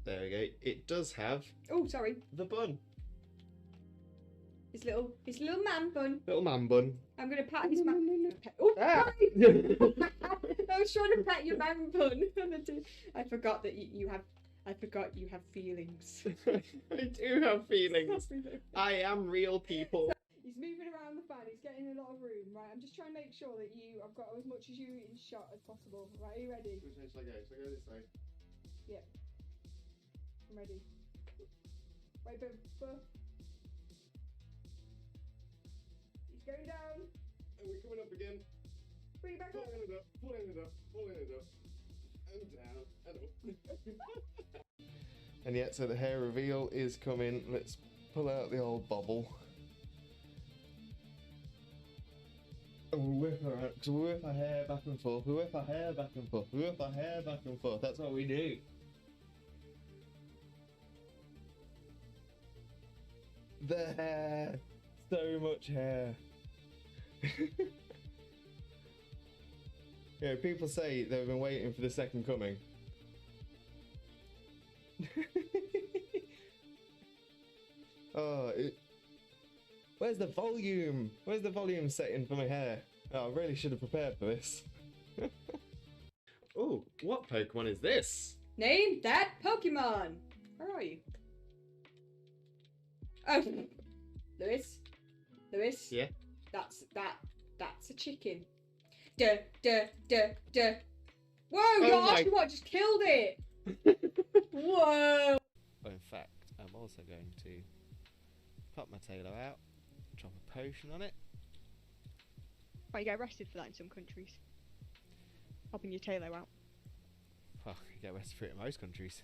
There we go. It does have Oh, sorry. the bun. His little man bun. Little man bun. I'm gonna pat his man. Oh, Ah. sorry. I was trying to pet your man bun. I forgot that you have. I forgot you have feelings. I do have feelings. I am real, people. He's moving around the fan. He's getting a lot of room. Right, I'm just trying to make sure that I've got as much as you in shot as possible. Right, are you ready? Which way shall I go? Shall I go this way? Yeah. I'm ready. Wait, but he's going down. And we're coming up again. Bring it back up. Pulling it up, pulling it up, pulling it up. And down, and up. And yet, so the hair reveal is coming. Let's pull out the old bobble. And we'll whip her out, because we whip our hair back and forth, we whip our hair back and forth, we whip our hair back and forth. That's what we do. The hair. So much hair. Yeah, people say they've been waiting for the second coming. Oh, where's the volume? Where's the volume setting for my hair? Oh, I really should have prepared for this. Oh, what Pokemon is this? Name that Pokemon. Where are you? Oh, Lewis. Yeah. That's a chicken. Duh. Whoa! Oh Gosh, what just killed it? Whoa! Well, in fact, I'm also going to pop my tailor out, drop a potion on it. Well, you get arrested for that in some countries. Popping your tailor out. Well, you get arrested for it in most countries.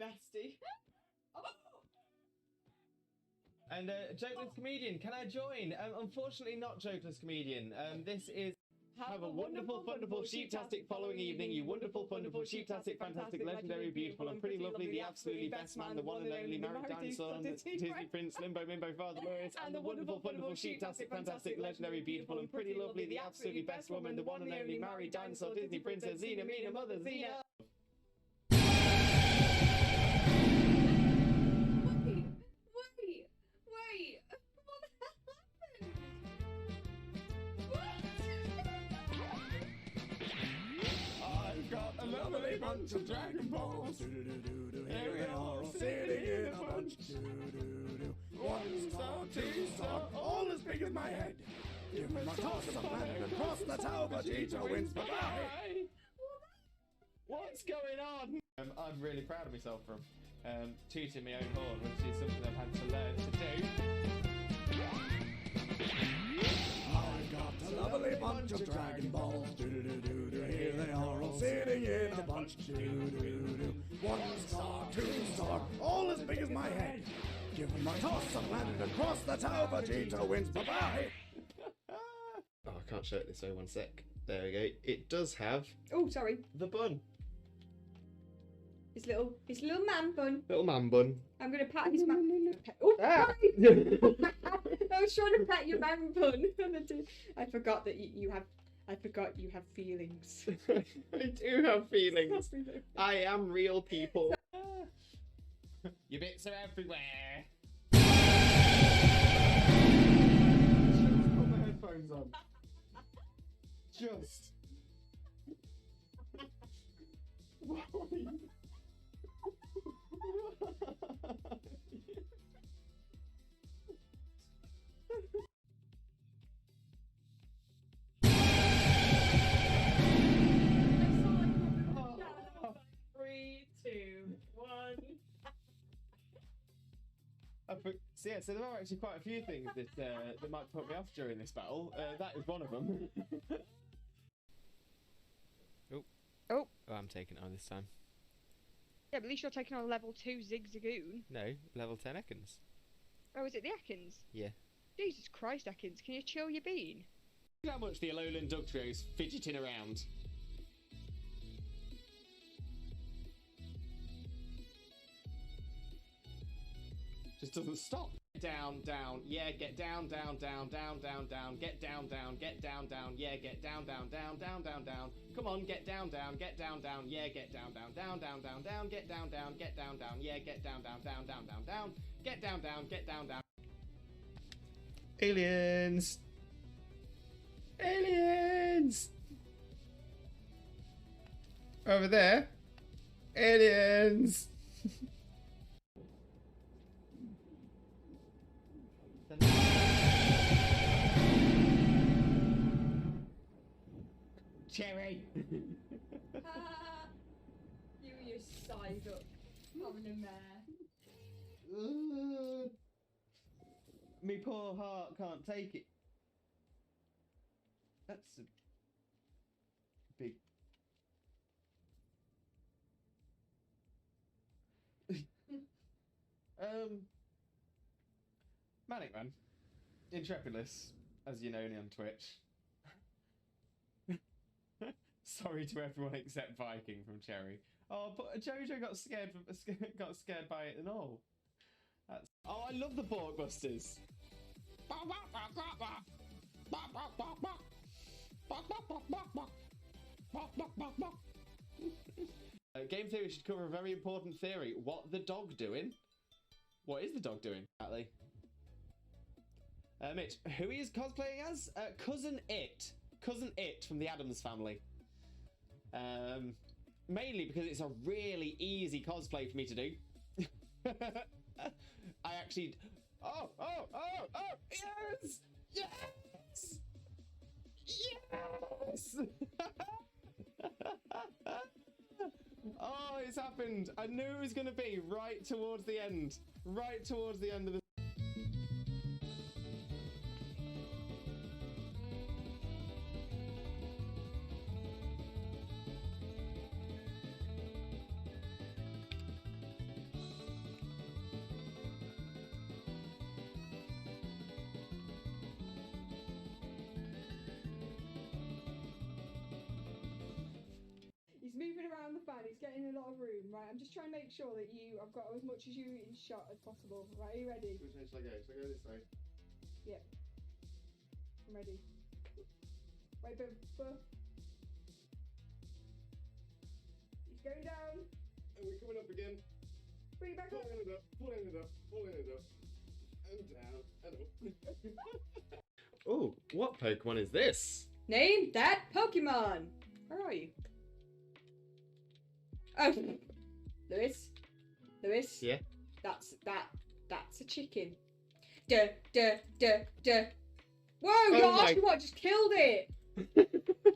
Bestie. And Jokeless Comedian, can I join? Unfortunately not Jokeless Comedian. This is have a wonderful, wonderful, sheep-tastic following evening, you wonderful, wonderful, sheep-tastic, fantastic, legendary, beautiful and pretty lovely, the absolutely best man, the one and only married dinosaur, Disney Prince, Limbo Mimbo Father Lewis, and the wonderful, wonderful, sheep-tastic, fantastic, legendary, beautiful and pretty lovely, the absolutely best woman, the one and only married dinosaur, Disney Princess, Zena, Mina, Mother, Zena. Lovely bunch of Dragon Balls. Here we are, all sitting in a bunch. 1 star, 2 star, all as big as my head. Give me my toss of planet and cross the tower, Vegeta wins. Bye-bye. What's going on? I'm really proud of myself from tooting my own horn, which is something I've had to learn to do. I've got a lovely bunch of Dragon Balls. Here they are, all sitting in a bunch. 1 star, 2 star, all as big as my head. Give me my toss of planet and cross the tower, Vegeta wins. Bye-bye. Oh, I can't show it this way, one sec. There we go. It does have Oh, sorry. the bun. His little man bun. Little man bun. I'm gonna pat his man. Oh, Ah. sorry. I was trying to pet your man bun. I forgot that you have. I forgot you have feelings. I do have feelings. I am real, people. Your bits are everywhere. Just put my headphones on. Just. So there are actually quite a few things that might put me off during this battle. That is one of them. Oh, I'm taking it on this time. Yeah, but at least you're taking on level 2 Zigzagoon. No, level 10 Ekans. Oh, is it the Ekans? Yeah. Jesus Christ, Atkins, can you chill your bean? Look how much the Alolan Dugtrio's fidgeting around. Just doesn't stop. Down, down, yeah, get down, down, down, down, down, down, get down, down, yeah, get down, down, down, down, down, down. Come on, get down, down, yeah, get down, down, down, down, down, down, get down, down, yeah, get down, down, down, down, down, down, get down, down. Aliens! Aliens! Over there. Aliens! Cherry! You and your side up, having a mare. Me poor heart can't take it. That's a big... Manic Man. Intrepidus, as you know me on Twitch. Sorry to everyone except Viking from Cherry. Oh, but Jojo got scared by it and all. That's... Oh, I love the Borkbusters. Game theory should cover a very important theory. What the dog doing? What is the dog doing? Exactly. Mitch, who he is cosplaying as? Cousin It. Cousin It from the Addams Family. Mainly because it's a really easy cosplay for me to do. I actually... Oh! Yes! Yes! Yes! Oh, it's happened. I knew it was going to be right towards the end. Right towards the end of the... He's moving around the fan, he's getting a lot of room, right? I'm just trying to make sure that I've got as much as you in shot as possible. Right, are you ready? Which way shall I go? Shall I go this way? Yeah. I'm ready. Right, boom. He's going down. And we're coming up again. Bring it back up. Pulling it up. And down, and up. Oh, what Pokemon is this? Name that Pokemon. Where are you? Oh, Lewis. Yeah. That's a chicken. Duh. Whoa, you're asking what just killed it.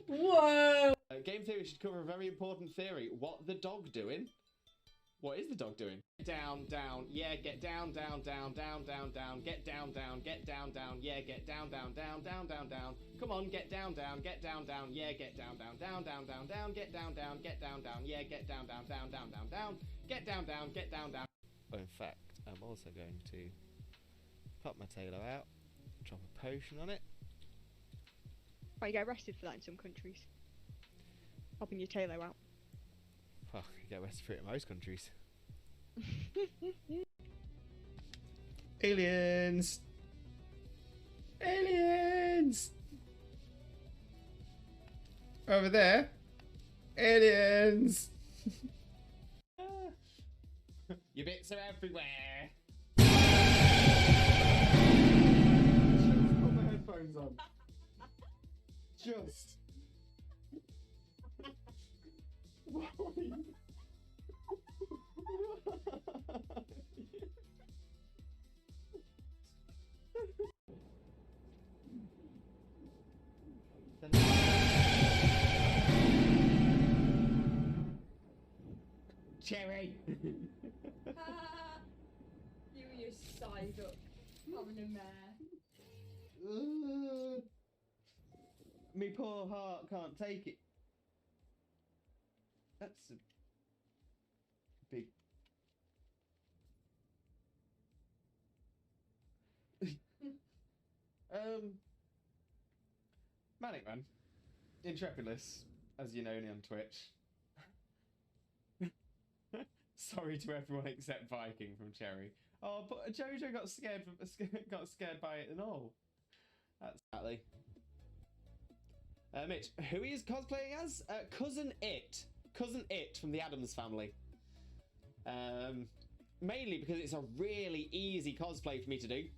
Whoa. Game theory should cover a very important theory. What the dog doing? What is the dog doing? Down, yeah, get down, down, get down, yeah, get down, down. Come on, get down, yeah, get down, down, get down, yeah, get down, get down. Oh, in fact, I'm also going to pop my tailor out, drop a potion on it. Right, you get arrested for that in some countries. Popping your tailo out. Well, you get arrested for it in most countries. Aliens! Aliens! Over there. Aliens! Your bits are everywhere. Just put my headphones on. Just. Cherry! You and your side up, having a mare. Me poor heart can't take it. That's a big... Manic Man, Intrepidus, as you know me on Twitch. Sorry to everyone except Viking from Cherry. Oh, but Jojo got scared by it and all. That's exactly. Mitch, who he is cosplaying as? Cousin It from the Addams Family. Mainly because it's a really easy cosplay for me to do.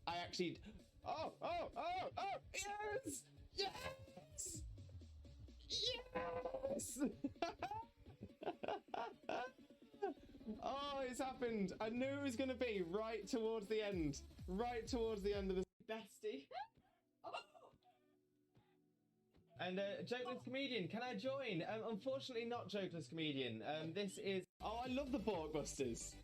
I actually. Oh! Yes! Yes! Yes! Oh, it's happened. I knew it was going to be right towards the end. Right towards the end of the bestie. And Jokeless Comedian, can I join? Unfortunately not Jokeless Comedian. This is... Oh, I love the Borkbusters.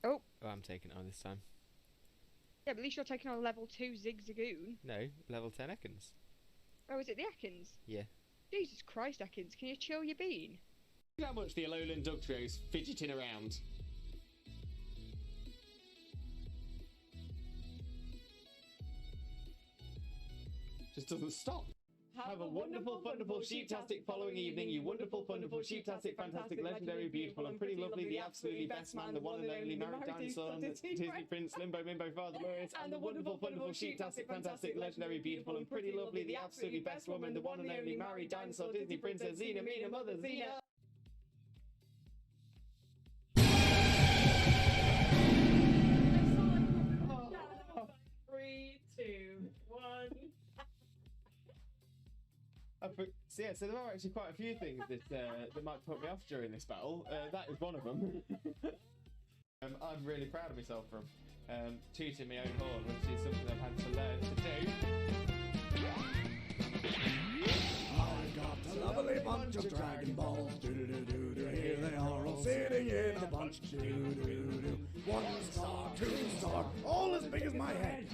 Oh, I'm taking it on this time. yeah, but at least you're taking on level 2 Zigzagoon. No, level 10 Ekans. Oh, is it the Ekans? Yeah. Jesus Christ, Ekans, can you chill your bean? Look how much the Alolan Dugtrio's fidgeting around. Just doesn't stop. Have a wonderful, wonderful, sheep-tastic following evening, you wonderful, wonderful, sheep-tastic, fantastic, legendary, beautiful, and pretty lovely, the absolutely best man, the one and only married dinosaur, Disney Prince, Limbo, Mimbo, Father Lewis, and the wonderful, wonderful, sheep-tastic, fantastic, legendary, beautiful, and pretty lovely, the absolutely best woman, the one and only married dinosaur, Disney Princess, Zena, Mina, Mother, Zena. Three, two, one. So there are actually quite a few things that might put me off during this battle. That is one of them. I'm really proud of myself from tooting my own horn, which is something I've had to learn to do. I've got a lovely bunch of Dragon Balls. Do-do-do-do-do. Here they are all sitting in a bunch. Do-do-do-do. 1 star, 2 star, all as big as my head.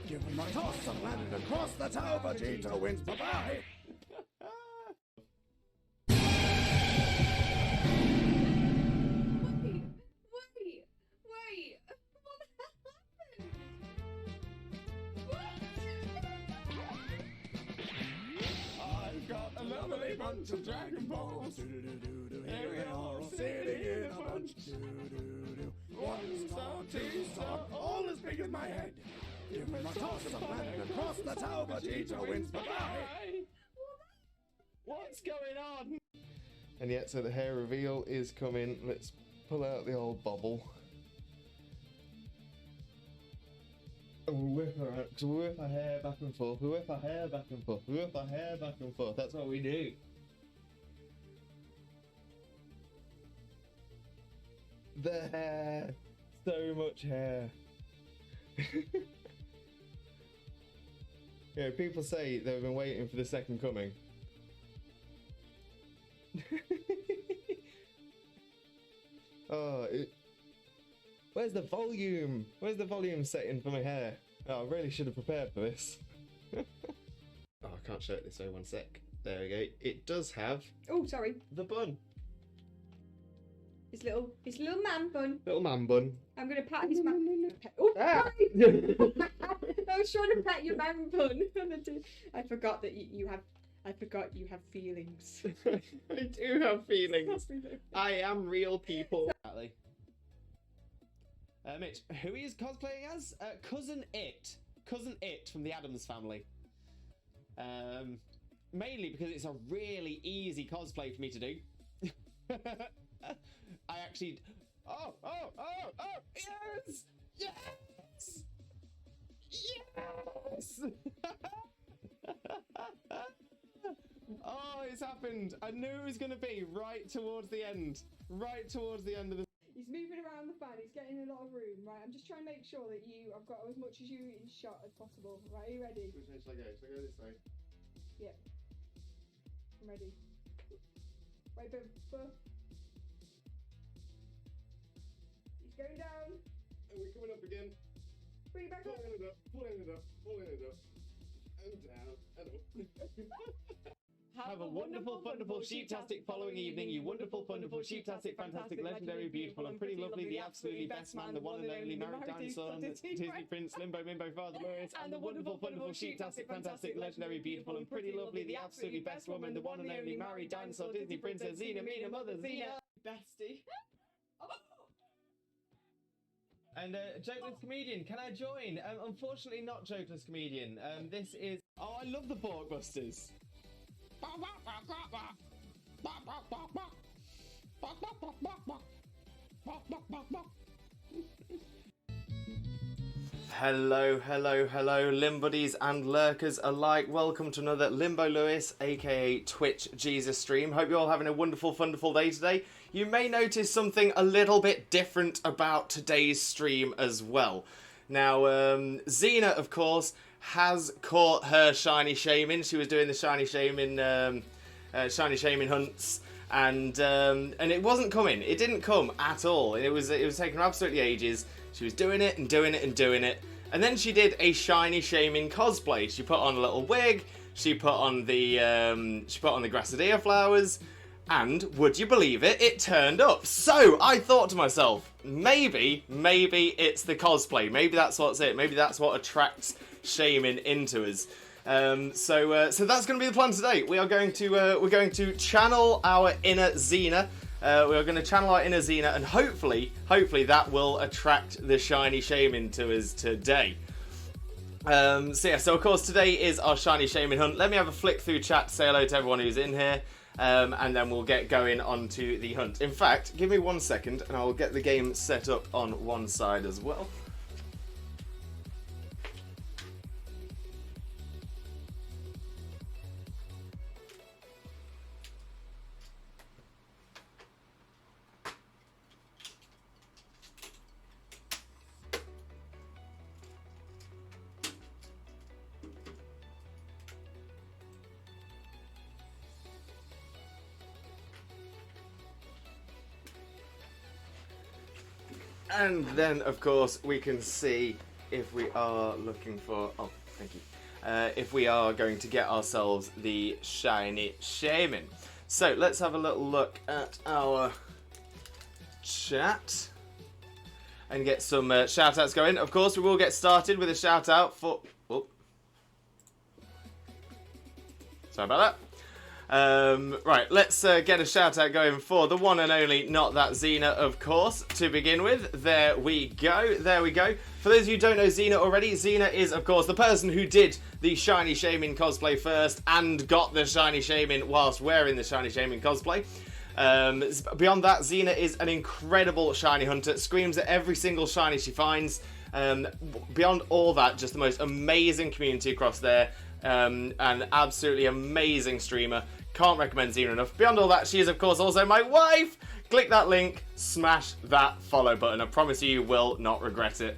Give them a toss and landed across the tower. Vegeta wins. Bye-bye. Wait. What happened? I've got a lovely bunch of Dragon Balls. Do-do-do-do-do. Here they are all sitting in a bunch. Do-do-do-do. 1 star, 2 star, all as big as my head. Give them a toss and landed across the tower. Vegeta wins. Bye-bye. What's going on? And yet, so the hair reveal is coming. Let's pull out the old bobble. And we'll whip her out, because we whip our hair back and forth, we whip our hair back and forth, we whip our hair back and forth. That's what we do. The hair. So much hair. Yeah, people say they've been waiting for the second coming. Where's the volume? Where's the volume setting for my hair? Oh, I really should have prepared for this. Oh, I can't show it this way, 1 sec. There we go. It does have Oh, sorry. the bun. It's little man bun. Little man bun. I'm gonna pat his man. Oh, Ah. sorry. I was trying to pet your man bun. I forgot that you have. I forgot you have feelings. I do have feelings. I am real people. Mitch, who he is cosplaying as? Cousin It from the Addams Family. Mainly because it's a really easy cosplay for me to do. I actually... Oh! Yes! Yes! Yes! Oh, it's happened. I knew it was going to be right towards the end. Right towards the end of the... He's moving around the fan. He's getting a lot of room, right? I'm just trying to make sure that I've got as much as you in shot as possible. Right, are you ready? Which way should I go? Should I go this way? Yep. I'm ready. Right, boom. He's going down. And we're coming up again. Bring it back up. Pulling it up. And down. And up. Have Have a wonderful, wonderful, sheeptastic following evening, you wonderful, wonderful, sheeptastic, fantastic, legendary, beautiful, and pretty lovely, the absolutely best man, the one and only married dinosaur, Disney Prince, Limbo, Mimbo, Father Lewis, and the wonderful, wonderful, sheeptastic, fantastic, legendary, beautiful, and pretty lovely, the absolutely best woman, the one and only married dinosaur, Disney Princess, Zena, Mina, Mother, Zena. Bestie. And Jokeless Comedian, can I join? Unfortunately not Jokeless Comedian. This is... Oh, I love the Porkbusters. Hello, hello, hello, Limbuddies and lurkers alike. Welcome to another Limbo Lewis, aka Twitch Jesus stream. Hope you're all having a wonderful, wonderful day today. You may notice something a little bit different about today's stream as well. Now, Zena, of course, has caught her shiny Shaymin. She was doing the shiny Shaymin hunts, and it wasn't coming. It didn't come at all. It was taking her absolutely ages. She was doing it and doing it and doing it, and then she did a shiny Shaymin cosplay. She put on a little wig. She put on the Grassadilla flowers. And, would you believe it, it turned up. So, I thought to myself, maybe it's the cosplay. Maybe that's what's it. Maybe that's what attracts Shaymin into us. So that's going to be the plan today. We're going to channel our inner Zena. We're going to channel our inner Zena, and hopefully that will attract the shiny Shaymin to us today. So of course today is our shiny Shaymin hunt. Let me have a flick through chat to say hello to everyone who's in here. And then we'll get going onto the hunt. In fact, give me 1 second and I'll get the game set up on one side as well. And then, of course, we can see if we are looking for... Oh, thank you. If we are going to get ourselves the shiny Shaymin. So, let's have a little look at our chat and get some shout-outs going. Of course, we will get started with a shout-out for... Oh. Sorry about that. Right, let's get a shout out going for the one and only Not That Zena, of course, to begin with. There we go. For those of you who don't know Zena already, Zena is, of course, the person who did the shiny Shaymin cosplay first and got the shiny Shaymin whilst wearing the shiny Shaymin cosplay. Beyond that, Zena is an incredible shiny hunter, screams at every single shiny she finds. Beyond all that, just the most amazing community across there. An absolutely amazing streamer. Can't recommend Zena enough. Beyond all that, she is, of course, also my wife. Click that link, smash that follow button. I promise you will not regret it.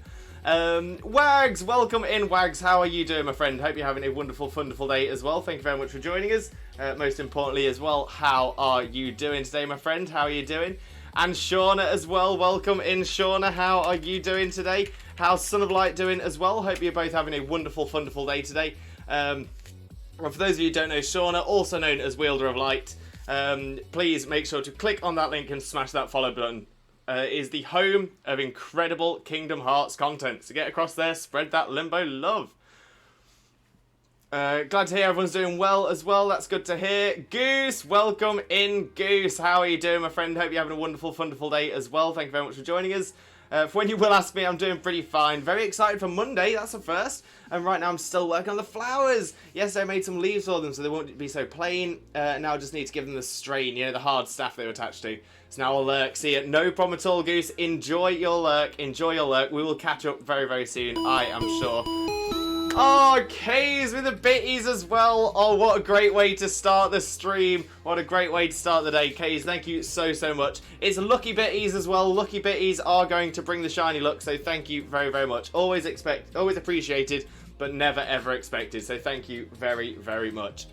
Wags, welcome in, Wags. How are you doing, my friend? Hope you're having a wonderful, wonderful day as well. Thank you very much for joining us. Most importantly as well, how are you doing today, my friend? How are you doing? And Shauna as well. Welcome in, Shauna. How are you doing today? How's Son of Light doing as well? Hope you're both having a wonderful, wonderful day today. And for those of you who don't know, Shauna, also known as Wielder of Light, please make sure to click on that link and smash that follow button. Is the home of incredible Kingdom Hearts content. So get across there, spread that Limbo love. Glad to hear everyone's doing well as well. That's good to hear. Goose, welcome in, Goose. How are you doing, my friend? Hope you're having a wonderful, wonderful day as well. Thank you very much for joining us. For when you will ask me, I'm doing pretty fine. Very excited for Monday, that's the first. And right now I'm still working on the flowers. Yesterday I made some leaves for them so they won't be so plain. Now I just need to give them the strain, you know, the hard staff they were attached to. So now I'll lurk. See it. No problem at all, Goose. Enjoy your lurk. Enjoy your lurk. We will catch up very, very soon, I am sure. Oh, K's with the bitties as well. Oh, what a great way to start the stream. What a great way to start the day. K's, thank you so, so much. It's lucky bitties as well. Lucky bitties are going to bring the shiny look, so thank you very, very much. Always appreciated, but never, ever expected. So thank you very, very much.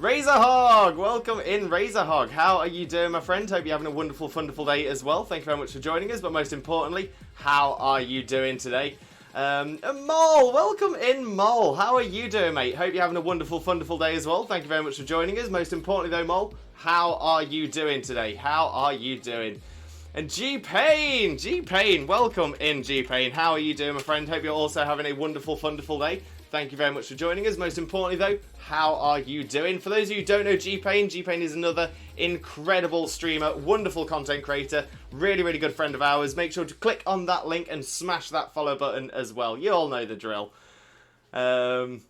Razorhog, welcome in, Razorhog. How are you doing, my friend? Hope you're having a wonderful, wonderful day as well. Thank you very much for joining us, but most importantly, how are you doing today? And Mole, welcome in, Mole. How are you doing, mate? Hope you're having a wonderful, wonderful day as well. Thank you very much for joining us. Most importantly, though, Mole, how are you doing today? How are you doing? And G-Pain, welcome in, G-Pain. How are you doing, my friend? Hope you're also having a wonderful, wonderful day. Thank you very much for joining us. Most importantly, though, how are you doing? For those of you who don't know G-Pain, G-Pain is another incredible streamer, wonderful content creator, really, really good friend of ours. Make sure to click on that link and smash that follow button as well. You all know the drill. Daniel,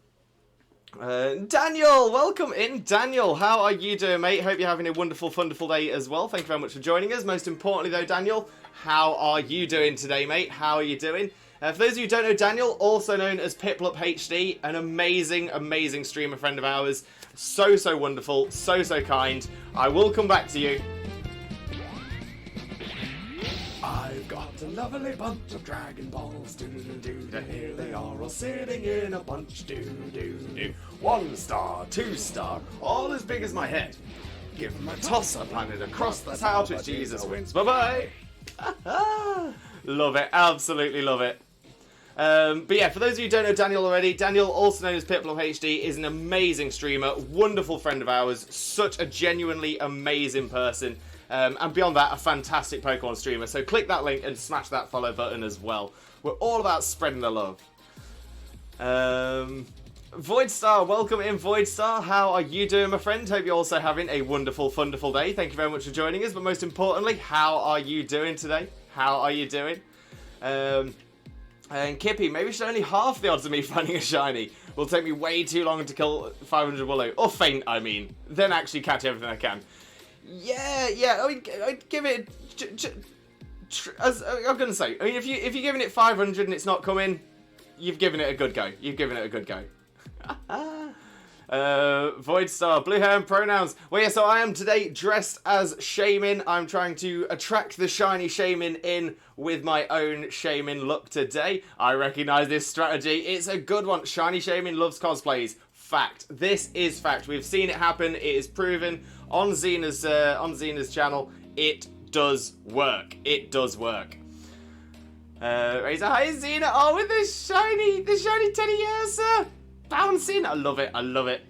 welcome in, Daniel. How are you doing, mate? Hope you're having a wonderful, wonderful day as well. Thank you very much for joining us. Most importantly, though, Daniel, how are you doing today, mate? How are you doing? For those of you who don't know Daniel, also known as Piplup HD, an amazing, amazing streamer friend of ours. So, so wonderful, so, so kind. I will come back to you. I've got a lovely bunch of Dragon Balls, do-do-do-do. Here they are all sitting in a bunch, do-do-do. 1 star, 2 star, all as big as my head. Give them a toss up, landed across the tower, which Jesus wins. Bye-bye. Love it, absolutely love it. But yeah, for those of you who don't know Daniel already, Daniel, also known as Piplup HD, is an amazing streamer, wonderful friend of ours, such a genuinely amazing person, and beyond that, a fantastic Pokemon streamer. So click that link and smash that follow button as well. We're all about spreading the love. Voidstar, welcome in, Voidstar. How are you doing, my friend? Hope you're also having a wonderful, wonderful day. Thank you very much for joining us, but most importantly, how are you doing today? How are you doing? And Kippy, maybe it's only half the odds of me finding a shiny. Will take me way too long to kill 500 Wooloo. Or faint, I mean. Then actually catch everything I can. Yeah, I mean, I'd give it... as I'm going to say, I mean, if you're giving it 500 and it's not coming, you've given it a good go. You've given it a good go. Voidstar, blue hair and pronouns. Well, yeah, so I am today dressed as Shaymin. I'm trying to attract the shiny Shaymin in with my own Shaymin look today. I recognise this strategy. It's a good one. Shiny Shaymin loves cosplays. Fact. This is fact. We've seen it happen. It is proven on Zena's channel. It does work. It does work. Razor, hi Zena. Oh, with the shiny Teddy Ursa. Bouncing. I love it. I love it.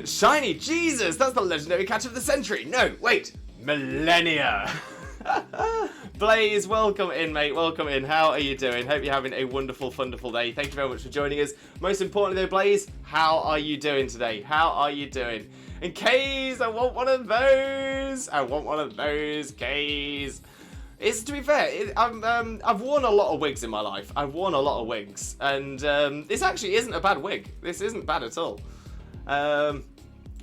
Shiny. Jesus, that's the legendary catch of the century. No, wait. Millennia. Blaze, welcome in, mate. Welcome in. How are you doing? Hope you're having a wonderful, wonderful day. Thank you very much for joining us. Most importantly, though, Blaze, how are you doing today? How are you doing? And Kays, I want one of those. I want one of those, Kays. It's, to be fair, I've worn a lot of wigs in my life. I've worn a lot of wigs. And this actually isn't a bad wig. This isn't bad at all.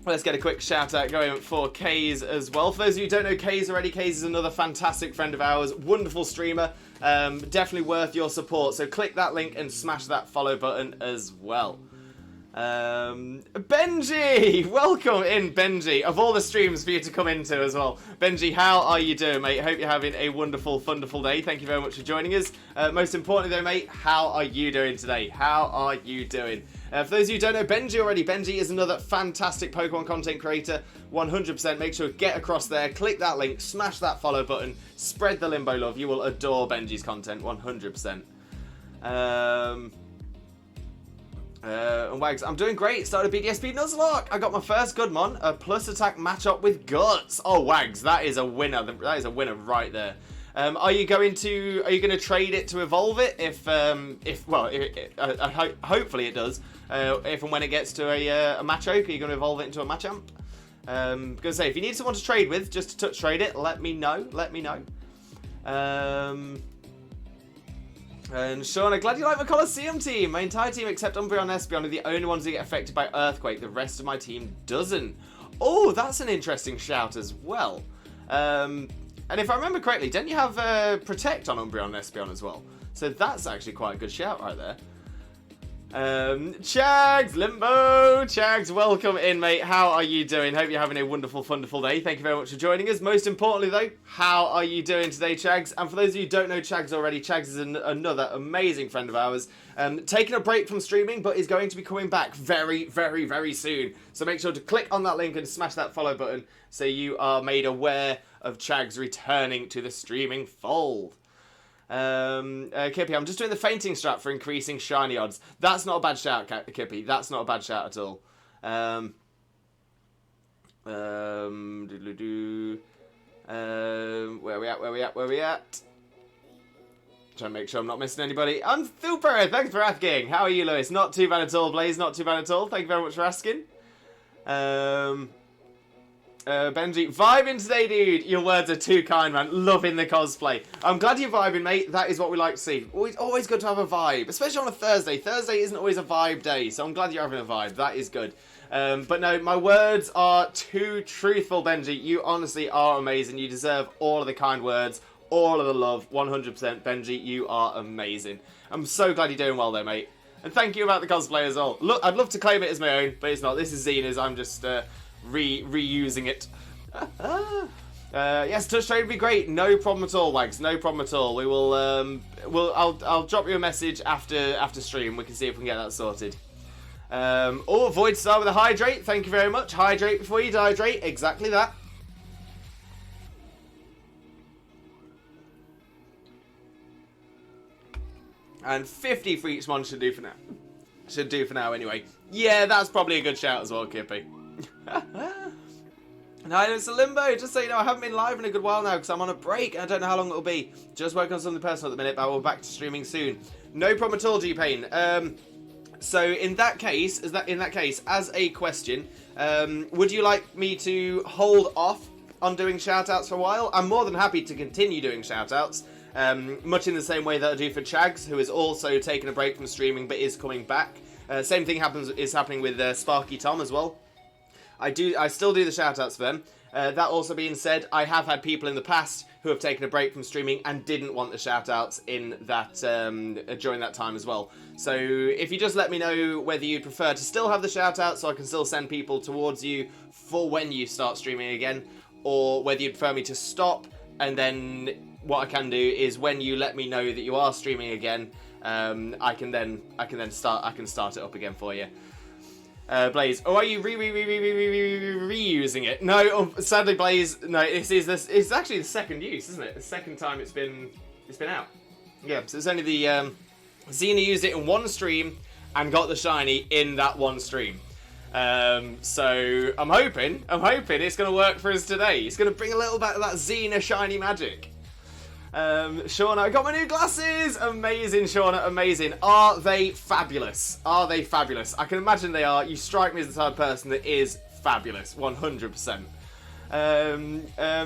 Let's get a quick shout out going for Kays as well. For those of you who don't know Kays already, Kays is another fantastic friend of ours. Wonderful streamer. Definitely worth your support. So click that link and smash that follow button as well. Benji! Welcome in, Benji. Of all the streams for you to come into as well. Benji, how are you doing, mate? Hope you're having a wonderful, wonderful day. Thank you very much for joining us. Most importantly, though, mate, how are you doing today? How are you doing? For those of you who don't know Benji already, Benji is another fantastic Pokemon content creator. 100%. Make sure to get across there, click that link, smash that follow button, spread the Limbo love. You will adore Benji's content, 100%. And Wags, I'm doing great. Started BDSP Nuzlocke. I got my first Goodmon, a plus attack matchup with Guts. Oh, Wags, that is a winner. That is a winner right there. Are you going to trade it to evolve it? Hopefully it does. If and when it gets to a Machoke, are you going to evolve it into a Machamp? Gonna say, if you need someone to trade with, just to touch trade it, let me know. Let me know. And Sean, I'm glad you like my Colosseum team. My entire team except Umbreon and Espeon are the only ones who get affected by Earthquake. The rest of my team doesn't. Oh, that's an interesting shout as well. And if I remember correctly, didn't you have Protect on Umbreon and Espeon as well? So that's actually quite a good shout right there. Chags, Limbo, Chags, welcome in, mate. How are you doing? Hope you're having a wonderful, wonderful day. Thank you very much for joining us. Most importantly, though, how are you doing today, Chags? And for those of you who don't know Chags already, Chags is another amazing friend of ours. Taking a break from streaming, but is going to be coming back very, very, very soon. So make sure to click on that link and smash that follow button so you are made aware of Chags returning to the streaming fold. Kippy, I'm just doing the fainting strat for increasing shiny odds. That's not a bad shout, Kippy. That's not a bad shout at all. Where we at? Trying to make sure I'm not missing anybody. I'm super. Thanks for asking. How are you, Lewis? Not too bad at all, Blaze. Not too bad at all. Thank you very much for asking. Benji, vibing today, dude. Your words are too kind, man. Loving the cosplay. I'm glad you're vibing, mate. That is what we like to see. Always good to have a vibe, especially on a Thursday. Thursday isn't always a vibe day, so I'm glad you're having a vibe. That is good. But no, my words are too truthful, Benji. You honestly are amazing. You deserve all of the kind words, all of the love, 100%. Benji, you are amazing. I'm so glad you're doing well, though, mate. And thank you about the cosplay as well. Look, I'd love to claim it as my own, but it's not. This is Zena's. I'm just reusing it. Yes, touch trade would be great. No problem at all, Wags. No problem at all. We will. I'll drop you a message after stream. We can see if we can get that sorted. Void Star with a hydrate. Thank you very much. Hydrate before you dehydrate. Exactly that. And 50 for each one should do for now. Should do for now anyway. Yeah, that's probably a good shout as well, Kippy. Hi, it's a Limbo. Just so you know, I haven't been live in a good while now because I'm on a break and I don't know how long it'll be. Just working on something personal at the minute, but we'll be back to streaming soon. No problem at all, G-Pain. So in that case, as a question, would you like me to hold off on doing shoutouts for a while? I'm more than happy to continue doing shoutouts. Much in the same way that I do for Chags, who is also taking a break from streaming but is coming back. Same thing is happening with Sparky Tom as well. I still do the shoutouts for them. That also being said, I have had people in the past who have taken a break from streaming and didn't want the shoutouts in that during that time as well. So if you just let me know whether you'd prefer to still have the shoutouts so I can still send people towards you for when you start streaming again, or whether you'd prefer me to stop and then what I can do is when you let me know that you are streaming again, I can start it up again for you. Blaze, or are you reusing it? No, sadly, Blaze, no. It's actually the second use, isn't it? The second time it's been out. Yeah, so it's only the Zena used it in one stream and got the shiny in that one stream. So I'm hoping it's gonna work for us today. It's gonna bring a little bit of that Zena shiny magic. Shauna, I got my new glasses! Amazing, Shauna, amazing. Are they fabulous? Are they fabulous? I can imagine they are. You strike me as the type of person that is fabulous, 100%.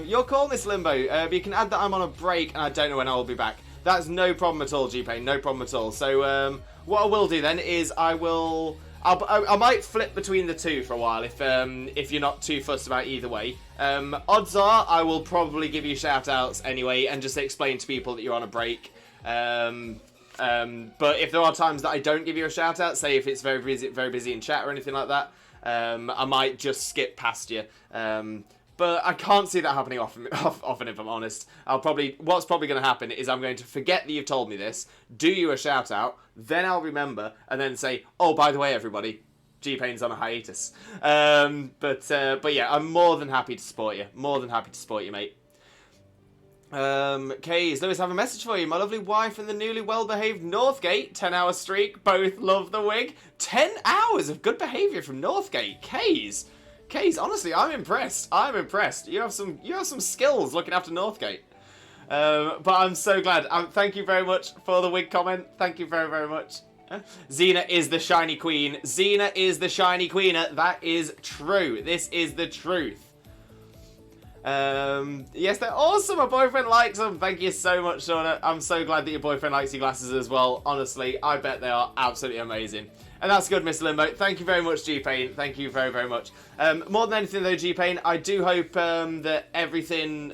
Your call, Miss Limbo. You can add that I'm on a break and I don't know when I will be back. That's no problem at all, G-Pain, no problem at all. So, what I will do then is I might flip between the two for a while if you're not too fussed about either way. Odds are I will probably give you shout-outs anyway and just explain to people that you're on a break. But if there are times that I don't give you a shout-out, say if it's very busy in chat or anything like that, I might just skip past you. But I can't see that happening often if I'm honest. What's probably going to happen is I'm going to forget that you've told me this, do you a shout-out, then I'll remember, and then say, oh, by the way, everybody, G-Pain's on a hiatus. But yeah, I'm more than happy to support you. More than happy to support you, mate. Kays, Lewis, have a message for you. My lovely wife and the newly well-behaved Northgate, 10-hour streak, both love the wig. 10 hours of good behaviour from Northgate. Kays, honestly, I'm impressed. I'm impressed. You have some skills looking after Northgate. But I'm so glad. Thank you very much for the wig comment. Thank you very, very much. Zena is the shiny queen. Zena is the shiny queen. That is true. This is the truth. Yes, they're awesome. My boyfriend likes them. Thank you so much, Shauna. I'm so glad that your boyfriend likes your glasses as well. Honestly, I bet they are absolutely amazing. And that's good, Mr. Limbo. Thank you very much, G-Pain. Thank you very, very much. More than anything, though, G-Pain, I do hope that everything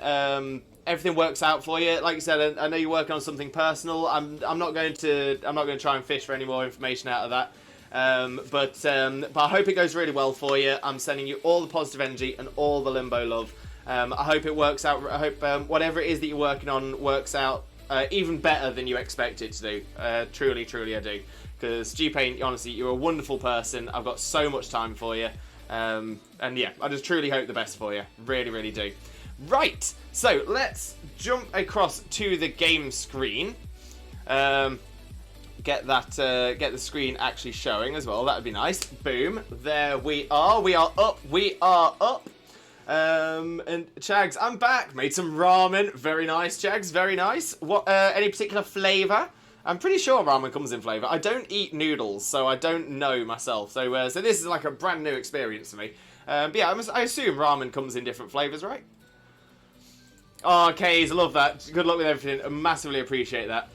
works out for you. Like you said, I know you're working on something personal. I'm not going to try and fish for any more information out of that. But I hope it goes really well for you. I'm sending you all the positive energy and all the Limbo love. I hope it works out. I hope whatever it is that you're working on works out even better than you expect it to do. Truly, truly, I do. Because G-Pain, honestly, you're a wonderful person. I've got so much time for you. And yeah, I just truly hope the best for you. Really, really do. Right, so let's jump across to the game screen. Get the screen actually showing as well. That would be nice. Boom. There we are. We are up. We are up. And Chags, I'm back. Made some ramen. Very nice, Chags. Very nice. What? Any particular flavour? I'm pretty sure ramen comes in flavour. I don't eat noodles, so I don't know myself. So, so this is like a brand new experience for me. But yeah, I assume ramen comes in different flavours, right? Oh, Kays, I love that. Good luck with everything. I massively appreciate that.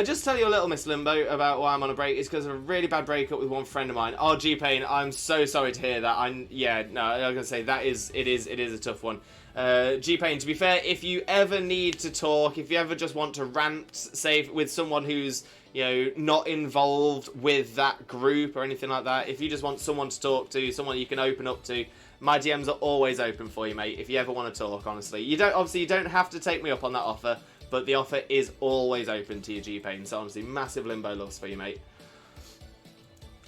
Just to tell you a little, Miss Limbo, about why I'm on a break is because of a really bad breakup with one friend of mine. Oh, G-Pain, I'm so sorry to hear that. I was going to say, it is a tough one. G-Pain, to be fair, if you ever need to talk, if you ever just want to rant, say, with someone who's, you know, not involved with that group or anything like that, if you just want someone to talk to, someone you can open up to, my DMs are always open for you, mate, if you ever want to talk, honestly. You don't have to take me up on that offer, but the offer is always open to you, G-Pain. So, honestly, massive Limbo loves for you, mate.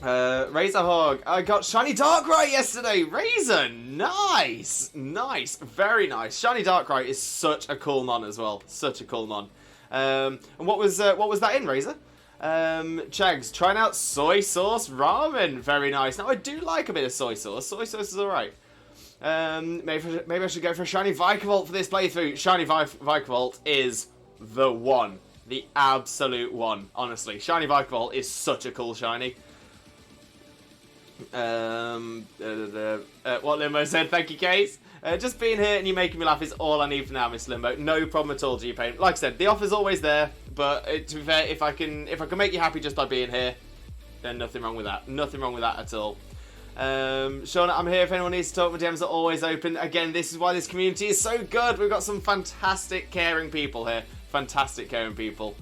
Razor Hog. I got Shiny Darkrai yesterday. Razor, nice. Nice. Very nice. Shiny Darkrai is such a cool mon as well. Such a cool mon. And what was that in, Razor? Chags, trying out soy sauce ramen. Very nice. Now, I do like a bit of soy sauce. Soy sauce is alright. Maybe I should go for a Shiny Vikavolt for this playthrough. Shiny Vikavolt is the one. The absolute one, honestly. Shiny Vikavolt is such a cool shiny. What Limbo said, thank you, Case. Just being here and you making me laugh is all I need for now, Miss Limbo. No problem at all, G-Pain. Like I said, the offer's always there, but to be fair, if I can make you happy just by being here, then nothing wrong with that. Nothing wrong with that at all. Sean, I'm here if anyone needs to talk. My DMs are always open. Again, this is why this community is so good. We've got some fantastic, caring people here. Fantastic, caring people.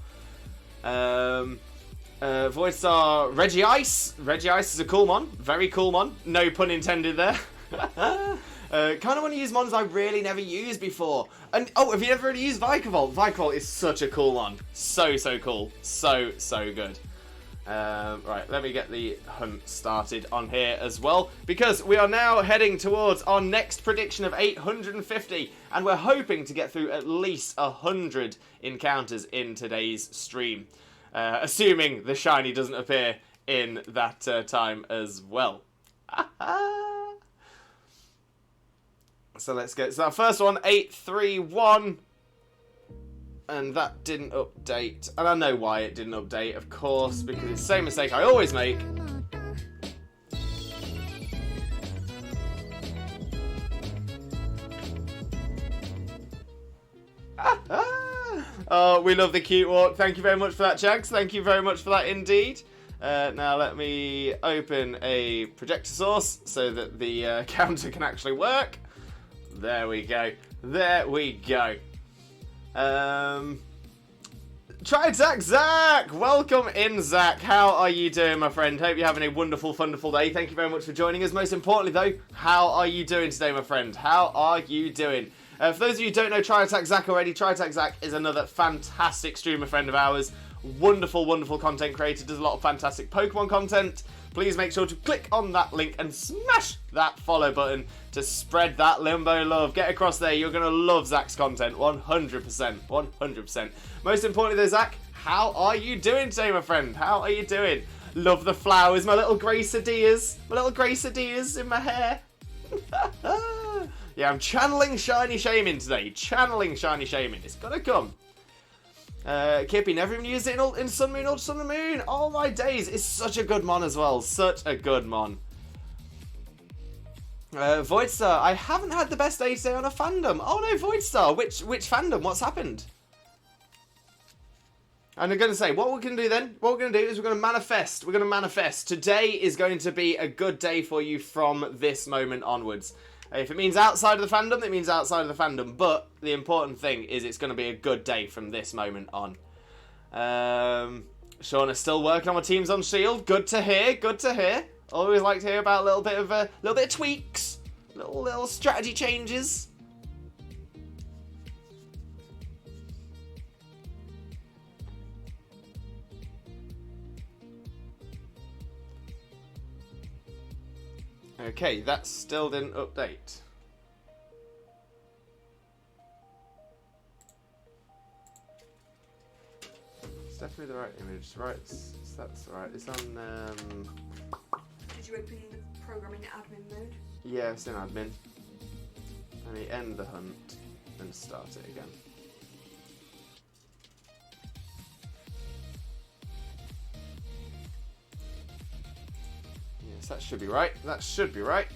Voidstar Reggie Ice. Reggie Ice is a cool mon. Very cool mon. No pun intended there. Kind of want to use mons I really never used before. And oh, have you ever really used Vikavolt? Vikavolt is such a cool mon. So cool. So good. Right, let me get the hunt started on here as well, because we are now heading towards our next prediction of 850, and we're hoping to get through at least 100 encounters in today's stream, assuming the shiny doesn't appear in that time as well. So let's get, so that first one, 831. And that didn't update. And I know why it didn't update, of course, because it's the same mistake I always make. Oh, we love the cute walk. Thank you very much for that, Jags. Thank you very much for that indeed. Now let me open a projector source so that the counter can actually work. There we go. There we go. Try attack Zach! Welcome in, Zach. How are you doing, my friend? Hope you're having a wonderful, wonderful day. Thank you very much for joining us. Most importantly, though, how are you doing today, my friend? How are you doing? For those of you who don't know Try Attack Zach already, Try Attack Zach is another fantastic streamer friend of ours. Wonderful, wonderful content creator. Does a lot of fantastic Pokemon content. Please make sure to click on that link and smash that follow button to spread that Limbo love. Get across there. You're going to love Zach's content. 100%. 100%. Most importantly though, Zach, how are you doing today, my friend? How are you doing? Love the flowers. My little Graceadias. My little Graceadias in my hair. Yeah, I'm channeling Shiny Shaymin today. Channeling Shiny Shaymin. It's going to come. Kippy, never even used it in Sun Moon or Sun and Moon. All my days. It's such a good mon as well. Such a good mon. Voidstar, I haven't had the best day today on a fandom. Oh no, Voidstar. Which fandom? What's happened? And I'm going to say, what we're going to do then, what we're going to do is we're going to manifest. We're going to manifest. Today is going to be a good day for you from this moment onwards. If it means outside of the fandom, it means outside of the fandom. But the important thing is it's going to be a good day from this moment on. Sean is still working on my teams on Shield. Good to hear. Good to hear. Always like to hear about a little bit of tweaks, little strategy changes. Okay, that still didn't update. Give me the right image. Right, that's right. It's on. Did you open the program in admin mode? Yeah, it's in admin. Let me end the hunt and start it again. Yes, that should be right. That should be right.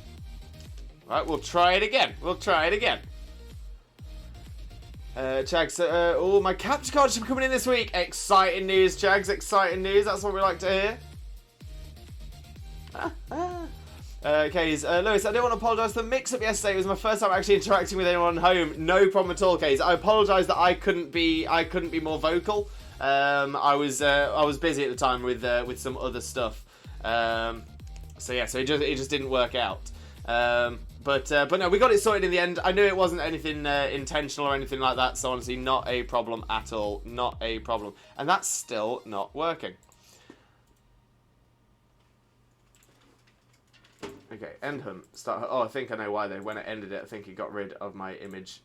Right, we'll try it again. We'll try it again. Chags, oh, my capture card should be coming in this week. Exciting news, Chags. Exciting news. That's what we like to hear. Kays, Lewis, I do want to apologise for the mix-up yesterday. It was my first time actually interacting with anyone home. No problem at all, Kays. I apologise that I couldn't be more vocal. I was busy at the time with some other stuff. So yeah, so it just didn't work out. But no, we got it sorted in the end. I knew it wasn't anything intentional or anything like that. So honestly, not a problem at all. Not a problem. And that's still not working. Okay, end hunt. Start. Oh, I think I know why when it ended it, I think it got rid of my image.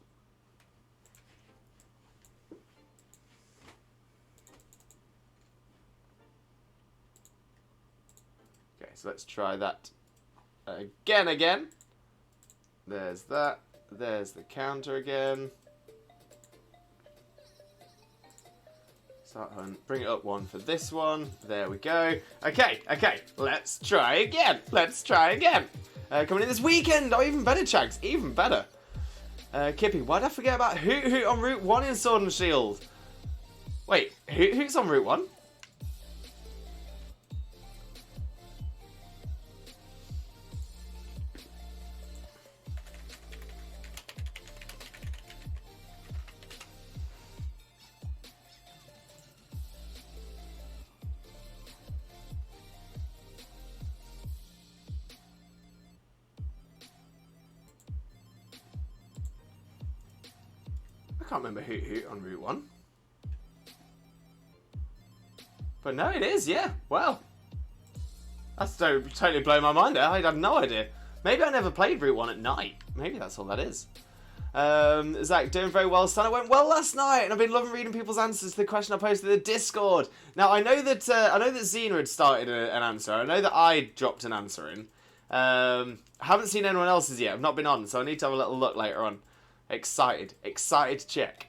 Okay, so let's try that again. There's that. There's the counter again. Start hunt. Bring it up one for this one. There we go. Okay. Let's try again. Coming in this weekend. Oh, even better, Chags. Even better. Kippy, why did I forget about Hoot Hoot on Route 1 in Sword and Shield? Wait, Hoot Hoot's on Route 1? I can't remember Hoot Hoot on Route 1. But no, it is, yeah. Wow. That's totally blown my mind there. I have no idea. Maybe I never played Route 1 at night. Maybe that's all that is. Zach, doing very well, son. It went well last night, and I've been loving reading people's answers to the question I posted in the Discord. Now, I know that Zena had started an answer. I know that I dropped an answer in. Haven't seen anyone else's yet. I've not been on, so I need to have a little look later on. Excited to check.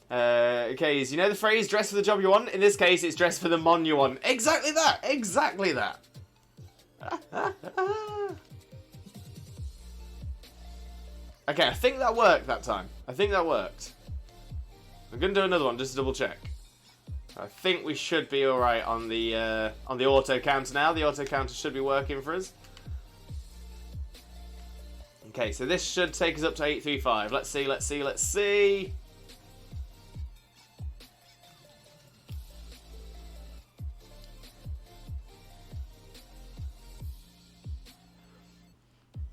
Okay, you know the phrase, dress for the job you want? In this case, it's dress for the mon you want. Exactly that. Okay, I think that worked that time. I'm going to do another one just to double check. I think we should be alright on the auto counter now. The auto counter should be working for us. Okay, so this should take us up to 835. Let's see.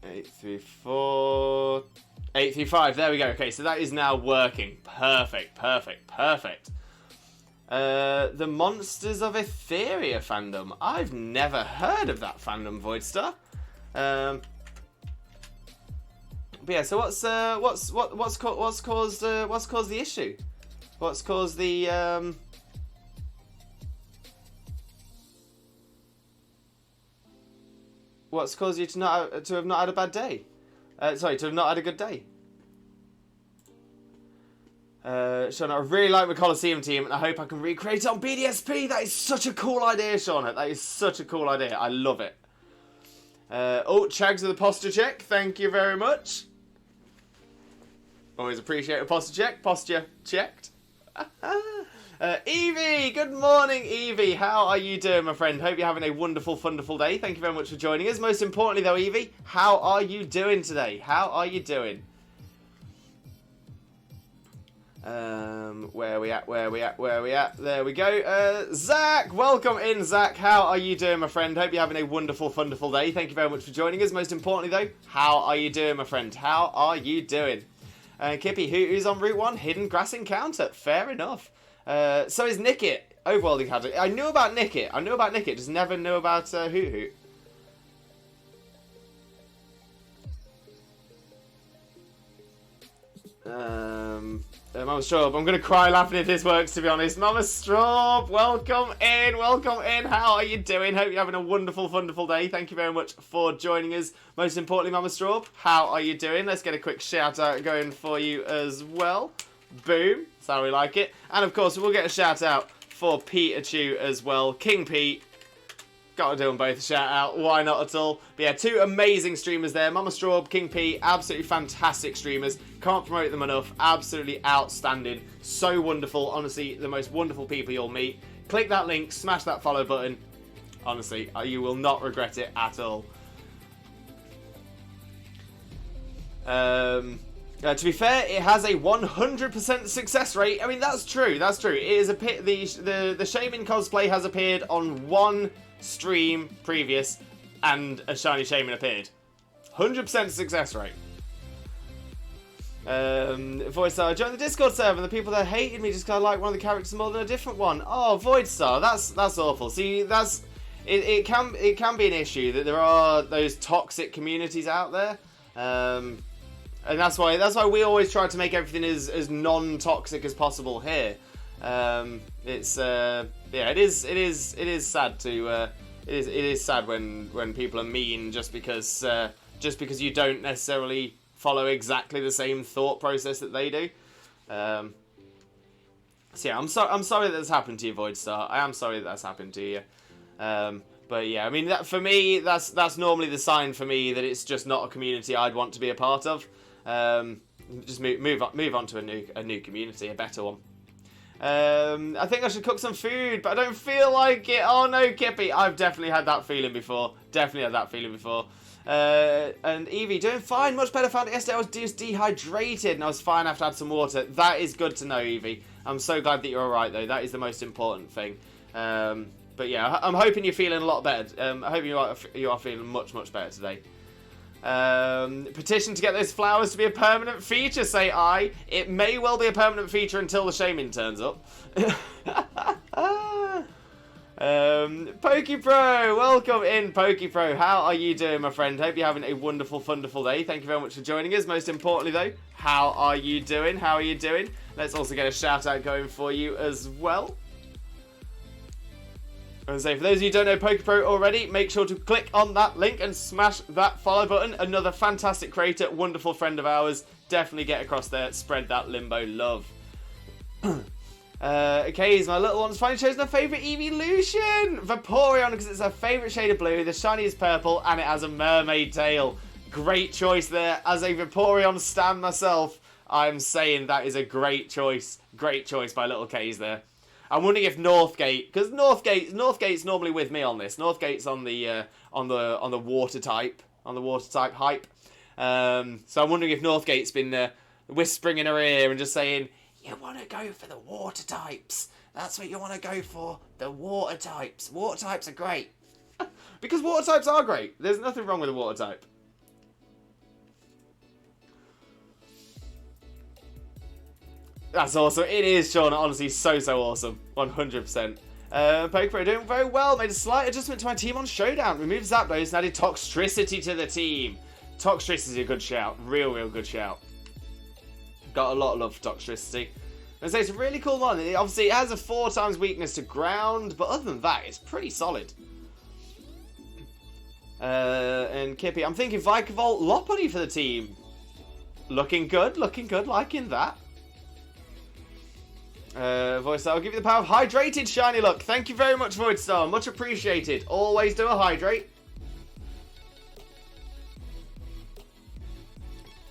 Eight, 835. There we go. Okay, so that is now working. Perfect. The Monsters of Etheria fandom. I've never heard of that fandom, Voidstar. But yeah, so what's caused the issue? What's caused the What's caused you to have not had a bad day? To have not had a good day. Shauna, I really like my Coliseum team, and I hope I can recreate it on BDSP. That is such a cool idea, Shauna. That is such a cool idea. I love it. Chags with a posture check. Thank you very much. Always appreciate a posture check. Posture checked. Evie, good morning, Evie. How are you doing, my friend? Hope you're having a wonderful, wonderful day. Thank you very much for joining us. Most importantly, though, Evie, how are you doing today? How are you doing? Where are we at? There we go. Zach, welcome in, Zach. How are you doing, my friend? Hope you're having a wonderful, wonderful day. Thank you very much for joining us. Most importantly, though, how are you doing, my friend? How are you doing? Kippy, who's on Route 1? Hidden Grass Encounter. Fair enough. So is Nickit. Overworlding Hazard. I knew about Nickit. Just never knew about Hoot Hoot. Mama Straub, I'm going to cry laughing if this works, to be honest. Mama Straub, welcome in, welcome in. How are you doing? Hope you're having a wonderful, wonderful day. Thank you very much for joining us. Most importantly, Mama Straub, how are you doing? Let's get a quick shout out going for you as well. Boom, that's how we like it. And of course, we'll get a shout out for Pikachu as well. King Pete. Gotta do them both a shout out, why not at all? But yeah, 2 amazing streamers there. Mama Straub, King P, absolutely fantastic streamers. Can't promote them enough. Absolutely outstanding. So wonderful. Honestly, the most wonderful people you'll meet. Click that link, smash that follow button. Honestly, you will not regret it at all. To be fair, it has a 100% success rate. I mean, that's true. That's true. It is the Shaymin cosplay has appeared on 1 stream previous, and a shiny Shaymin appeared. 100% success rate. Voidstar, join the Discord server, and the people that hated me just because I like one of the characters more than a different one. Oh, Voidstar, that's awful. See, it can be an issue that there are those toxic communities out there. And that's why we always try to make everything as non-toxic as possible here. It is sad to it is sad when people are mean just because you don't necessarily follow exactly the same thought process that they do. So yeah, I'm sorry that that's happened to you, Voidstar. I am sorry that that's happened to you. But yeah, I mean, for me, that's normally the sign for me that it's just not a community I'd want to be a part of. Just move on to a new community, a better one. I think I should cook some food, but I don't feel like it. Oh no, Kippy, I've definitely had that feeling before. And Evie, doing fine, much better. Found it yesterday. I was just dehydrated, and I was fine after I had some water. That is good to know, Evie. I'm so glad that you're alright, though. That is the most important thing. But yeah, I'm hoping you're feeling a lot better. I hope you are feeling much, much better today. Petition to get those flowers to be a permanent feature, say I. It may well be a permanent feature until the Shaymin turns up. PokePro, welcome in, PokePro. How are you doing, my friend? Hope you're having a wonderful, wonderful day. Thank you very much for joining us. Most importantly, though, how are you doing? How are you doing? Let's also get a shout out going for you as well. And so for those of you who don't know PokePro already, make sure to click on that link and smash that follow button. Another fantastic creator, wonderful friend of ours. Definitely get across there, spread that Limbo love. Okay, my little one's finally chosen her favourite evolution! Vaporeon, because it's her favourite shade of blue, the shiny is purple, and it has a mermaid tail. Great choice there. As a Vaporeon stan myself, I'm saying that is a great choice. Great choice by little K's there. I'm wondering if Northgate, because Northgate's normally with me on this. Northgate's on the water type, hype. So I'm wondering if Northgate's been whispering in her ear and just saying, "You want to go for the water types. That's what you want to go for. The water types. Water types are great." Because water types are great. There's nothing wrong with a water type. That's awesome. It is, Sean. Honestly, so awesome. 100%. PokePro doing very well. Made a slight adjustment to my team on Showdown. Removed Zapdos and added Toxtricity to the team. Toxtricity is a good shout. Real good shout. Got a lot of love for Toxtricity. And so it's a really cool one. Obviously, it has a 4 times weakness to ground, but other than that, it's pretty solid. And Kippy, I'm thinking Vikavolt Lopunny for the team. Looking good, liking that. Voidstar, I'll give you the power of hydrated shiny luck. Thank you very much, Voidstar. Much appreciated. Always do a hydrate.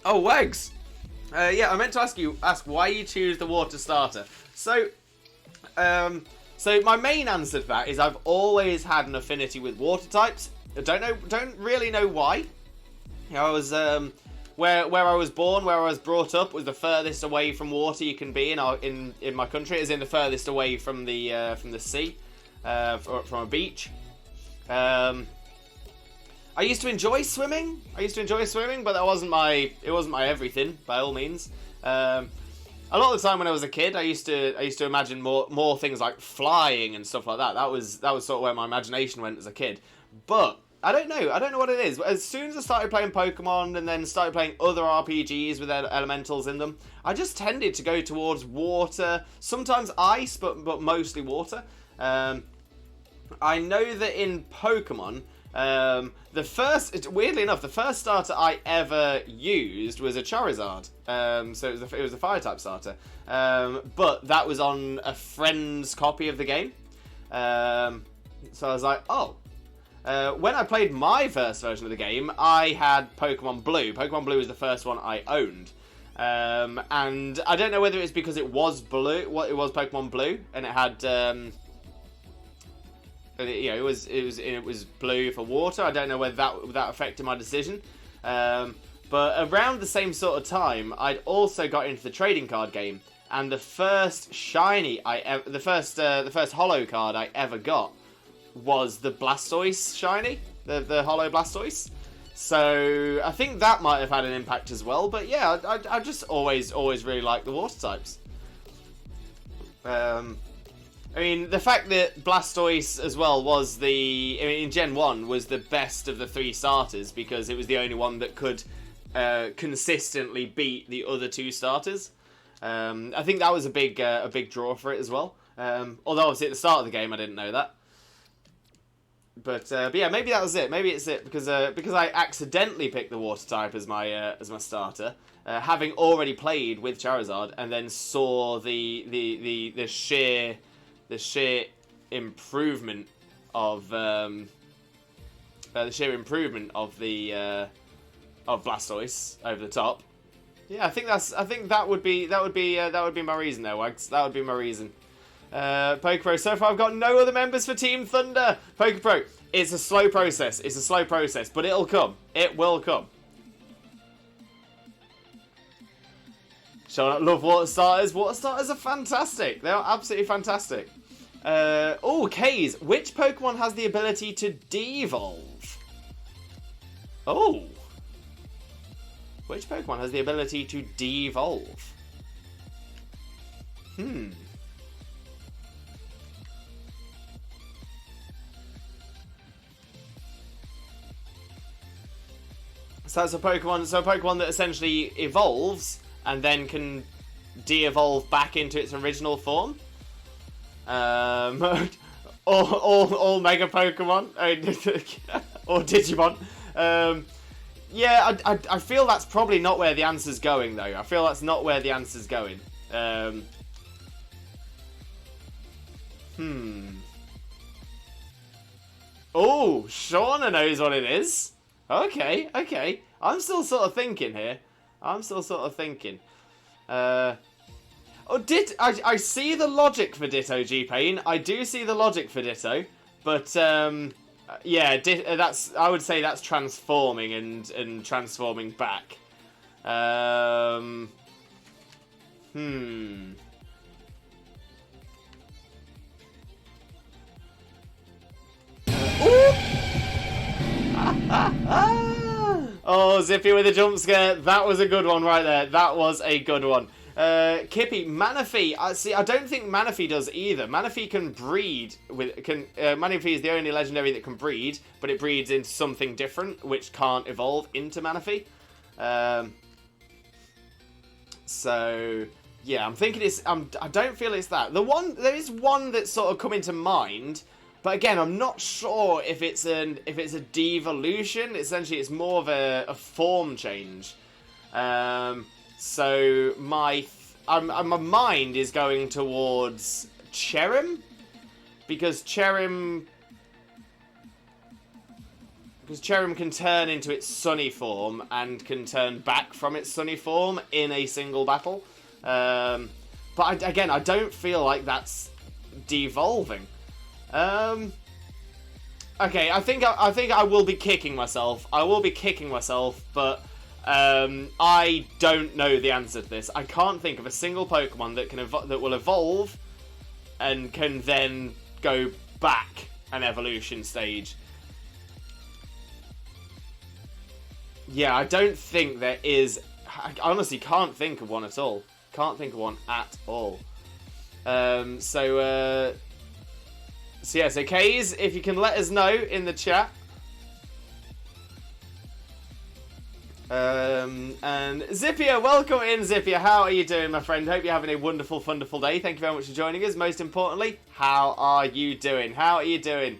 Oh, Wags. Yeah, I meant to ask why you choose the water starter. So my main answer to that is I've always had an affinity with water types. I don't really know why. You know, I was where I was born, where I was brought up, was the furthest away from water you can be in my country, as in the furthest away from the sea, from a beach. I used to enjoy swimming. But it wasn't my everything, by all means. A lot of the time when I was a kid, I used to imagine more things like flying and stuff like that. That was sort of where my imagination went as a kid. But I don't know. I don't know what it is. As soon as I started playing Pokemon and then started playing other RPGs with elementals in them, I just tended to go towards water, sometimes ice, but mostly water. I know that in Pokemon, weirdly enough, the first starter I ever used was a Charizard. So it was a Fire-type starter. But that was on a friend's copy of the game. So I was like, oh. When I played my first version of the game, I had Pokemon Blue. Pokemon Blue was the first one I owned. And I don't know whether it's because it was blue, it was Pokemon Blue, and it had, it was blue for water. I don't know whether that affected my decision. But around the same sort of time, I'd also got into the trading card game, and the first shiny the first holo card I ever got was the Blastoise shiny, the holo Blastoise. So I think that might have had an impact as well. But yeah, I just always really liked the water types. I mean, the fact that Blastoise as well was in Gen 1 was the best of the 3 starters because it was the only one that could consistently beat the other 2 starters. I think that was a big draw for it as well. Although obviously at the start of the game I didn't know that. But yeah, maybe that was it. Maybe it's it because I accidentally picked the water type as my starter, having already played with Charizard, and then saw the sheer improvement of of Blastoise over the top. Yeah, I think that would be my reason there, Wags. That would be my reason. PokePro, so far I've got no other members for Team Thunder. PokePro, it's a slow process. It's a slow process, but it'll come. It will come. So I love water starters. Water starters are fantastic. They are absolutely fantastic. Kays, which Pokemon has the ability to devolve? Oh. Which Pokemon has the ability to devolve? So that's a Pokemon that essentially evolves and then can de-evolve back into its original form. All Mega Pokemon or Digimon. Yeah, I feel that's probably not where the answer's going, though. I feel that's not where the answer's going. Oh, Shauna knows what it is. Okay. I'm still sort of thinking here. I see the logic for Ditto, G-Pain. I do see the logic for Ditto. But, yeah, I would say that's transforming and transforming back. Oh, Zippy with a jump scare. That was a good one right there. That was a good one. Kippy, Manaphy. I don't think Manaphy does either. Manaphy can breed Manaphy is the only legendary that can breed, but it breeds into something different, which can't evolve into Manaphy. So yeah, I'm thinking it's. I don't feel it's that. There is one that's sort of coming to mind. But again, I'm not sure if it's a devolution. Essentially, it's more of a form change. So my mind is going towards Cherrim, because Cherrim can turn into its sunny form and can turn back from its sunny form in a single battle. But again, I don't feel like that's devolving. Okay, I think I will be kicking myself. But I don't know the answer to this. I can't think of a single Pokemon that will evolve and can then go back an evolution stage. Yeah, I don't think there is. I honestly can't think of one at all. So yeah, so Kays, if you can let us know in the chat And Zippia, welcome in, Zippia. How are you doing, my friend? Hope you're having a wonderful, wonderful day. Thank you very much for joining us. Most importantly, how are you doing? How are you doing?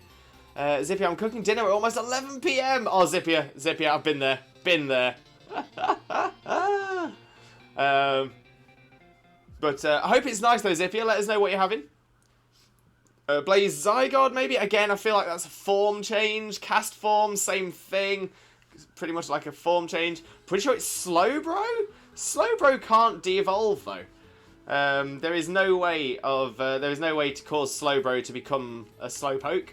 Zippia, I'm cooking dinner at almost 11 p.m. Oh, Zippia, I've been there. Been there. But I hope it's nice, though, Zippia. Let us know what you're having. Blaze Zygarde, maybe? Again, I feel like that's a form change. Cast form, same thing. Pretty much like a form change. Pretty sure it's Slowbro? Slowbro can't de-evolve, though. There is no way to cause Slowbro to become a Slowpoke.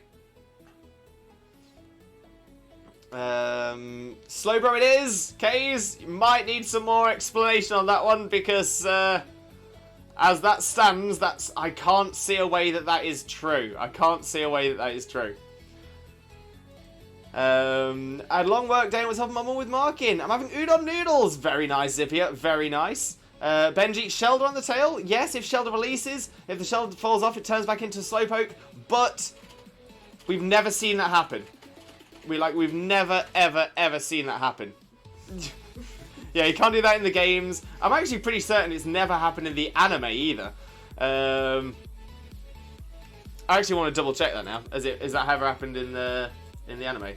Slowbro it is! Kays, you might need some more explanation on that one, because as that stands, I can't see a way that is true. I can't see a way that is true. I had a long work day and was helping my mum with marking. I'm having udon noodles. Very nice, Zippia. Very nice. Benji, Shelder on the tail. Yes, if Shelder releases. If the Shelder falls off, it turns back into a Slowpoke. But we've never seen that happen. We've never, ever, ever seen that happen. Yeah, you can't do that in the games. I'm actually pretty certain it's never happened in the anime either. I actually want to double check that now. Has that ever happened in the anime?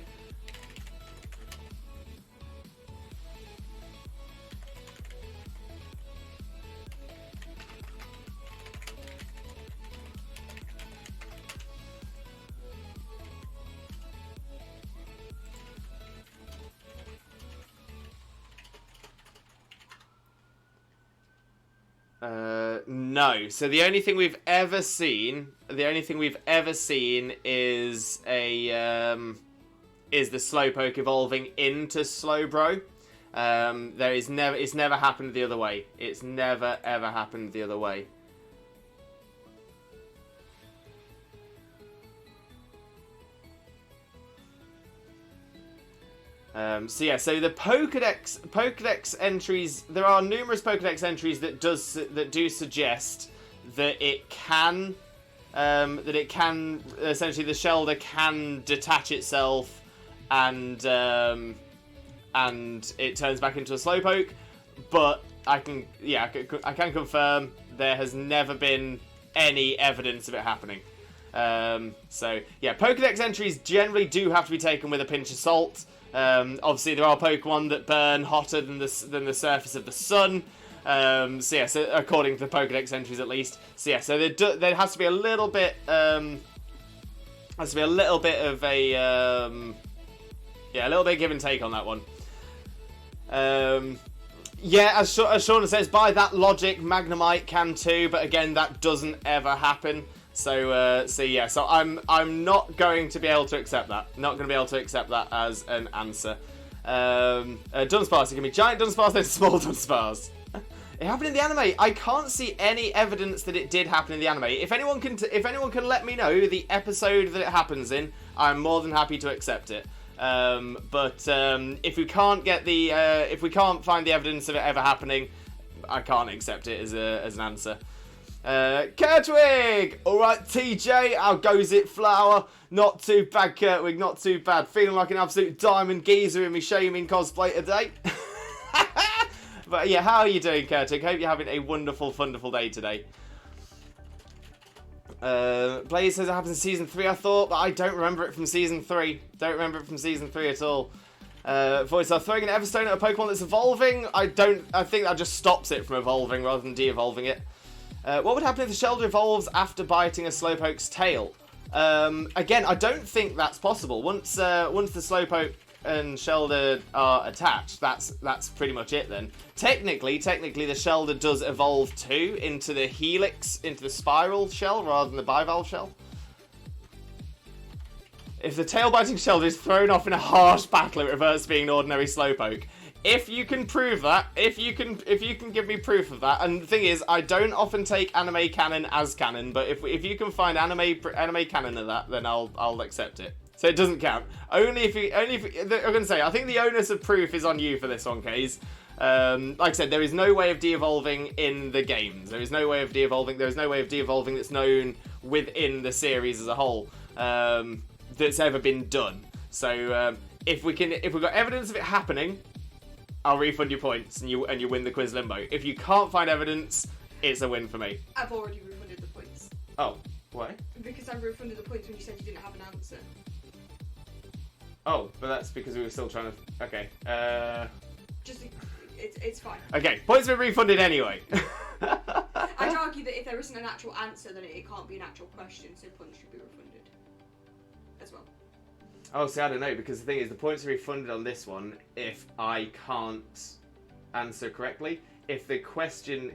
No. So the only thing we've ever seen is the Slowpoke evolving into Slowbro. It's never happened the other way. It's never ever happened the other way. So the Pokedex entries, there are numerous Pokedex entries that do suggest that it can essentially the Shelder can detach itself and it turns back into a Slowpoke, but I can confirm there has never been any evidence of it happening. So yeah, Pokedex entries generally do have to be taken with a pinch of salt. Obviously, there are Pokemon that burn hotter than the surface of the sun. So according to the Pokedex entries, at least. So there has to be a little bit. A little bit of a give and take on that one. As Shauna says, by that logic, Magnemite can too, but again, that doesn't ever happen. So I'm not going to be able to accept that. Not going to be able to accept that as an answer. Dunsparce, it can be giant Dunsparce, then small Dunsparce. It happened in the anime. I can't see any evidence that it did happen in the anime. If anyone can let me know the episode that it happens in, I'm more than happy to accept it. But if we can't find the evidence of it ever happening, I can't accept it as an answer. Kurtwig! Alright, TJ, how goes it, Flower? Not too bad, Kurtwig, not too bad. Feeling like an absolute diamond geezer in my Shaymin cosplay today. But yeah, how are you doing, Kurtwig? Hope you're having a wonderful, wonderful day today. Blaze says it happens in Season 3, I thought, but I don't remember it from Season 3. Don't remember it from Season 3 at all. Voice, are throwing an Everstone at a Pokemon that's evolving? I think that just stops it from evolving rather than de-evolving it. What would happen if the Shelder evolves after biting a Slowpoke's tail? Again, I don't think that's possible. Once the Slowpoke and Shelder are attached, that's pretty much it then. Technically, the Shelder does evolve too into the Helix, into the Spiral shell rather than the Bivalve shell. If the tail-biting Shelder is thrown off in a harsh battle, it reverts to being an ordinary Slowpoke. If you can prove that, if you can give me proof of that, and the thing is, I don't often take anime canon as canon, but if you can find anime canon of that, then I'll accept it. So it doesn't count. Only if I'm gonna say, I think the onus of proof is on you for this one, Kays. Like I said, there is no way of de-evolving in the games. There is no way of de-evolving. There is no way of de-evolving that's known within the series as a whole that's ever been done. So if we've got evidence of it happening, I'll refund your points and you win the quiz limbo. If you can't find evidence, it's a win for me. I've already refunded the points. Oh, why? Because I refunded the points when you said you didn't have an answer. Oh, but that's because we were still trying to... Okay, Just, it's fine. Okay, points have been refunded anyway. I'd argue that if there isn't an actual answer, then it can't be an actual question, so points should be refunded as well. Oh, see, I don't know, because the thing is, the points are refunded on this one if I can't answer correctly. If the question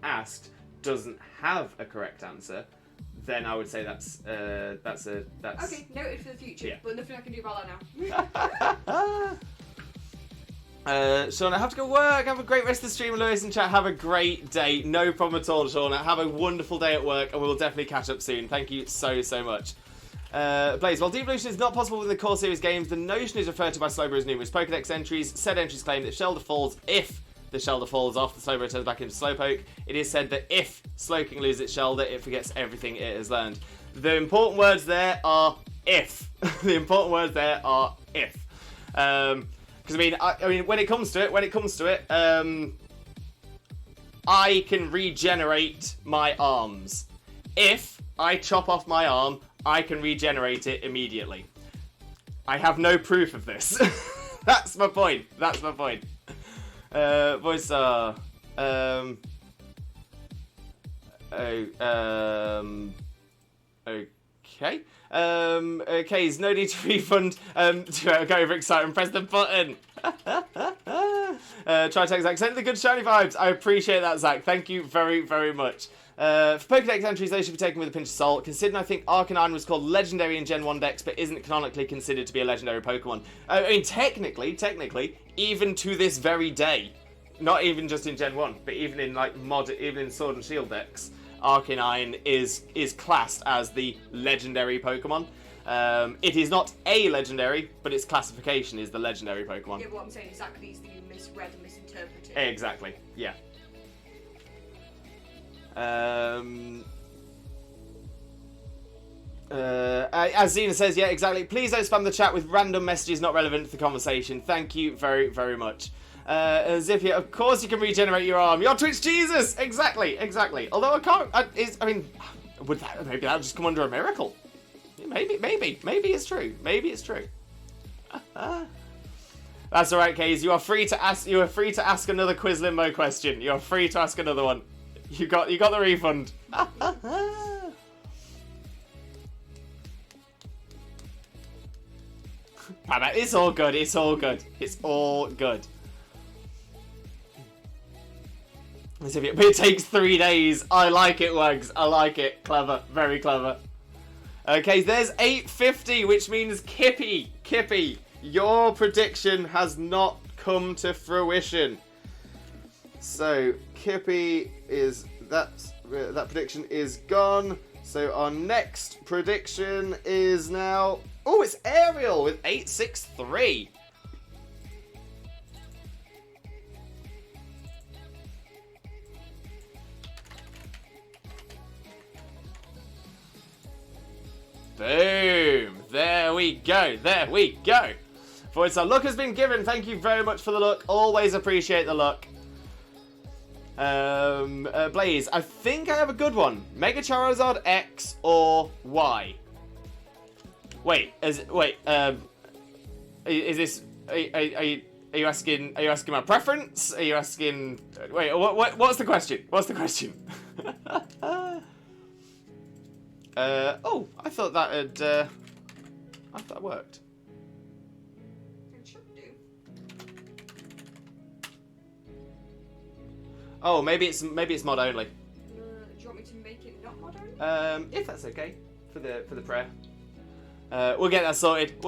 asked doesn't have a correct answer, then I would say that's Okay, noted for the future, Yeah. but nothing I can do about that now. Shauna, I have to go work. Have a great rest of the stream, Lewis and chat. Have a great day. No problem at all, Shauna. Have a wonderful day at work, and we'll definitely catch up soon. Thank you so much. Blaze, while devolution is not possible within the core series games, the notion is referred to by Slowbro's numerous Pokedex entries. Said entries claim that Shelder falls if the Shelder falls off, the Slowbro turns back into Slowpoke. It is said that if Slowking loses its Shelder, it forgets everything it has learned. The important words there are if. The important words there are if. Because I mean, when it comes to it, I can regenerate my arms. If I chop off my arm, I can regenerate it immediately. I have no proof of this. That's my point. Voice okay. K's no need to refund. Go overexcited and press the button. Try to take Zach. Send the good shiny vibes. I appreciate that, Zach. Thank you very much. For Pokedex entries, they should be taken with a pinch of salt. Considering I think Arcanine was called Legendary in Gen 1 Dex, but isn't canonically considered to be a legendary Pokemon. I mean, technically, even to this very day, not even just in Gen 1, but even in even in Sword and Shield Dex, Arcanine is classed as the legendary Pokemon. It is not a legendary, but its classification is the legendary Pokemon. Yeah, but what I'm saying exactly is that you misread and misinterpreted. Exactly, yeah. As Zena says, yeah, exactly. Please don't spam the chat with random messages not relevant to the conversation. Thank you very much. Zippia, of course you can regenerate your arm. You're Twitch Jesus! Exactly. Although I can't, maybe that would just come under a miracle. Maybe it's true. That's alright, Kays. You are free to ask another Quiz Limbo question. You are free to ask another one. You got the refund. It's all good. It's all good. But it takes 3 days. I like it, Wags. I like it. Clever. Very clever. Okay, there's 850, which means Kippy, your prediction has not come to fruition. So Kippy that prediction is gone. So our next prediction is now, it's Ariel with 863. Boom! There we go. Voice, our luck has been given. Thank you very much for the luck. Always appreciate the luck. Blaze, I think I have a good one. Mega Charizard X or Y? Is this? Are you asking my preference? Are you asking? Wait, what's the question? I thought that worked. It should do. Oh, maybe it's mod only. Do you want me to make it not mod only? If that's okay for the prayer. We'll get that sorted.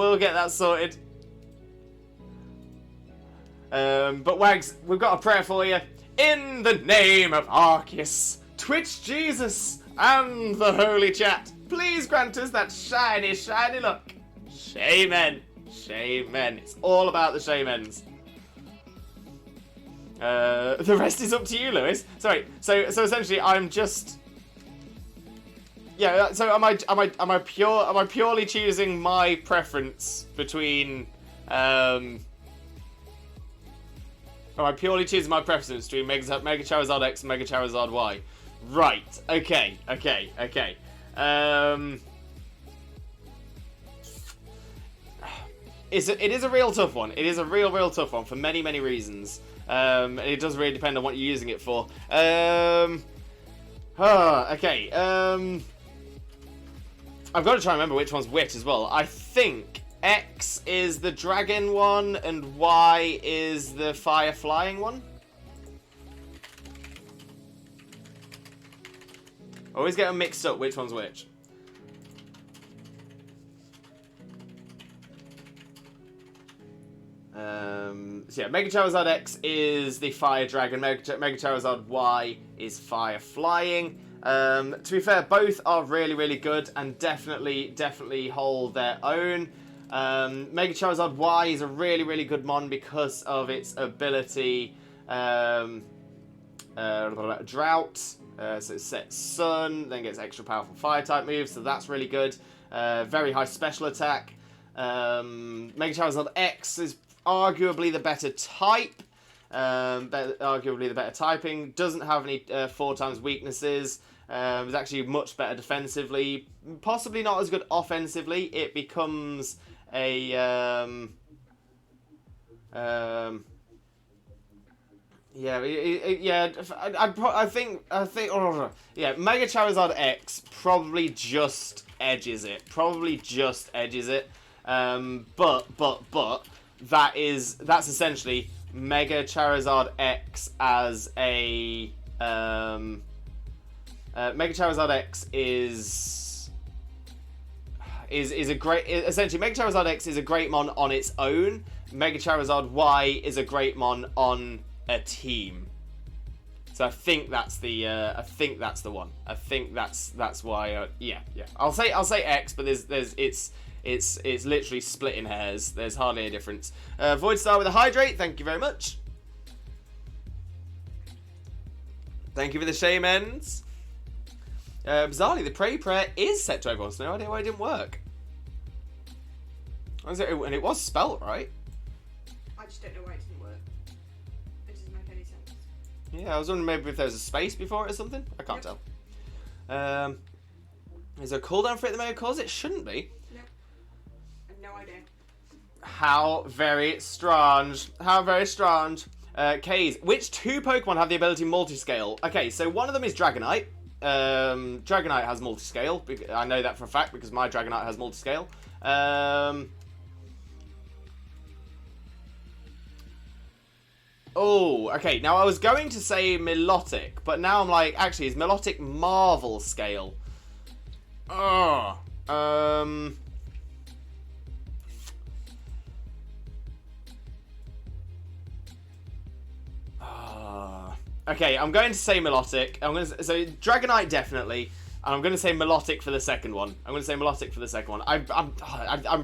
But Wags, we've got a prayer for you. In the name of Arceus, Twitch Jesus, and the Holy Chat, please grant us that shiny luck. Shaymin. It's all about the Shaymens. The rest is up to you, Lewis. Sorry. So essentially, I'm just. Yeah. So am I purely choosing my preference between Oh, I purely choose my preference between Mega Charizard X and Mega Charizard Y. Right. Okay. It is a real tough one. It is a real tough one for many reasons. It does really depend on what you're using it for. Okay. I've got to try and remember which one's which as well. I think X is the dragon one and Y is the fire flying one. I always get them mixed up which one's which. So yeah, Mega Charizard X is the Fire Dragon, Mega Charizard Y is Fire Flying. To be fair, both are really good and definitely hold their own. Mega Charizard Y is a really good mon because of its ability Drought. So it sets Sun, then gets extra powerful Fire type moves, so that's really good. Very high special attack. Mega Charizard X is arguably the better type. Arguably the better typing. Doesn't have any 4 times weaknesses. Is actually much better defensively. Possibly not as good offensively. It becomes a I think Mega Charizard X probably just edges it. But that's essentially Mega Charizard X as a Mega Charizard X is a great, essentially Mega Charizard X is a great mon on its own. Mega Charizard Y is a great mon on a team. So I think that's the one. I think that's why. Yeah. I'll say X, but it's literally splitting hairs. There's hardly a difference. Void Star with a hydrate. Thank you very much. Thank you for the Shaymins. Bizarrely, the Pray Prayer is set to everyone, so no idea why it didn't work. And it was spelt right. I just don't know why it didn't work. It doesn't make any sense. Yeah, I was wondering maybe if there was a space before it or something. I can't tell. Is there a cooldown for it that may have caused it? Shouldn't be. No. I have no idea. How very strange. Kays, which 2 Pokemon have the ability multi-scale? Okay, so one of them is Dragonite. Dragonite has multi-scale. I know that for a fact because my Dragonite has multi-scale. Oh, okay. Now I was going to say Milotic, but now I'm like, actually, is Milotic Marvel scale? Okay, I'm going to say Milotic. So Dragonite definitely, and I'm going to say Milotic for the second one. I'm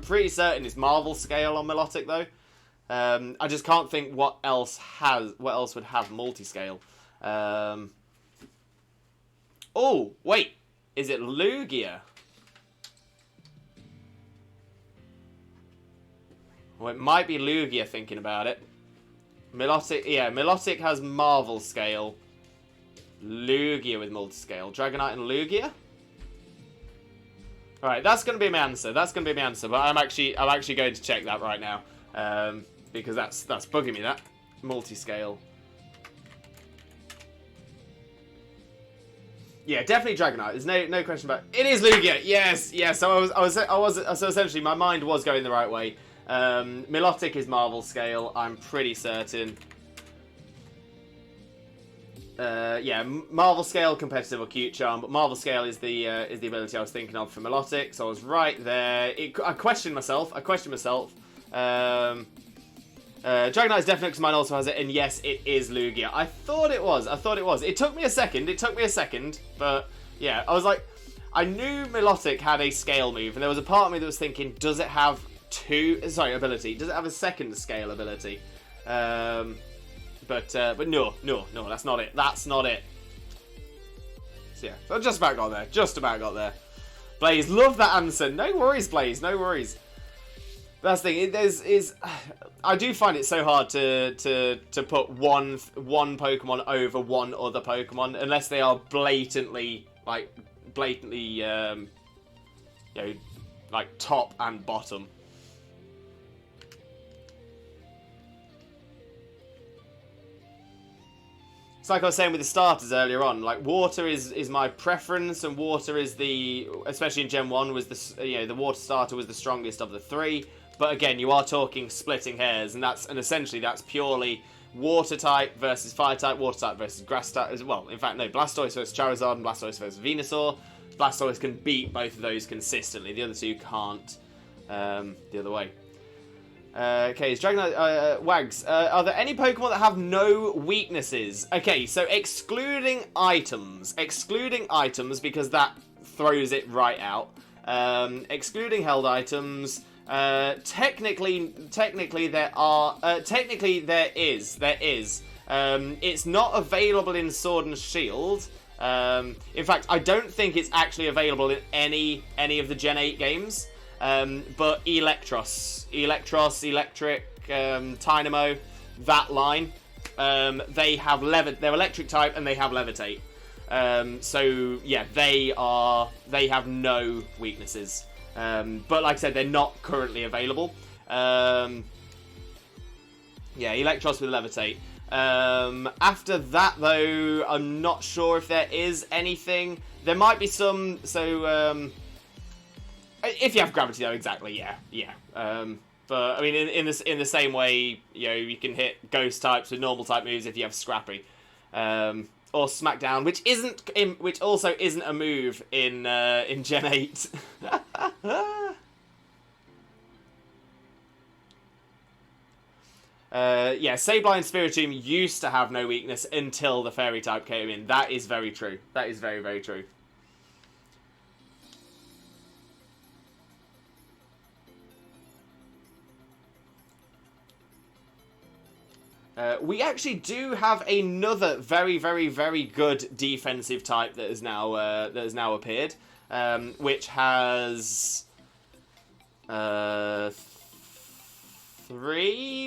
pretty certain it's Marvel scale on Milotic though. I just can't think what else would have multi-scale. Oh, wait. Is it Lugia? Well, it might be Lugia thinking about it. Milotic has Marvel scale. Lugia with multi-scale. Dragonite and Lugia? Alright, that's going to be my answer. But I'm actually going to check that right now. Because that's bugging me, that. Multi-scale. Yeah, definitely Dragonite. There's no question about it. It is Lugia. Yes. So so essentially my mind was going the right way. Milotic is Marvel scale. I'm pretty certain. Yeah, Marvel scale, competitive or cute charm, but Marvel scale is the ability I was thinking of for Milotic. So I was right there. I questioned myself. Dragonite is definite because mine also has it, and yes, it is Lugia. I thought it was. It took me a second, but yeah, I was like, I knew Milotic had a scale move, and there was a part of me that was thinking, does it have ability? Does it have a second scale ability? But no, that's not it. So yeah, so I just about got there. Blaze, love that answer. No worries, Blaze, no worries. That's the thing. I do find it so hard to put one Pokemon over one other Pokemon unless they are blatantly like top and bottom. It's like I was saying with the starters earlier on. Like water is my preference, and water is especially in Gen 1 was the water starter was the strongest of the three. But again, you are talking splitting hairs, and essentially that's purely water type versus fire type, water type versus grass type as well. In fact, no, Blastoise versus Charizard and Blastoise versus Venusaur. Blastoise can beat both of those consistently. The other two can't. The other way. Okay, is Dragonite... Wags, are there any Pokemon that have no weaknesses? Okay, so excluding items, because that throws it right out. Excluding held items... technically there is. It's not available in Sword and Shield. In fact, I don't think it's actually available in any of the Gen 8 games. But Electric, Dynamo, that line, they're electric type and they have levitate. So yeah, they have no weaknesses. But like I said, they're not currently available. Yeah, Electros with levitate. After that, though, I'm not sure if there is anything. There might be some. So, if you have gravity, though, exactly, yeah. But I mean, in the same way, you can hit ghost types with normal type moves if you have Scrappy. Or Smackdown, which also isn't a move in Gen 8. Yeah, Sableye and Spiritomb used to have no weakness until the Fairy type came in. That is very true. That is very, very true. We actually do have another very, very, very good defensive type that has now appeared, which has 3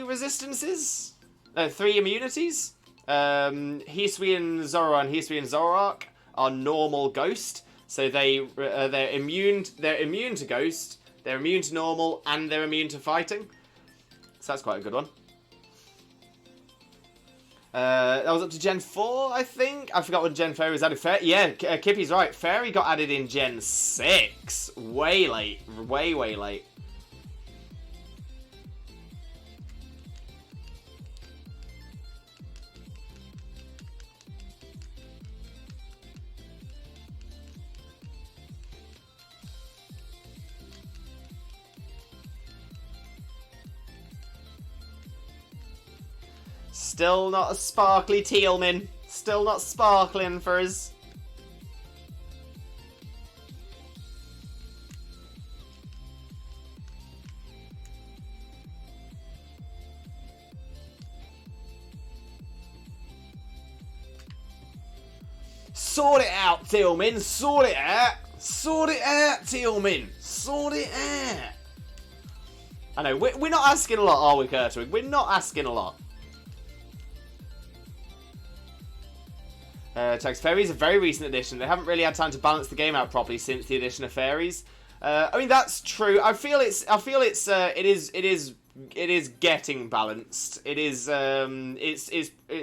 resistances, 3 immunities. Hisui and Zoroark are normal ghost, so they're immune to ghost, they're immune to normal, and they're immune to fighting. So that's quite a good one. That was up to Gen 4, I think. I forgot when Gen Fairy was added. Yeah, Kippy's right. Fairy got added in Gen 6. Way late. Way, way late. Still not a sparkly Tealmin. Still not sparkling for us. Sort it out, Tealmin. Sort it out. Sort it out, Tealmin. Sort it out. I know, we're not asking a lot, are we, Kurtwig? We're not asking a lot. Text Fairies, a very recent addition. They haven't really had time to balance the game out properly since the addition of Fairies. I mean, that's true. It is getting balanced. It's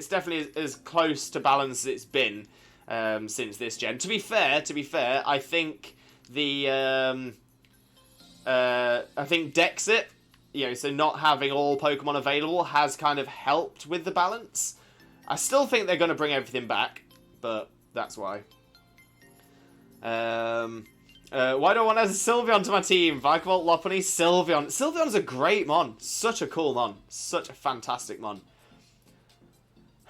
definitely as close to balance as it's been since this gen. To be fair, I think I think Dexit, so not having all Pokemon available has kind of helped with the balance. I still think they're going to bring everything back, but that's why. Why do I want to add Sylveon to my team? Vikavolt, Lopunny, Sylveon. Sylveon's a great mon. Such a cool mon. Such a fantastic mon.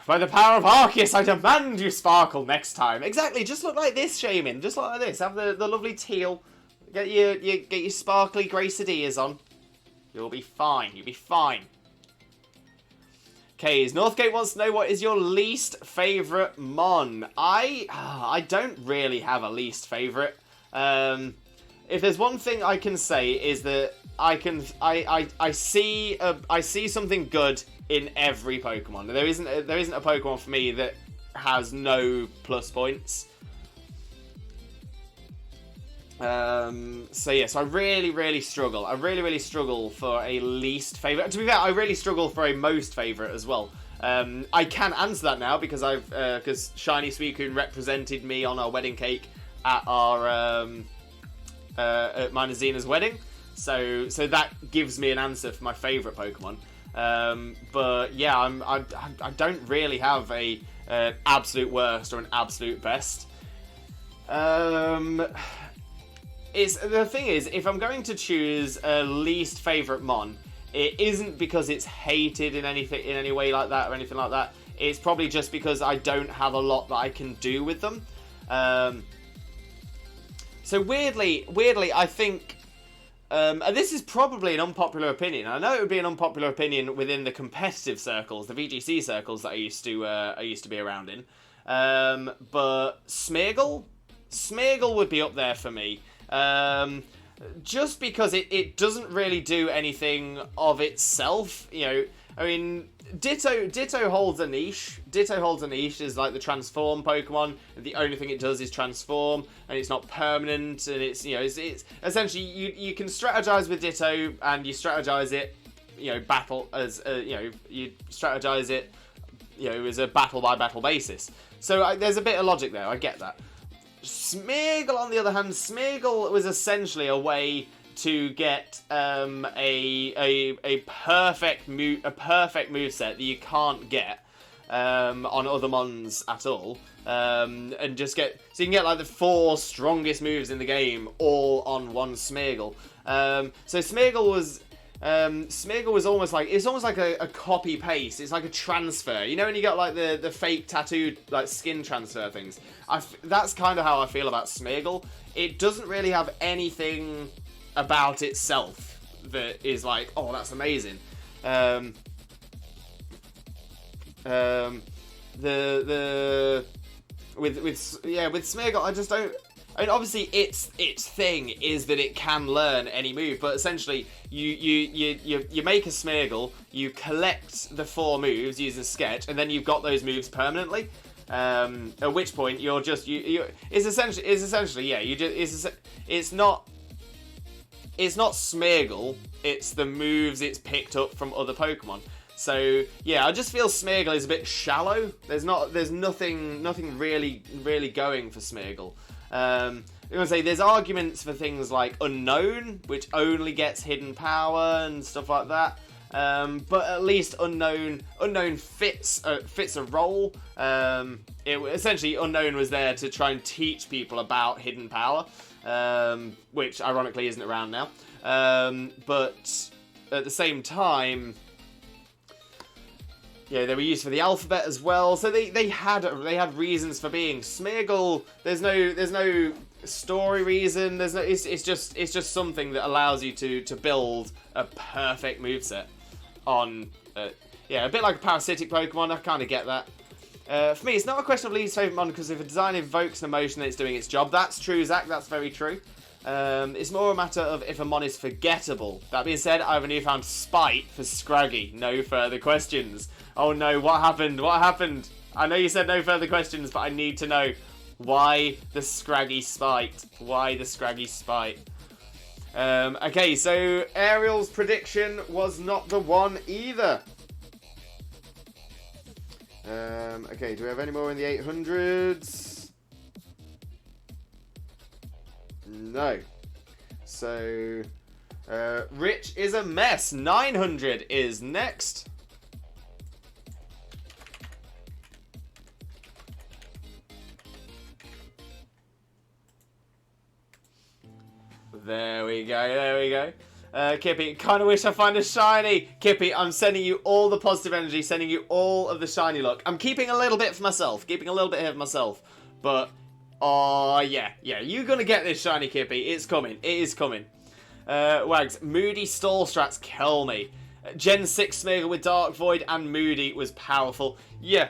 By the power of Arceus, I demand you sparkle next time. Exactly, just look like this, Shaymin. Just look like this. Have the lovely teal. Get your sparkly Gracidillas on. You'll be fine. You'll be fine. Okay, Northgate wants to know what is your least favourite mon. I don't really have a least favourite. if there's one thing I can say is that I see something good in every Pokemon. There isn't a Pokemon for me that has no plus points. So yes, I really struggle. I really struggle for a least favorite. To be fair, I really struggle for a most favorite as well. I can answer that now because because Shiny Suicune represented me on our wedding cake at our at mine and Zena's wedding. So that gives me an answer for my favorite Pokemon. But yeah, I don't really have a absolute worst or an absolute best. The thing is, if I'm going to choose a least favorite Mon, it isn't because it's hated in any way like that or anything like that. It's probably just because I don't have a lot that I can do with them. So weirdly, I think, and this is probably an unpopular opinion. I know it would be an unpopular opinion within the competitive circles, the VGC circles that I used to be around in. But Smeargle would be up there for me. Just because it doesn't really do anything of itself, you know. I mean, Ditto holds a niche. Ditto holds a niche as like the transform Pokemon. The only thing it does is transform, and it's not permanent. And it's, you know, it's essentially you can strategize with Ditto, and you strategize it, you know, battle as you know, you strategize it, you know, as a battle by battle basis. So there's a bit of logic there. I get that. Smeargle, on the other hand, Smeargle was essentially a way to get a perfect moveset that you can't get on other Mons at all, and just get, so you can get like the 4 strongest moves in the game all on one Smeargle. So Smeargle was almost like, it's almost like a copy paste. It's like a transfer. You know when you got like the fake tattooed like skin transfer things. That's kind of how I feel about Smeargle. It doesn't really have anything about itself that is like, oh, that's amazing. With Smeargle, I just don't. I mean, obviously, its thing is that it can learn any move, but essentially, you make a Smeargle, you collect the 4 moves using Sketch, and then you've got those moves permanently. At which point you're just it's essentially yeah, it's not Smeargle, it's the moves it's picked up from other Pokemon. So yeah, I just feel Smeargle is a bit shallow. There's nothing really going for Smeargle. I'm gonna say there's arguments for things like Unknown, which only gets hidden power and stuff like that. But at least Unknown fits a role. Essentially Unknown was there to try and teach people about hidden power, which ironically isn't around now. But at the same time, yeah, they were used for the alphabet as well. So they had reasons for being. Smeargle, there's no story reason. It's just something that allows you to build a perfect moveset on. Yeah, a bit like a parasitic Pokemon. I kind of get that. For me, it's not a question of least favourite Mon, because if a design evokes an emotion, then it's doing its job. That's true, Zach. That's very true. It's more a matter of if a Mon is forgettable. That being said, I have a newfound spite for Scraggy. No further questions. Oh no, what happened? What happened? I know you said no further questions, but I need to know why the Scraggy spite. Why the Scraggy spite? Okay, so Ariel's prediction was not the one either. Okay, do we have any more in the 800s? No. So, Rich is a mess. 900 is next. There we go. Kippy, kind of wish I find a shiny. Kippy, I'm sending you all the positive energy, sending you all of the shiny luck. I'm keeping a little bit for myself, but oh yeah, you're gonna get this shiny, Kippy. It's coming. It is coming. Wags, Moody stall strats kill me. Gen 6 Smeargle with Dark Void and Moody was powerful. Yeah.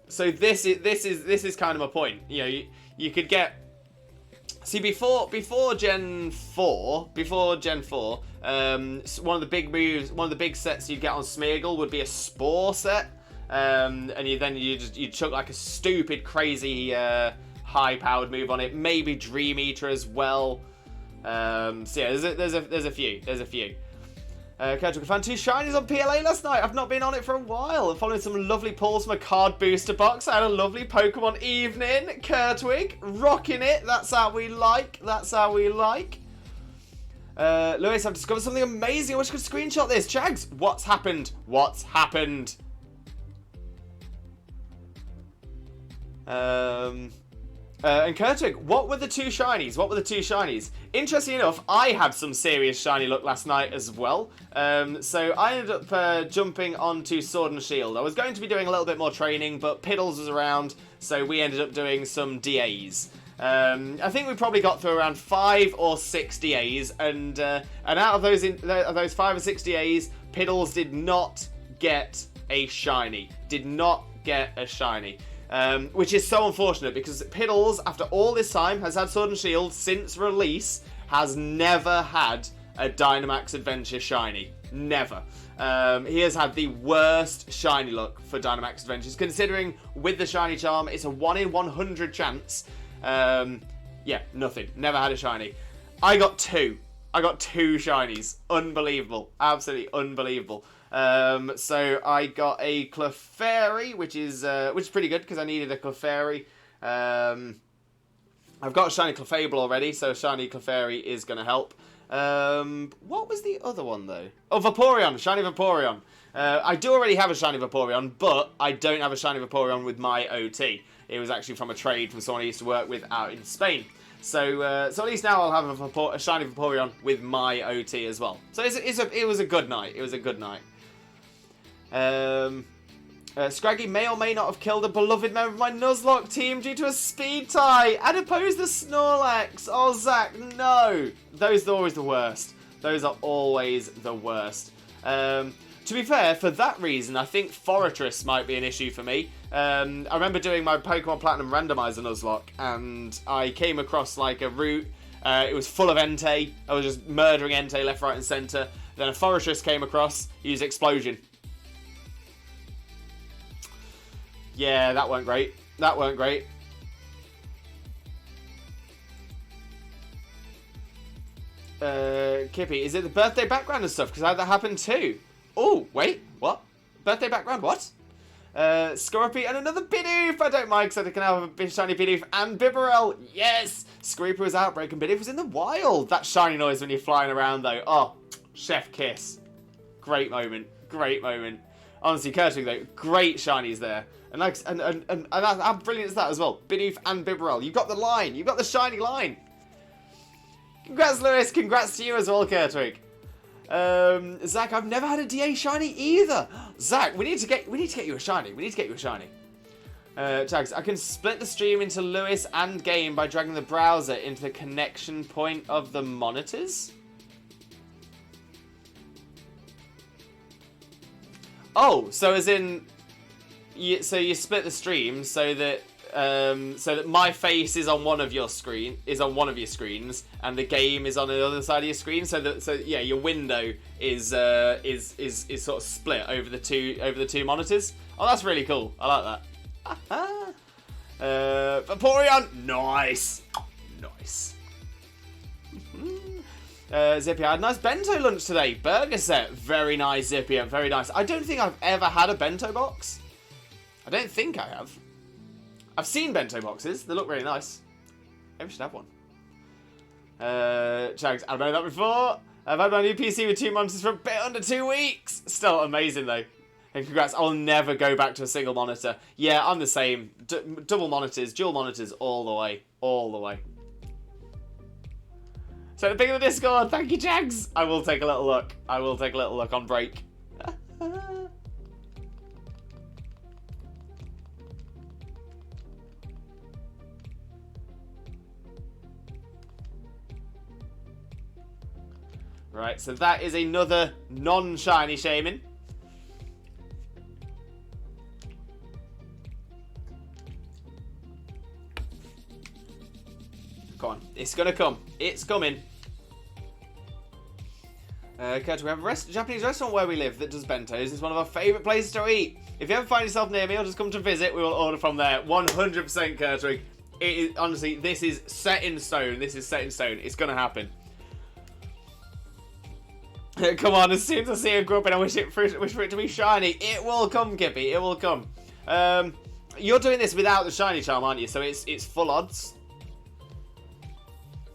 So this is kind of my point. You know, you could get See, before Gen 4, one of the big moves, one of the big sets you get on Smeargle would be a Spore set, and you chuck like a stupid, crazy, high-powered move on it. Maybe Dream Eater as well. So yeah, there's a few. Kurtwick, I found 2 shinies on PLA last night. I've not been on it for a while. And following some lovely pulls from a card booster box. I had a lovely Pokemon evening. Kurtwig, rocking it. That's how we like. Lewis, I've discovered something amazing. I wish I could screenshot this. Chags, what's happened? And Kurtwig, what were the 2 shinies? Interestingly enough, I had some serious shiny luck last night as well. So I ended up jumping onto Sword and Shield. I was going to be doing a little bit more training, but Piddles was around, so we ended up doing some DAs. I think we probably got through around 5 or 6 DAs, and out of those 5 or 6 DAs, Piddles did not get a shiny. Which is so unfortunate because Piddles, after all this time, has had Sword and Shield since release, has never had a Dynamax Adventure shiny. Never. He has had the worst shiny luck for Dynamax Adventures, considering with the shiny charm, it's a 1 in 100 chance. Yeah, nothing. Never had a shiny. I got 2 shinies. Unbelievable. Absolutely unbelievable. So I got a Clefairy, which is pretty good because I needed a Clefairy. I've got a shiny Clefable already, so a shiny Clefairy is going to help. What was the other one though? Oh, Vaporeon, shiny Vaporeon. I do already have a shiny Vaporeon, but I don't have a shiny Vaporeon with my OT. It was actually from a trade from someone I used to work with out in Spain. So at least now I'll have a shiny Vaporeon with my OT as well. So it was a good night. Scraggy may or may not have killed a beloved member of my Nuzlocke team due to a speed tie. I'd oppose the Snorlax. Oh, Zach, no. Those are always the worst. To be fair, for that reason, I think Forretress might be an issue for me. I remember doing my Pokemon Platinum Randomizer Nuzlocke, and I came across like a route. It was full of Entei. I was just murdering Entei left, right, and centre. Then a Forretress came across, used Explosion. Yeah, that weren't great. Kippy, is it the birthday background and stuff? Because I had that happen too. Oh, wait, what? Birthday background, what? Scorpy and another Bidoof. I don't mind because I can have a shiny Bidoof and Bibarel. Yes! Screeper was Outbreak and Bidoof was in the wild. That shiny noise when you're flying around though. Oh, chef kiss. Great moment. Honestly, Kurtwig though, great shinies there. And how brilliant is that as well? Bidoof and Bibarel. You've got the line. You've got the shiny line. Congrats, Lewis. Congrats to you as well, Kurtwig. Zach, I've never had a DA shiny either. Zach, we need to get you a shiny. Tags, I can split the stream into Lewis and game by dragging the browser into the connection point of the monitors. Oh, so as in, you split the stream so that my face is on one of your screens, and the game is on the other side of your screen. So yeah, your window is sort of split over the two monitors. Oh, that's really cool. I like that. Vaporeon, nice. Zippy, I had a nice bento lunch today. Burger set, very nice, Zippy, very nice. I don't think I've ever had a bento box. I don't think I have. I've seen bento boxes. They look really nice. Maybe we should have one. Chags, I've known that before. I've had my new PC with 2 monitors for a bit under 2 weeks. Still amazing though. And congrats, I'll never go back to a single monitor. Yeah, I'm the same. Double monitors, dual monitors, all the way. So the ping in the Discord, thank you, Jags. I will take a little look. On break. Right, so that is another non-shiny Shaymin. Go on. It's gonna come. It's coming. Okay, we have a Japanese restaurant where we live that does bentos. It's one of our favourite places to eat. If you ever find yourself near me or just come to visit, we will order from there. 100% Kurtwig. It is, honestly, this is set in stone. This is set in stone. It's gonna happen. Come on, as soon as I see a grubbin, I wish for it to be shiny. It will come, Kippy. It will come. You're doing this without the shiny charm, aren't you? So it's full odds.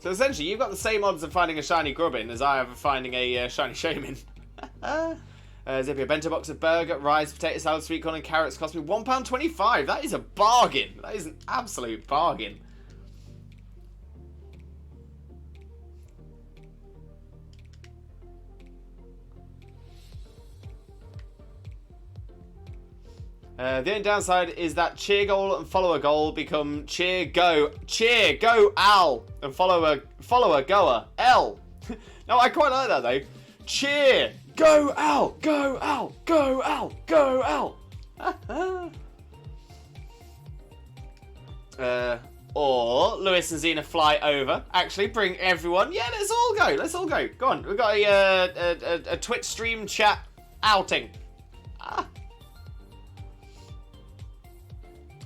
So essentially, you've got the same odds of finding a shiny grubbin as I have of finding a shiny Shaymin. Zippy, a bento box of burger, rice, potato salad, sweet corn and carrots cost me £1.25. That is a bargain. That is an absolute bargain. The only downside is that cheer goal and follower goal become cheer go Al and follower goer L. No, I quite like that though. Cheer go Al, go Al, go Al, go Al. Or Lewis and Zena fly over. Actually, bring everyone. Yeah, let's all go. Let's all go. Go on. We've got a Twitch stream chat outing.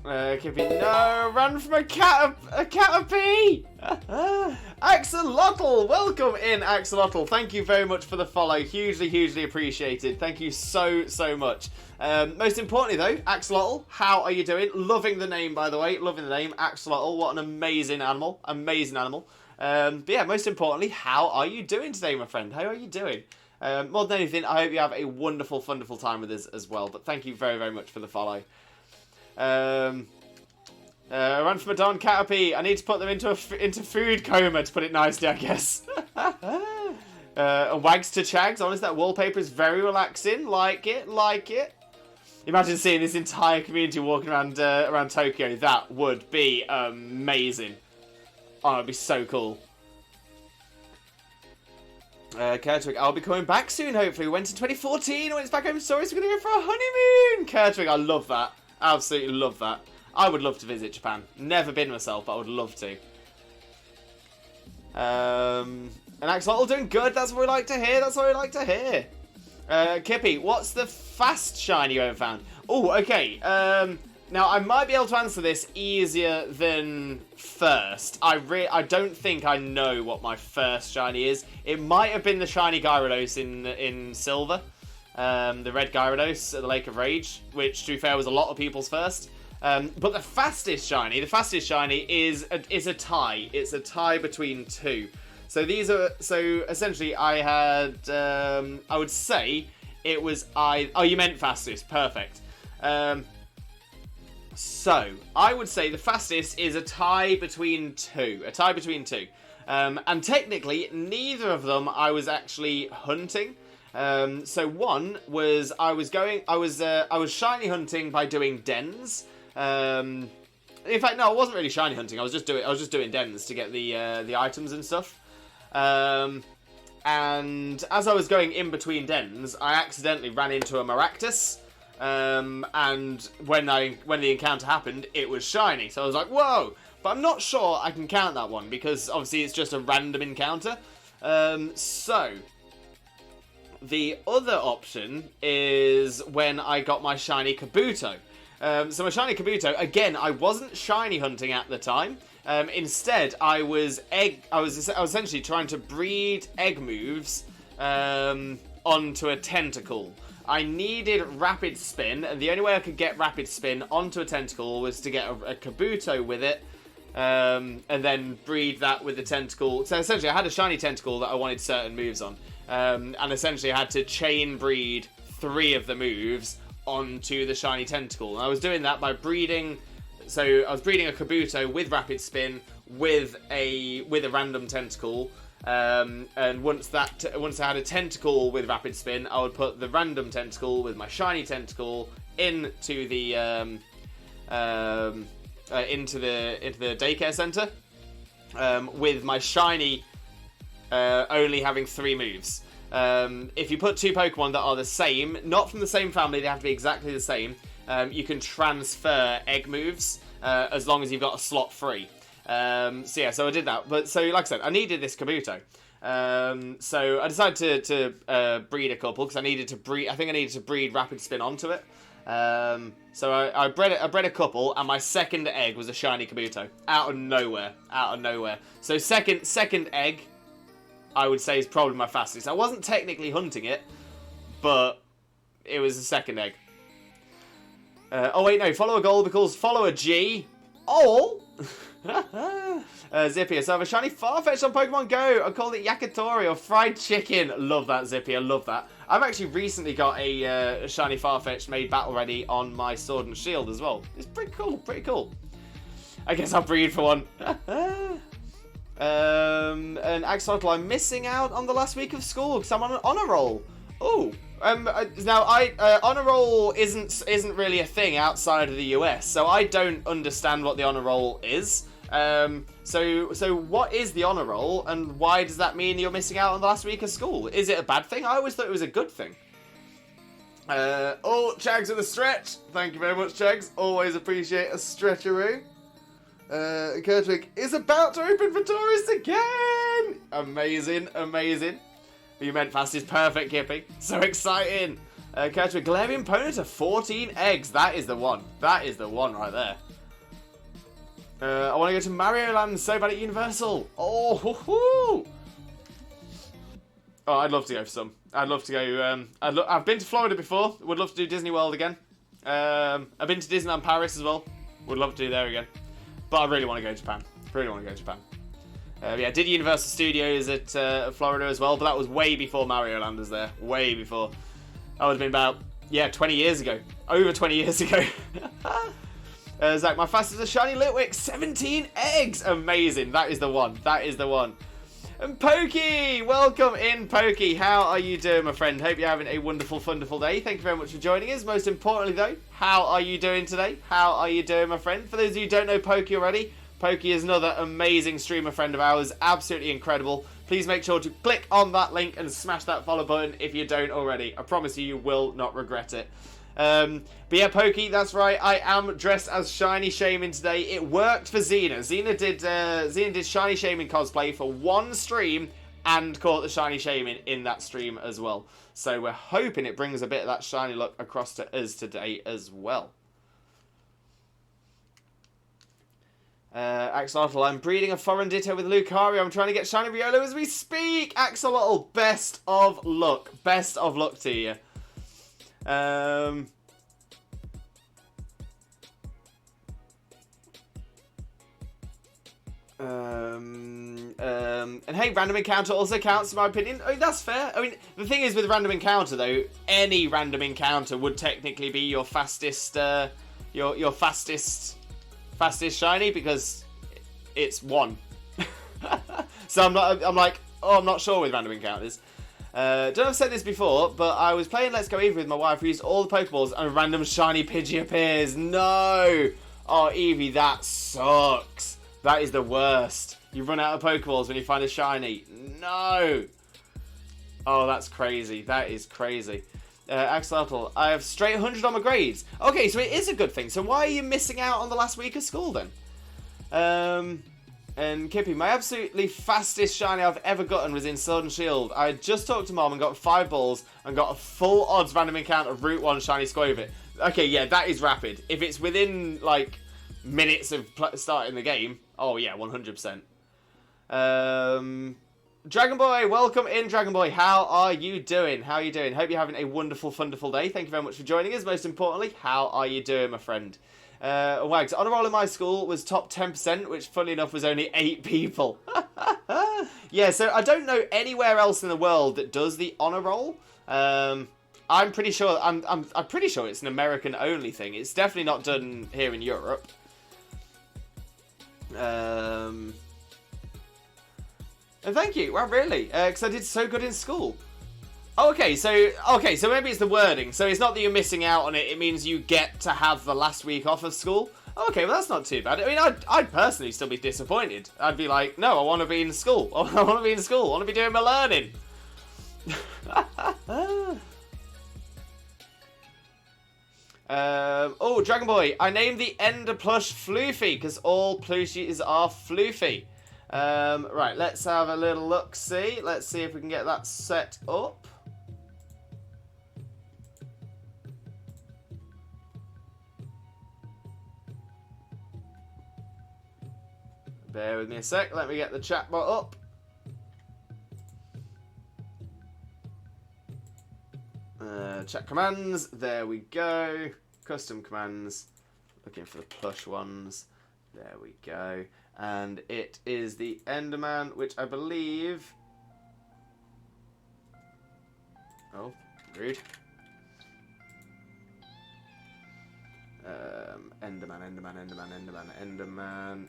Kippy, no, run from a caterpie! Axolotl, welcome in, Axolotl. Thank you very much for the follow. Hugely, hugely appreciated. Thank you so, so much. Most importantly, though, Axolotl, how are you doing? Loving the name, by the way. Loving the name, Axolotl. What an amazing animal. Amazing animal. But yeah, most importantly, how are you doing today, my friend? How are you doing? More than anything, I hope you have a wonderful, wonderful time with us as well. But thank you very, very much for the follow. Run from a Don Caterpie. I need to put them into food coma, to put it nicely, I guess. And Wags to Chags. Honestly, that wallpaper is very relaxing. Like it, like it. Imagine seeing this entire community walking around around Tokyo. That would be amazing. Oh, it'd be so cool. Kurtwig, I'll be coming back soon, hopefully. We went in 2014. When it's back home stories, we're going to go for a honeymoon. Kurtwig, I love that. Absolutely love that. I would love to visit Japan. Never been myself, but I would love to. And Axolotl doing good. That's what we like to hear. That's what we like to hear. Kippy, what's the fast shiny you ever found? Oh, okay. Now, I might be able to answer this easier than first. I don't think I know what my first shiny is. It might have been the shiny Gyarados in Silver. The red Gyarados at the Lake of Rage, which, to be fair, was a lot of people's first. But the fastest shiny is a tie. It's a tie between two. So essentially, I had, I would say it was oh, you meant fastest. Perfect. So I would say the fastest is a tie between two. And technically, neither of them I was actually hunting. So one was I was shiny hunting by doing dens. In fact, no, I wasn't really shiny hunting. I was just doing dens to get the items and stuff. And as I was going in between dens, I accidentally ran into a Maractus. And when the encounter happened, it was shiny. So I was like, whoa! But I'm not sure I can count that one because obviously it's just a random encounter. So the other option is when I got my shiny Kabuto. So my shiny Kabuto, again, I wasn't shiny hunting at the time. Instead, I was essentially trying to breed egg moves onto a tentacle. I needed Rapid Spin, and the only way I could get Rapid Spin onto a tentacle was to get a Kabuto with it, and then breed that with the tentacle. So essentially, I had a shiny tentacle that I wanted certain moves on. And essentially I had to chain breed 3 of the moves onto the shiny tentacle. And I was doing that by breeding, so I was breeding a Kabuto with Rapid Spin with a random tentacle. And once I had a tentacle with Rapid Spin, I would put the random tentacle with my shiny tentacle into the daycare center, with my shiny only having 3 moves. If you put 2 Pokemon that are the same, not from the same family, they have to be exactly the same, you can transfer egg moves as long as you've got a slot free. So I did that. But so like I said, I needed this Kabuto. So I decided to breed a couple because I needed to breed. I think I needed to breed Rapid Spin onto it. So I bred a couple, and my second egg was a shiny Kabuto out of nowhere. So second egg, I would say, is probably my fastest. I wasn't technically hunting it, but it was the second egg. Oh wait, no, follow a goal because follow a G. All. Zippy, so I have a shiny Farfetch'd on Pokemon Go. I called it Yakitori or fried chicken. Love that, Zippy. I love that. I've actually recently got a shiny Farfetch'd made battle ready on my Sword and Shield as well. It's pretty cool. I guess I'll breed for one. And Axolotl, I'm missing out on the last week of school because I'm on an honor roll. Oh. Now, honor roll isn't really a thing outside of the US, so I don't understand what the honor roll is. So what is the honor roll, and why does that mean you're missing out on the last week of school? Is it a bad thing? I always thought it was a good thing. Oh, Chags with a stretch. Thank you very much, Chags. Always appreciate a stretcheroo. Kurtwig is about to open for tourists again. Amazing. You meant fastest, perfect, Kippy. So exciting. Kurtwig, Galarian Pony to 14 eggs. That is the one. That is the one right there. I want to go to Mario Land so bad at Universal. Oh, hoo-hoo. Oh, I'd love to go for some. I'd love to go. I've been to Florida before. Would love to do Disney World again. I've been to Disneyland Paris as well. Would love to do there again. But I really want to go to Japan. Yeah, I did Universal Studios at Florida as well, but that was way before Mario Land was there. Way before. That would have been about, 20 years ago. Over 20 years ago. Zach, my fastest is a shiny Litwick. 17 eggs. Amazing. That is the one. And Pokey, welcome in, Pokey. How are you doing, my friend? Hope you're having a wonderful, wonderful day. Thank you very much for joining us. Most importantly, though, how are you doing today? How are you doing, my friend? For those of you who don't know Pokey already, Pokey is another amazing streamer friend of ours. Absolutely incredible. Please make sure to click on that link and smash that follow button if you don't already. I promise you will not regret it. But yeah, Pokey, that's right. I am dressed as Shiny Shaymin today. It worked for Zena. Zena did Shiny Shaymin cosplay for one stream and caught the Shiny Shaymin in that stream as well. So we're hoping it brings a bit of that shiny look across to us today as well. Axolotl, I'm breeding a foreign Ditto with Lucario. I'm trying to get Shiny Riolo as we speak. Axolotl, best of luck. Best of luck to you. And hey, random encounter also counts in my opinion. I mean, that's fair. I mean, the thing is with random encounter though, any random encounter would technically be your fastest, your fastest shiny because it's one. So I'm not sure with random encounters. Don't know if I've said this before, but I was playing Let's Go Eevee with my wife. We used all the Pokeballs and a random shiny Pidgey appears. No! Oh, Eevee, that sucks. That is the worst. You run out of Pokeballs when you find a shiny. No! Oh, that's crazy. That is crazy. Axolotl, I have straight 100 on my grades. Okay, so it is a good thing. So why are you missing out on the last week of school then? And Kippy, my absolutely fastest shiny I've ever gotten was in Sword and Shield. I just talked to Mom and got 5 balls and got a full odds random encounter of Route 1 shiny Squovit. Okay, yeah, that is rapid. If it's within, like, minutes of starting the game, oh yeah, 100%. Dragon Boy, welcome in, Dragon Boy. How are you doing? Hope you're having a wonderful, wonderful day. Thank you very much for joining us. Most importantly, how are you doing, my friend? Wags, honor roll in my school was top 10%, which funnily enough was only 8 people. Yeah, so I don't know anywhere else in the world that does the honor roll. I'm pretty sure it's an American only thing. It's definitely not done here in Europe. And thank you. Well, really, because I did so good in school. Okay, so maybe it's the wording. So it's not that you're missing out on it. It means you get to have the last week off of school. Okay, well that's not too bad. I mean, I'd personally still be disappointed. I'd be like, no, I want to be in school. I want to be in school. I want to be doing my learning. Oh, Dragon Boy, I named the Ender plush Floofy because all plushies are floofy. Right, let's have a little look-see. Let's see if we can get that set up. Bear with me a sec. Let me get the chatbot up. Chat commands. There we go. Custom commands. Looking for the plush ones. There we go. And it is the Enderman, which I believe... Oh, rude.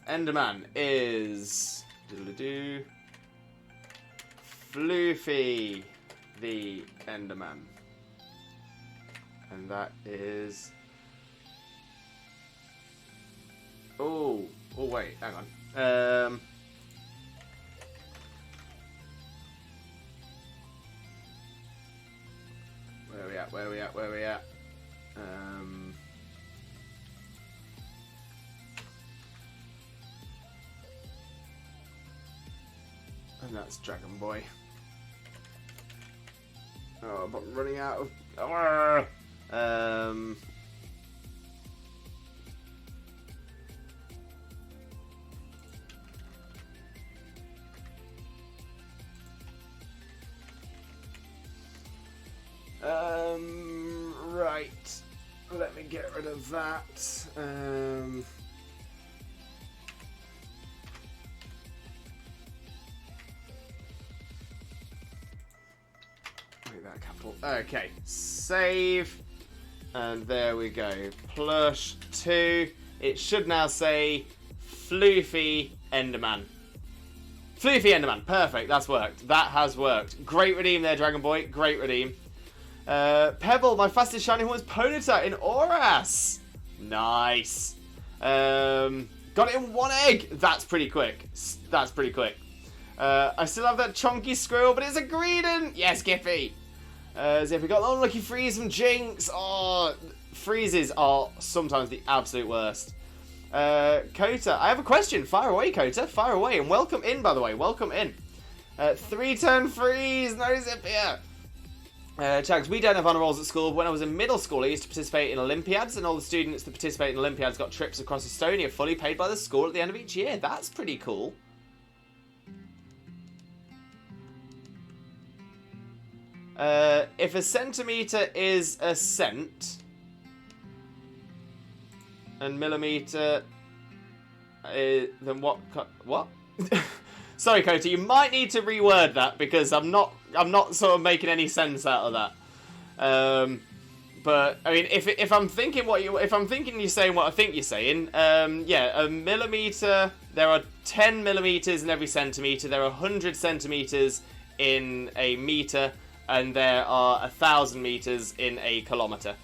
Enderman is... Doodle-doo. Floofy, the Enderman. And that is... Oh, wait, hang on. Where are we at? And that's Dragon Boy. Oh, but I'm running out of... Right. Let me get rid of that. Make that capital. Okay. Save. And there we go. Plush 2. It should now say Floofy Enderman. Floofy Enderman. Perfect. That's worked. That has worked. Great redeem there, Dragon Boy. Great redeem. Pebble, my fastest shiny horn is Ponyta in Oras. Nice. Got it in 1 egg. That's pretty quick. That's pretty quick. I still have that chunky squirrel, but it's a Greedent. Yes, Gippy. So if we got the unlucky freeze from Jinx. Oh, freezes are sometimes the absolute worst. Kota, I have a question. Fire away, Kota. Fire away. And welcome in, by the way. Welcome in. 3-turn freeze. No zip here. Chags, we don't have honor rolls at school, but when I was in middle school I used to participate in Olympiads, and all the students that participate in Olympiads got trips across Estonia fully paid by the school at the end of each year. That's pretty cool. If a centimetre is a cent, and millimetre is, then what? What? Sorry, Kota, you might need to reword that because I'm not sort of making any sense out of that. But I mean, if I'm thinking you're saying what I think you're saying, yeah, a millimetre. There are 10 millimetres in every centimetre. There are 100 centimetres in a metre, and there are 1,000 metres in a kilometre.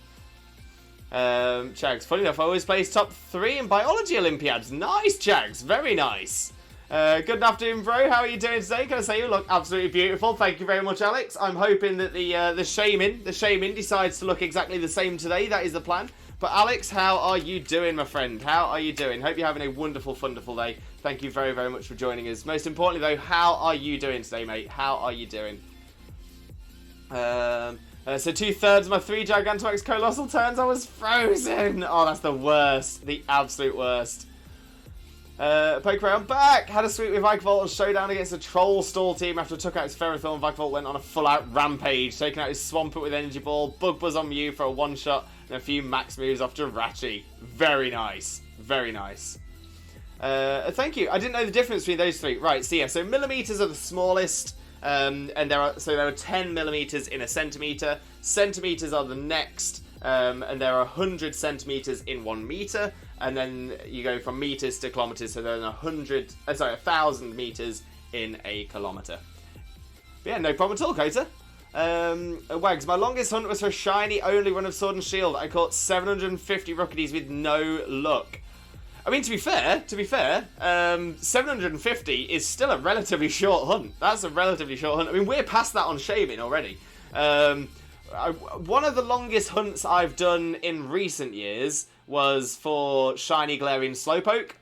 Chags, funny enough, I always place top 3 in biology Olympiads. Nice, Chags, very nice. Good afternoon, bro. How are you doing today? Can I say you look absolutely beautiful? Thank you very much, Alex. I'm hoping that the Shaymin decides to look exactly the same today. That is the plan. But Alex, how are you doing, my friend? How are you doing? Hope you're having a wonderful, wonderful day. Thank you very, very much for joining us. Most importantly, though, how are you doing today, mate? How are you doing? So 2/3 of my 3 Gigantamax Colossal turns, I was frozen. Oh, that's the worst. The absolute worst. Pokeray, I'm back! Had a sweep with Vikavolt showdown against a Troll Stall team after I took out his Ferrothorn. Vikavolt went on a full-out rampage, taking out his Swampert with Energy Ball, Bug Buzz on Mew for a one-shot, and a few max moves off Jirachi. Very nice. Very nice. Thank you. I didn't know the difference between those 3. Right, so yeah, so millimetres are the smallest, and there are 10 millimetres in a centimetre. Centimetres are the next, and there are 100 centimetres in 1 metre. And then you go from meters to kilometers, so then 1,000 meters in a kilometer. But yeah, no problem at all, Kota. Wags, my longest hunt was for a shiny only run of Sword and Shield. I caught 750 Rookies with no luck. I mean, to be fair, 750 is still a relatively short hunt. That's a relatively short hunt. I mean, we're past that on Shaymin already. one of the longest hunts I've done in recent years was for Shiny Galarian Slowpoke.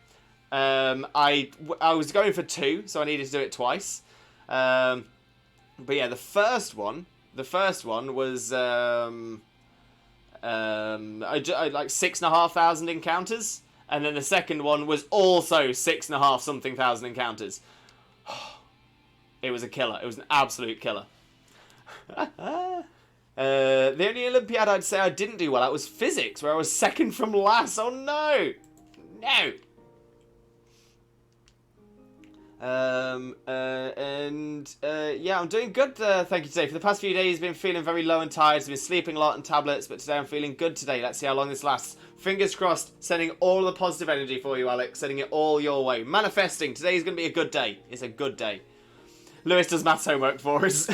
I was going for 2, so I needed to do it twice. But yeah, the first one was I like 6,500 encounters, and then the second one was also 6,500 something encounters. It was a killer. It was an absolute killer. The only Olympiad I'd say I didn't do well at was physics, where I was second from last. Oh no! No! Yeah, I'm doing good, thank you today. For the past few days, I've been feeling very low and tired. I've been sleeping a lot on tablets, but today I'm feeling good today. Let's see how long this lasts. Fingers crossed, sending all the positive energy for you, Alex. Sending it all your way. Manifesting, today's going to be a good day. It's a good day. Lewis does maths homework for us.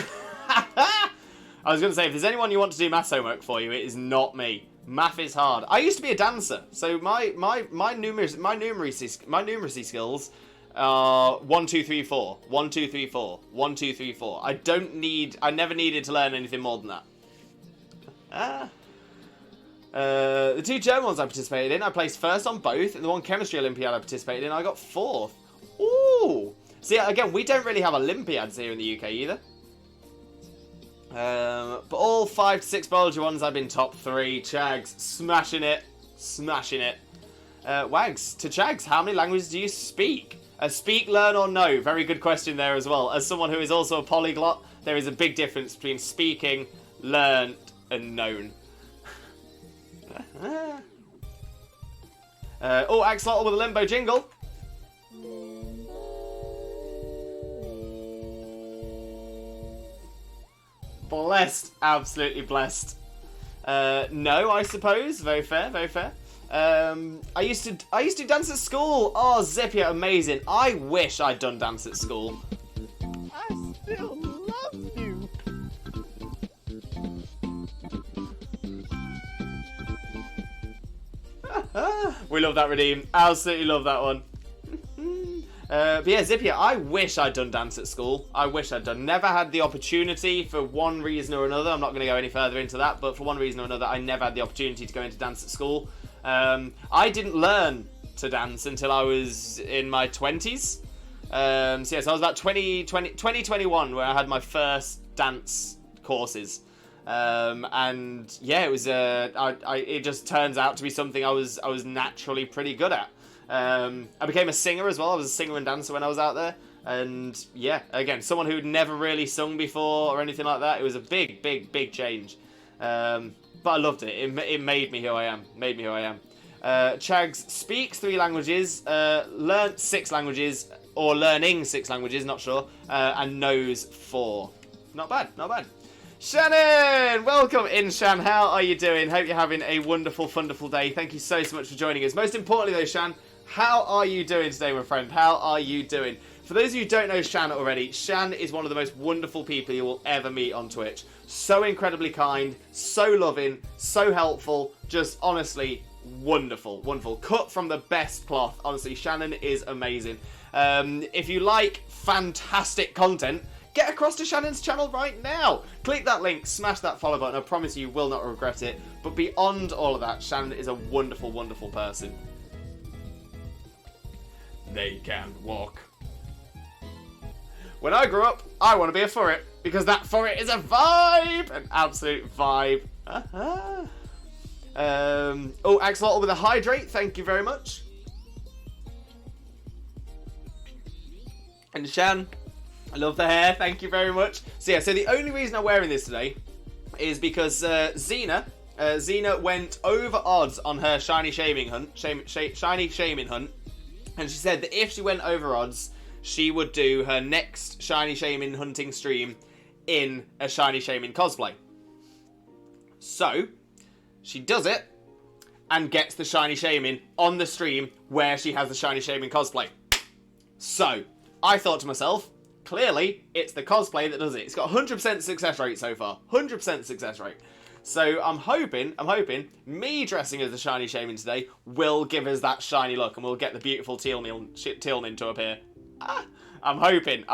I was going to say, if there's anyone you want to do maths homework for you, it is not me. Math is hard. I used to be a dancer, so my numeracy skills are 1, 2, 3, 4, 1, 2, 3, 4, 1, 2, 3, 4. I never needed to learn anything more than that. The 2 German ones I participated in, I placed first on both, and the one chemistry Olympiad I participated in, I got 4th. Ooh! See, again, we don't really have Olympiads here in the UK either. But all 5 to 6 biology ones, I've been top 3. Chags, smashing it. Smashing it. Wags, to Chags, how many languages do you speak? Speak, learn, or know? Very good question there as well. As someone who is also a polyglot, there is a big difference between speaking, learned, and known. Oh, Axolotl with a limbo jingle. Blessed, absolutely blessed. No, I suppose. Very fair, very fair. I used to dance at school. Oh, Zippia, amazing. I wish I'd done dance at school. I still love you. We love that, Redeem. Absolutely love that one. But yeah, Zippia, I wish I'd done dance at school. I wish I'd done. Never had the opportunity for one reason or another. I'm not going to go any further into that, but for one reason or another, I never had the opportunity to go into dance at school. I didn't learn to dance until I was in my 20s. So yeah, so I was about 2021 where I had my first dance courses. And yeah, it was it just turns out to be something I was naturally pretty good at. I became a singer as well. I was a singer and dancer when I was out there. And yeah, again, someone who'd never really sung before or anything like that. It was a big, big, big change. But I loved it. It made me who I am. Made me who I am. Chags speaks 3 languages, learnt 6 languages, or learning 6 languages, not sure, and knows 4. Not bad, not bad. Shannon! Welcome in, Shan. How are you doing? Hope you're having a wonderful, wonderful day. Thank you so much for joining us. Most importantly, though, Shan, how are you doing today, my friend? How are you doing? For those of you who don't know Shan already, Shan is one of the most wonderful people you will ever meet on Twitch. So incredibly kind, so loving, so helpful, just honestly wonderful, wonderful. Cut from the best cloth. Honestly, Shannon is amazing. If you like fantastic content, get across to Shannon's channel right now. Click that link, smash that follow button. I promise you will not regret it. But beyond all of that, Shannon is a wonderful, wonderful person. They can walk. When I grew up, I want to be a furret, because that furret is a vibe! An absolute vibe. Oh, Axolotl with a hydrate, thank you very much. And Shan, I love the hair, thank you very much. So yeah, so the only reason I'm wearing this today is because Zena went over odds on her shiny Shaymin hunt, shiny Shaymin hunt, and she said that if she went over odds, she would do her next shiny Shaymin hunting stream in a shiny Shaymin cosplay. So she does it and gets the shiny Shaymin on the stream where she has the shiny Shaymin cosplay. So I thought to myself, clearly it's the cosplay that does it. It's got 100% success rate so far. 100% success rate. So I'm hoping me dressing as the shiny Shaymin today will give us that shiny look and we'll get the beautiful Tealmin to appear. I'm hoping.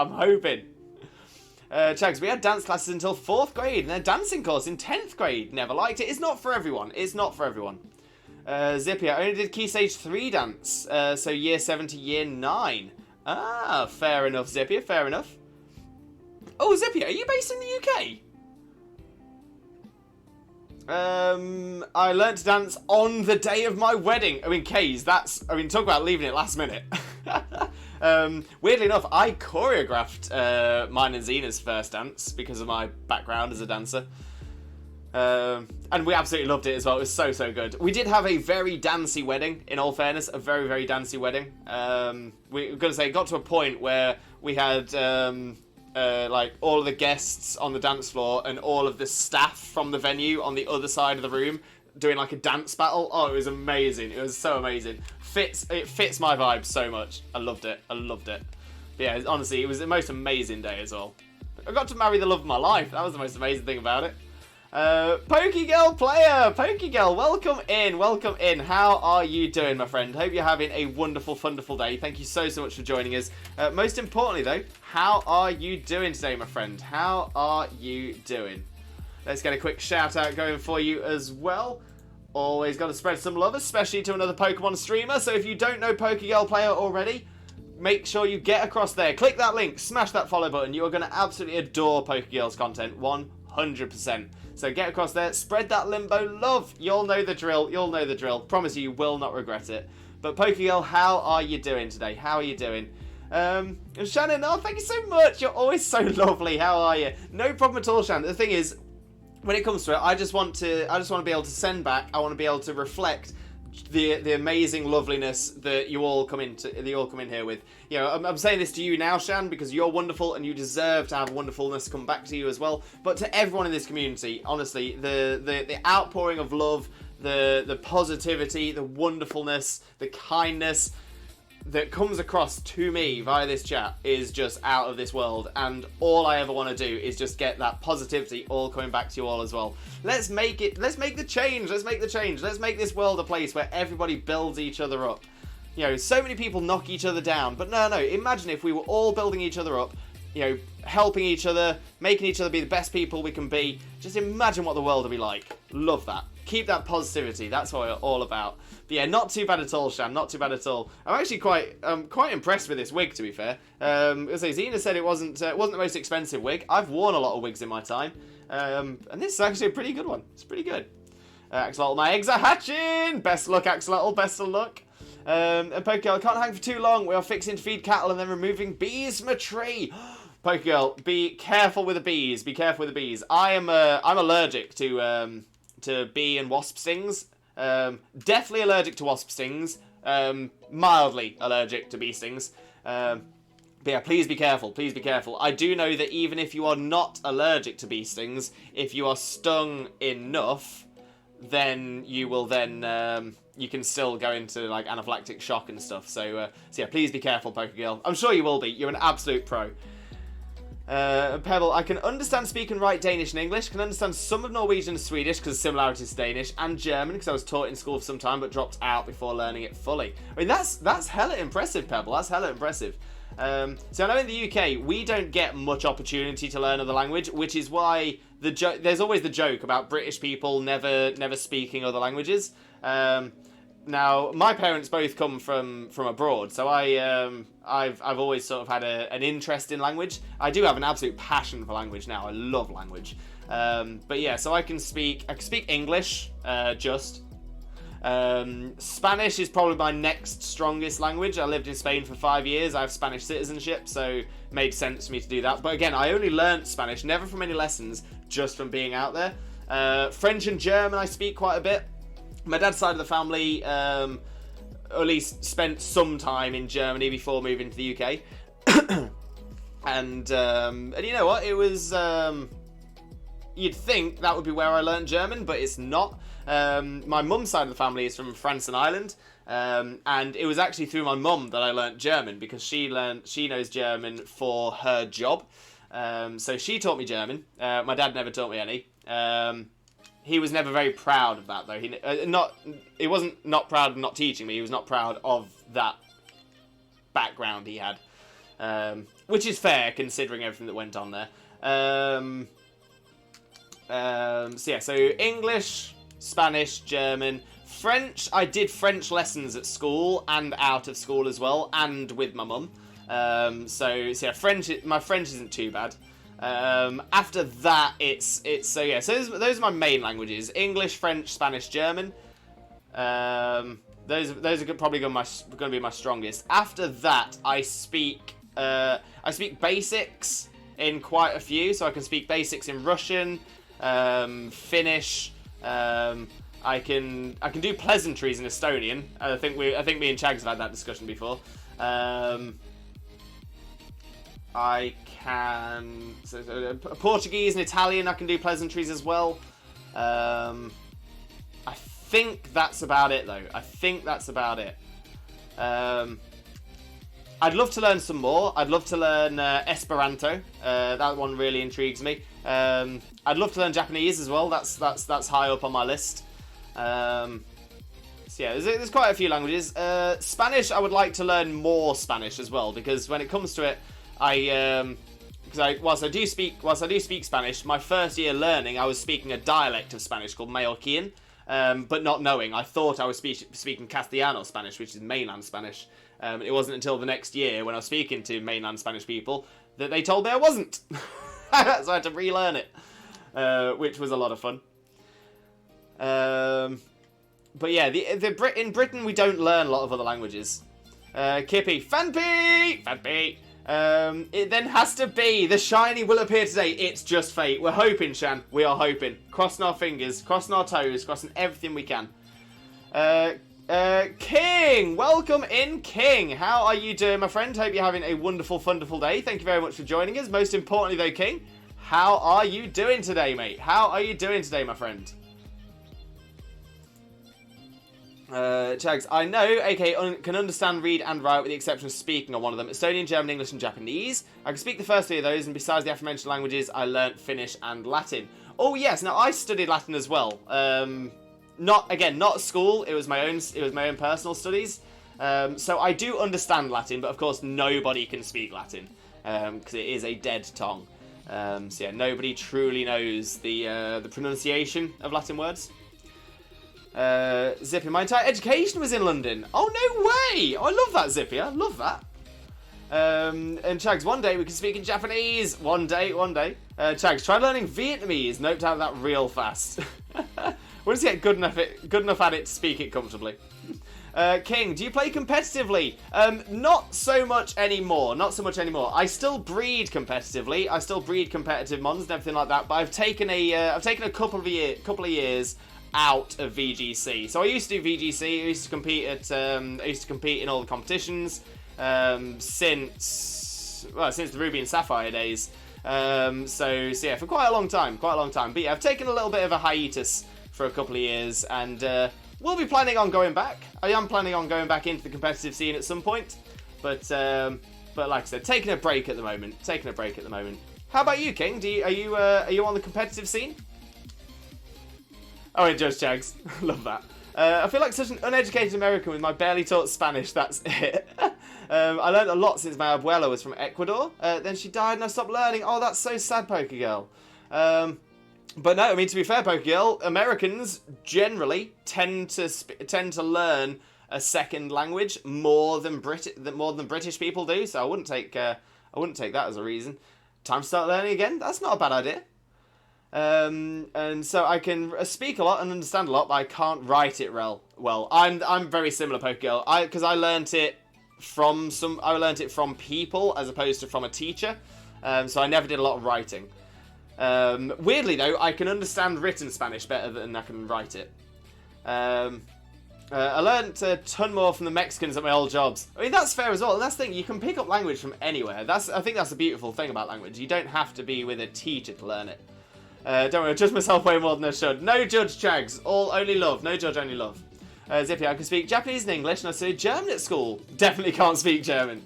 Chags, we had dance classes until 4th grade and a dancing course in 10th grade. Never liked it. It's not for everyone. It's not for everyone. Zippy, I only did Key Stage 3 dance, so year 7 to year 9. Ah, fair enough, Zippy, fair enough. Oh, Zippy, are you based in the UK? I learnt to dance on the day of my wedding. I mean, Kays, talk about leaving it last minute. Weirdly enough, I choreographed mine and Zena's first dance because of my background as a dancer. And we absolutely loved it as well. It was so, so good. We did have a very dancey wedding, in all fairness. A very, very dancey wedding. We were going to say, it got to a point where we had... like all of the guests on the dance floor and all of the staff from the venue on the other side of the room doing like a dance battle. Oh, it was amazing. It was so amazing. It fits my vibe so much. I loved it. But yeah, honestly, it was the most amazing day as well. I got to marry the love of my life. That was the most amazing thing about it. Pokegirl player, Pokegirl, welcome in. How are you doing, my friend? Hope you're having a wonderful, wonderful day. Thank you so, so much for joining us. Most importantly, though, how are you doing today, my friend? How are you doing? Let's get a quick shout out going for you as well. Always got to spread some love, especially to another Pokemon streamer. So if you don't know Pokegirl player already, make sure you get across there. Click that link, smash that follow button. You are going to absolutely adore Pokegirl's content, 100%. So get across there, spread that limbo love. You'll know the drill. Promise you will not regret it. But Pokegirl, how are you doing today? How are you doing? Shannon, oh, thank you so much. You're always so lovely. How are you? No problem at all, Shannon. The thing is, when it comes to it, I just want to be able to send back. I want to be able to reflect the amazing loveliness that you all come in here with. You know, I'm saying this to you now, Shan, because you're wonderful and you deserve to have wonderfulness come back to you as well. But to everyone in this community, honestly, the outpouring of love, the positivity, the wonderfulness, the kindness that comes across to me via this chat is just out of this world, and all I ever want to do is just get that positivity all coming back to you all as well. Let's make the change. Let's make this world a place where everybody builds each other up. You know, so many people knock each other down, but no, imagine if we were all building each other up, you know, helping each other, making each other be the best people we can be. Just imagine what the world would be like. Love that. Keep that positivity. That's what we're all about. But yeah, not too bad at all, Shan. Not too bad at all. I'm actually quite impressed with this wig, to be fair. As Zena said, it wasn't the most expensive wig. I've worn a lot of wigs in my time, and this is actually a pretty good one. It's pretty good. Axolotl, my eggs are hatching. Best of luck, Axolotl. Best of luck. And Pokegirl, can't hang for too long. We are fixing to feed cattle and then removing bees from a tree. Pokegirl, be careful with the bees. Be careful with the bees. I'm allergic to bee and wasp stings. Definitely allergic to wasp stings. Mildly allergic to bee stings. But yeah, please be careful. Please be careful. I do know that even if you are not allergic to bee stings, if you are stung enough, then you will you can still go into like anaphylactic shock and stuff. So yeah, please be careful, Pokegirl. I'm sure you will be. You're an absolute pro. Pebble, I can understand, speak and write Danish and English. Can understand some of Norwegian and Swedish because of similarities to Danish, and German because I was taught in school for some time but dropped out before learning it fully. I mean, that's hella impressive, Pebble. That's hella impressive. So I know in the UK we don't get much opportunity to learn other language, which is why there's always the joke about British people never speaking other languages. Now, my parents both come from abroad, so I've always sort of had an interest in language. I do have an absolute passion for language now. I love language. But yeah, so I can speak English, just. Spanish is probably my next strongest language. I lived in Spain for 5 years. I have Spanish citizenship, so it made sense for me to do that. But again, I only learnt Spanish, never from any lessons, just from being out there. French and German I speak quite a bit. My dad's side of the family, at least spent some time in Germany before moving to the UK. and you know what? It was, you'd think that would be where I learned German, but it's not. My mum's side of the family is from France and Ireland. And it was actually through my mum that I learnt German, because she knows German for her job. So she taught me German. My dad never taught me any. He was never very proud of that, though. He wasn't not proud of not teaching me. He was not proud of that background he had, which is fair considering everything that went on there. So English, Spanish, German, French. I did French lessons at school and out of school as well, and with my mum. So yeah, French. My French isn't too bad. After that, it's so yeah. So those are my main languages: English, French, Spanish, German. Those are probably going to be my strongest. After that, I speak basics in quite a few. So I can speak basics in Russian, Finnish. I can do pleasantries in Estonian. I think me and Chags have had that discussion before. I can Portuguese and Italian. I can do pleasantries as well. I think that's about it, though. I think that's about it. I'd love to learn some more. I'd love to learn Esperanto. That one really intrigues me. I'd love to learn Japanese as well. That's high up on my list. So yeah, there's quite a few languages. Spanish, I would like to learn more Spanish as well, because when it comes to it, whilst I do speak Spanish, my first year learning, I was speaking a dialect of Spanish called Mallorquin, but not knowing. I thought I was speaking Castellano Spanish, which is mainland Spanish. It wasn't until the next year when I was speaking to mainland Spanish people that they told me I wasn't. So I had to relearn it, which was a lot of fun. But yeah, in Britain we don't learn a lot of other languages. Kippy, Fanpy. It then has to be the shiny will appear today. It's just fate. We're hoping, Shan. We are hoping. Crossing our fingers, crossing our toes, crossing everything we can. King, welcome in, King. How are you doing, my friend? Hope you're having a wonderful, wonderful day. Thank you very much for joining us. Most importantly, though, King, how are you doing today, mate? How are you doing today, my friend? Chags, I know, AK, can understand, read, and write with the exception of speaking on one of them. Estonian, German, English, and Japanese. I can speak the first three of those, and besides the aforementioned languages, I learnt Finnish and Latin. Oh, yes, now I studied Latin as well. Not at school, it was my own personal studies. So I do understand Latin, but of course nobody can speak Latin, because it is a dead tongue. So yeah, nobody truly knows the pronunciation of Latin words. Zippy, my entire education was in London. Oh, no way! I love that, Zippy. I love that. And Chags, one day we can speak in Japanese. One day. Chags, try learning Vietnamese. Note down that real fast. Once you get good enough at it to speak it comfortably. King, do you play competitively? Not so much anymore. I still breed competitively. I still breed competitive mons and everything like that. But I've taken a couple of years out of VGC. So I used to do VGC. I used to compete in all the competitions since the Ruby and Sapphire days. So yeah, for quite a long time. But yeah, I've taken a little bit of a hiatus for a couple of years, and we'll be planning on going back. I am planning on going back into the competitive scene at some point, but like I said, taking a break at the moment. How about you, King? Are you on the competitive scene? Oh, and Judge Chags. Love that. I feel like such an uneducated American with my barely taught Spanish. That's it. I learned a lot since my abuela was from Ecuador. Then she died and I stopped learning. Oh, that's so sad, Poker Girl. But no, I mean, to be fair, Poker Girl, Americans generally tend to learn a second language more than British people do. So I wouldn't take that as a reason. Time to start learning again. That's not a bad idea. And so I can speak a lot and understand a lot, but I can't write it well. I'm very similar, Poker Girl. Because I learnt it from people as opposed to from a teacher. So I never did a lot of writing. Weirdly though, I can understand written Spanish better than I can write it. I learnt a ton more from the Mexicans at my old jobs. I mean, that's fair as well. And that's the thing, you can pick up language from anywhere. I think that's a beautiful thing about language. You don't have to be with a teacher to learn it. Don't worry, I judge myself way more than I should. No judge, Chags. Only love. No judge, only love. Zippy, I can speak Japanese and English, and I studied German at school. Definitely can't speak German.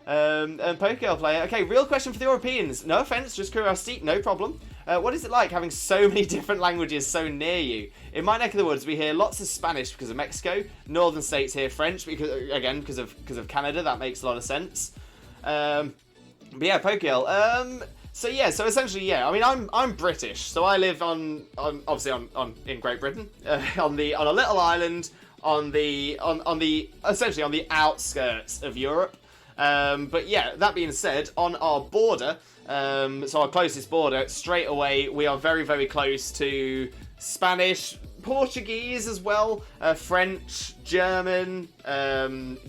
And Pokegirl player. Okay, real question for the Europeans. No offense, just curiosity, no problem. What is it like having so many different languages so near you? In my neck of the woods, we hear lots of Spanish because of Mexico. Northern states hear French because of Canada. That makes a lot of sense. But yeah, Pokegirl. So essentially, yeah. I mean, I'm British, so I live on obviously in Great Britain, on a little island on the essentially on the outskirts of Europe. But yeah, that being said, on our border, so our closest border, straight away we are very, very close to Spanish, Portuguese as well, French, German,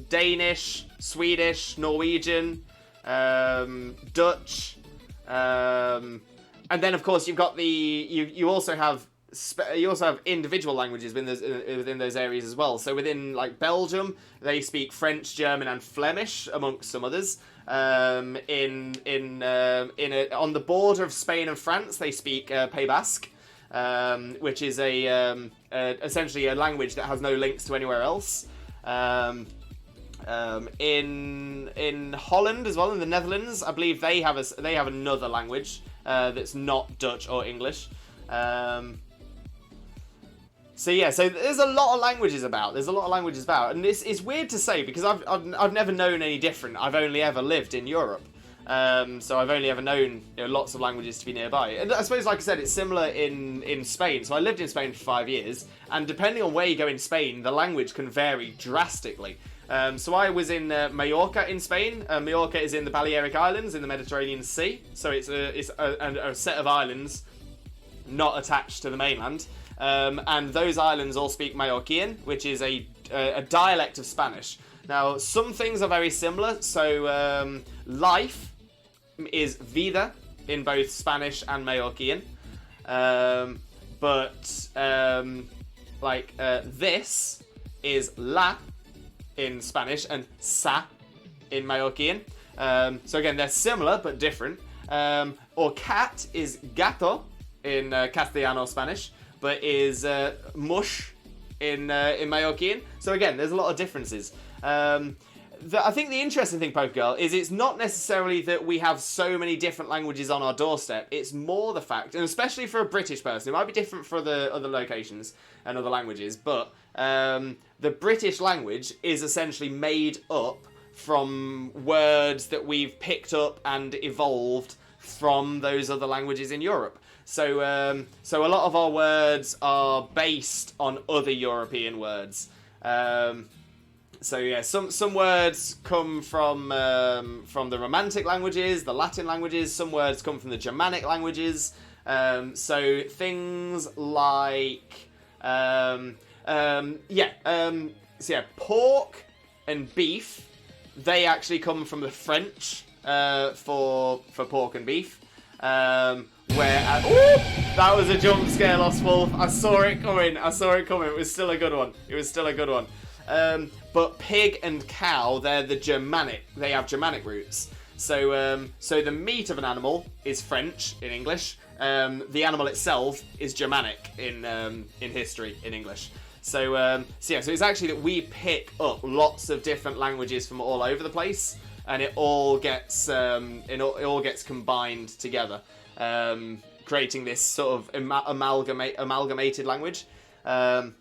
Danish, Swedish, Norwegian, Dutch, and then of course you've got you also have individual languages within those areas as well. So within like Belgium, they speak French, German, and Flemish amongst some others. On the border of Spain and France, they speak Pays Basque, which is essentially a language that has no links to anywhere else. In Holland as well, in the Netherlands, I believe they have another language that's not Dutch or English. So there's a lot of languages about. And it's weird to say because I've never known any different. I've only ever lived in Europe, so I've only ever known lots of languages to be nearby. And I suppose, like I said, it's similar in Spain. So I lived in Spain for 5 years, and depending on where you go in Spain, the language can vary drastically. So I was in Mallorca in Spain. Mallorca is in the Balearic Islands in the Mediterranean Sea. So it's a set of islands not attached to the mainland. And those islands all speak Mallorquin, which is a dialect of Spanish. Now, some things are very similar. So life is vida in both Spanish and Mallorquin. This is la in Spanish and sa in Mallorquin. So again, they're similar but different. Or cat is gato in Castellano Spanish, but is mush in Mallorquin. So again, there's a lot of differences. I think the interesting thing, Pokegirl, is it's not necessarily that we have so many different languages on our doorstep. It's more the fact, and especially for a British person, it might be different for the other locations and other languages, but the British language is essentially made up from words that we've picked up and evolved from those other languages in Europe. So a lot of our words are based on other European words. Some words come from the Romantic languages, the Latin languages. Some words come from the Germanic languages. So things like pork and beef. They actually come from the French for pork and beef. That was a jump scare, Lost Wolf. I saw it coming. It was still a good one. But pig and cow, they're the Germanic. They have Germanic roots. So the meat of an animal is French in English. The animal itself is Germanic in history in English. So it's actually that we pick up lots of different languages from all over the place, and it all gets combined together, creating this sort of amalgamated language. But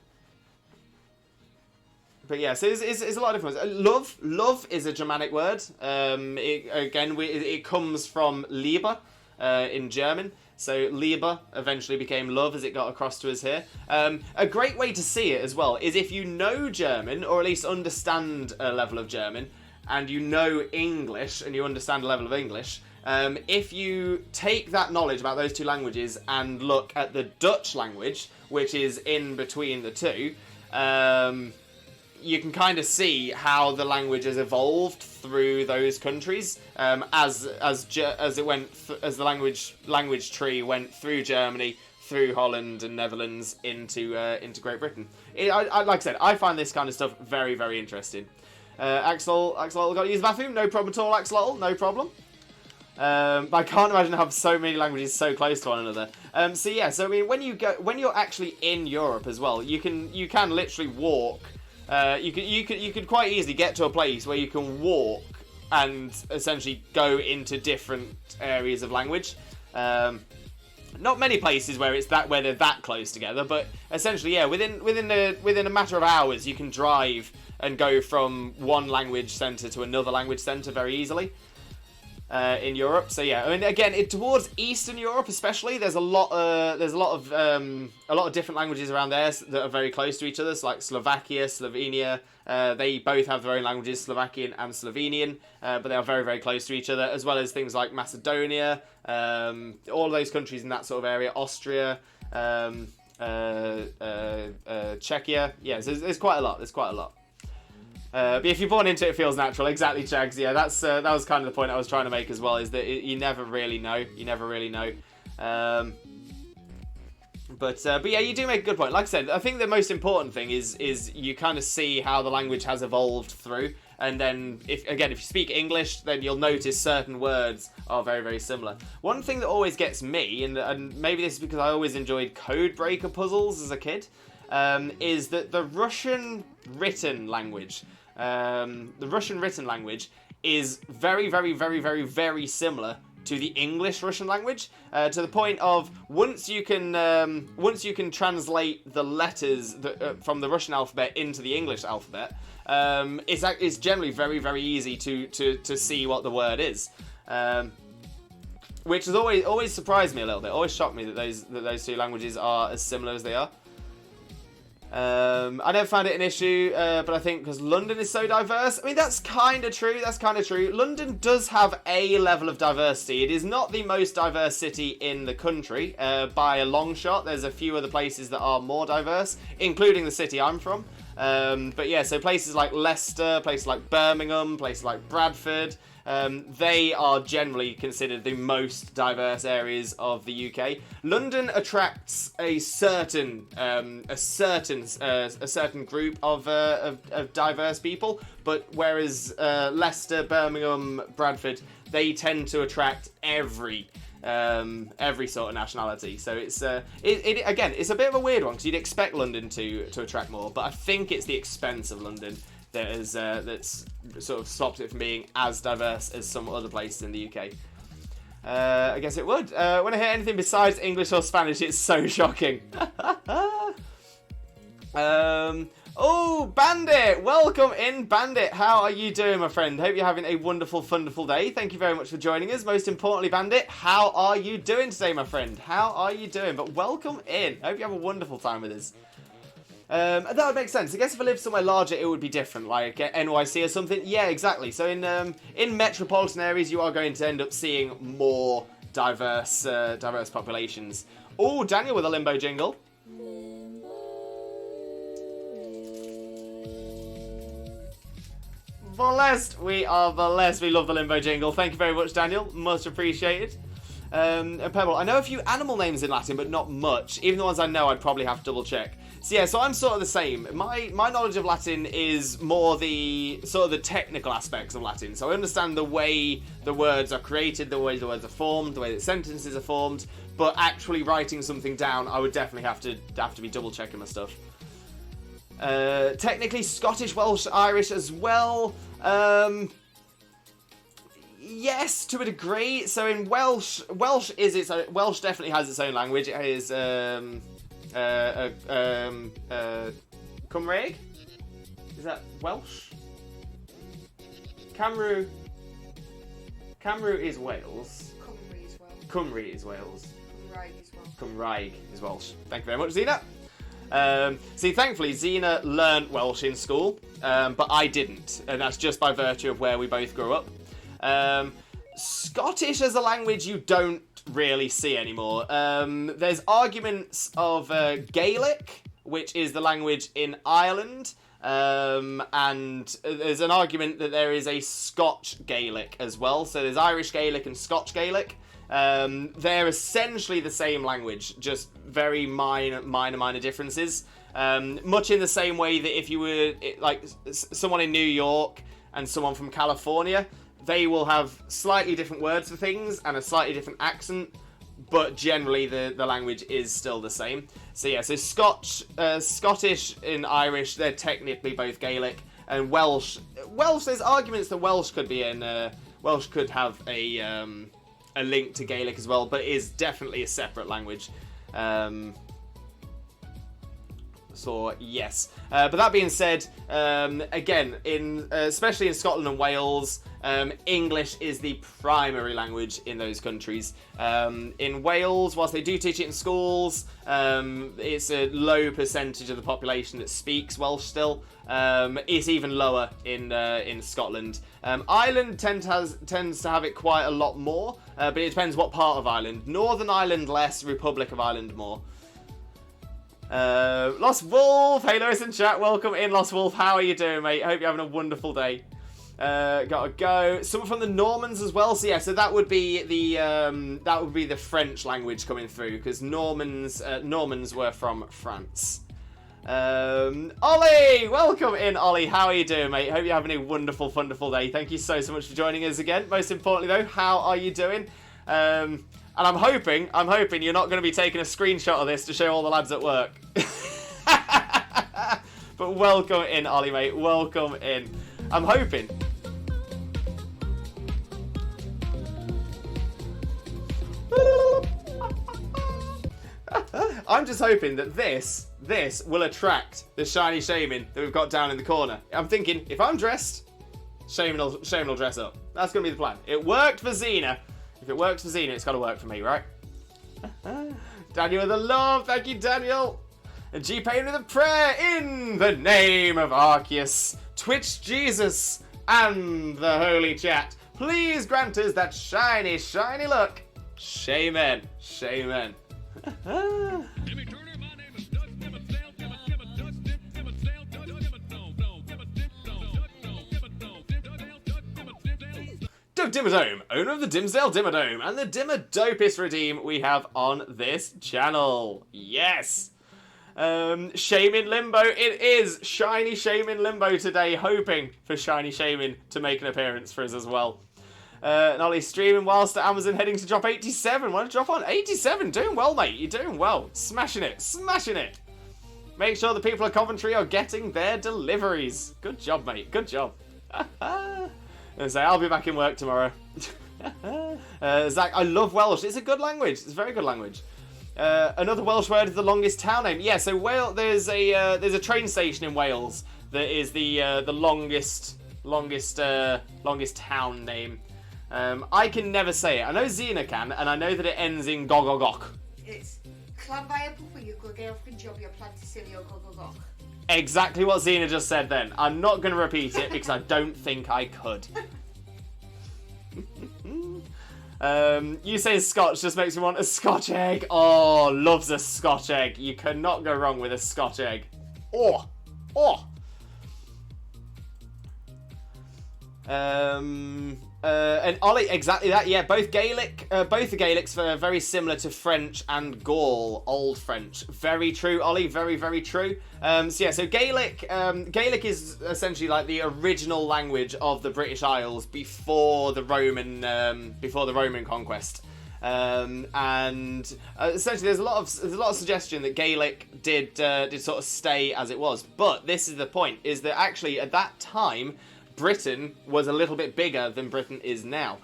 yeah, so it's a lot of different ones. Love is a Germanic word. It comes from Liebe in German. So Liebe eventually became love as it got across to us here. A great way to see it as well is if you know German, or at least understand a level of German, and you know English and you understand a level of English, if you take that knowledge about those two languages and look at the Dutch language, which is in between the two, you can kind of see how the language has evolved through those countries, as the language tree went through Germany, through Holland and Netherlands into Great Britain. Like I said, I find this kind of stuff very, very interesting. Axolotl got to use the bathroom. No problem at all, Axolotl. No problem. I can't imagine have so many languages so close to one another. So I mean, when you're actually in Europe as well, you can literally walk. You could quite easily get to a place where you can walk and essentially go into different areas of language. Not many places where they're that close together, but essentially, yeah, within a matter of hours, you can drive and go from one language centre to another language centre very easily. in Europe. So yeah, I mean, again, towards Eastern Europe especially, there's a lot of different languages around there that are very close to each other. So like Slovakia, Slovenia, they both have their own languages, Slovakian and Slovenian, but they are very, very close to each other, as well as things like Macedonia, all of those countries in that sort of area, Austria, Czechia. Yeah, so there's quite a lot. But if you're born into it, it feels natural. Exactly, Chags. Yeah, that was kind of the point I was trying to make as well, is that you never really know. But yeah, you do make a good point. Like I said, I think the most important thing is you kind of see how the language has evolved through. And then, if you speak English, then you'll notice certain words are very, very similar. One thing that always gets me, and maybe this is because I always enjoyed code breaker puzzles as a kid, is that the Russian written language is very, very, very, very, very similar to the English Russian language, to the point of once you can translate the letters from the Russian alphabet into the English alphabet, it's generally very, very easy to see what the word is, which has always surprised me a little bit. Always shocked me that those two languages are as similar as they are. I never found it an issue, but I think because London is so diverse. I mean, that's kind of true. London does have a level of diversity. It is not the most diverse city in the country, by a long shot. There's a few other places that are more diverse, including the city I'm from. But yeah, so places like Leicester, places like Birmingham, places like Bradford, they are generally considered the most diverse areas of the UK. London attracts a certain group of diverse people, but whereas Leicester, Birmingham, Bradford, they tend to attract every sort of nationality. So it's again, it's a bit of a weird one because you'd expect London to attract more, but I think it's the expense of London that's sort of stopped it from being as diverse as some other places in the UK. I guess it would. When I hear anything besides English or Spanish, it's so shocking. Oh, Bandit! Welcome in, Bandit. How are you doing, my friend? Hope you're having a wonderful, wonderful day. Thank you very much for joining us. Most importantly, Bandit, how are you doing today, my friend? How are you doing? But welcome in. Hope you have a wonderful time with us. That would make sense. I guess if I lived somewhere larger, it would be different, like NYC or something. Yeah, exactly. So in metropolitan areas, you are going to end up seeing more diverse populations. Oh, Daniel with a limbo jingle. Blessed. We are blessed. We love the limbo jingle. Thank you very much, Daniel. Much appreciated. And Pebble, I know a few animal names in Latin, but not much. Even the ones I know, I'd probably have to double check. So yeah, so I'm sort of the same. My knowledge of Latin is more the sort of the technical aspects of Latin. So I understand the way the words are created, the way the words are formed, the way that sentences are formed. But actually writing something down, I would definitely have to be double checking my stuff. Technically Scottish, Welsh, Irish as well. Yes, to a degree. So in Welsh definitely has its own language. It is Cymraeg? Is that Welsh? Camru is Wales. Cymru is Wales. Cymraeg is Welsh. Thank you very much, Zena. See, thankfully, Zena learnt Welsh in school, but I didn't, and that's just by virtue of where we both grew up. Scottish as a language you don't really see anymore. There's arguments of Gaelic, which is the language in Ireland, and there's an argument that there is a Scotch Gaelic as well. So there's Irish Gaelic and Scotch Gaelic. They're essentially the same language, just very minor differences. Much in the same way that if you were like someone in New York and someone from California, they will have slightly different words for things and a slightly different accent, but generally the language is still the same. So yeah, so Scottish and Irish, they're technically both Gaelic, and Welsh, there's arguments that Welsh could be Welsh could have a link to Gaelic as well, but it is definitely a separate language. So yes, but that being said, again, especially in Scotland and Wales, English is the primary language in those countries. In Wales, whilst they do teach it in schools, it's a low percentage of the population that speaks Welsh still. It's even lower in Scotland. Ireland tends to have it quite a lot more, but it depends what part of Ireland. Northern Ireland less, Republic of Ireland more. Lost Wolf, hey Lewis in chat, welcome in Lost Wolf. How are you doing, mate? Hope you're having a wonderful day. Gotta go. Someone from the Normans as well. So yeah, so that would be the French language coming through because Normans were from France. Ollie, welcome in, Ollie. How are you doing, mate? Hope you're having a wonderful, wonderful day. Thank you so much for joining us again. Most importantly, though, how are you doing? And I'm hoping you're not going to be taking a screenshot of this to show all the lads at work. But welcome in, Ollie, mate. Welcome in. I'm hoping. I'm just hoping that this will attract the shiny Shaymin that we've got down in the corner. I'm thinking, if I'm dressed, Shaymin will dress up. That's going to be the plan. It worked for Zena. If it works for Zena, it's got to work for me, right? Daniel with a love. Thank you, Daniel. And G-Pain with a prayer in the name of Arceus, Twitch Jesus, and the Holy Chat. Please grant us that shiny, shiny look. Shaymin. Shaymin. Doug Dimmadome, owner of the Dimsdale Dimmadome and the Dimmadopest redeem we have on this channel. Yes! Shaymin Limbo, it is shiny Shaymin Limbo today, hoping for shiny Shaymin to make an appearance for us as well. Nolly's streaming whilst at Amazon heading to drop 87. Want to drop on 87? Doing well, mate. You're doing well. Smashing it. Smashing it. Make sure the people of Coventry are getting their deliveries. Good job, mate. Good job. And say, I'll be back in work tomorrow. Zach, I love Welsh. It's a good language. It's a very good language. Another Welsh word is the longest town name. Yeah, so there's a train station in Wales that is the longest town name. I can never say it. I know Zena can, and I know that it ends in gogogok. It's Clanfire for you go get off the job your plan to silio gogogok. Exactly what Zena just said then. I'm not going to repeat it because I don't think I could. You say Scotch just makes me want a Scotch egg. Oh, loves a Scotch egg. You cannot go wrong with a Scotch egg. Oh. And Ollie, exactly that. Yeah, both the Gaelics are very similar to French and Gaul, Old French. Very true, Ollie. Very, very true. So Gaelic is essentially like the original language of the British Isles before the Roman conquest. And essentially, there's a lot of suggestion that Gaelic did sort of stay as it was. But this is the point: is that actually at that time, Britain was a little bit bigger than Britain is now.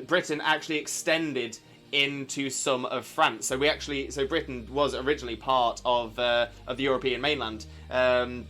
Britain actually extended into some of France. So Britain was originally part of the European mainland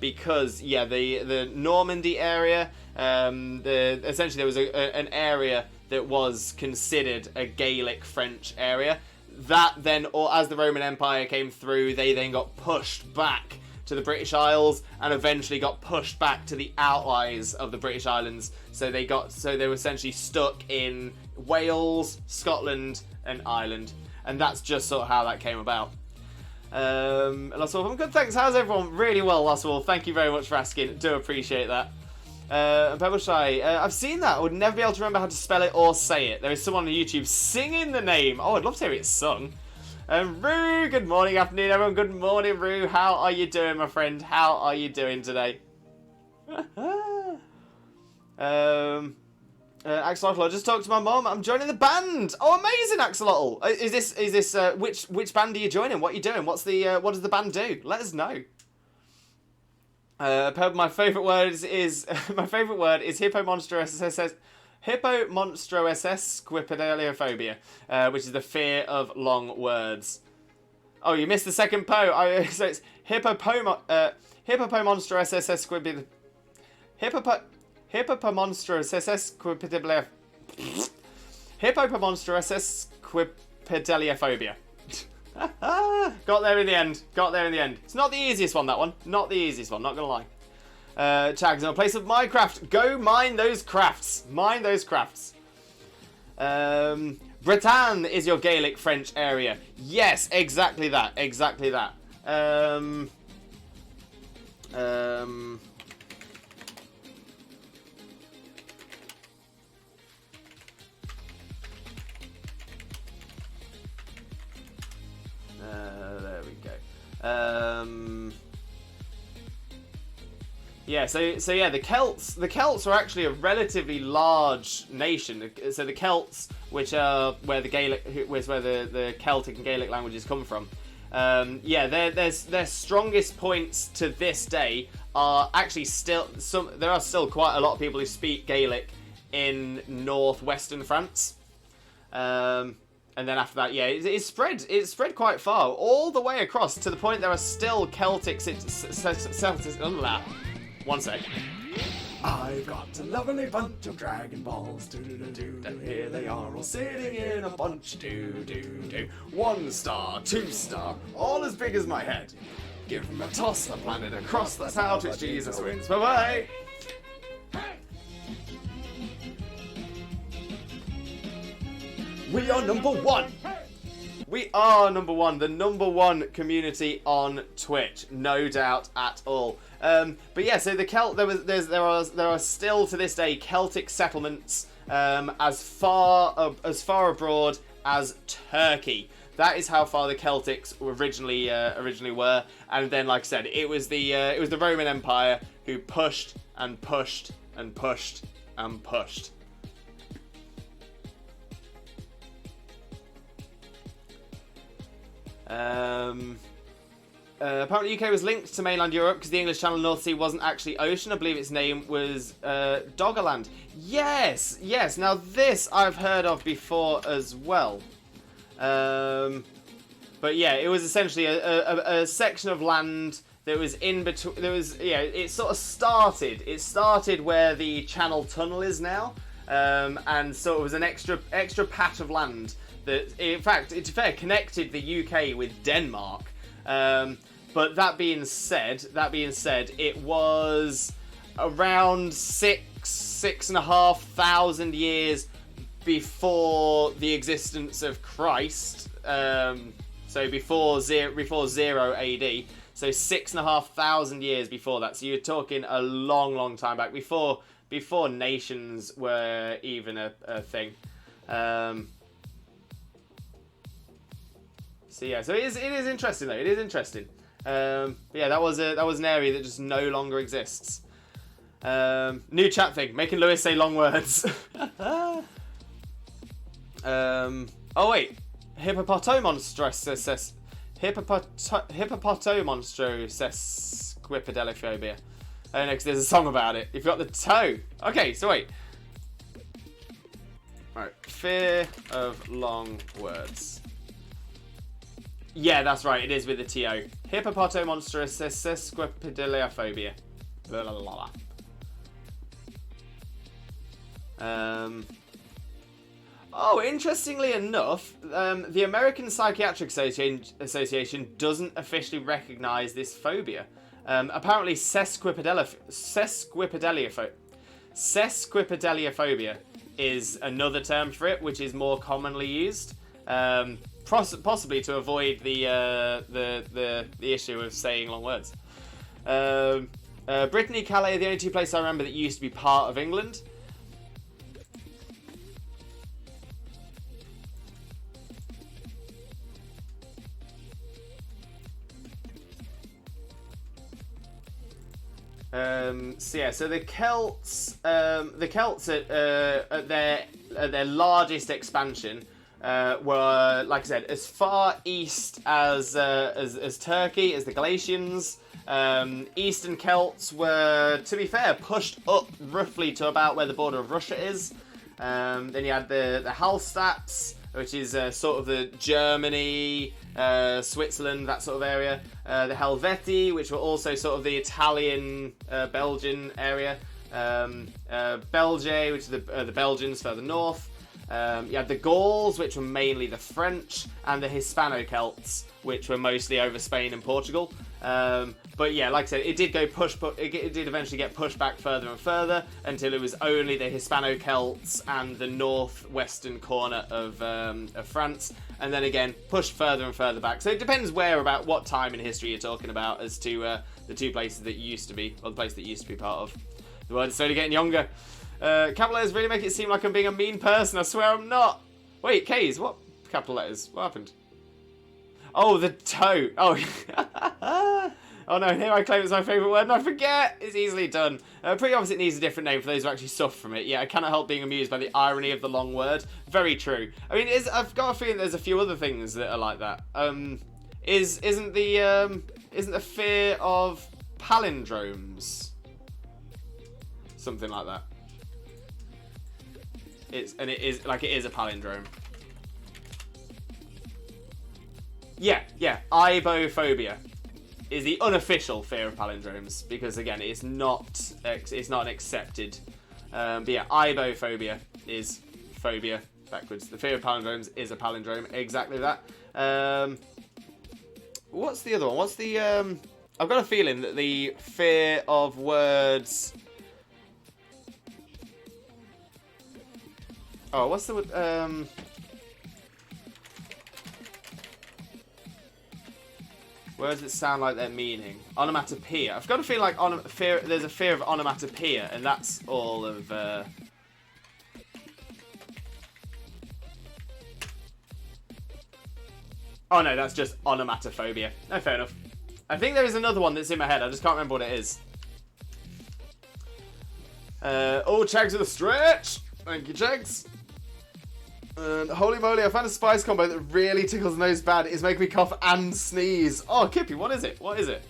because the Normandy area. Essentially, there was an area that was considered a Gaelic French area. That then, or as the Roman Empire came through, they then got pushed back to the British Isles and eventually got pushed back to the outliers of the British Islands. So they were essentially stuck in Wales, Scotland, and Ireland, and that's just sort of how that came about. Lost Wolf, I'm good, thanks. How's everyone? Really well, Lost Wolf. Thank you very much for asking. Do appreciate that. And Pebble Shy, I've seen that. I would never be able to remember how to spell it or say it. There is someone on YouTube singing the name. Oh, I'd love to hear it sung. Rue, good morning, afternoon, everyone. Good morning, Rue. How are you doing, my friend? How are you doing today? Axolotl, I just talked to my mom. I'm joining the band. Oh, amazing, Axolotl. Is this which band are you joining? What are you doing? What does the band do? Let us know. My favourite word is Hippomonstrosesquipedaliophobia, which is the fear of long words. Oh, you missed the second po. So it's Hippopomonstropedaliophobia. Got there in the end. It's not the easiest one, that one. Not the easiest one, not gonna lie. Chags, in a place of Minecraft. Go mine those crafts. Bretagne is your Gaelic French area. Yes, exactly that. There we go. Yeah, so yeah, the Celts are actually a relatively large nation. So the Celts, which are where the Celtic and Gaelic languages come from. Yeah, their strongest points to this day are actually still there are still quite a lot of people who speak Gaelic in northwestern France. And then after that, yeah, it's spread quite far, all the way across, to the point there are still Celtic... One sec. I've got a lovely bunch of Dragon Balls. Do-do-do-do. Here they are, all sitting in a bunch. Do-do-do. 1 star, 2 star, all as big as my head. Give them a toss, the planet across, that's how to Jesus wins. Bye-bye! We are number 1! We are number 1, the number 1 community on Twitch, no doubt at all. But yeah, so the there are still to this day Celtic settlements as far abroad as Turkey. That is how far the Celtics originally were, and then, like I said, it was the Roman Empire who pushed and pushed and pushed and pushed. Apparently UK was linked to mainland Europe because the English Channel North Sea wasn't actually ocean. I believe its name was Doggerland. Yes. Now this I've heard of before as well. But yeah, it was essentially a section of land that was in between. It sort of started. It started where the Channel Tunnel is now, and so it was an extra patch of land that, in fact, it's fair, connected the UK with Denmark. But that being said, it was around 6,500 years before the existence of Christ. So before 0 AD. So 6,500 years before that. So you're talking a long time back, before nations were even a thing. So yeah, so it is interesting though. It is interesting. But yeah, that was an area that just no longer exists. New chat thing, making Lewis say long words. Oh wait, hippopotomonstrosesquippedaliophobia. Oh no, because there's a song about it. You've got the toe. Okay, so wait. Right, fear of long words. Yeah, that's right. It is with the TO. Hippopotomonstrosesquippedaliophobia. Blah, blah, blah, blah. Oh, interestingly enough, the American Psychiatric Association doesn't officially recognise this phobia. Apparently, sesquippedaliophobia is another term for it, which is more commonly used. Possibly to avoid the issue of saying long words. Brittany, Calais are the only two places I remember that used to be part of England. So the Celts at their largest expansion were, like I said, as far east as Turkey, as the Galatians. Eastern Celts were, to be fair, pushed up roughly to about where the border of Russia is. Then you had the Hallstatts, which is sort of the Germany, Switzerland, that sort of area. The Helvetii, which were also sort of the Italian, Belgian area. Belgium, which is the Belgians further north. You had the Gauls, which were mainly the French, and the Hispano-Celts, which were mostly over Spain and Portugal. But yeah, like I said, it did go it did eventually get pushed back further and further until it was only the Hispano-Celts and the northwestern corner of France, and then again pushed further and further back. So it depends what time in history you're talking about as to the two places that you used to be, or the place that you used to be part of. The world is slowly getting younger. Capital letters really make it seem like I'm being a mean person. I swear I'm not. Wait, K's, what capital letters? What happened? Oh, the toe. Oh, oh no, here I claim it's my favourite word and I forget. It's easily done. Pretty obvious it needs a different name for those who actually suffer from it. Yeah, I cannot help being amused by the irony of the long word. Very true. I mean, I've got a feeling there's a few other things that are like that. Isn't the fear of palindromes something like that? It is a palindrome. Yeah, ibophobia is the unofficial fear of palindromes because again, it's not an accepted. But yeah, ibophobia is phobia backwards. The fear of palindromes is a palindrome, exactly that. What's the other one? What's the I've got a feeling that the fear of words. Oh, what's the words that sound like their meaning? Onomatopoeia. I've got a feeling like there's a fear of onomatopoeia, and that's all of. Oh no, that's just onomatophobia. No, fair enough. I think there is another one that's in my head. I just can't remember what it is. Oh, Chags with a stretch. Thank you, Chags. And holy moly, I found a spice combo that really tickles the nose bad. It's making me cough and sneeze. Oh, Kippy, what is it? What is it?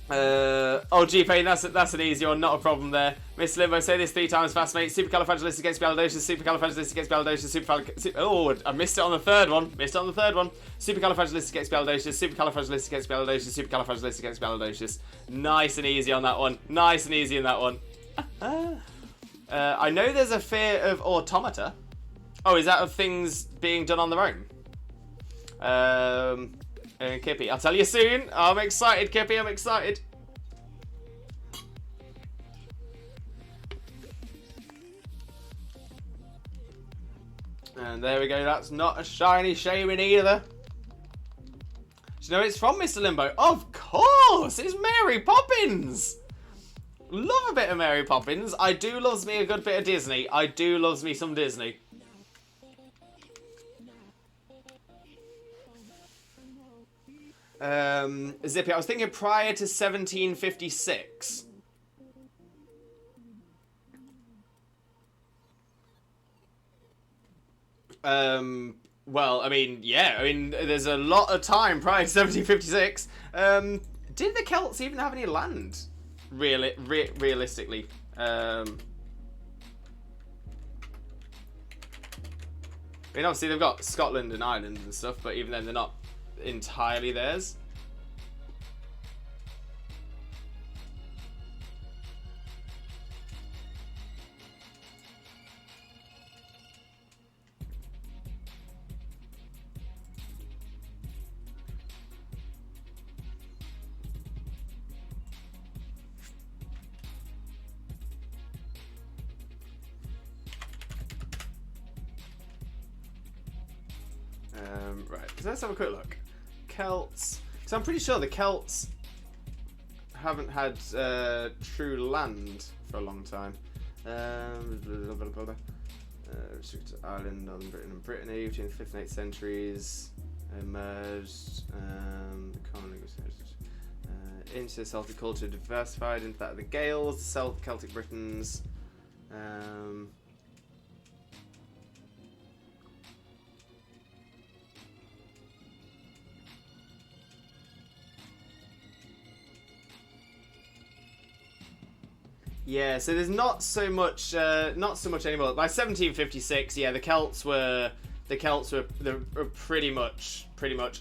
Oh, G-Pain, that's an easy one. Not a problem there. Miss Limbo, say this 3 times fast, mate. Supercalifragilisticexpialidocious, supercalifragilisticexpialidocious, oh, I missed it on the third one. Supercalifragilisticexpialidocious, supercalifragilisticexpialidocious, supercalifragilisticexpialidocious. Nice and easy on that one. Nice and easy on that one. I know there's a fear of automata. Oh, is that of things being done on their own? Kippy, I'll tell you soon. I'm excited, Kippy, I'm excited. And there we go, that's not a shiny Shaymin either. Do you know it's from, Mr. Limbo? Of course, it's Mary Poppins. Love a bit of Mary Poppins. I do loves me a good bit of Disney. I do loves me some Disney. Zippy, I was thinking prior to 1756. Well, I mean, yeah. I mean, there's a lot of time prior to 1756. Did the Celts even have any land? Realistically, I mean, obviously they've got Scotland and Ireland and stuff, but even then they're not entirely theirs. Right, so let's have a quick look. Celts. So I'm pretty sure the Celts haven't had true land for a long time. Restricted to Ireland, Northern Britain and Brittany between the 5th and 8th centuries. Emerged. Into the Celtic culture diversified into that of the Gaels, the Celtic Britons. Yeah, so there's not so much anymore. By 1756, yeah, the Celts were pretty much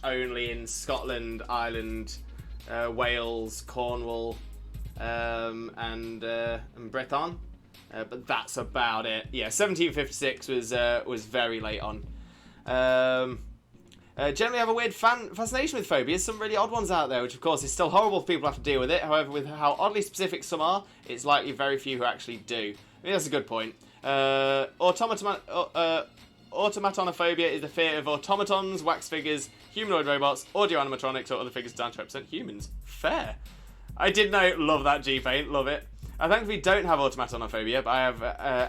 only in Scotland, Ireland, Wales, Cornwall, and Breton. But that's about it. Yeah, 1756 was very late on. Generally have a weird fascination with phobias. Some really odd ones out there, which of course is still horrible for people who have to deal with it. However, with how oddly specific some are, it's likely very few who actually do. I mean, that's a good point. Automatonophobia is the fear of automatons, wax figures, humanoid robots, audio animatronics, or other figures designed to represent humans. Fair. I did know. Love that G-Paint. Love it. I thankfully don't have automatonophobia, but I have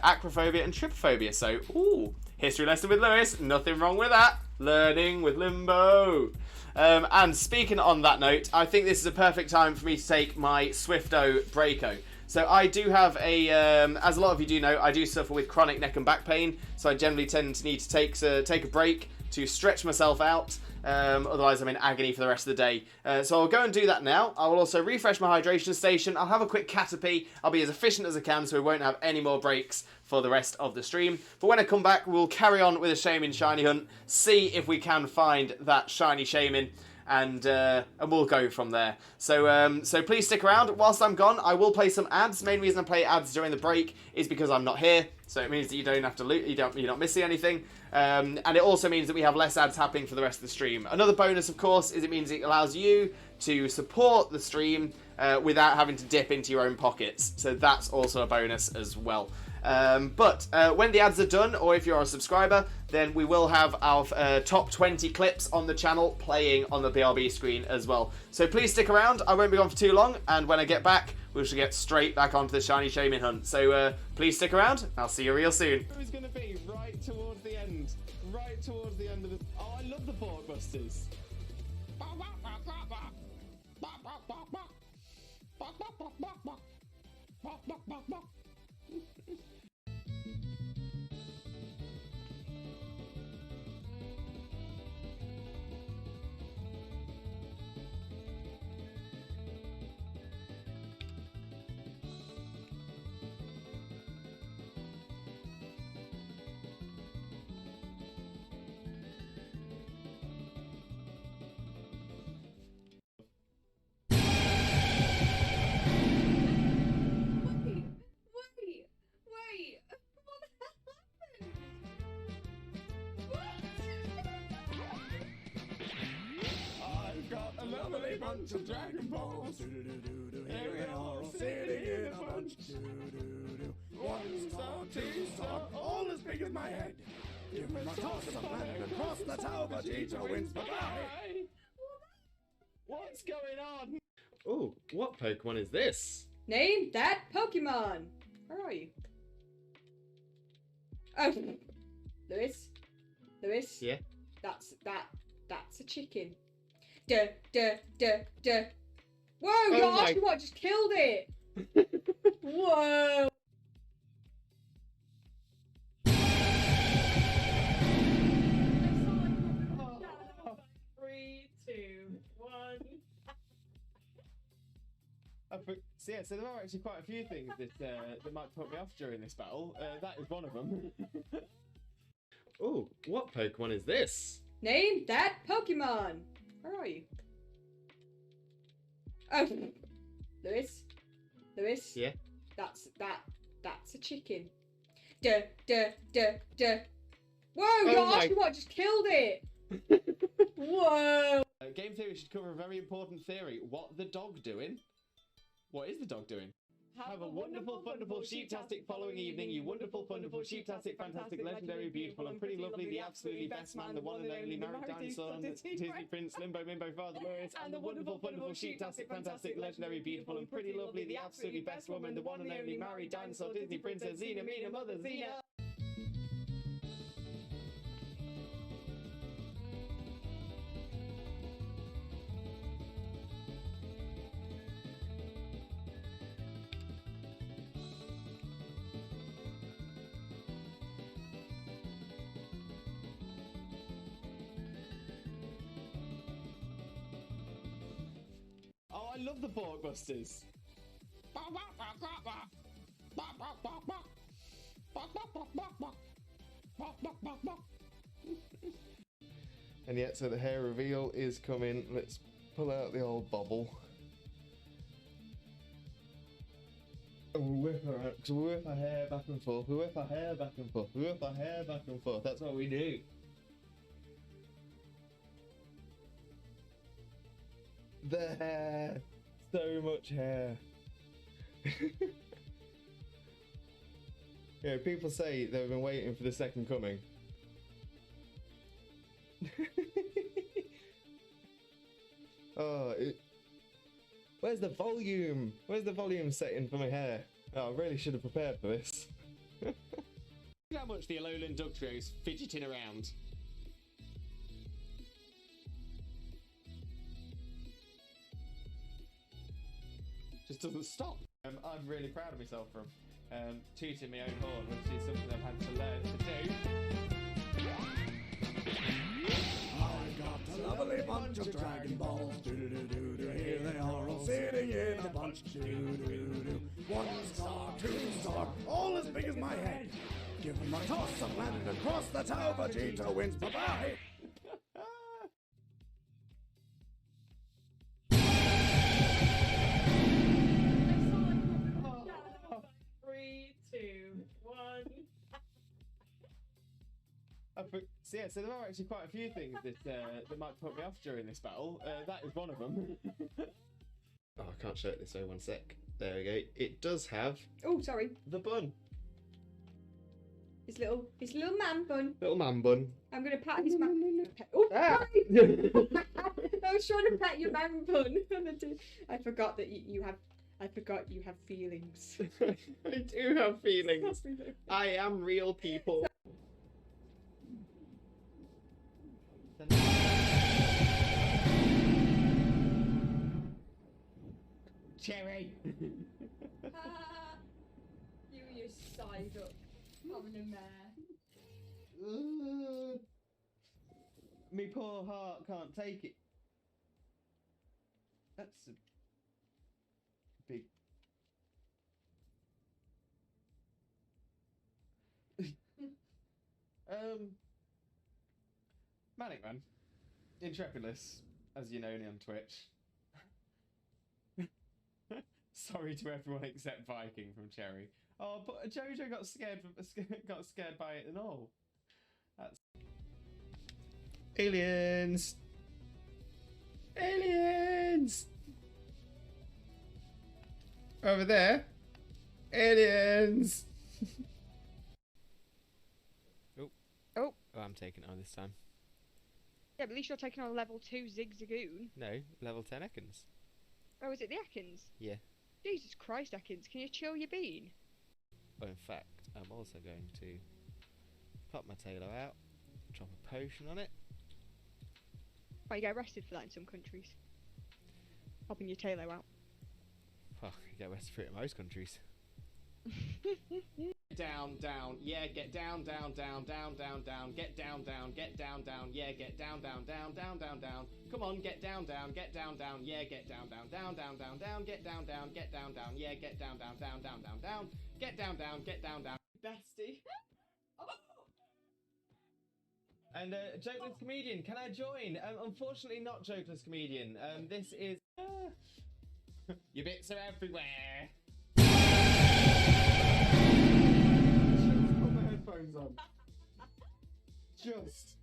acrophobia and trypophobia, so, ooh. History lesson with Lewis. Nothing wrong with that. Learning with Limbo. And speaking on that note, I think this is a perfect time for me to take my Swifto Breako. So I do have a, as a lot of you do know, I do suffer with chronic neck and back pain, so I generally tend to need to take a break to stretch myself out. Otherwise I'm in agony for the rest of the day. So I'll go and do that now. I will also refresh my hydration station. I'll have a quick caterpie. I'll be as efficient as I can so we won't have any more breaks for the rest of the stream. But when I come back, we'll carry on with a Shaymin shiny hunt, see if we can find that shiny Shaymin, and we'll go from there. So please stick around. Whilst I'm gone, I will play some ads. Main reason I play ads during the break is because I'm not here, so it means that you don't have to you're not missing anything. And it also means that we have less ads happening for the rest of the stream. Another bonus, of course, is it means it allows you to support the stream without having to dip into your own pockets. So that's also a bonus as well. But when the ads are done, or if you're a subscriber, then we will have our top 20 clips on the channel playing on the BRB screen as well. So please stick around. I won't be gone for too long, and when I get back, we should get straight back onto the shiny Shaymin hunt. So please stick around. I'll see you real soon. Who's going to be right towards the end? Right towards the end of the... Oh, I love the Borkbusters. Wait. What the hell happened? I've got a lovely bunch of Dragon Balls. Here they are, all sitting in a bunch. 1 star, 2 star, all as big as my head. Give me my toss of a planet and cross, that's how Vegeta wins. Bye-bye. What's going on? Ooh, what Pokemon is this? Name that Pokemon. Where are you? Oh, Lewis. Yeah. That's a chicken. Duh. Whoa, Oh you're my- asking what just killed it. Whoa. Three, two, one. So yeah, so there are actually quite a few things that might put me off during this battle. That is one of them. Ooh, what Pokemon is this? Name that Pokemon. Where are you? Oh, Lewis. Yeah. That's a chicken. Duh. Whoa, you're Oh my- asking what just killed it. Whoa. Game theory should cover a very important theory. What the dog doing? What is the dog doing? Have a wonderful, sheep-tastic following evening, you wonderful, sheep-tastic, fantastic, legendary, beautiful, and pretty lovely, the absolutely best man, the one and only married dinosaur, Disney Prince, Limbo, Father Lewis, and the wonderful, sheep-tastic, fantastic, legendary, beautiful, and pretty lovely, the absolutely best woman, the one and only married dinosaur, Disney Princess, Zena, Mother, Zena. Oh, I love the Borkbusters. And yet, so the hair reveal is coming. Let's pull out the old bobble. And we whip her out, 'cause we whip our hair back and forth, we whip our hair back and forth, we whip our hair back and forth. That's what we do. The hair. So much hair. Yeah, people say they've been waiting for the second coming. Oh, where's the volume? Where's the volume setting for my hair? Oh, I really should have prepared for this. Look how much the Alolan Dugtrio's fidgeting around. Just doesn't stop. I'm really proud of myself for tooting my own horn, which is something I've had to learn to do. I got a lovely bunch of Dragon Balls. Do-do-do-do-do. Here they are all sitting in a bunch. Do-do-do-do. 1 star, 2 star, all as big as my head. Give them a toss and land across the tower. Vegeta wins. Bye-bye. So there are actually quite a few things that might put me off during this battle. That is one of them. Oh, I can't show it this way. 1 sec. There we go. It does have. Oh, sorry. The bun. His little man bun. Little man bun. I'm gonna pat his man. Oh, sorry. I was trying to pet your man bun. I forgot that you have. I forgot you have feelings. I do have feelings. I am real, people. Cherry! You side up having a mare. Me poor heart can't take it. That's a big. Manic Man, Intrepidus, as you know me on Twitch. Sorry to everyone except Viking from Cherry. Oh, but Jojo got scared by it and all. That's aliens. Aliens. Over there. Aliens. Oh, I'm taking it on this time. yeah, but at least you're taking on level 2 Zigzagoon. No, level 10 Ekans. Oh, is it the Ekans? Yeah. Jesus Christ, Ekans, can you chill your bean? Oh, in fact, I'm also going to pop my tailor out, drop a potion on it. Oh, you get arrested for that in some countries. Popping your tailor out. Well, you get arrested for it in most countries. Down, down, yeah, get down, down, down, down, down, down, get down, down, get down, down, yeah, get down, down, down, down, down, down. Come on, get down, down, yeah, get down, down, down, down, down, down, get down, down, yeah, get down, down, down, down, down, down, get down, down. Bestie. And Jokeless Comedian, can I join? Unfortunately, not Jokeless Comedian. This is. Your bits are everywhere. Just put my headphones on. Just.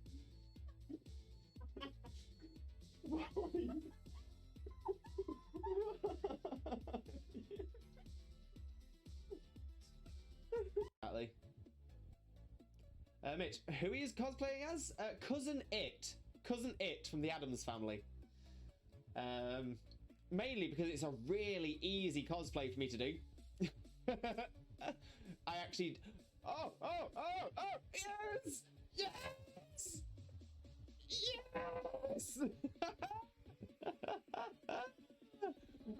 Exactly. Mitch, who he is cosplaying as? Cousin It. Cousin It from the Addams Family. Mainly because it's a really easy cosplay for me to do. I actually... Oh! Yes! Yes! Yes!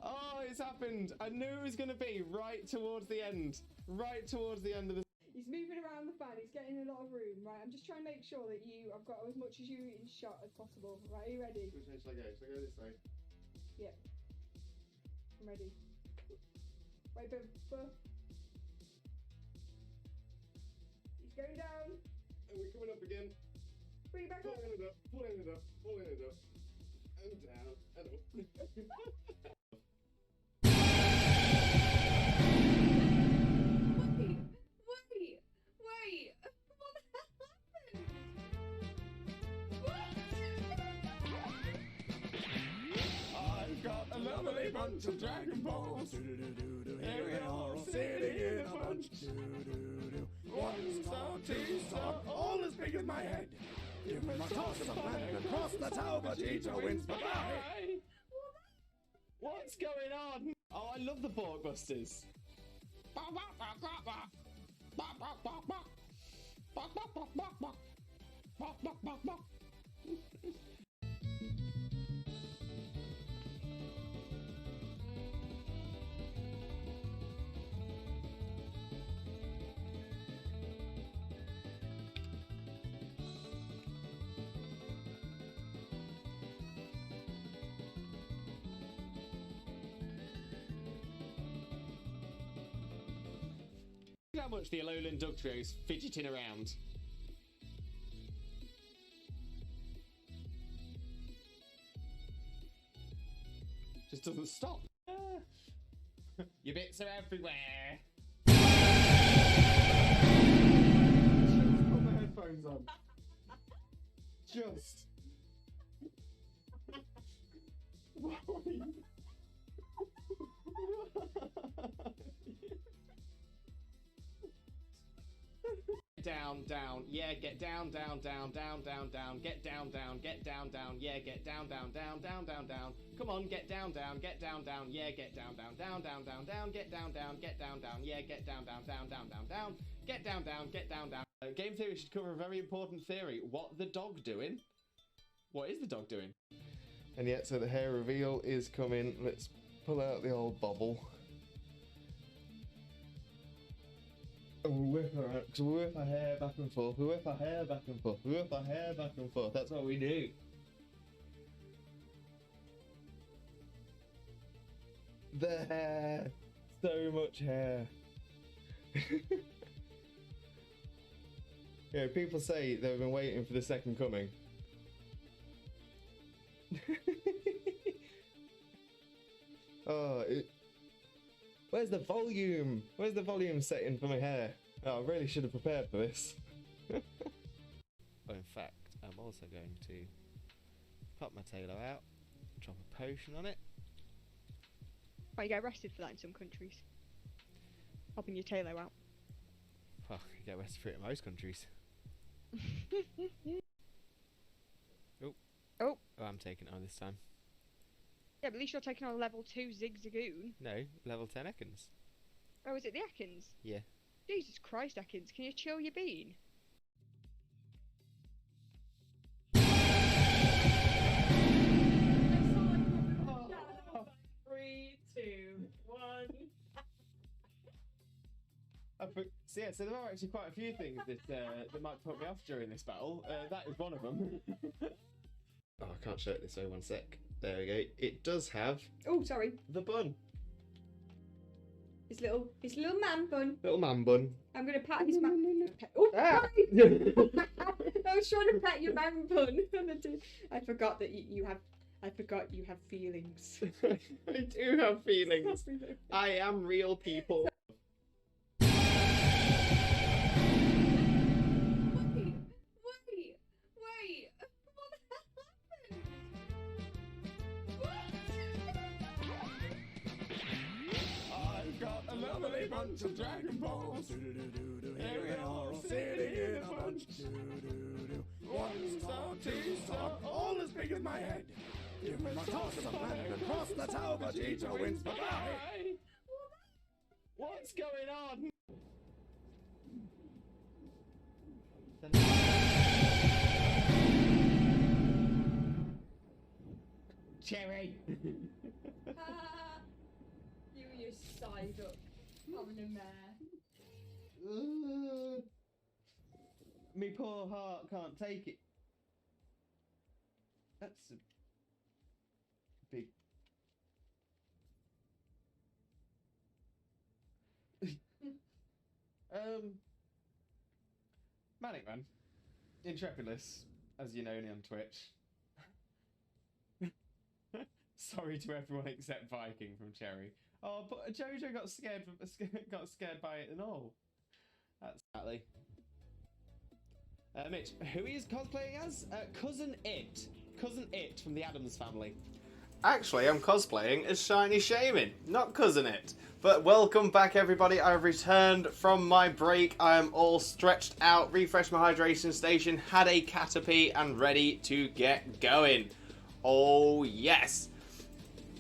Oh, it's happened. I knew it was going to be right towards the end. Right towards the end of the... He's moving around the fan, he's getting a lot of room, right? I'm just trying to make sure that I've got as much as you in shot as possible. Right, are you ready? Which way should I go? Should I go this way? Yep. I'm ready. Wait, but... He's going down. And we're coming up again. Bring it back up. Pulling it up, pulling it up, pulling it up. And down, and up. lovely bunch of Dragon Balls. Do-do-do-do-do. Here they are all sitting in a bunch. Do-do-do-do. 1 star, 2 star, all as big as my head. Give them a toss of a flag across the tower, Vegeta wins. Bye-bye. What's going on? Oh, I love the Borkbusters. Look how much the Alolan Dog Trio is fidgeting around. Just doesn't stop. Your bits are everywhere. Just put the headphones on. Just. Down, down, yeah, get down, down, down, down, down, down, get down, down, get down, down, yeah, get down, down, down, down, down, down. Come on, get down, down, yeah, get down, down, down, down, down, down, get down, down, yeah, get down, down, down, down, down, get down, down. Game theory should cover a very important theory. What the dog doing? What is the dog doing? And yet, so the hair reveal is coming. Let's pull out the old bobble. And we'll whip her out, because we'll whip our hair back and forth, we'll whip our hair back and forth, we'll whip our hair back and forth, that's what we do. The hair! So much hair. Yeah, people say they've been waiting for the second coming. Oh, where's the volume? Where's the volume setting for my hair? Oh, I really should have prepared for this. Well, in fact, I'm also going to pop my tailor out, drop a potion on it. Oh, you get arrested for that in some countries. Popping your tailor out. Well, you get arrested for it in most countries. Oh. Oh. Oh, I'm taking it on this time. Yeah, but at least you're taking on level 2 Zigzagoon. No, level 10 Ekans. Oh, is it the Ekans? Yeah. Jesus Christ, Ekans, can you chill your bean? Oh, 3, 2, 1. So yeah, so there are actually quite a few things that might put me off during this battle. That is one of them. Oh, I can't show it this way, one sec. There we go. It does have Oh, sorry. the bun. His little man bun. Little man bun. I'm gonna pat his man. Oh, Ah. sorry. I was trying to pat your man bun. I forgot that you have. I forgot you have feelings. I do have feelings. I am real people. Wait. I've got a lovely bunch of Dragon Balls. Do-do-do-do-do. Here they are all sitting in a bunch. Do-do-do-do. 1 star, 2 star, all as big as my head. Give them a toss of a flag across the tower, Vegeta wins. Bye-bye. What's going on? Cherry! You and your side up having a mare. Me poor heart can't take it. That's a big. Manic Man, Intrepidus, as you know me on Twitch. Sorry to everyone except Viking from Cherry. Oh, but Jojo got scared by it and all. That's exactly. Mitch, who he is cosplaying as? Cousin It from the Addams Family. Actually, I'm cosplaying as Shiny Shaymin, not Cousin It. But welcome back, everybody. I've returned from my break. I am all stretched out, refreshed my hydration station, had a Caterpie, and ready to get going. Oh, yes.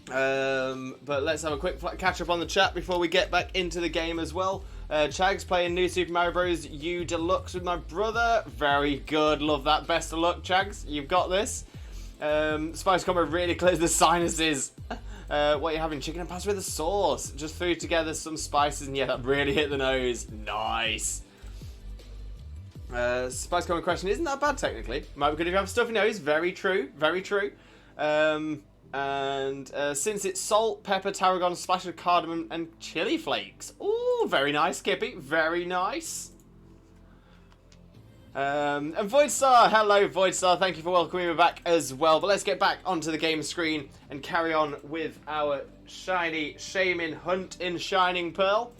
But let's have a quick catch up on the chat before we get back into the game as well. Chag's playing New Super Mario Bros. U Deluxe with my brother. Very good. Love that. Best of luck, Chags. You've got this. Spice Combo really clears the sinuses. What are you having? Chicken and pasta with a sauce. Just threw together some spices and yeah, that really hit the nose. Nice. Spice Combo question isn't that bad technically. Might be good if you have a stuffy nose. Very true. Very true. Since it's salt, pepper, tarragon, splash of cardamom, and chili flakes. Ooh, very nice, Kippy. Very nice. And Voidstar, hello Voidstar, thank you for welcoming me back as well. But let's get back onto the game screen and carry on with our shiny Shaymin Hunt in Shining Pearl.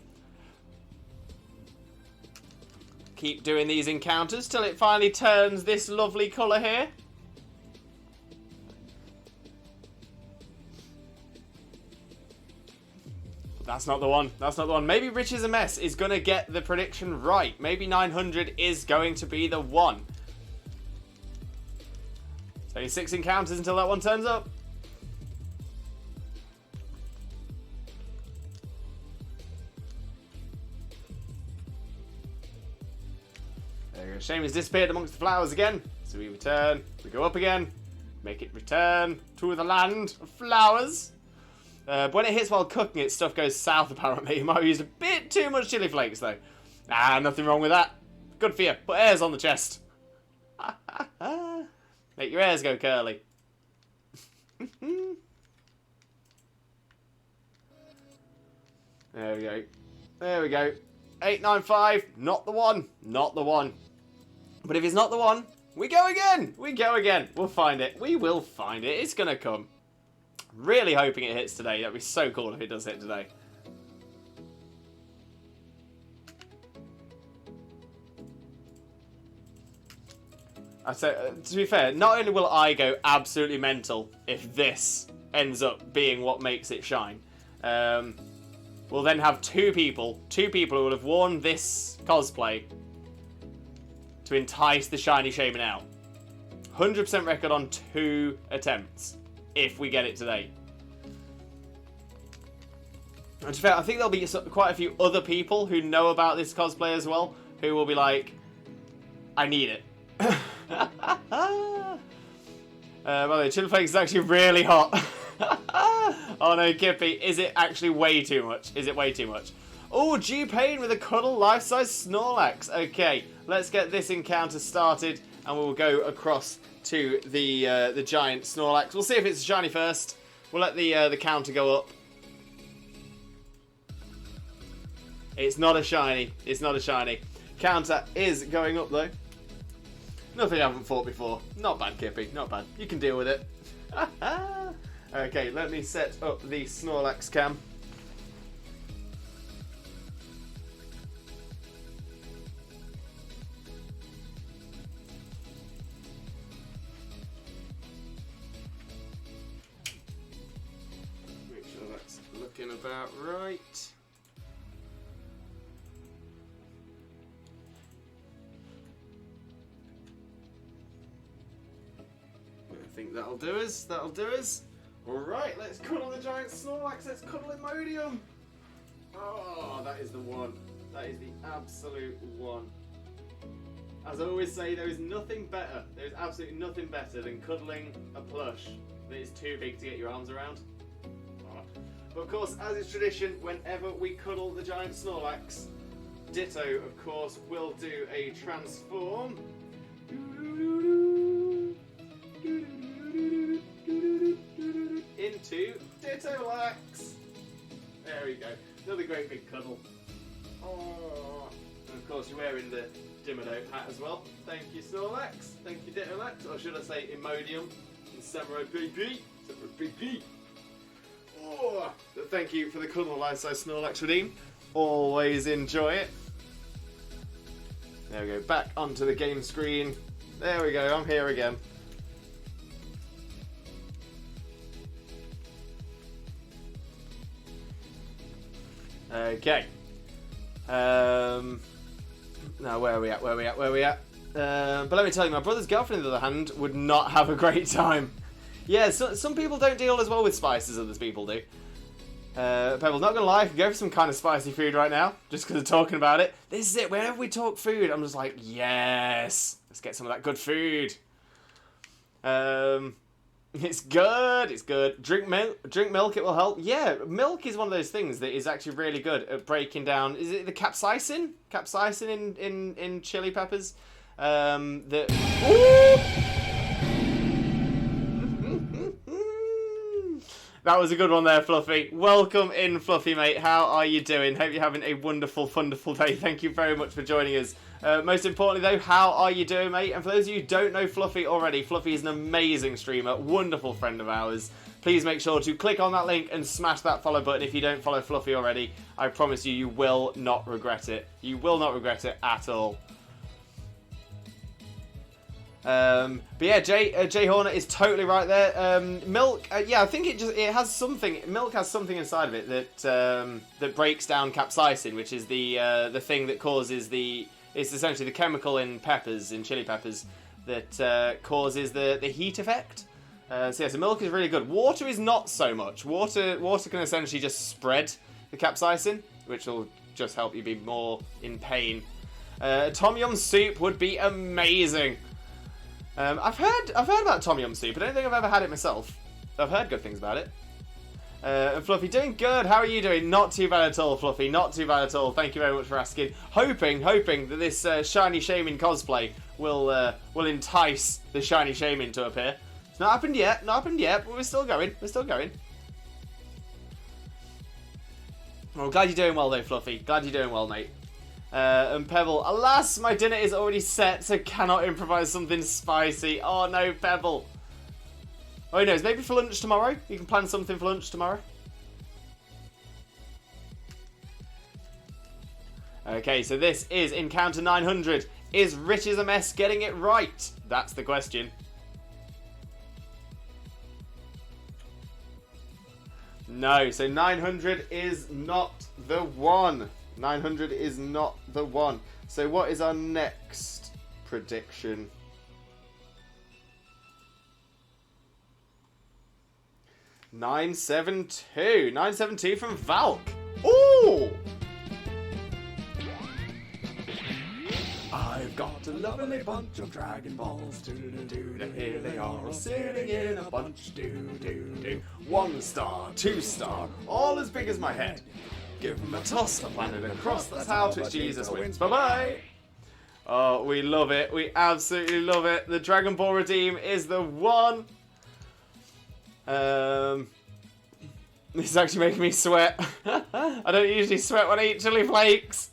Keep doing these encounters till it finally turns this lovely colour here. That's not the one. That's not the one. Maybe Rich is a Mess is going to get the prediction right. Maybe 900 is going to be the one. It's only 6 encounters until that one turns up. There you go. Shame has disappeared amongst the flowers again. So we return. We go up again. Make it return to the land of flowers. But when it hits while cooking it, stuff goes south apparently. You might have used a bit too much chili flakes though. Ah, nothing wrong with that. Good for you. Put hairs on the chest. Make your hairs go curly. There we go. There we go. 895. Not the one. Not the one. But if it's not the one, we go again. We go again. We'll find it. We will find it. It's going to come. Really hoping it hits today. That'd be so cool if it does hit today. I say, to be fair, not only will I go absolutely mental if this ends up being what makes it shine, we'll then have two people who will have worn this cosplay to entice the shiny Shaymin out. 100% record on 2 attempts. If we get it today. And to be fair, I think there'll be quite a few other people who know about this cosplay as well, who will be like, I need it. By the way, chili flakes is actually really hot. Oh no, Kippy, is it actually way too much? Is it way too much? Oh, G-Pain with a cuddle life-size Snorlax. Okay, let's get this encounter started and we'll go across to the giant Snorlax. We'll see if it's a shiny first. We'll let the counter go up. It's not a shiny. It's not a shiny. Counter is going up though. Nothing I haven't fought before. Not bad, Kippy. Not bad. You can deal with it. Okay, let me set up the Snorlax cam. Looking about right. I think that'll do us. That'll do us. Alright, let's cuddle the giant Snorlax. Let's cuddle Imodium. Oh, that is the one. That is the absolute one. As I always say, there is nothing better. There is absolutely nothing better than cuddling a plush that is too big to get your arms around. But of course, as is tradition, whenever we cuddle the giant Snorlax, Ditto, of course, will do a transform. Into Ditto-lax. There we go. Another great big cuddle. Oh. And of course, you're wearing the Dimmodope hat as well. Thank you, Snorlax. Thank you, Ditto-lax. Or should I say Imodium and Samurai PP. Samurai PP. Oh, thank you for the cuddle life-size Snorlax redeem. Always enjoy it. There we go, back onto the game screen. There we go, I'm here again. Okay. Now, where are we at? But let me tell you, my brother's girlfriend, on the other hand, would not have a great time. Yeah, some people don't deal as well with spices as other people do. Pebble, not gonna lie, I could go for some kind of spicy food right now, just because of talking about it. This is it, whenever we talk food, I'm just like, yes, let's get some of that good food. It's good. Drink milk, it will help. Yeah, milk is one of those things that is actually really good at breaking down, is it the capsaicin? Capsaicin in chili peppers? That was a good one there, Fluffy. Welcome in, Fluffy, mate. How are you doing? Hope you're having a wonderful, wonderful day. Thank you very much for joining us. Most importantly, though, how are you doing, mate? And for those of you who don't know Fluffy already, Fluffy is an amazing streamer, wonderful friend of ours. Please make sure to click on that link and smash that follow button if you don't follow Fluffy already. I promise you, you will not regret it. You will not regret it at all. But yeah, Jay Horner is totally right there. Milk, yeah, I think it has something. Milk has something inside of it that breaks down capsaicin, which is the thing that causes it's essentially the chemical in peppers, in chili peppers, that causes the heat effect. So yeah, so milk is really good. Water is not so much. Water can essentially just spread the capsaicin, which will just help you be more in pain. Tom Yum soup would be amazing. I've heard about Tom Yum soup. I don't think I've ever had it myself. I've heard good things about it. And Fluffy, doing good. How are you doing? Not too bad at all, Fluffy. Not too bad at all. Thank you very much for asking. Hoping that this shiny Shaymin cosplay will entice the shiny Shaymin to appear. It's not happened yet. Not happened yet. But we're still going. We're still going. Well, glad you're doing well though, Fluffy. Glad you're doing well, mate. And Pebble, alas, my dinner is already set, so cannot improvise something spicy. Oh no, Pebble. Oh, who knows? Maybe for lunch tomorrow. You can plan something for lunch tomorrow. Okay, so this is Encounter 900. Is Rich as a Mess getting it right? That's the question. No, so 900 is not the one. 900 is not the one. So what is our next prediction? 972. 972 from Valk. Ooh! I've got a lovely bunch of Dragon Balls. Do-do-do-do. Here they are all sitting in a bunch. Do-do-do. 1 star, 2 star, all as big as my head. Give them a toss, the planet across, that's how Twitch Jesus wins. Bye-bye! Oh, we love it. We absolutely love it. The Dragon Ball Redeem is the one. This is actually making me sweat. I don't usually sweat when I eat chili flakes.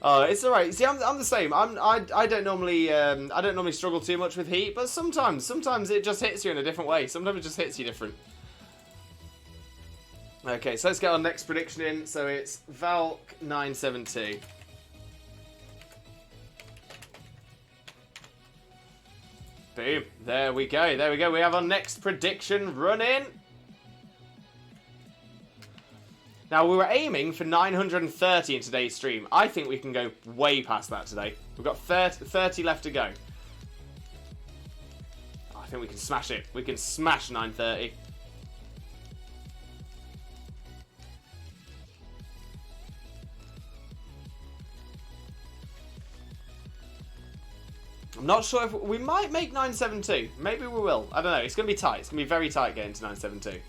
Oh, it's alright. See, I'm the same. I don't normally struggle too much with heat, but sometimes it just hits you in a different way. Sometimes it just hits you different. Okay, so let's get our next prediction in. So it's Valk 972. Boom. There we go. There we go. We have our next prediction running. Now, we were aiming for 930 in today's stream. I think we can go way past that today. We've got 30 left to go. I think we can smash it. We can smash 930. I'm not sure if we might make 972. Maybe we will. I don't know. It's going to be tight. It's going to be very tight getting to 972.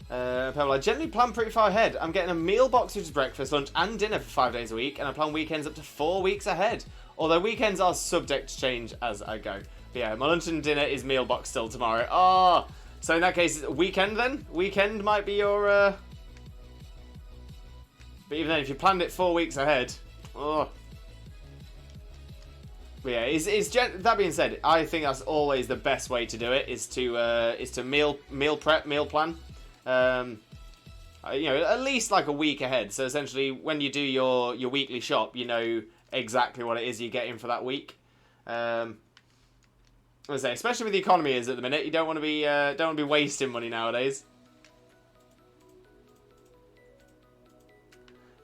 Pebble, I generally plan pretty far ahead. I'm getting a meal box, which is breakfast, lunch, and dinner for 5 days a week, and I plan weekends up to 4 weeks ahead. Although weekends are subject to change as I go. But yeah, my lunch and dinner is meal box still tomorrow. Oh, so in that case, weekend then? Weekend might be your. But even then, if you planned it 4 weeks ahead, oh. But yeah, that being said, I think that's always the best way to do it. Is to meal prep, meal plan. You know, at least like a week ahead. So essentially, when you do your weekly shop, you know exactly what it is you're getting for that week. I say, especially with the economy is at the minute, you don't want to be wasting money nowadays.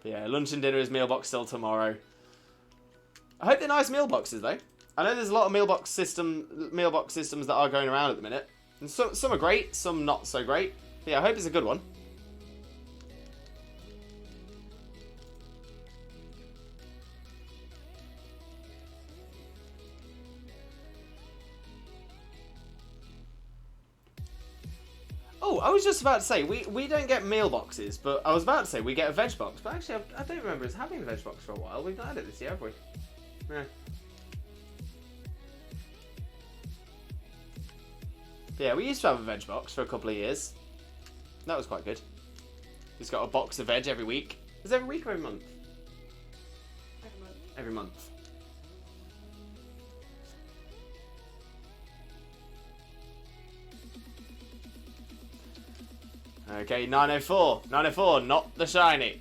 But yeah, lunch and dinner is meal box still tomorrow. I hope they're nice meal boxes though. I know there's a lot of mealbox systems that are going around at the minute, and some are great, some not so great. But yeah, I hope it's a good one. Oh, I was just about to say, we don't get meal boxes, but I was about to say we get a veg box, but actually I don't remember us having a veg box for a while. We've not had it this year, have we? Yeah. Yeah, we used to have a veg box for a couple of years. That was quite good. Just got a box of veg every week. Is it every week or every month? Every month. Every month. Okay, 904. 904, not the shiny.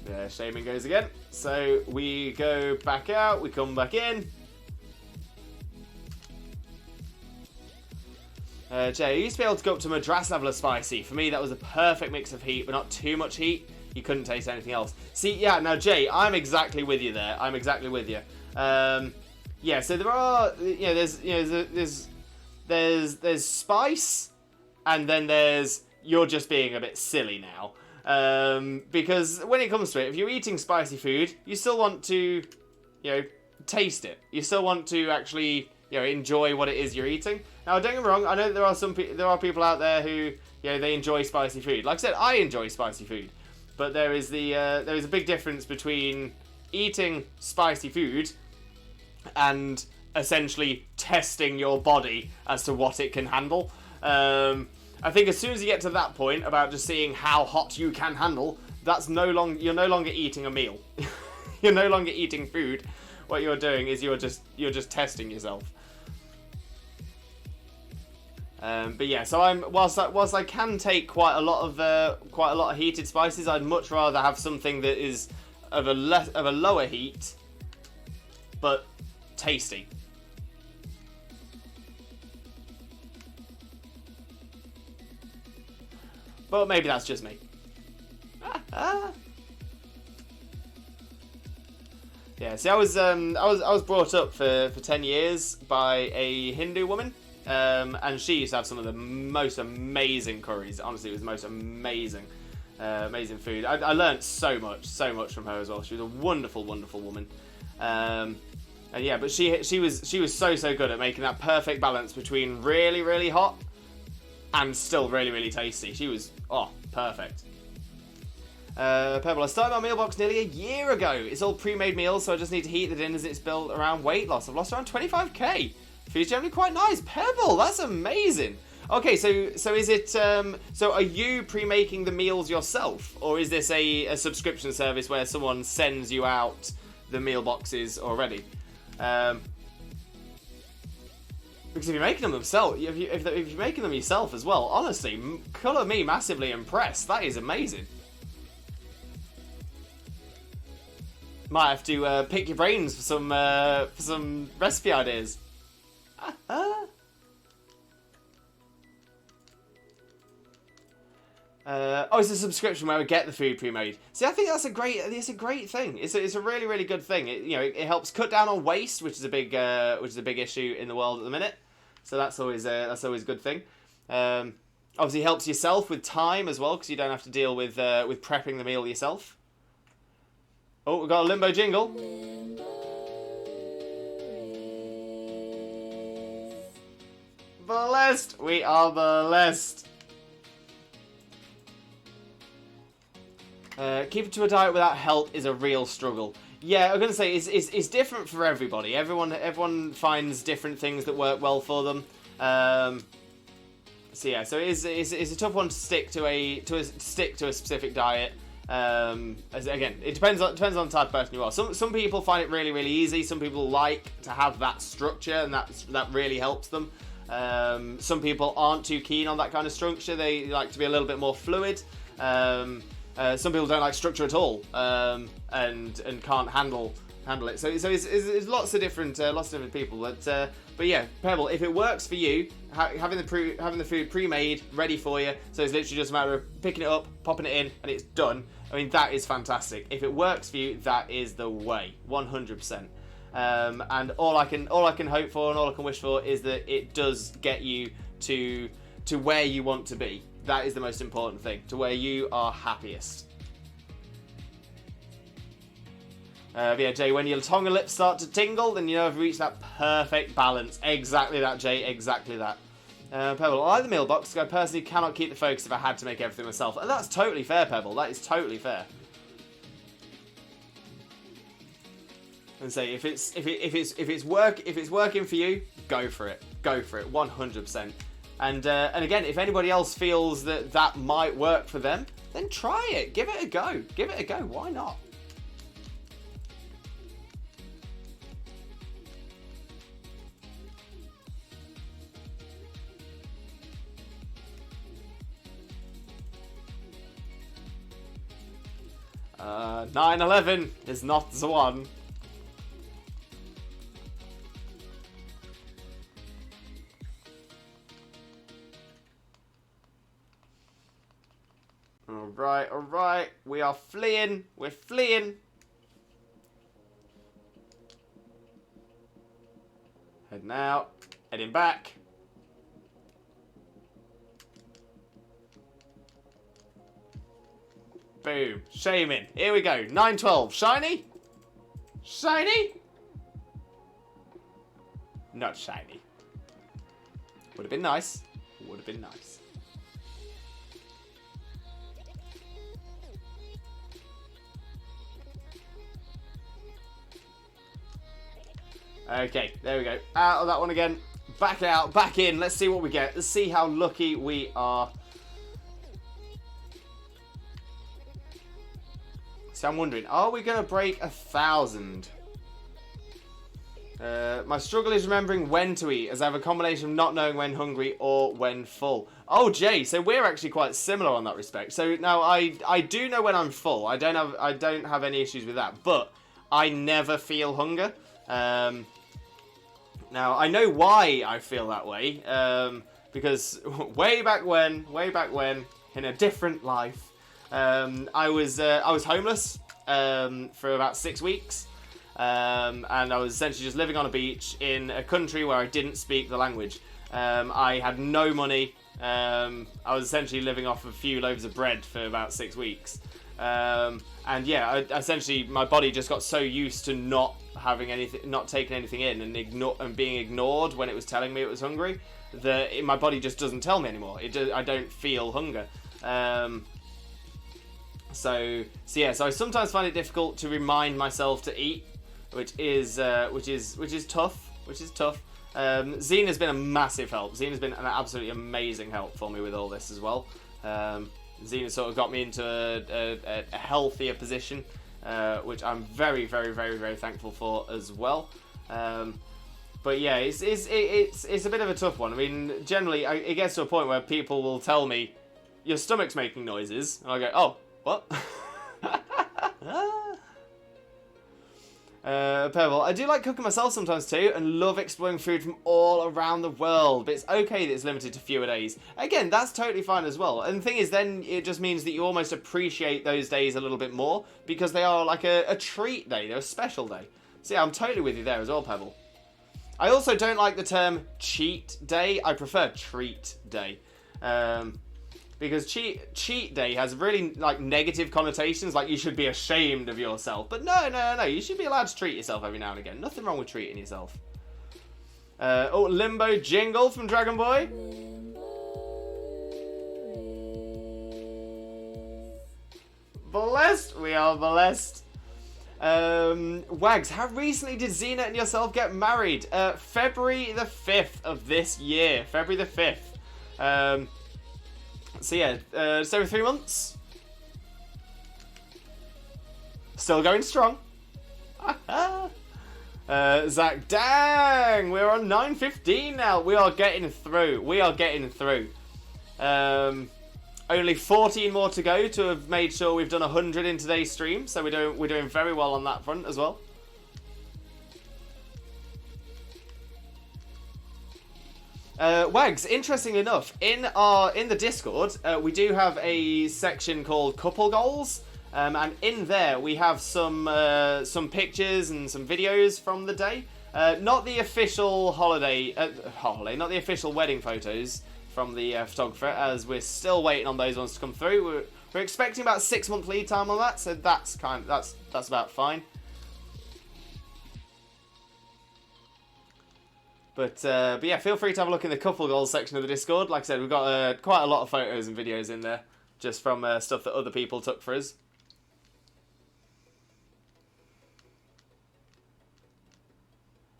There, Shaymin goes again. So we go back out, we come back in. Jay, I used to be able to go up to Madras level of spicy. For me, that was a perfect mix of heat, but not too much heat. You couldn't taste anything else. See, yeah, now Jay, I'm exactly with you there. I'm exactly with you. Yeah, so there are, there's spice, and then there's you're just being a bit silly now. Because when it comes to it, if you're eating spicy food, you still want to, taste it. You still want to actually, enjoy what it is you're eating. Now, don't get me wrong. I know there are people out there who, they enjoy spicy food. Like I said, I enjoy spicy food, but there is a big difference between eating spicy food and essentially testing your body as to what it can handle. I think as soon as you get to that point about just seeing how hot you can handle, you're no longer eating a meal. You're no longer eating food. What you're doing is you're just testing yourself. But yeah, so whilst I can take quite a lot of heated spices, I'd much rather have something that is of a lower heat, but tasty. But maybe that's just me. Yeah, see, I was brought up for 10 years by a Hindu woman. And she used to have some of the most amazing curries. Honestly, it was the most amazing food. I learned so much from her as well. She was a wonderful, wonderful woman. And yeah, but she was so good at making that perfect balance between really, really hot and still really, really tasty. She was, perfect. Pebble, I started my meal box nearly a year ago. It's all pre-made meals, so I just need to heat the dinners. It's built around weight loss. I've lost around 25k. Food's generally quite nice. Pebble, that's amazing. Okay, so is it, so are you pre-making the meals yourself? Or is this a subscription service where someone sends you out the meal boxes already? Because if you're making them themselves, if you're making them yourself as well, honestly, colour me massively impressed. That is amazing. Might have to pick your brains for some recipe ideas. It's a subscription where we get the food pre-made. See, I think that's a great thing. It's a really, really good thing. It helps cut down on waste, which is a big issue in the world at the minute. So that's always a good thing. Obviously helps yourself with time as well, because you don't have to deal with prepping the meal yourself. Oh, we've got a limbo jingle. Blessed! We are blessed! Keeping to a diet without help is a real struggle. Yeah, I'm going to say it's different for everybody. Everyone finds different things that work well for them. So yeah, so it's a tough one to stick to a specific diet. Again, it depends on the type of person you are. Some people find it really, really easy. Some people like to have that structure, and that really helps them. Some people aren't too keen on that kind of structure. They like to be a little bit more fluid. Some people don't like structure at all, and can't handle it. So it's lots of different people. But yeah, Pebble, if it works for you, having the food pre-made, ready for you, so it's literally just a matter of picking it up, popping it in, and it's done. I mean, that is fantastic. If it works for you, that is the way, 100%. And all I can hope for and all I can wish for is that it does get you to where you want to be. That is the most important thing, to where you are happiest. Yeah, Jay, when your tongue and lips start to tingle, then you know I've reached that perfect balance. Exactly that, Jay, exactly that. Pebble, I like the meal box, I personally cannot keep the focus if I had to make everything myself. And that's totally fair, Pebble, that is totally fair. And say if it's working for you, go for it, 100%. And again, if anybody else feels that might work for them, then try it, give it a go, why not? Uh, 9/11 is not the one. Alright, we are fleeing, we're fleeing. Heading out, heading back. Boom, Shaymin, here we go, 9/12, shiny? Shiny? Not shiny. Would have been nice, would have been nice. Okay, there we go. Out of that one again. Back out, back in. Let's see what we get. Let's see how lucky we are. So I'm wondering, are we going to break 1,000? My struggle is remembering when to eat, as I have a combination of not knowing when hungry or when full. Oh, Jay, so we're actually quite similar on that respect. So now I do know when I'm full. I don't have any issues with that, but I never feel hunger. Now, I know why I feel that way, because way back when, in a different life, I was homeless for about 6 weeks, and I was essentially just living on a beach in a country where I didn't speak the language. I had no money. I was essentially living off a few loaves of bread for about 6 weeks. And yeah, essentially my body just got so used to not having anything, not taking anything in, and being ignored when it was telling me it was hungry, that my body just doesn't tell me anymore. I don't feel hunger. So I sometimes find it difficult to remind myself to eat, which is tough. Zena's been a massive help. Zena's been an absolutely amazing help for me with all this as well. Zena sort of got me into a healthier position, which I'm very, very, very, very thankful for as well. But yeah, it's a bit of a tough one. I mean, generally, it gets to a point where people will tell me, your stomach's making noises, and I go, oh, what? Pebble, I do like cooking myself sometimes too, and love exploring food from all around the world, but it's okay that it's limited to fewer days. Again, that's totally fine as well. And the thing is, then it just means that you almost appreciate those days a little bit more, because they are like a treat day, they're a special day. So yeah, I'm totally with you there as well, Pebble. I also don't like the term cheat day, I prefer treat day. Because cheat day has really like negative connotations, like you should be ashamed of yourself. But no, you should be allowed to treat yourself every now and again. Nothing wrong with treating yourself. Oh, Limbo Jingle from Dragon Boy. Blessed, we are blessed. Wags, how recently did Zena and yourself get married? February the 5th of this year. February the 5th. So yeah, just over 3 months. Still going strong. Zach, dang! We're on 9:15 now. We are getting through. Only 14 more to go to have made sure we've done 100 in today's stream, so we're doing very well on that front as well. Wags, interestingly enough, in the Discord, we do have a section called Couple Goals, and in there we have some pictures and some videos from the day. Not the official not the official wedding photos from the photographer, as we're still waiting on those ones to come through. We're expecting about 6 month lead time on that, so that's about fine. But yeah, feel free to have a look in the couple goals section of the Discord. Like I said, we've got quite a lot of photos and videos in there, just from stuff that other people took for us.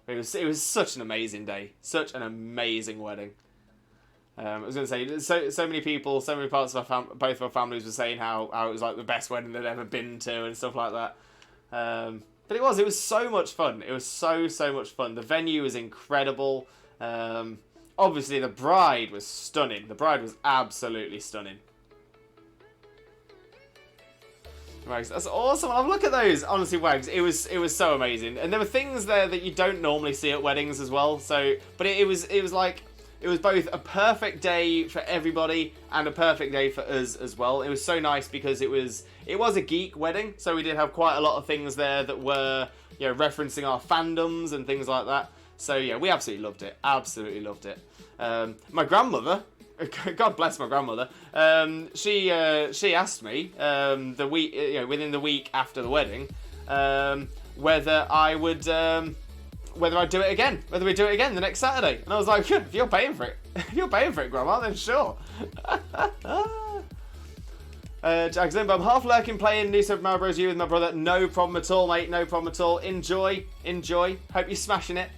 It was such an amazing day, such an amazing wedding. I was going to say, so many people, so many parts of both of our families were saying how it was like the best wedding they'd ever been to and stuff like that. But it was so much fun. It was so much fun. The venue was incredible. Obviously, the bride was stunning. The bride was absolutely stunning. Wags, that's awesome. I'll look at those. Honestly, Wags, it was so amazing. And there were things there that you don't normally see at weddings as well. So, but it was like, it was both a perfect day for everybody and a perfect day for us as well. It was so nice because it was a geek wedding, so we did have quite a lot of things there that were, you know, referencing our fandoms and things like that. So yeah, we absolutely loved it. Absolutely loved it. My grandmother, God bless my grandmother. She asked me within the week after the wedding whether I'd do it again, whether we do it again the next Saturday. And I was like, if you're paying for it, Grandma, then sure. Jackson, but I'm half lurking playing New Super Mario Bros. U with my brother. No problem at all, mate. No problem at all. Enjoy. Hope you're smashing it.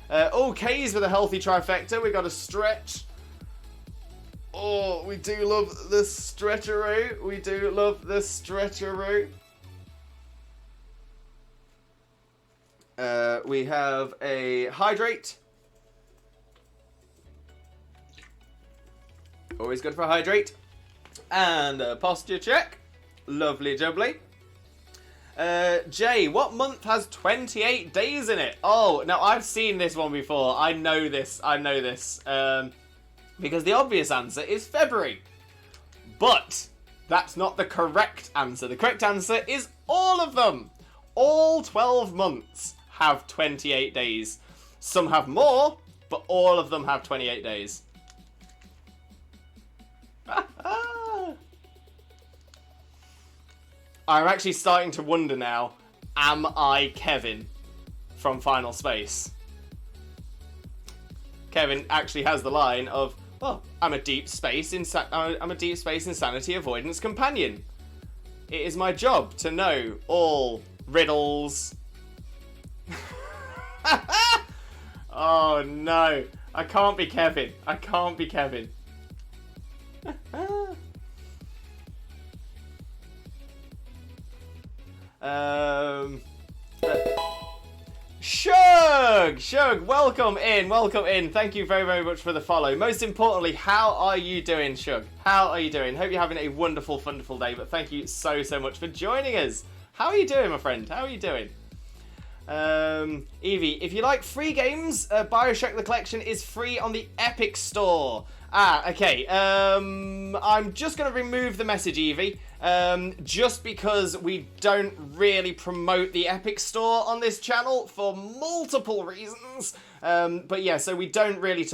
All K's with a healthy trifecta. We got a stretch. Oh, we do love the stretcheroo. We have a hydrate. Always good for a hydrate. And a posture check. Lovely jubbly. Jay, what month has 28 days in it? Oh, now I've seen this one before. I know this. Because the obvious answer is February. But that's not the correct answer. The correct answer is all of them. All 12 months have 28 days. Some have more, but all of them have 28 days. I'm actually starting to wonder now, am I Kevin from Final Space? Kevin actually has the line of, "Oh, I'm a deep space insanity avoidance companion. It is my job to know all riddles." Oh no, I can't be Kevin. Shug, welcome in. Thank you very much for the follow. Most importantly, how are you doing, Shug? How are you doing? Hope you're having a wonderful day, but thank you so much for joining us. How are you doing, my friend? How are you doing? Evie, if you like free games, Bioshock the Collection is free on the Epic Store. Okay. I'm just going to remove the message, Evie, just because we don't really promote the Epic Store on this channel for multiple reasons. But yeah, so we don't promote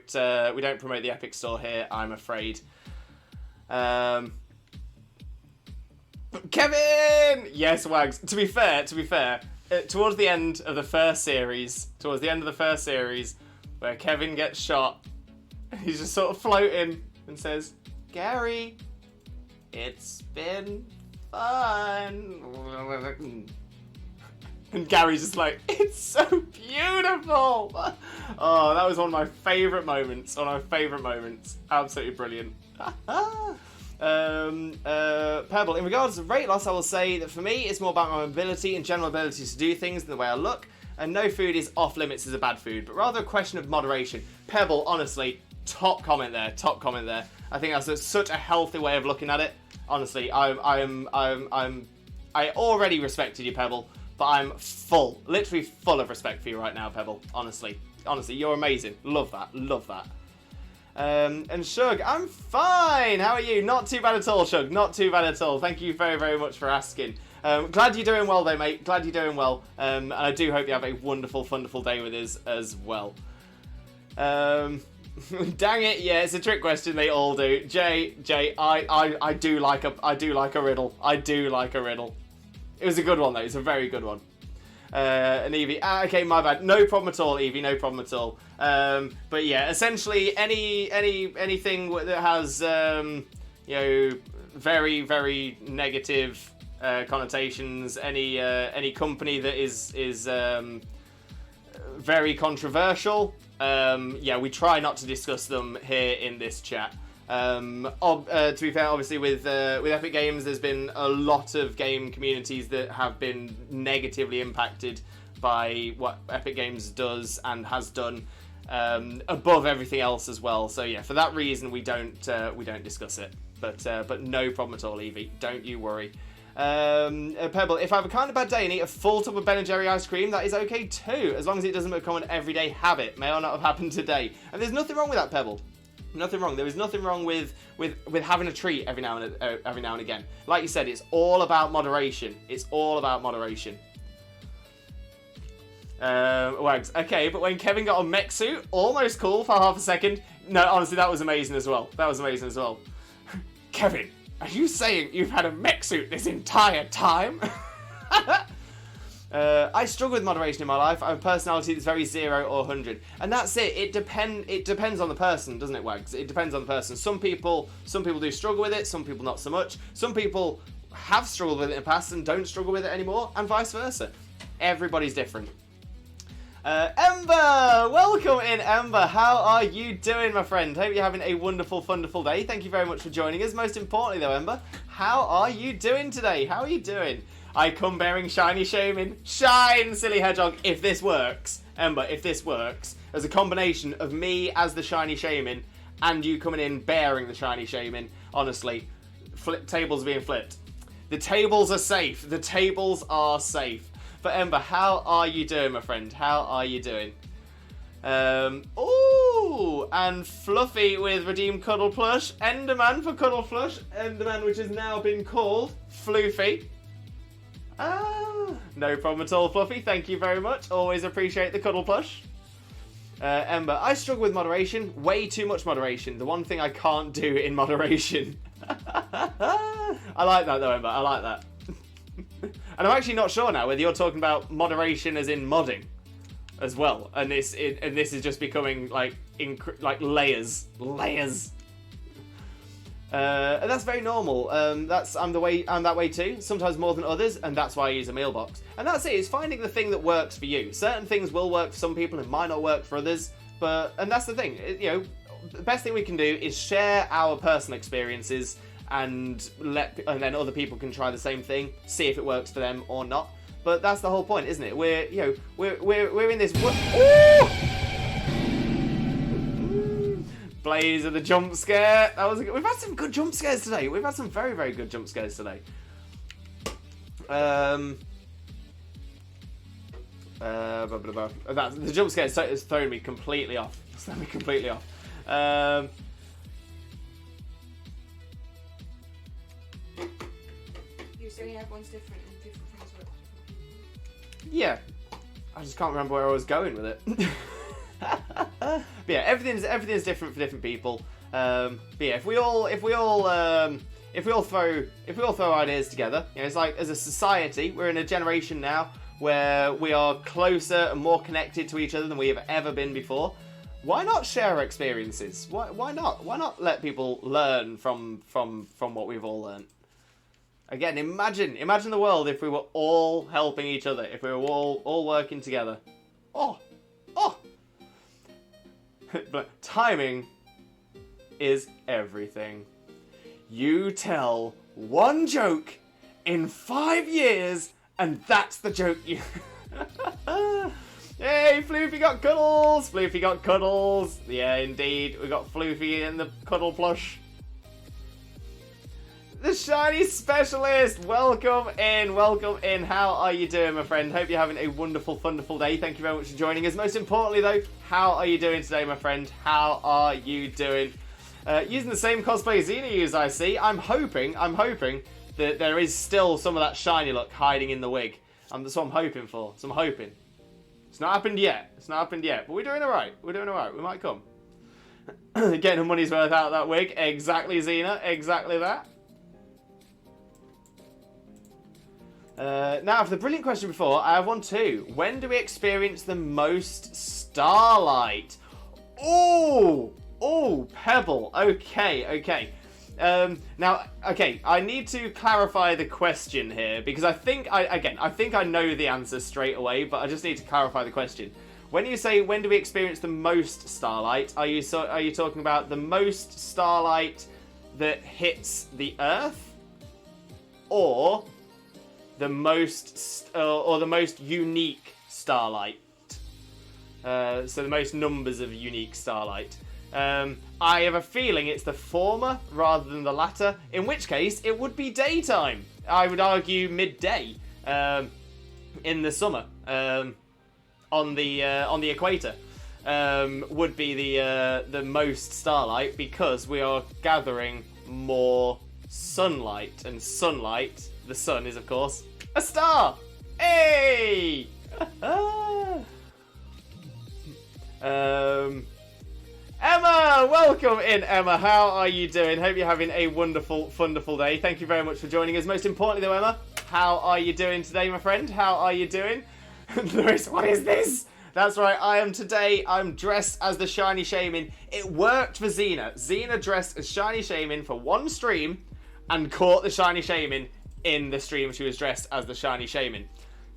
the Epic Store here, I'm afraid. Kevin! Yes, Wags. To be fair, towards the end of the first series, where Kevin gets shot, he's just sort of floating and says, "Gary, it's been fun." And Gary's just like, "It's so beautiful." Oh, that was one of my favourite moments. Absolutely brilliant. Pebble, in regards to weight loss, I will say that for me, it's more about my mobility and general ability to do things than the way I look. And no food is off limits as a bad food, but rather a question of moderation. Pebble, honestly, Top comment there. Top comment there. I think that's such a healthy way of looking at it. Honestly, I already respected you, Pebble, but I'm literally full of respect for you right now, Pebble. Honestly, you're amazing. Love that. Love that. And Shug, I'm fine. How are you? Not too bad at all, Shug. Not too bad at all. Thank you very, very much for asking. Glad you're doing well, though, mate. Glad you're doing well. And I do hope you have a wonderful, wonderful day with us as well. Dang it, yeah, it's a trick question. They all do. Jay, I do like a riddle. I do like a riddle. It was a good one though. It's a very good one. And Evie, okay, my bad. No problem at all, Evie. No problem at all. But yeah, essentially anything that has very, very negative connotations. Any company that is very controversial. Yeah, we try not to discuss them here in this chat. To be fair, obviously with Epic Games, there's been a lot of game communities that have been negatively impacted by what Epic Games does and has done, above everything else as well. So yeah, for that reason, we don't discuss it. But no problem at all, Evie. Don't you worry. Pebble, if I have a kind of bad day and eat a full tub of Ben & Jerry ice cream, that is okay too, as long as it doesn't become an everyday habit. May or not have happened today. And there's nothing wrong with that, Pebble. Nothing wrong. There is nothing wrong with having a treat every now and again. Like you said, it's all about moderation. It's all about moderation. Wags. Okay, but when Kevin got a mech suit, almost cool for half a second. No, honestly, that was amazing as well. That was amazing as well. Kevin, are you saying you've had a mech suit this entire time? I struggle with moderation in my life. I have a personality that's very 0 or 100. And that's it. It depends on the person, doesn't it, Wags? It depends on the person. Some people do struggle with it, some people not so much. Some people have struggled with it in the past and don't struggle with it anymore, and vice versa. Everybody's different. Ember! Welcome in, Ember. How are you doing, my friend? Hope you're having a wonderful, wonderful day. Thank you very much for joining us. Most importantly, though, Ember, how are you doing today? How are you doing? I come bearing shiny Shaymin. Shine, silly hedgehog. If this works, Ember, if this works, as a combination of me as the shiny Shaymin and you coming in bearing the shiny Shaymin, honestly, tables are being flipped. The tables are safe. The tables are safe. But Ember, how are you doing, my friend? How are you doing? Ooh, and Fluffy with Redeem Cuddle Plush. Enderman for Cuddle Plush. Enderman, which has now been called Floofy. Ah, no problem at all, Fluffy. Thank you very much. Always appreciate the Cuddle Plush. Ember, I struggle with moderation. Way too much moderation. The one thing I can't do in moderation. I like that, though, Ember. I like that. And I'm actually not sure now whether you're talking about moderation as in modding as well, and this is just becoming like layers. And that's very normal. I'm that way too. Sometimes more than others, and that's why I use a mailbox. And that's it. It's finding the thing that works for you. Certain things will work for some people and might not work for others. And that's the thing. The best thing we can do is share our personal experiences. And then other people can try the same thing, see if it works for them or not. But that's the whole point, isn't it? We're in this. Blaze of the jump scare. We've had some good jump scares today. We've had some very, very good jump scares today. The jump scare has thrown me completely off. You're saying everyone's different and different things work. Yeah, I just can't remember where I was going with it. But yeah, everything's different for different people. But yeah, if we all throw ideas together, it's like as a society, we're in a generation now where we are closer and more connected to each other than we have ever been before. Why not share our experiences? Why not? Why not let people learn from what we've all learned? Again, imagine the world if we were all helping each other, if we were all working together. Oh! But timing is everything. You tell one joke in 5 years, and that's the joke you... Yay, Floofy got cuddles! Floofy got cuddles. Yeah, indeed. We got Floofy in the cuddle plush. The shiny specialist! Welcome in, welcome in. How are you doing, my friend? Hope you're having a wonderful, wonderful day. Thank you very much for joining us. Most importantly, though, how are you doing today, my friend? How are you doing? Using the same cosplay Zena used, I see. I'm hoping that there is still some of that shiny look hiding in the wig. That's what I'm hoping for. So I'm hoping. It's not happened yet. It's not happened yet. But we're doing alright. We're doing alright. We might come. Getting the money's worth out of that wig. Exactly, Zena. Exactly that. Now, for the brilliant question before, I have one too. When do we experience the most starlight? Oh, Pebble. Okay. Now, okay, I need to clarify the question here because I think I know the answer straight away, but I just need to clarify the question. When you say when do we experience the most starlight, are you talking about the most starlight that hits the Earth, or the most unique starlight? So the most numbers of unique starlight. I have a feeling it's the former rather than the latter, in which case it would be daytime. I would argue midday in the summer on the equator would be the most starlight because we are gathering more sunlight, and sunlight, the sun, is of course a star. Hey! Emma, welcome in, Emma. How are you doing? Hope you're having a wonderful, wonderful day. Thank you very much for joining us. Most importantly, though, Emma, how are you doing today, my friend? How are you doing? Lewis, what is this? That's right, I'm dressed as the shiny Shaymin. It worked for Zena. Zena dressed as shiny Shaymin for one stream and caught the shiny Shaymin in the stream she was dressed as the shiny Shaymin.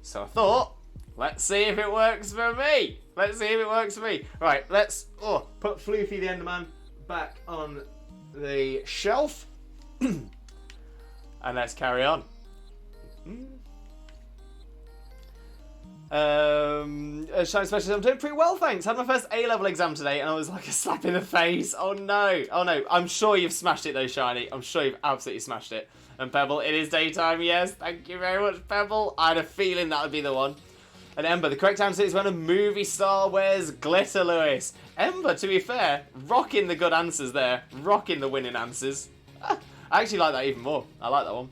So I thought, let's see if it works for me. Right, let's put Floofy the Enderman back on the shelf. And let's carry on. Shiny Specialist, I'm doing pretty well, thanks. Had my first A-level exam today and I was like a slap in the face. Oh no. I'm sure you've smashed it though, Shiny. I'm sure you've absolutely smashed it. And Pebble, it is daytime, yes. Thank you very much, Pebble. I had a feeling that would be the one. And Ember, the correct answer is when a movie star wears glitter, Lewis. Ember, to be fair, rocking the good answers there. Rocking the winning answers. I actually like that even more. I like that one.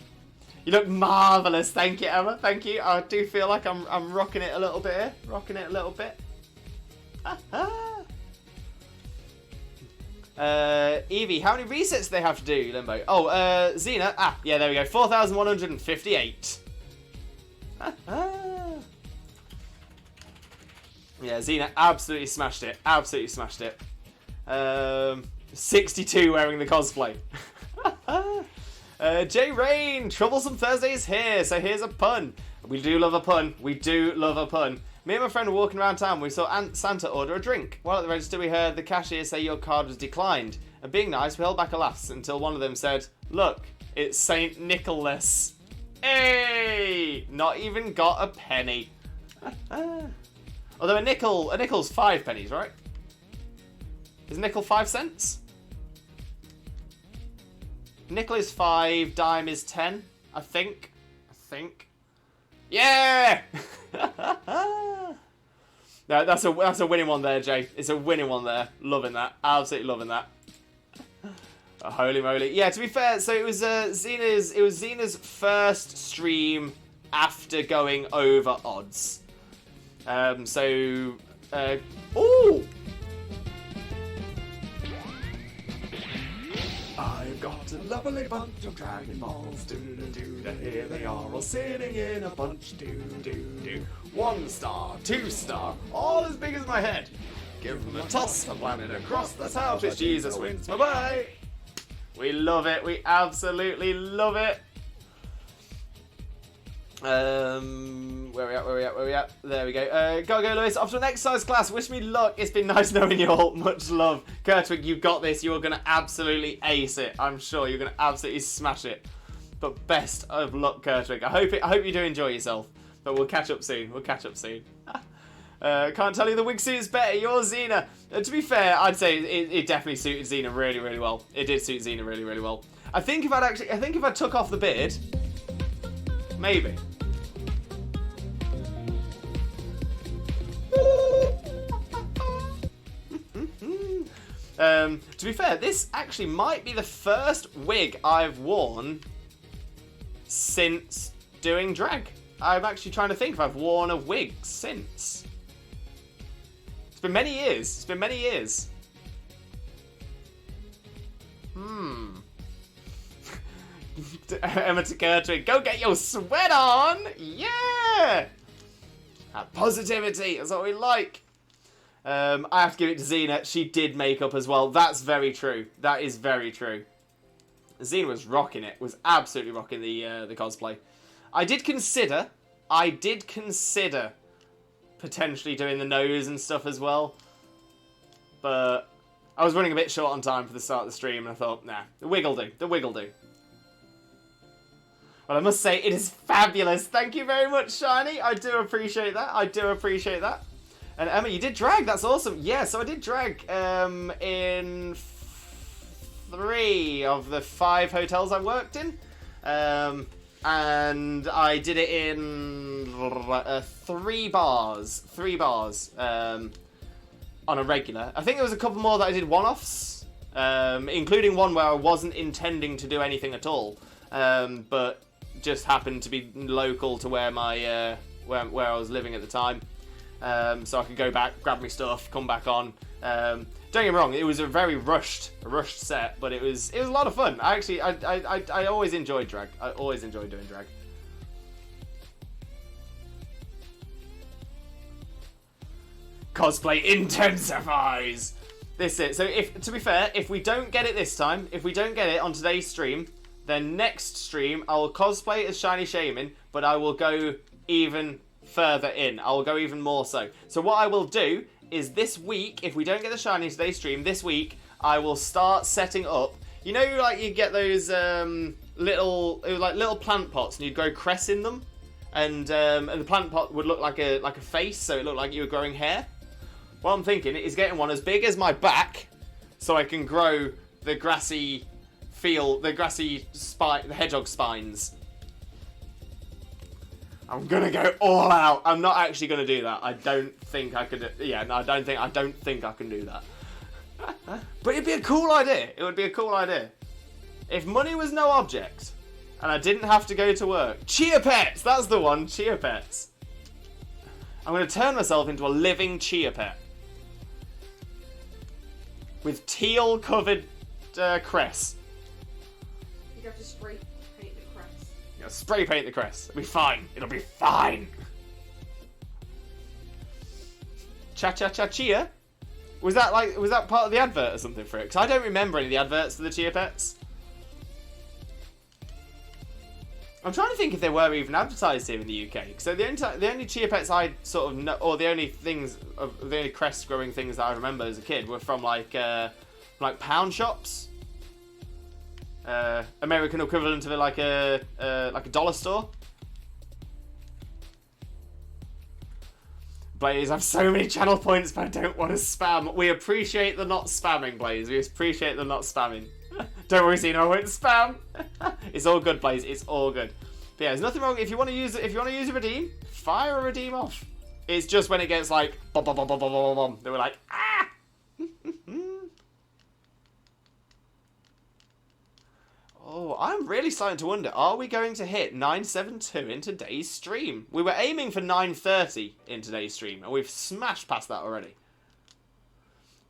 You look marvellous. Thank you, Emma. Thank you. I do feel like I'm rocking it a little bit here. Rocking it a little bit. Evie, how many resets do they have to do, Limbo? Oh, Zena. Yeah, there we go. 4,158. Yeah, Zena absolutely smashed it. 62 wearing the cosplay. J Rain, Troublesome Thursday is here, so here's a pun. We do love a pun. Me and my friend were walking around town. We saw Aunt Santa order a drink. While at the register, we heard the cashier say your card was declined. And being nice, we held back a laugh until one of them said, "Look, it's Saint Nicholas." Hey! Not even got a penny. Although a nickel's 5 pennies, right? Is a nickel 5 cents? Nickel is 5, dime is 10, I think. Yeah! No, that's a winning one there, Jay. It's a winning one there. Loving that. Absolutely loving that. Oh, holy moly. Yeah, to be fair, so it was Zena's first stream after going over odds. Ooh! I've got a lovely bunch of Dragon Balls, do-do-do-do, here they are all sitting in a bunch, do-do-do. 1 star, 2 star, all as big as my head. Give them a toss, I'm landing across, that's how Fish Jesus wins. Bye-bye! We love it, we absolutely love it. Where we at? There we go. Go, Lewis. Off to an exercise class. Wish me luck. It's been nice knowing you all. Much love. Kurtwig, you got this. You're going to absolutely ace it. I'm sure you're going to absolutely smash it. But best of luck, Kurtwig. I hope you do enjoy yourself. But we'll catch up soon. Can't tell you the wig suit's better. You're Zena. To be fair, I'd say it definitely suited Zena really, really well. It did suit Zena really, really well. I think if I took off the beard, maybe. To be fair, this actually might be the first wig I've worn since doing drag. I'm actually trying to think if I've worn a wig since. It's been many years. It's been many years. Emma to Gertrude, go get your sweat on! Yeah! That positivity, that's what we like. I have to give it to Zena. She did makeup as well. That's very true. That is very true. Zena was rocking it. Was absolutely rocking the cosplay. I did consider potentially doing the nose and stuff as well, but I was running a bit short on time for the start of the stream, and I thought, nah, the wig will do. The wig will do. Well, I must say, it is fabulous. Thank you very much, Shiny. I do appreciate that. I do appreciate that. And Emma, you did drag. That's awesome. Yeah, so I did drag in 3 of the 5 hotels I worked in. And I did it in 3 bars. 3 bars on a regular. I think there was a couple more that I did one-offs, including one where I wasn't intending to do anything at all, but just happened to be local to where my where I was living at the time. So I could go back, grab my stuff, come back on. Don't get me wrong, it was a very rushed set, but it was a lot of fun. I always enjoyed drag. I always enjoyed doing drag. Cosplay intensifies. This is it. So to be fair, if we don't get it this time, if we don't get it on today's stream, then next stream I will cosplay as Shiny Shaymin, but I will go even further in. I will go even more so. So what I will do is this week, if we don't get the Shiny today's stream, this week I will start setting up. You know, like you get those little plant pots, and you'd grow cress in them, and the plant pot would look like a face, so it looked like you were growing hair. What I'm thinking is getting one as big as my back, so I can grow the grassy spine, the hedgehog spines. I'm gonna go all out. I'm not actually gonna do that. I don't think I could. Yeah, no, I don't think I can do that. But it'd be a cool idea. It would be a cool idea. If money was no object, and I didn't have to go to work. Chia Pets! That's the one. Chia Pets. I'm gonna turn myself into a living chia pet. With teal covered cress. You'd have to spray paint the crest. Yeah, spray paint the crest. It'll be fine. It'll be fine. Cha cha cha chia. Was that part of the advert or something for it? Because I don't remember any of the adverts for the Chia Pets. I'm trying to think if they were even advertised here in the UK. So the only Chia Pets I sort of know, or the only crest growing things that I remember as a kid were from like pound shops. American equivalent of it, like a dollar store. Blaze, I have so many channel points, but I don't want to spam. We appreciate the not spamming, Blaze. We appreciate the not spamming. Don't worry, Zena, I won't spam. It's all good, Blaze. It's all good. But yeah, there's nothing wrong. If you want to use a redeem, fire a redeem off. It's just when it gets like bom bom bom bom bom bom bom. They were like ah. Oh, I'm really starting to wonder, are we going to hit 972 in today's stream? We were aiming for 930 in today's stream, and we've smashed past that already.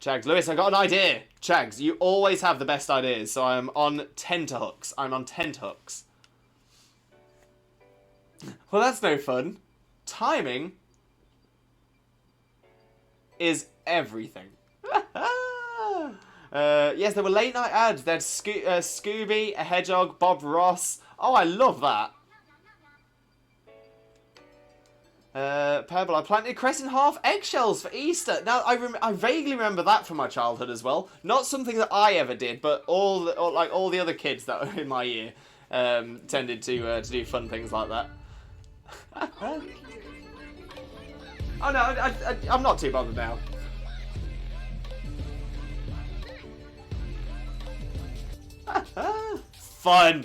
Chags, Lewis, I got an idea. Chags, you always have the best ideas, so I'm on tenterhooks. I'm on tenterhooks. Well, that's no fun. Timing is everything. Yes, there were late night ads. They had Scooby, a hedgehog, Bob Ross. Oh, I love that. Pebble, I planted crescent half eggshells for Easter. Now, I vaguely remember that from my childhood as well. Not something that I ever did, but all the other kids that were in my year tended to do fun things like that. Oh no, I'm not too bothered now. Fun!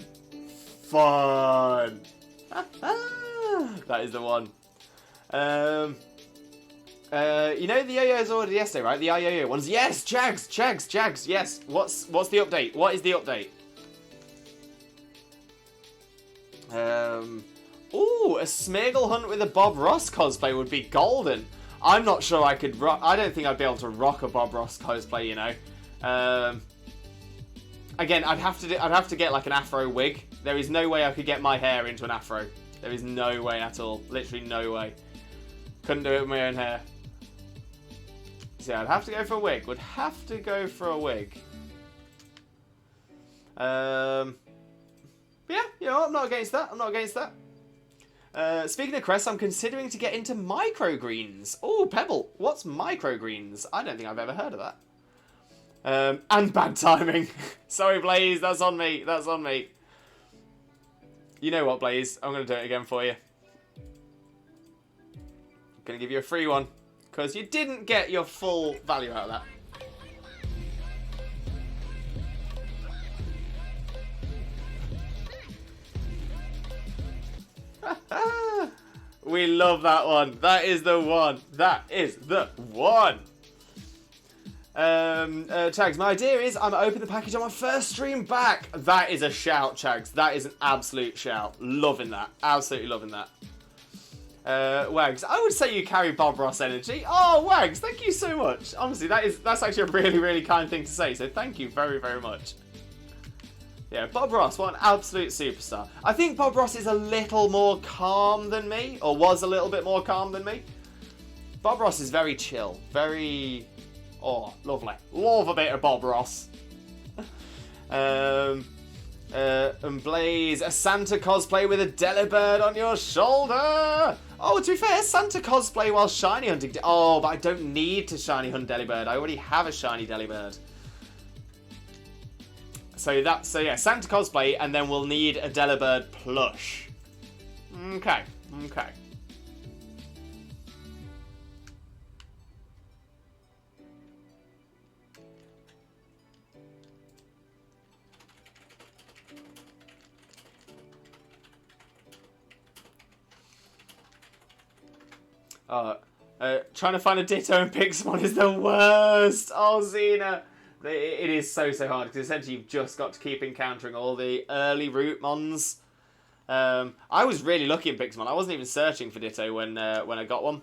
Fun! That is the one. You know the yo-yos ordered yesterday, right? The yo-yo ones. Yes, Chags, yes. What's the update? What is the update? Ooh, a Smeagol hunt with a Bob Ross cosplay would be golden. I'm not sure I could rock. I don't think I'd be able to rock a Bob Ross cosplay, you know. Again, I'd have to get like an afro wig. There is no way I could get my hair into an afro. There is no way at all. Literally no way. Couldn't do it with my own hair. So yeah, I'd have to go for a wig. Would have to go for a wig. Yeah, you know, I'm not against that. I'm not against that. Speaking of crests, I'm considering to get into microgreens. Oh, Pebble. What's microgreens? I don't think I've ever heard of that. And bad timing. Sorry, Blaze. That's on me. That's on me. You know what, Blaze? I'm going to do it again for you. I'm going to give you a free one. Because you didn't get your full value out of that. We love that one. That is the one. That is the one. Chags, my idea is I'm opening the package on my first stream back. That is a shout, Chags. That is an absolute shout. Loving that. Absolutely loving that. Wags, I would say you carry Bob Ross energy. Oh, Wags, thank you so much. Honestly, that's actually a really, really kind thing to say. So thank you very, very much. Yeah, Bob Ross, what an absolute superstar. I think Bob Ross is a little more calm than me, or was a little bit more calm than me. Bob Ross is very chill, very... Oh, lovely. Love a bit of Bob Ross. And Blaze, a Santa cosplay with a Delibird on your shoulder. Oh, to be fair, Santa cosplay while shiny hunting. Oh, but I don't need to shiny hunt Delibird. I already have a shiny Delibird. So yeah, Santa cosplay, and then we'll need a Delibird plush. Okay. Trying to find a Ditto and Pixelmon is the worst. Oh, Zena. It is so hard, because essentially you've just got to keep encountering all the early root mons. I was really lucky in Pixelmon. I wasn't even searching for Ditto when I got one.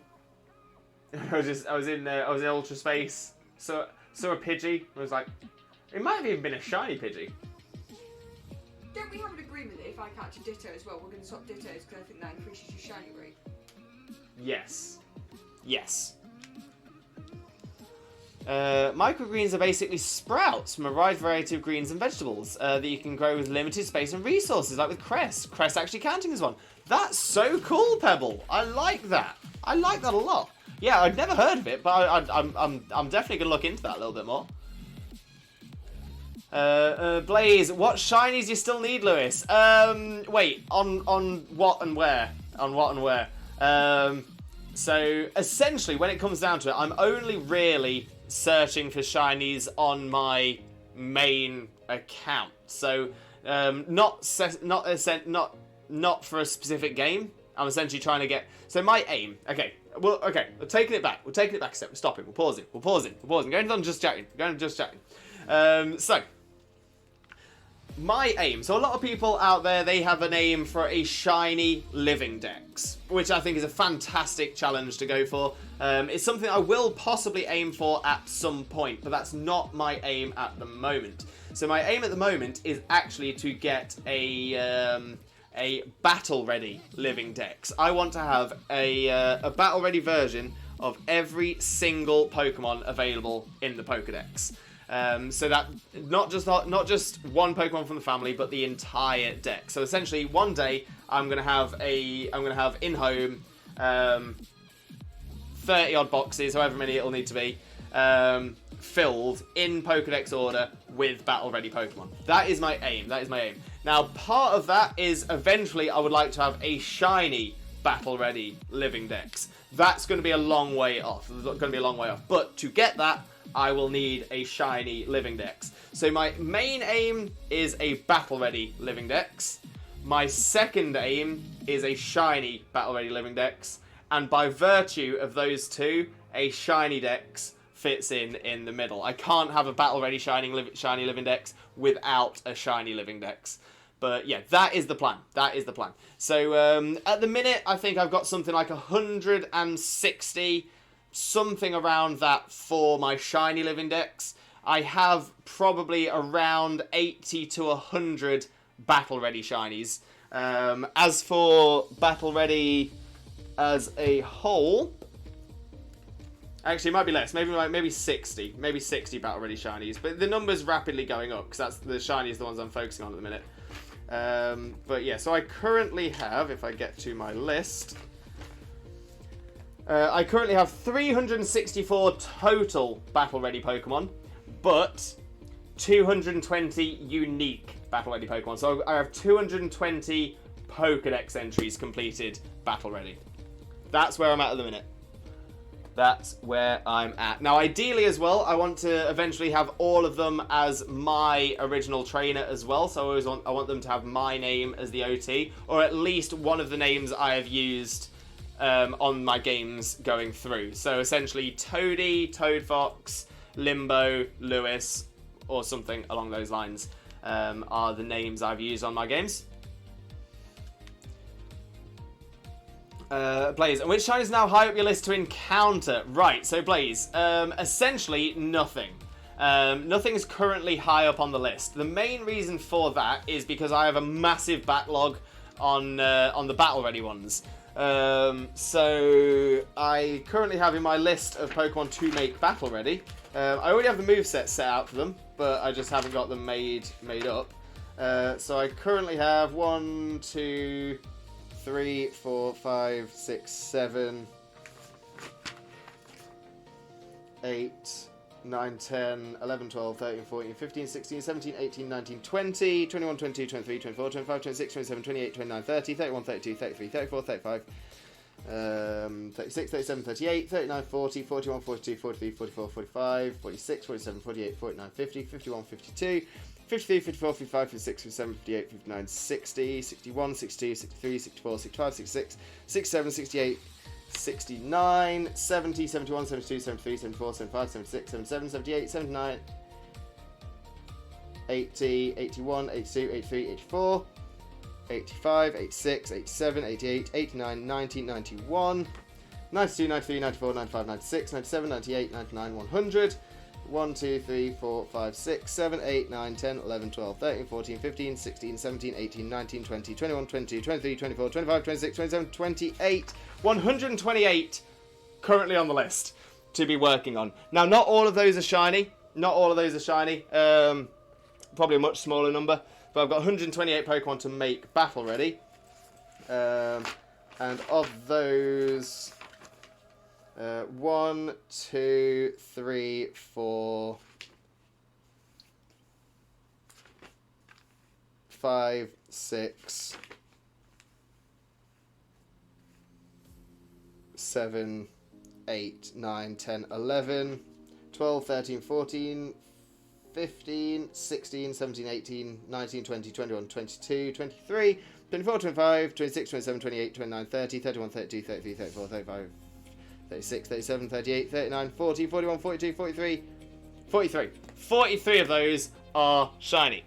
I was in Ultra Space, saw a Pidgey. I was like, it might have even been a shiny Pidgey. Don't we have an agreement that if I catch a Ditto as well, we're going to swap Dittos, because I think that increases your shiny rate? Yes. Microgreens are basically sprouts from a wide variety of greens and vegetables that you can grow with limited space and resources, like with cress. Cress actually counting as one. That's so cool, Pebble. I like that. I like that a lot. Yeah, I'd never heard of it, but I'm definitely gonna look into that a little bit more. Blaze, what shinies you still need, Lewis? Wait, on what and where? On what and where? So essentially, when it comes down to it, I'm only really searching for shinies on my main account. So not for a specific game. I'm essentially trying to get. So my aim. Okay. We're taking it back. We're taking it back a step. We're stopping. We're pausing. Going on just chatting. So my aim. So a lot of people out there, they have an aim for a shiny living dex, which I think is a fantastic challenge to go for. It's something I will possibly aim for at some point, but that's not my aim at the moment. So my aim at the moment is actually to get a battle-ready living dex. I want to have a battle-ready version of every single Pokemon available in the Pokedex. So that not just one Pokemon from the family, but the entire deck. So essentially, one day I'm gonna have in home 30 odd boxes, however many it'll need to be, filled in Pokedex order with battle ready Pokemon. That is my aim. Now, part of that is eventually I would like to have a shiny battle ready living dex. That's going to be a long way off. But to get that, I will need a shiny living dex. So my main aim is a battle ready living dex. My second aim is a shiny battle ready living dex. And by virtue of those two, a shiny dex fits in the middle. I can't have a battle ready shiny living dex without a shiny living dex. But yeah, that is the plan. So at the minute, I think I've got something like 160, something around that for my shiny living dex. I have probably around 80 to 100 battle ready shinies. As for battle ready as a whole, actually, it might be less. Maybe 60. Maybe 60 battle ready shinies. But the number's rapidly going up because that's the shinies, the ones I'm focusing on at the minute. But yeah, so I currently have, if I get to my list, I currently have 364 total battle ready Pokemon, but 220 unique battle ready Pokemon. So I have 220 Pokedex entries completed battle ready. That's where I'm at the minute. That's where I'm at. Now, ideally as well, I want to eventually have all of them as my original trainer as well. So I want them to have my name as the OT, or at least one of the names I have used on my games going through. So essentially Toadie, Toadfox, Limbo, Lewis, or something along those lines are the names I've used on my games. Blaze, and which shine is now high up your list to encounter? Right, so Blaze, essentially nothing. Nothing is currently high up on the list. The main reason for that is because I have a massive backlog on the battle ready ones. So I currently have in my list of Pokemon to make battle ready. I already have the moveset set out for them, but I just haven't got them made up. So I currently have 1, 2, 3, 4, 5, 6, 7, 8, 9, 10, 11, 12, 13, 14, 15, 16, 17, 18, 19, 20, 21, 22, 23, 24, 25, 26, 27, 28, 29, 30, 31, 32, 33, 34, 35, 36, 37, 38, 39, 40, 41, 42, 43, 44, 45, 46, 47, 48, 49, 50, 51, 52, 53, 54, 55, 56, 57, 58, 59, 60, 61, 62, 63, 64, 65, 66, 67, 68, 69, 70, 71, 72, 73, 74, 75, 76, 77, 78, 79, 80, 81, 82, 83, 84, 85, 86, 87, 88, 89, 90, 91, 92, 93, 94, 95, 96, 97, 98, 99, 100, 1, 2, 3, 4, 5, 6, 7, 8, 9, 10, 11, 12, 13, 14, 15, 16, 17, 18, 19, 20, 21, 22, 23, 24, 25, 26, 27, 28, 128 currently on the list to be working on. Now, not all of those are shiny. Probably a much smaller number. But I've got 128 Pokemon to make battle ready. And of those... 1, 2, 3, 4, 5, 6, 7, 8, 9, 10, 11, 12, 13, 14, 15, 16, 17, 18, 19, 20, 21, 22, 23, 24, 25, 26, 27, 28, 29, 30, 31, 32, 33, 34, 35, 36, 37, 38, 39, 40, 41, 42, 43, 43. 43 of those are shiny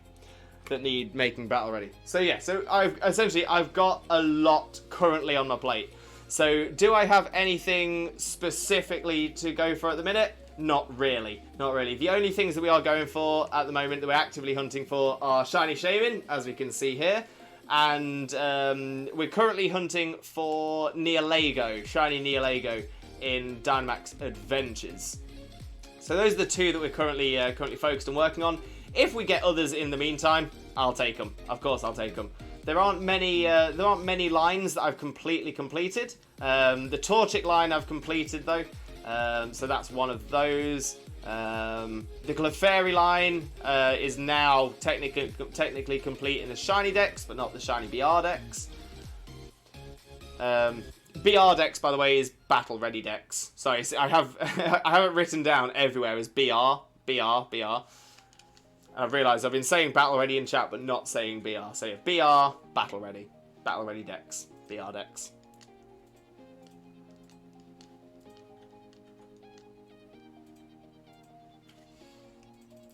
that need making battle ready. So yeah, so I've got a lot currently on my plate. So do I have anything specifically to go for at the minute? Not really. The only things that we are going for at the moment that we're actively hunting for are shiny Shaymin, as we can see here. And we're currently hunting for Neolago, shiny Neolago, in Dynamax Adventures. So those are the two that we're currently focused on working on. If we get others in the meantime, I'll take them. Of course, I'll take them. There aren't many lines that I've completely completed. The Torchic line I've completed though, so that's one of those. The Clefairy line is now technically complete in the shiny dex, but not the shiny BR dex. BR Dex, by the way, is Battle Ready Dex. Sorry, I have I have it written down everywhere as BR. And I've realised I've been saying Battle Ready in chat, but not saying BR. So yeah, BR, Battle Ready Dex, BR Dex.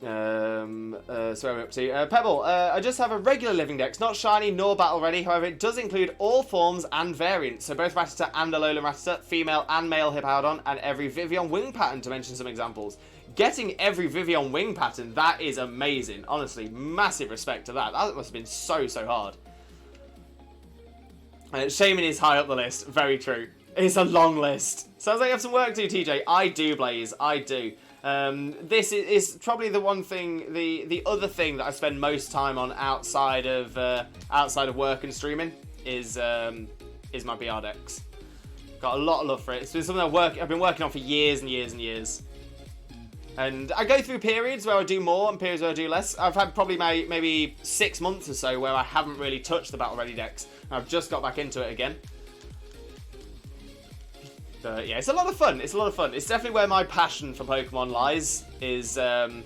So we're up to Pebble. I just have a regular living dex, not shiny nor battle ready. However, it does include all forms and variants. So both Rattata and Alolan Rattata, female and male Hippowdon, and every Vivian wing pattern, to mention some examples. Getting every Vivian wing pattern, that is amazing. Honestly, massive respect to that. That must have been so hard. Shaymin is high up the list. Very true. It's a long list. Sounds like you have some work to do, TJ. I do, Blaze. I do. This is probably the one thing, the other thing that I spend most time on outside of work and streaming is my BR Dex. Got a lot of love for it. It's been something I've been working on for years and years and years. And I go through periods where I do more and periods where I do less. I've had probably maybe 6 months or so where I haven't really touched the Battle Ready Dex. I've just got back into it again. But yeah, it's a lot of fun. It's definitely where my passion for Pokemon lies. Is in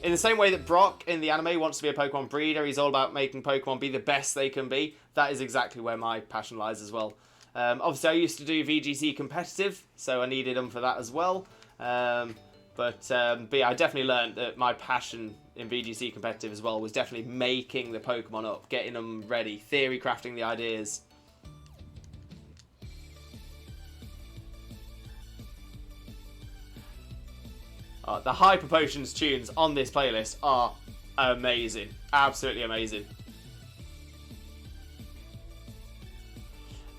the same way that Brock in the anime wants to be a Pokemon breeder. He's all about making Pokemon be the best they can be. That is exactly where my passion lies as well. Obviously, I used to do VGC competitive, so I needed them for that as well. But yeah, I definitely learned that my passion in VGC competitive as well was definitely making the Pokemon up, getting them ready, theory crafting the ideas. The Hyper Potions tunes on this playlist are amazing. Absolutely amazing.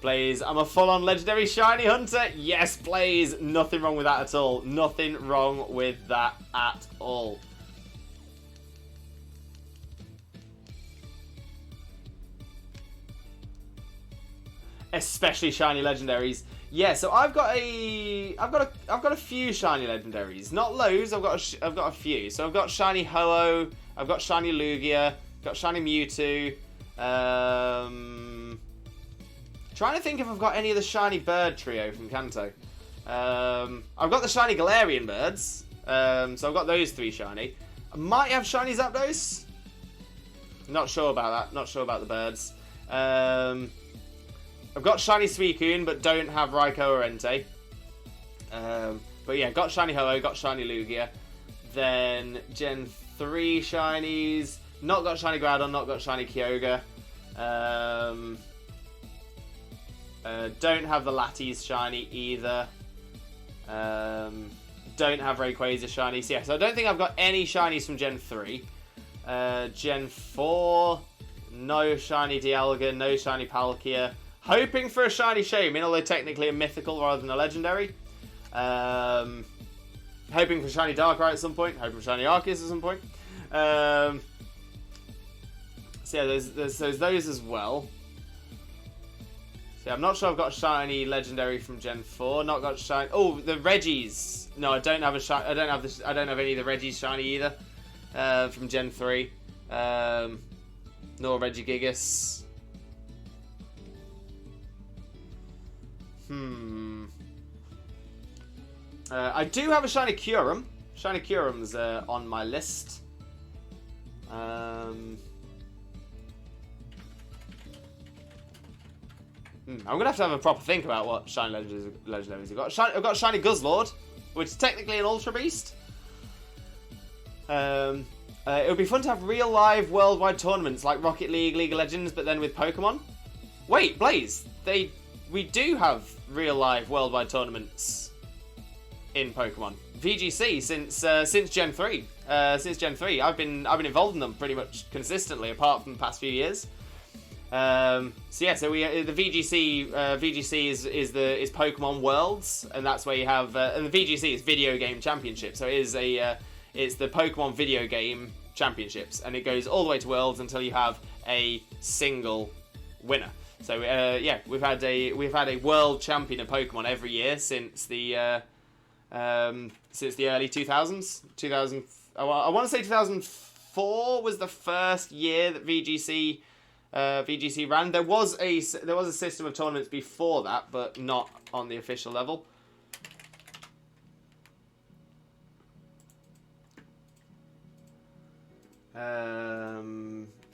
Blaze, I'm a full-on legendary shiny hunter. Yes, Blaze. Nothing wrong with that at all. Nothing wrong with that at all. Especially shiny legendaries. Yeah, so I've got a few shiny legendaries. Not loads. I've got a few. So I've got shiny Ho-Oh. I've got shiny Lugia. Got shiny Mewtwo. Trying to think if I've got any of the shiny bird trio from Kanto. I've got the shiny Galarian birds. So I've got those 3 shiny. I might have shiny Zapdos. Not sure about that. Not sure about the birds. I've got shiny Suicune, but don't have Raikou or Entei. But yeah, got shiny Ho-Oh, got shiny Lugia. Then Gen 3 shinies. Not got shiny Groudon, not got shiny Kyogre. Don't have the Latias shiny either. Don't have Rayquaza shiny. So yeah, so I don't think I've got any shinies from Gen 3. Gen 4, no shiny Dialga, no shiny Palkia. Hoping for a shiny Shaymin, although technically a mythical rather than a legendary. Hoping for shiny Darkrai at some point. Hoping for shiny Arceus at some point. So yeah, there's those as well. So yeah, I'm not sure I've got a shiny legendary from Gen 4. Not got shiny. Oh, the Regis. No, I don't have a shiny. I don't have any of the Regis shiny either. From Gen 3. Nor Regigigas. I do have a shiny Kyurem. Shiny Kyurem's on my list. I'm gonna have to have a proper think about what shiny legendaries I've got. I've got shiny Guzzlord, which is technically an Ultra Beast. It would be fun to have real live worldwide tournaments like Rocket League, League of Legends, but then with Pokemon. Wait, Blaze, we do have real live worldwide tournaments in Pokemon. VGC since Gen 3. Since Gen 3, I've been involved in them pretty much consistently, apart from the past few years. So yeah, so the VGC is Pokemon Worlds, and that's where you have and the VGC is Video Game Championship. So it's the Pokemon Video Game Championships, and it goes all the way to Worlds until you have a single winner. So yeah, we've had a world champion of Pokemon every year since the early 2000s. I want to say 2004 was the first year that VGC VGC ran. There was a system of tournaments before that, but not on the official level.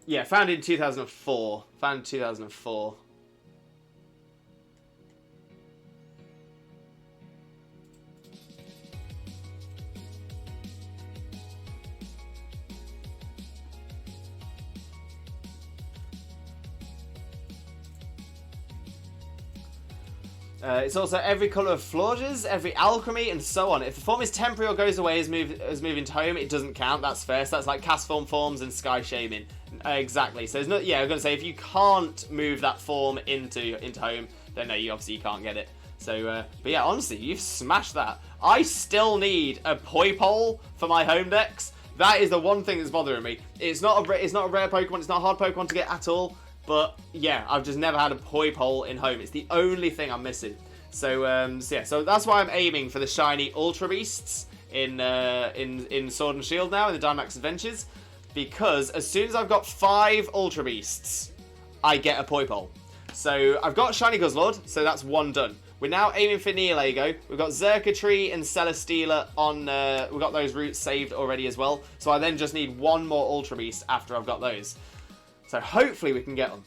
Yeah, founded in 2004. Founded in 2004. It's also every colour of Florges, every alchemy, and so on. If the form is temporary or goes away as moving to home, it doesn't count. That's fair. So that's like cast forms and Sky Shaymin. Exactly. So there's no. Yeah, I'm gonna say if you can't move that form into home, then no, you can't get it. So, but yeah, honestly, you've smashed that. I still need a poi pole for my home decks. That is the one thing that's bothering me. It's not a rare Pokemon. It's not a hard Pokemon to get at all. But yeah, I've just never had a poi pole in home. It's the only thing I'm missing. So so that's why I'm aiming for the shiny Ultra Beasts in Sword and Shield now in the Dynamax Adventures, because as soon as I've got 5 Ultra Beasts, I get a poi pole. So I've got shiny Guzzlord, so that's 1 done. We're now aiming for Neolago. We've got Xurkitree and Celesteela on. We've got those routes saved already as well. So I then just need 1 more Ultra Beast after I've got those. So hopefully we can get them.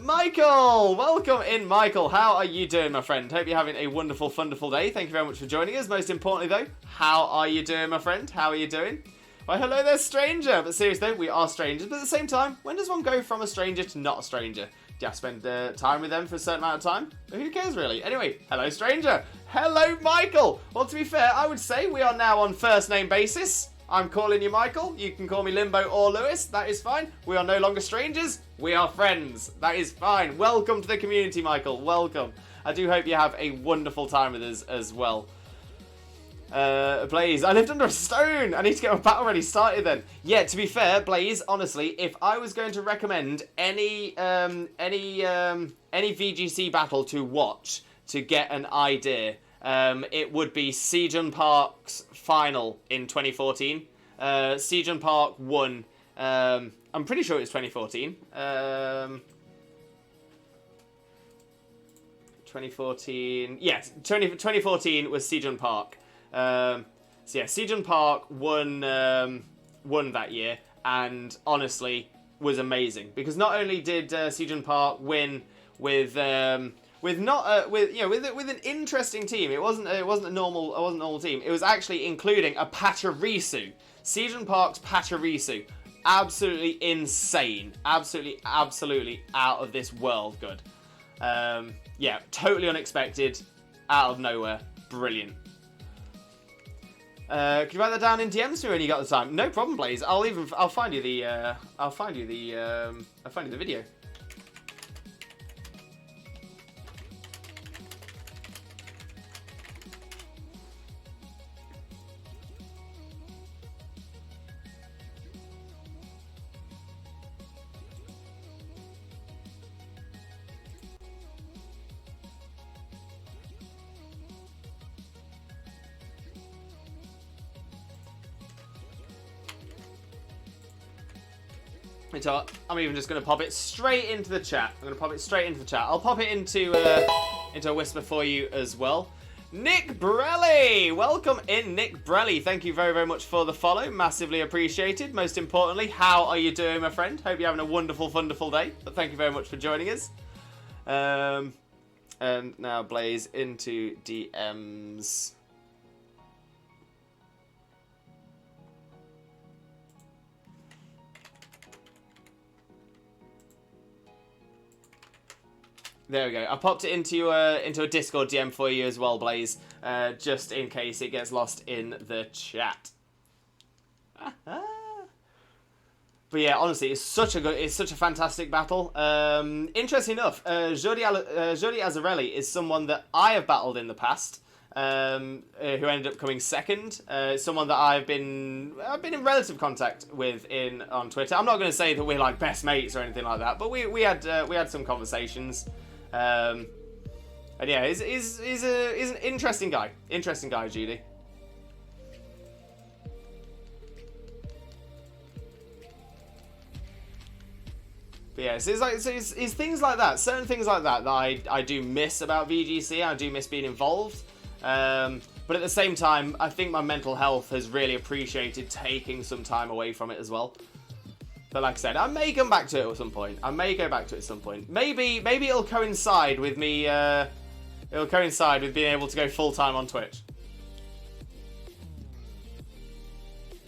Michael! Welcome in, Michael. How are you doing, my friend? Hope you're having a wonderful, wonderful day. Thank you very much for joining us. Most importantly, though, how are you doing, my friend? How are you doing? Why, hello there, stranger. But seriously, we are strangers. But at the same time, when does one go from a stranger to not a stranger? Do you have to spend time with them for a certain amount of time? Who cares, really? Anyway, hello, stranger. Hello, Michael. Well, to be fair, I would say we are now on first name basis. I'm calling you Michael. You can call me Limbo or Lewis. That is fine. We are no longer strangers. We are friends. That is fine. Welcome to the community, Michael. Welcome. I do hope you have a wonderful time with us as well. Blaze, I lived under a stone. I need to get my battle ready started then. Yeah, to be fair, Blaze, honestly, if I was going to recommend any VGC battle to watch to get an idea, it would be Sejun Park's final in 2014. Sejun Park won. I'm pretty sure it was 2014. 2014. Yes, 2014 was Sejun Park. So yeah, Sejun Park won that year, and honestly was amazing because not only did Sejun Park win with an interesting team. It wasn't a normal team. It was actually including a Pachirisu. Sejun Park's Pachirisu. Absolutely insane. Absolutely out of this world good. Yeah, totally unexpected. Out of nowhere. Brilliant. Could you write that down in DMs to me when you got the time? No problem, Blaze. I'll find you the video. So I'm even just going to pop it straight into the chat. I'll pop it into a whisper for you as well. Nick Brelly! Welcome in, Nick Brelly. Thank you very, very much for the follow. Massively appreciated. Most importantly, how are you doing, my friend? Hope you're having a wonderful, wonderful day. But thank you very much for joining us. And now Blaze into DMs. There we go. I popped it into a Discord DM for you as well, Blaze, just in case it gets lost in the chat. But yeah, honestly, it's such a fantastic battle. Interesting enough, Jordi Azzarelli is someone that I have battled in the past, who ended up coming second. Someone that I've been in relative contact with on Twitter. I'm not going to say that we're like best mates or anything like that, but we had some conversations. And yeah, he's an interesting guy. Interesting guy, Judy. But yeah, so it's things like that, certain things like that I do miss about VGC. I do miss being involved. But at the same time, I think my mental health has really appreciated taking some time away from it as well. But like I said, I may come back to it at some point. I may go back to it at some point. Maybe it'll coincide with me. It'll coincide with being able to go full time on Twitch.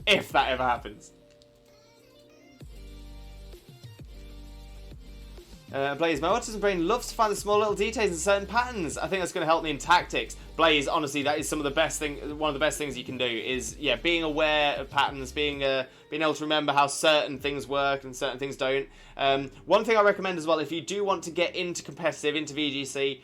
If that ever happens. Blaze, my autism brain loves to find the small little details in certain patterns. I think that's going to help me in tactics. Blaze, honestly, that is some of the best thing. One of the best things you can do is, yeah, being aware of patterns, being able to remember how certain things work and certain things don't. One thing I recommend as well, if you do want to get into competitive, into VGC,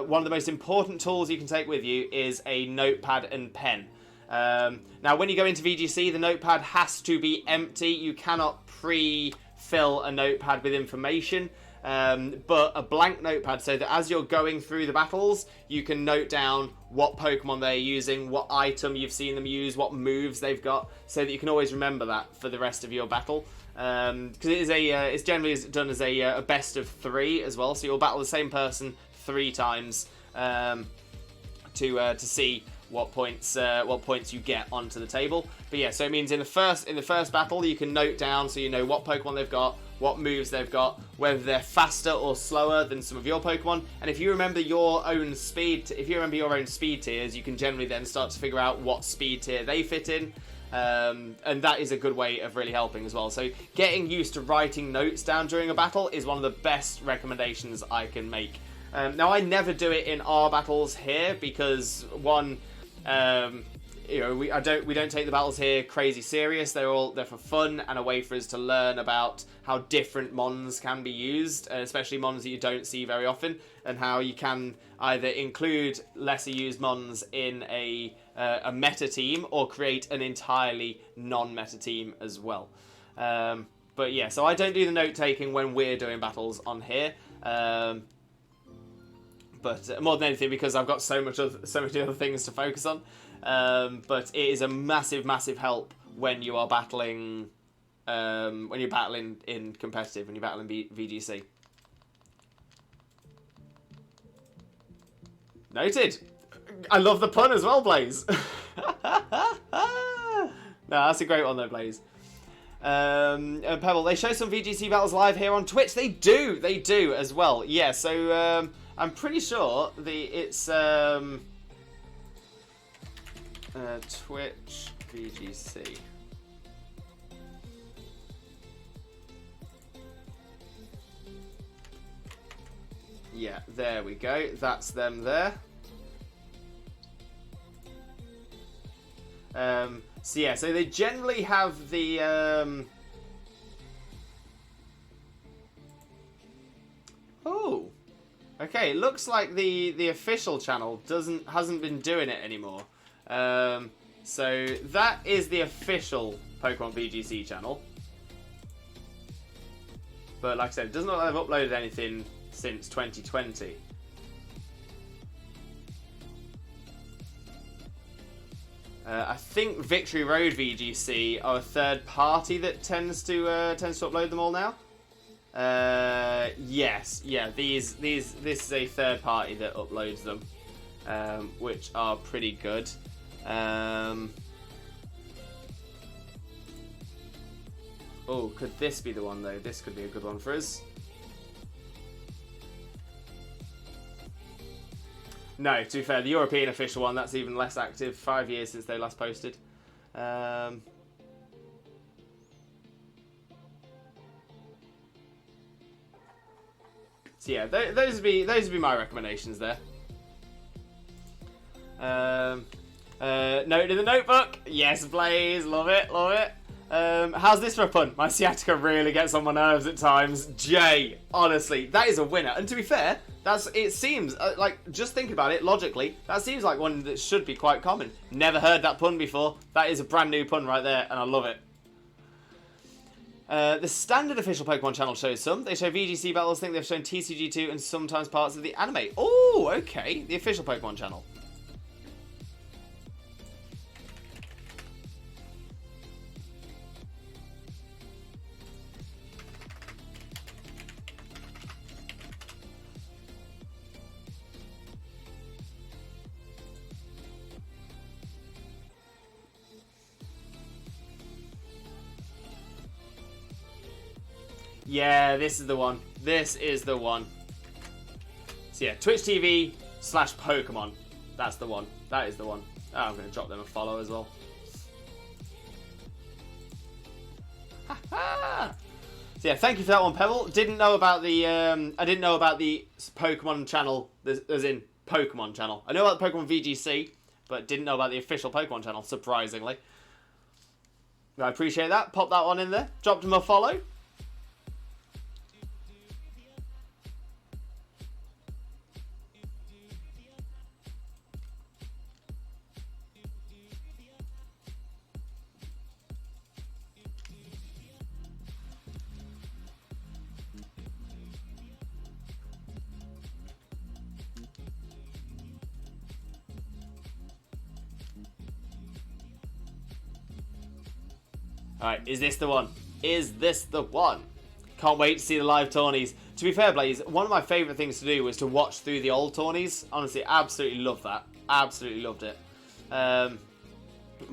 one of the most important tools you can take with you is a notepad and pen. Now, when you go into VGC, the notepad has to be empty. You cannot pre-fill a notepad with information. But a blank notepad, so that as you're going through the battles, you can note down what Pokemon they're using, what item you've seen them use, what moves they've got, so that you can always remember that for the rest of your battle. Because it's generally done as a best of 3 as well, so you'll battle the same person 3 times to see what points you get onto the table. But yeah, so it means in the first battle you can note down, so you know what Pokemon they've got, what moves they've got, whether they're faster or slower than some of your Pokemon. And if you remember your own speed tiers, you can generally then start to figure out what speed tier they fit in. And that is a good way of really helping as well. So getting used to writing notes down during a battle is one of the best recommendations I can make. Now, I never do it in our battles here because one, we don't take the battles here crazy serious. They're for fun and a way for us to learn about how different mons can be used, especially mons that you don't see very often, and how you can either include lesser used mons in a meta team or create an entirely non-meta team as well. But yeah, so I don't do the note taking when we're doing battles on here. But more than anything, because I've got so many other things to focus on. But it is a massive, massive help when you are battling, in competitive, when you're battling VGC. Noted. I love the pun as well, Blaze. No, that's a great one though, Blaze. Pebble, they show some VGC battles live here on Twitch. They do as well. Yeah, so I'm pretty sure it's Twitch VGC. Yeah, there we go. That's them there. So yeah, so they generally have the oh, okay. It looks like the official channel hasn't been doing it anymore. So that is the official Pokemon VGC channel. But like I said, it doesn't look like they've uploaded anything since 2020. I think Victory Road VGC are a third party that tends to upload them all now. Yes, yeah. This is a third party that uploads them, which are pretty good. Oh, could this be the one though? This could be a good one for us. No, to be fair, the European official one, that's even less active. 5 years since they last posted. So yeah, those would be my recommendations there. Note in the notebook. Yes, Blaze, love it, love it. How's this for a pun? My sciatica really gets on my nerves at times. Jay, honestly, that is a winner. And to be fair, it seems like, just thinking about it logically, that seems like one that should be quite common. Never heard that pun before. That is a brand new pun right there, and I love it. The standard official Pokemon channel shows some. They show VGC battles. I think they've shown TCG2 and sometimes parts of the anime. Oh, okay. The official Pokemon channel. Yeah, this is the one. This is the one. So yeah, Twitch TV / Pokemon. That's the one. That is the one. Oh, I'm going to drop them a follow as well. Ha-ha! So yeah, thank you for that one, Pebble. Didn't know about the I didn't know about the Pokemon channel, as in Pokemon channel. I know about the Pokemon VGC, but didn't know about the official Pokemon channel, surprisingly. I appreciate that. Pop that one in there. Dropped him a follow. Alright, is this the one? Is this the one? Can't wait to see the live tourneys. To be fair, Blaze, one of my favourite things to do was to watch through the old tourneys. Honestly, absolutely loved that. Absolutely loved it. But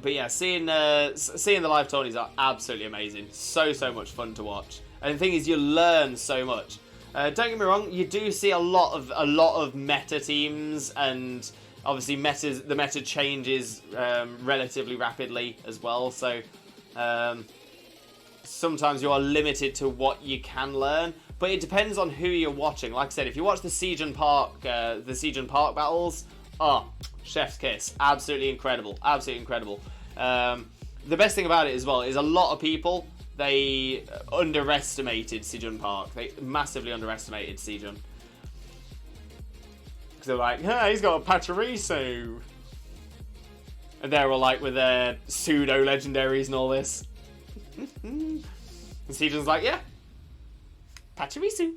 yeah, seeing the live tourneys are absolutely amazing. So much fun to watch. And the thing is, you learn so much. Don't get me wrong, you do see a lot of meta teams, and obviously the meta changes relatively rapidly as well. So sometimes you are limited to what you can learn, but it depends on who you're watching. Like I said, if you watch the Siege and Park battles, oh, chef's kiss, absolutely incredible, absolutely incredible. The best thing about it as well is a lot of people, they underestimated Siege and Park. They massively underestimated Siege and. Because they're like, hey, he's got a Pachirisu. And they're all like with their pseudo legendaries and all this. And Sejan's like, yeah, Pachirisu.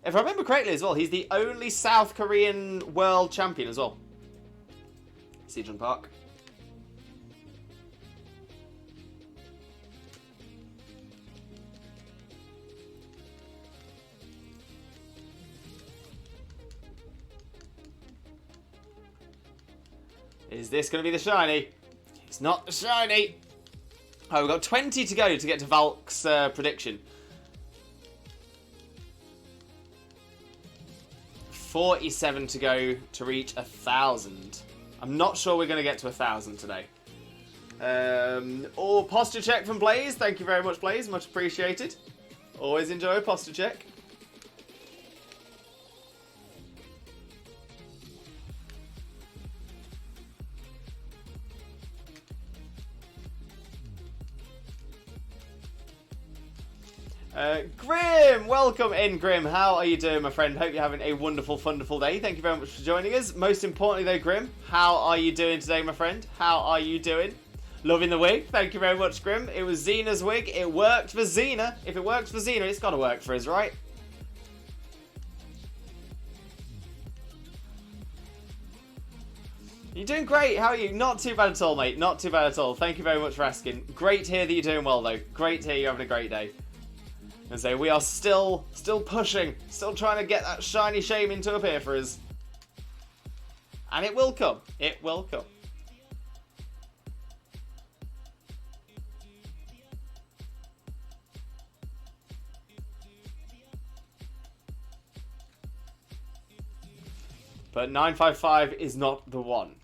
If I remember correctly as well, he's the only South Korean world champion as well. Sejan Park. Is this going to be the shiny? It's not the shiny. Oh, we've got 20 to go to get to Valk's prediction. 47 to go to reach 1,000. I'm not sure we're going to get to 1,000 today. Or posture check from Blaze. Thank you very much, Blaze. Much appreciated. Always enjoy a posture check. Grim! Welcome in, Grim. How are you doing, my friend? Hope you're having a wonderful, wonderful day. Thank you very much for joining us. Most importantly, though, Grim, how are you doing today, my friend? How are you doing? Loving the wig. Thank you very much, Grim. It was Zena's wig. It worked for Zena. If it works for Zena, it's got to work for us, right? You're doing great. How are you? Not too bad at all, mate. Not too bad at all. Thank you very much for asking. Great to hear that you're doing well, though. Great to hear you're having a great day. And so we are still pushing, still trying to get that shiny Shaymin to appear for us. And it will come. It will come. But 955 is not the one.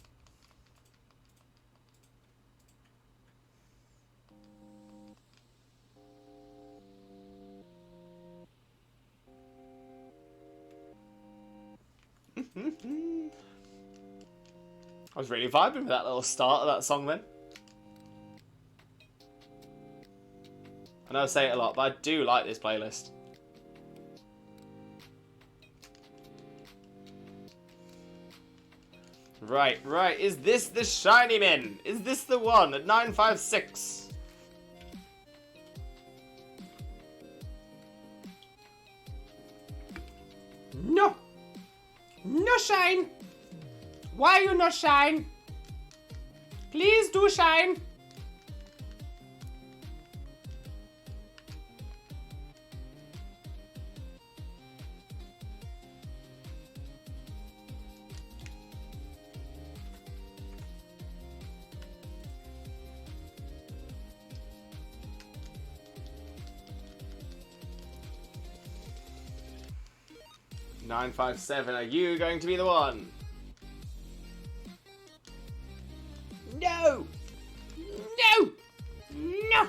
I was really vibing with that little start of that song then. I know I say it a lot, but I do like this playlist. Right. Is this the shiny min? Is this the one at 956? No. No shine. Why you not shine? Please do shine. 957, are you going to be the one? No! No! No!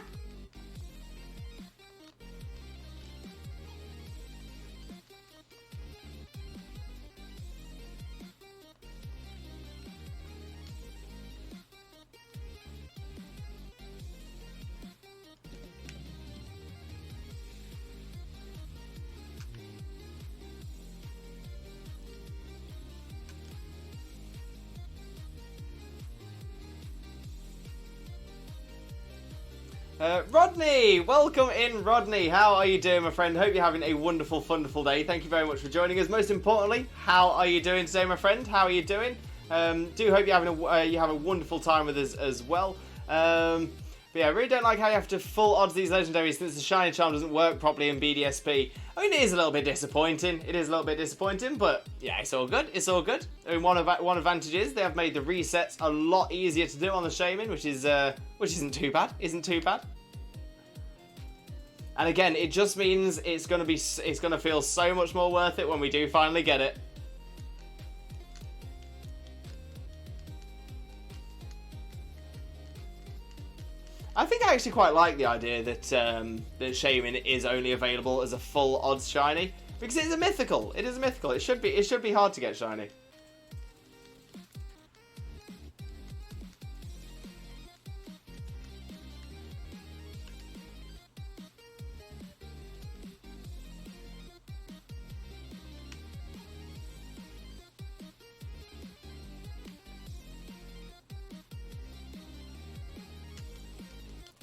Rodney! Welcome in, Rodney. How are you doing, my friend? Hope you're having a wonderful, wonderful day. Thank you very much for joining us. Most importantly, how are you doing today, my friend? How are you doing? Do hope you're having you have a wonderful time with us as well. But yeah, I really don't like how you have to full odds these legendaries since the shiny charm doesn't work properly in BDSP. I mean, it is a little bit disappointing. It is a little bit disappointing, but yeah, it's all good. It's all good. I mean, one advantage is they have made the resets a lot easier to do on the Shaymin, which isn't too bad. Isn't too bad. And again, it just means it's gonna feel so much more worth it when we do finally get it. I think I actually quite like the idea that that Shaymin is only available as a full odds shiny because it is a mythical. It is a mythical. It should be hard to get shiny.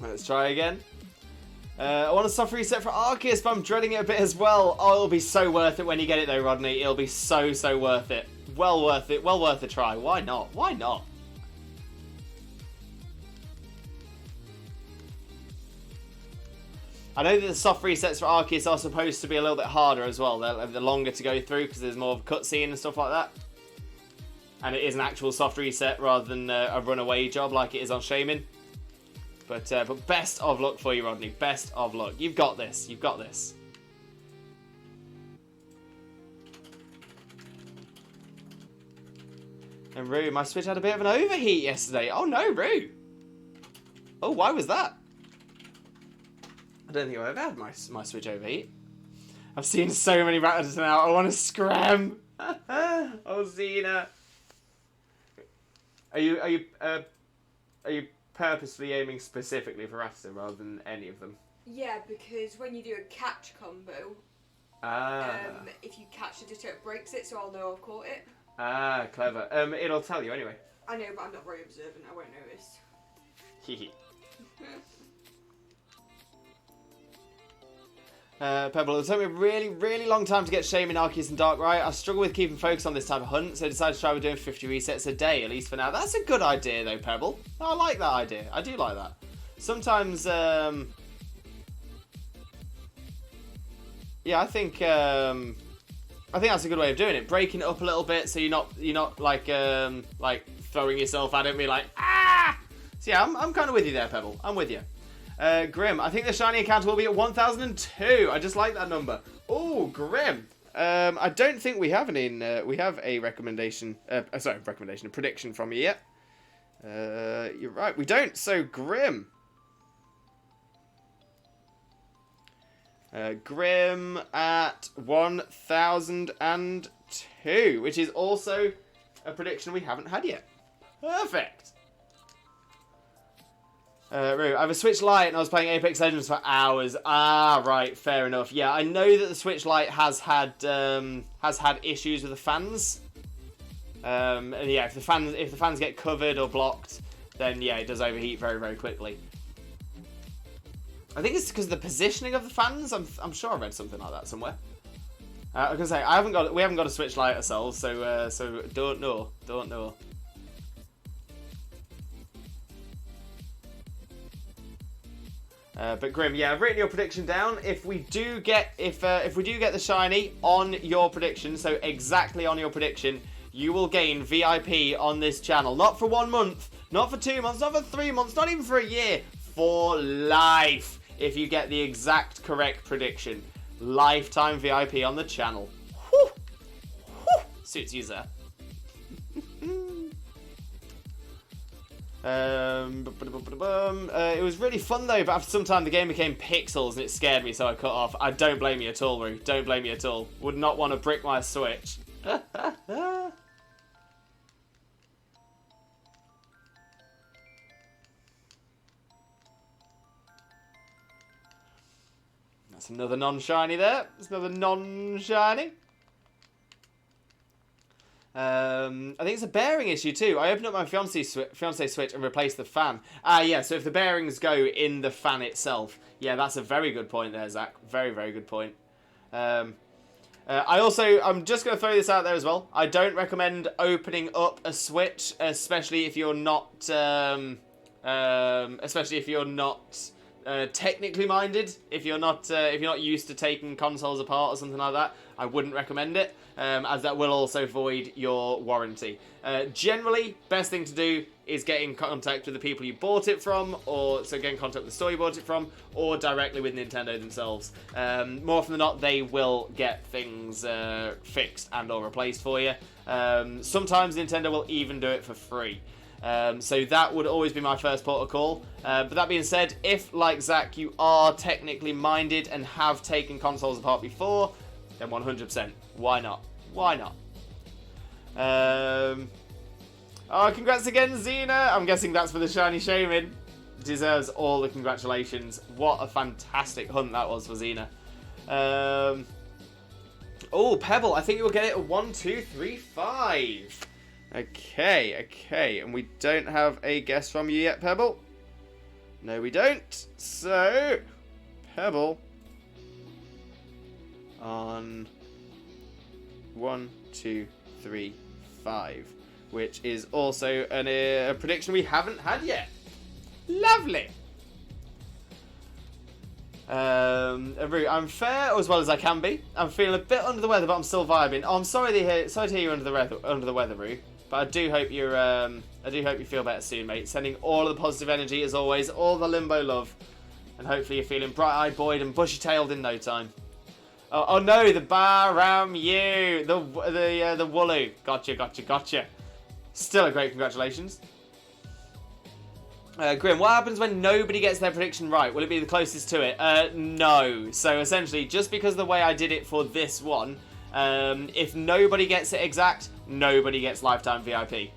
Let's try again. I want a soft reset for Arceus, but I'm dreading it a bit as well. Oh, it'll be so worth it when you get it though, Rodney. It'll be so worth it. Well worth it. Well worth a try. Why not? Why not? I know that the soft resets for Arceus are supposed to be a little bit harder as well. They're longer to go through because there's more of a cutscene and stuff like that. And it is an actual soft reset rather than a runaway job like it is on Shaymin. But best of luck for you, Rodney. Best of luck. You've got this. You've got this. And Rue, my Switch had a bit of an overheat yesterday. Oh no, Rue. Oh, why was that? I don't think I've ever had my Switch overheat. I've seen so many Raptors now. I want to scram. Oh, Zena. Are you purposely aiming specifically for Rasta rather than any of them? Yeah, because when you do a catch combo, if you catch it, it breaks it, so I'll know I've caught it. Ah, clever. It'll tell you anyway. I know, but I'm not very observant. I won't notice. Hehe. Pebble, it took me a really long time to get Shaymin, Arceus and Darkrai. I struggle with keeping focus on this type of hunt, so I decided to try with doing 50 resets a day, at least for now. That's a good idea though, Pebble. I like that idea. I do like that. Sometimes, yeah, I think that's a good way of doing it. Breaking it up a little bit so you're not like throwing yourself at it and be like, ah! So yeah, I'm kind of with you there, Pebble. I'm with you. Grim, I think the shiny encounter will be at 1002. I just like that number. Oh, Grim. I don't think we have we have a recommendation. A prediction from you yet. You're right, we don't. So Grim. Grim at 1002, which is also a prediction we haven't had yet. Perfect. Rue, I have a Switch Lite and I was playing Apex Legends for hours. Ah, right, fair enough. Yeah, I know that the Switch Lite has had issues with the fans. And yeah, if the fans get covered or blocked, then yeah, it does overheat very quickly. I think it's because of the positioning of the fans. I'm sure I read something like that somewhere. I was gonna say we haven't got a Switch Lite ourselves, so don't know. But Grim, yeah, I've written your prediction down. If we do get the shiny on your prediction, so exactly on your prediction, you will gain VIP on this channel. Not for 1 month, not for 2 months, not for 3 months, not even for a year. For life, if you get the exact correct prediction. Lifetime VIP on the channel. Whew. Suits you, sir. It was really fun though, but after some time the game became pixels and it scared me, so I cut off. I don't blame you at all, Roo. Don't blame you at all. Would not want to brick my Switch. That's another non-shiny there. That's another non-shiny. I think it's a bearing issue too. I opened up my fiancé Switch and replaced the fan. Yeah, so if the bearings go in the fan itself. Yeah, that's a very good point there, Zach. Very, very good point. I'm just going to throw this out there as well. I don't recommend opening up a Switch, especially if you're not, technically minded. If you're not used to taking consoles apart or something like that, I wouldn't recommend it, as that will also void your warranty. Generally, best thing to do is get in contact with the people you bought it from, get in contact with the store you bought it from, or directly with Nintendo themselves. More often than not, they will get things fixed and or replaced for you. Sometimes Nintendo will even do it for free. So that would always be my first port of call. But that being said, if, like Zach, you are technically minded and have taken consoles apart before, then 100%. Why not? Why not? Oh, congrats again, Zena! I'm guessing that's for the shiny Shaymin. Deserves all the congratulations. What a fantastic hunt that was for Zena. Oh, Pebble, I think you'll get it at 1, 2, 3, 5. Okay, and we don't have a guess from you yet, Pebble. No, we don't. So, Pebble on 1, 2, 3, 5, which is also a prediction we haven't had yet. Lovely. I'm fair as well as I can be. I'm feeling a bit under the weather, but I'm still vibing. Oh, I'm sorry to hear you under the weather, Roo. But I do hope you feel better soon, mate. Sending all of the positive energy as always, all the limbo love, and hopefully you're feeling bright-eyed, buoyed, and bushy-tailed in no time. Oh no, the Baramu, the Wooloo. Gotcha. Still a great congratulations. Grim, what happens when nobody gets their prediction right? Will it be the closest to it? No. So essentially, just because of the way I did it for this one, if nobody gets it exact, nobody gets lifetime VIP.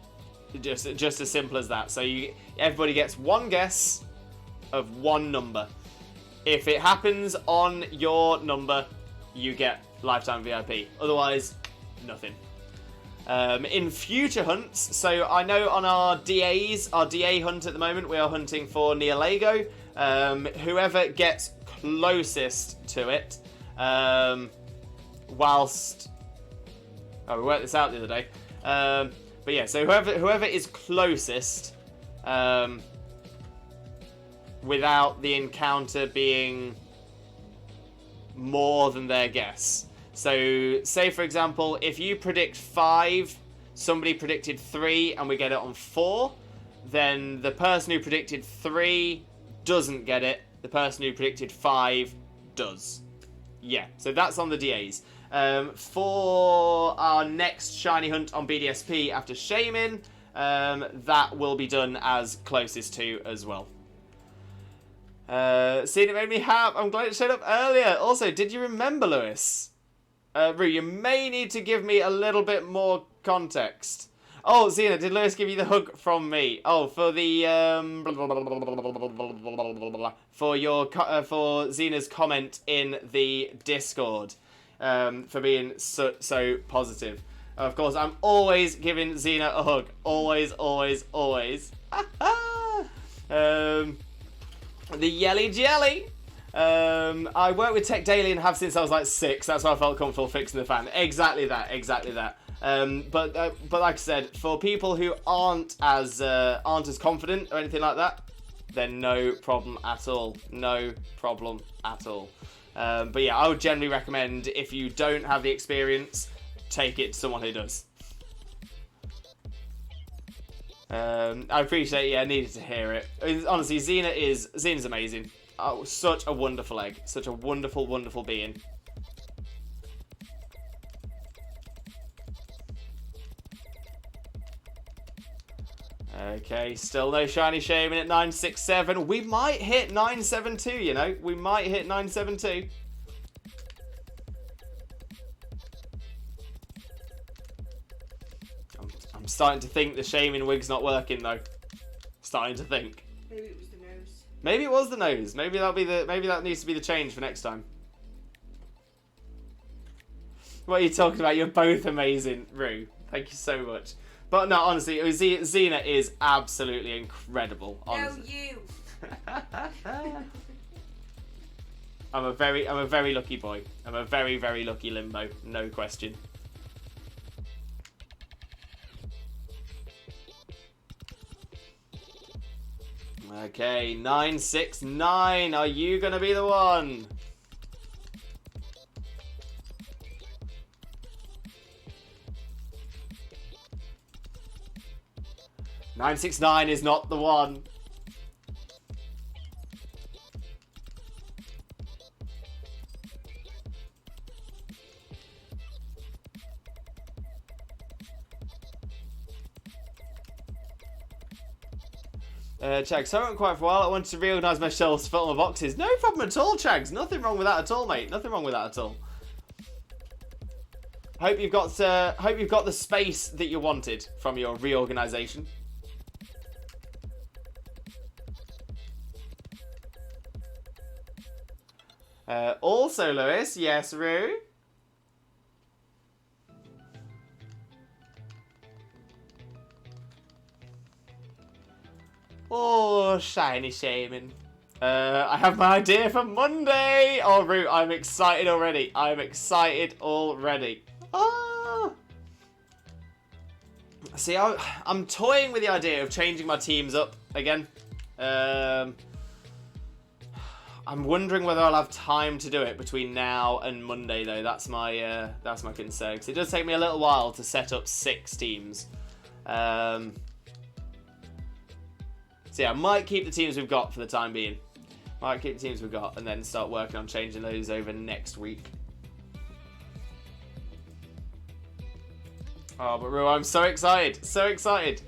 Just as simple as that. So everybody gets one guess of one number. If it happens on your number, you get lifetime VIP. Otherwise, nothing. In future hunts, so I know on our DA hunt at the moment, we are hunting for Neolego. Whoever gets closest to it, we worked this out the other day. But yeah, so whoever is closest, without the encounter being more than their guess. So, say for example, if you predict 5, somebody predicted 3, and we get it on 4, then the person who predicted 3 doesn't get it. The person who predicted 5 does. Yeah, so that's on the DAs. For our next shiny hunt on BDSP after Shaymin, that will be done as closest to as well. Seeing it made me happy. I'm glad it showed up earlier. Also, did you remember, Lewis? Roo, you may need to give me a little bit more context. Oh, Zena, did Lewis give you the hug from me? Oh, for the for Zena's comment in the Discord, for being so positive. Of course, I'm always giving Zena a hug. Always. The Yelly Jelly. I work with tech daily and have since I was like 6. That's why I felt comfortable fixing the fan. Exactly that. But like I said, for people who aren't as confident or anything like that, then no problem at all. No problem at all. But yeah, I would generally recommend, if you don't have the experience, take it to someone who does. I appreciate it. Yeah, I needed to hear it. Honestly, Zena's amazing. Oh, such a wonderful egg. Such a wonderful being. Okay, still no shiny Shaymin at 967. We might hit 972, you know. We might hit 972. I'm starting to think the Shaymin wig's not working though. Starting to think. Maybe it was the nose. Maybe it was the nose. Maybe that needs to be the change for next time. What are you talking about? You're both amazing, Rue. Thank you so much. But no, honestly, Zena is absolutely incredible. Honestly. No, you. I'm a very lucky boy. I'm a very, very lucky limbo. No question. Okay, 969. Are you gonna be the one? "969 is not the one. Chags, I haven't quite for a while. I wanted to reorganise my shelves to fill my boxes. No problem at all, Chags. Nothing wrong with that at all, mate. Nothing wrong with that at all. Hope you've got the space that you wanted from your reorganisation. Also, Lewis, yes, Rue. Oh, shiny Shaymin. I have my idea for Monday. Oh, Rue, I'm excited already. I'm excited already. Ah. See, I'm toying with the idea of changing my teams up again. I'm wondering whether I'll have time to do it between now and Monday, though. That's my concern, because it does take me a little while to set up 6 teams. So yeah, I might keep the teams we've got for the time being. Might keep the teams we've got and then start working on changing those over next week. Oh, but Rue, I'm so excited. So excited.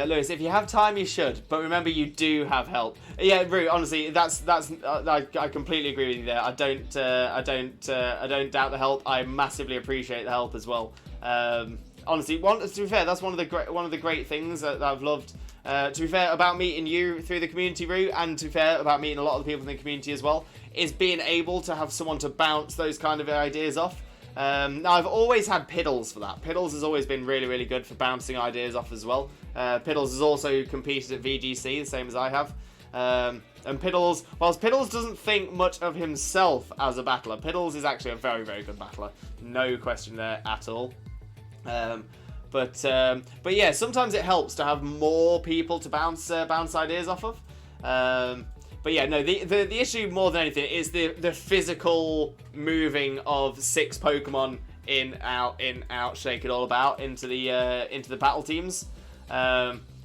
Lewis, if you have time, you should. But remember, you do have help. Yeah, Rue. Honestly, I completely agree with you there. I don't doubt the help. I massively appreciate the help as well. Honestly, to be fair, that's one of the great things that I've loved. To be fair, about meeting you through the community, Rue, and to be fair, about meeting a lot of the people in the community as well, is being able to have someone to bounce those kind of ideas off. Now, I've always had Piddles for that. Piddles has always been really, really good for bouncing ideas off as well. Piddles has also competed at VGC, the same as I have. And Piddles, whilst Piddles doesn't think much of himself as a battler, Piddles is actually a very, very good battler. No question there at all. But yeah, sometimes it helps to have more people to bounce ideas off of. But yeah, no, the issue more than anything is the physical moving of 6 Pokemon in, out, shake it all about into the battle teams.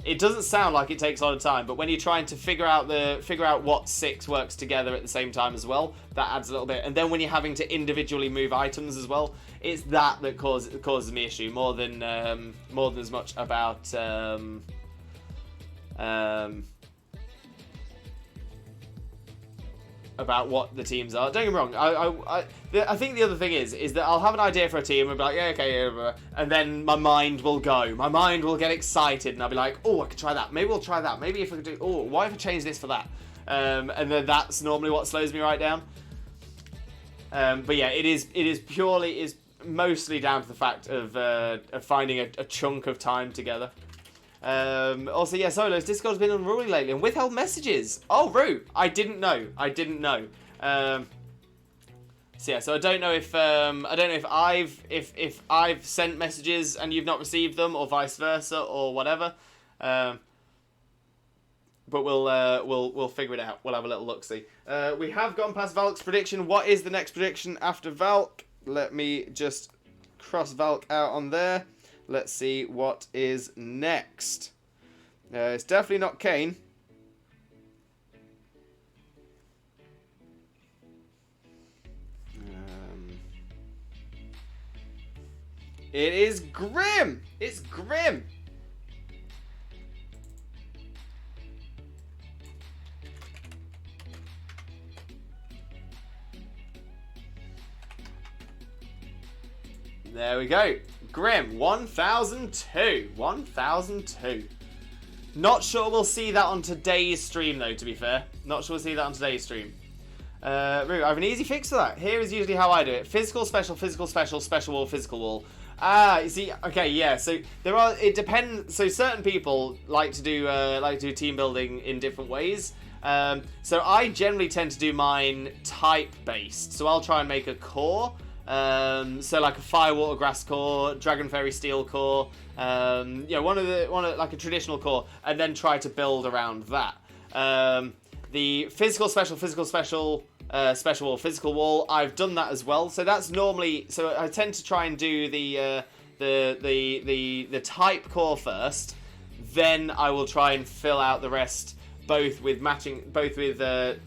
It doesn't sound like it takes a lot of time, but when you're trying to figure out what 6 works together at the same time as well, that adds a little bit. And then when you're having to individually move items as well, it's that causes me issue more than as much about what the teams are. Don't get me wrong. I think the other thing is that I'll have an idea for a team and be like, yeah, okay, yeah, and then my mind will go. My mind will get excited, and I'll be like, oh, I could try that. Maybe we'll try that. Maybe if I could do, oh, why if I change this for that? And then that's normally what slows me right down. But yeah, it is mostly down to the fact of finding a chunk of time together. Also, yeah, Solo's Discord's been unruly lately and withheld messages. Oh, Rue, I didn't know. So yeah, so I don't know if I've sent messages and you've not received them, or vice versa, or whatever. But we'll figure it out. We'll have a little look see. We have gone past Valk's prediction. What is the next prediction after Valk? Let me just cross Valk out on there. Let's see what is next. It's definitely not Kane. It is grim. It's grim. There we go. Grim, 1002. 1002. Not sure we'll see that on today's stream, though, to be fair. Not sure we'll see that on today's stream. Rue, I have an easy fix for that. Here is usually how I do it. Physical, special, special wall, physical wall. Ah, you see, okay, yeah, so there are, it depends, so certain people like to do team building in different ways. So I generally tend to do mine type-based. So I'll try and make a core. So like a fire, water, grass core, dragon, fairy, steel core, one of like a traditional core, and then try to build around that. The physical, special, special wall, physical wall, I've done that as well. So that's normally, so I tend to try and do the type core first, then I will try and fill out the rest both with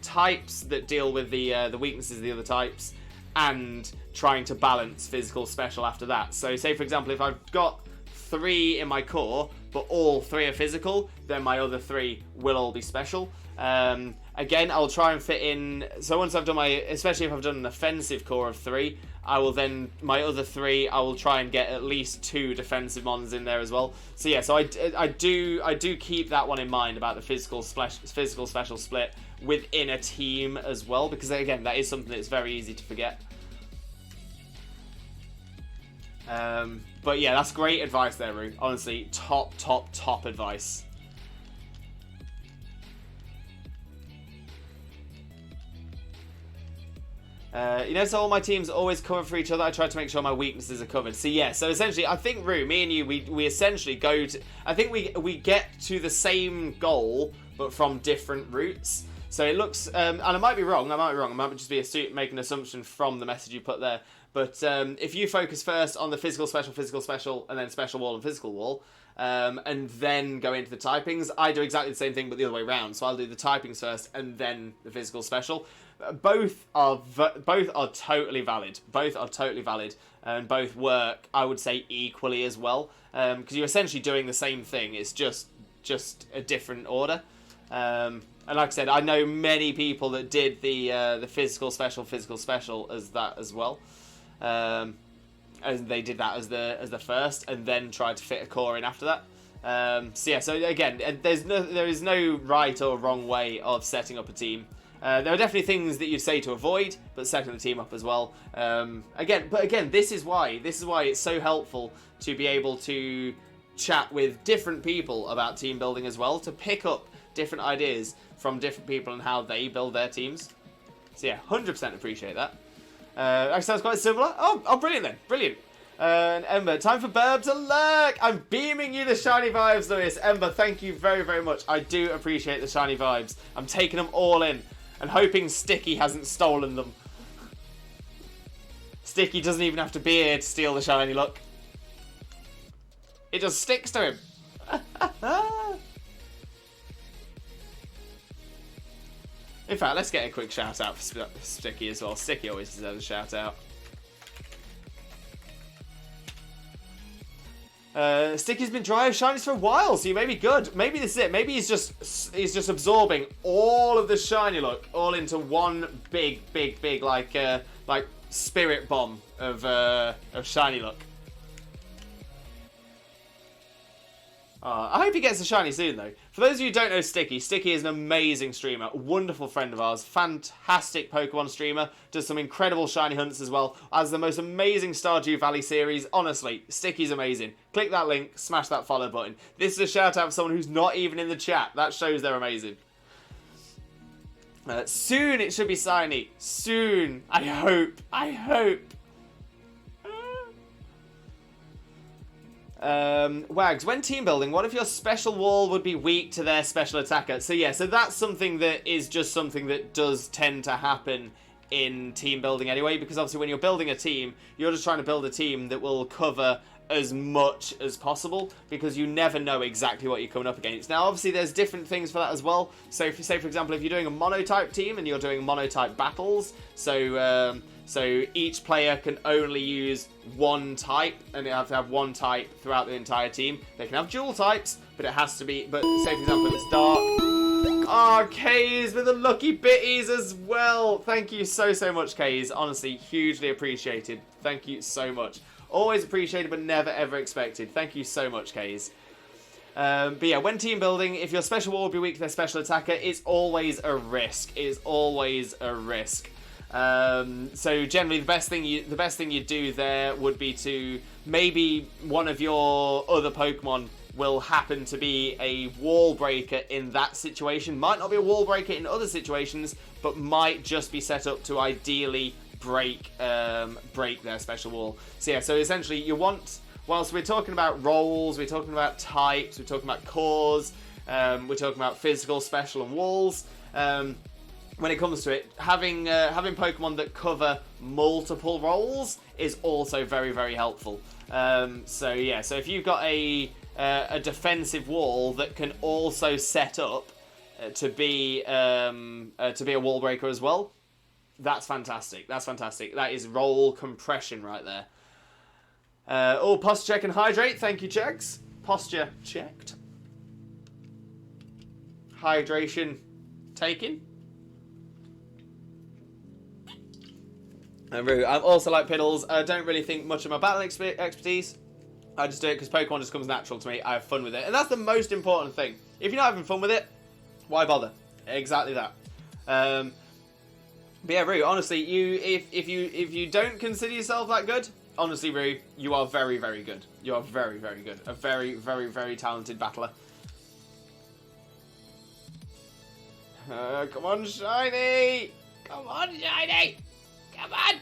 types that deal with the weaknesses of the other types, and trying to balance physical special after that. So say for example, if I've got 3 in my core, but all 3 are physical, then my other 3 will all be special. Again, I'll try and fit in, so once I've done especially if I've done an offensive core of 3, I will then, my other 3, I will try and get at least 2 defensive mons in there as well. So yeah, so I do keep that one in mind about the physical special split within a team as well, because again, that is something that's very easy to forget. But yeah, that's great advice there, Rue. Honestly, top advice. So all my teams always cover for each other. I try to make sure my weaknesses are covered. So yeah, so essentially, I think, Rue, me and you, we essentially go to, I think we get to the same goal, but from different routes. So it looks, and I might be wrong, I might just be make an assumption from the message you put there. But if you focus first on the physical, special, and then special wall and physical wall, and then go into the typings, I do exactly the same thing, but the other way around. So I'll do the typings first, and then the physical special. Both are totally valid. Both are totally valid, and both work, I would say, equally as well. Because you're essentially doing the same thing. It's just a different order. And like I said, I know many people that did the physical special as that as well. And they did that as the first, and then tried to fit a core in after that. So yeah, so again, there is no right or wrong way of setting up a team. There are definitely things that you'd say to avoid, but setting the team up as well. Again, this is why it's so helpful to be able to chat with different people about team building as well, to pick up different ideas from different people and how they build their teams. So yeah, 100% appreciate that. That sounds quite similar. Oh, brilliant then. Brilliant. Ember, time for Burb to lurk. I'm beaming you the shiny vibes, Lewis. Ember, thank you very, very much. I do appreciate the shiny vibes. I'm taking them all in and hoping Sticky hasn't stolen them. Sticky doesn't even have to be here to steal the shiny look. It just sticks to him. In fact, let's get a quick shout out for Sticky as well. Sticky always deserves a shout out. Sticky's been dry of shinies for a while, so you may be good. Maybe this is it. Maybe he's just absorbing all of the shiny look all into one big like spirit bomb of shiny look. I hope he gets a shiny soon, though. For those of you who don't know Sticky, Sticky is an amazing streamer, a wonderful friend of ours, fantastic Pokemon streamer, does some incredible shiny hunts as well, has the most amazing Stardew Valley series. Honestly, Sticky's amazing. Click that link, smash that follow button. This is a shout out for someone who's not even in the chat. That shows they're amazing. Soon it should be shiny. Soon. I hope. Wags, when team building, what if your special wall would be weak to their special attacker? So yeah, so that's something that is just something that does tend to happen in team building anyway, because obviously when you're building a team, you're just trying to build a team that will cover as much as possible, because you never know exactly what you're coming up against. Now, obviously, there's different things for that as well. So, if you say, for example, if you're doing a monotype team and you're doing monotype battles, so each player can only use one type, and they have to have one type throughout the entire team. They can have dual types, but it has to be. But say, for example, if it's dark. Oh, Kays with the lucky bitties as well. Thank you so much, Kays. Honestly, hugely appreciated. Thank you so much. Always appreciated, but never ever expected. Thank you so much, Kays. But yeah, when team building, if your special war will be weak to their special attacker, it's always a risk. It's always a risk. So generally, the best thing you do there would be to maybe one of your other Pokemon will happen to be a wall breaker in that situation. Might not be a wall breaker in other situations, but might just be set up to ideally break their special wall. So yeah, so essentially you want, whilst we're talking about roles, we're talking about types, we're talking about cores, we're talking about physical, special, and walls. When it comes to it, having Pokemon that cover multiple roles is also very, very helpful. So yeah, so if you've got a defensive wall that can also set up to be a wall breaker as well, that's fantastic. That's fantastic. That is role compression right there. Posture check and hydrate. Thank you, checks. Posture checked. Hydration taken. I'm also like Piddles. I don't really think much of my battle expertise. I just do it because Pokemon just comes natural to me. I have fun with it. And that's the most important thing. If you're not having fun with it, why bother? Exactly that. But yeah, Roo, honestly, if you don't consider yourself that good, honestly, Roo, you are very, very good. You are very, very good. A very, very, very talented battler. Come on, Shiny! Come on, Shiny! Come on!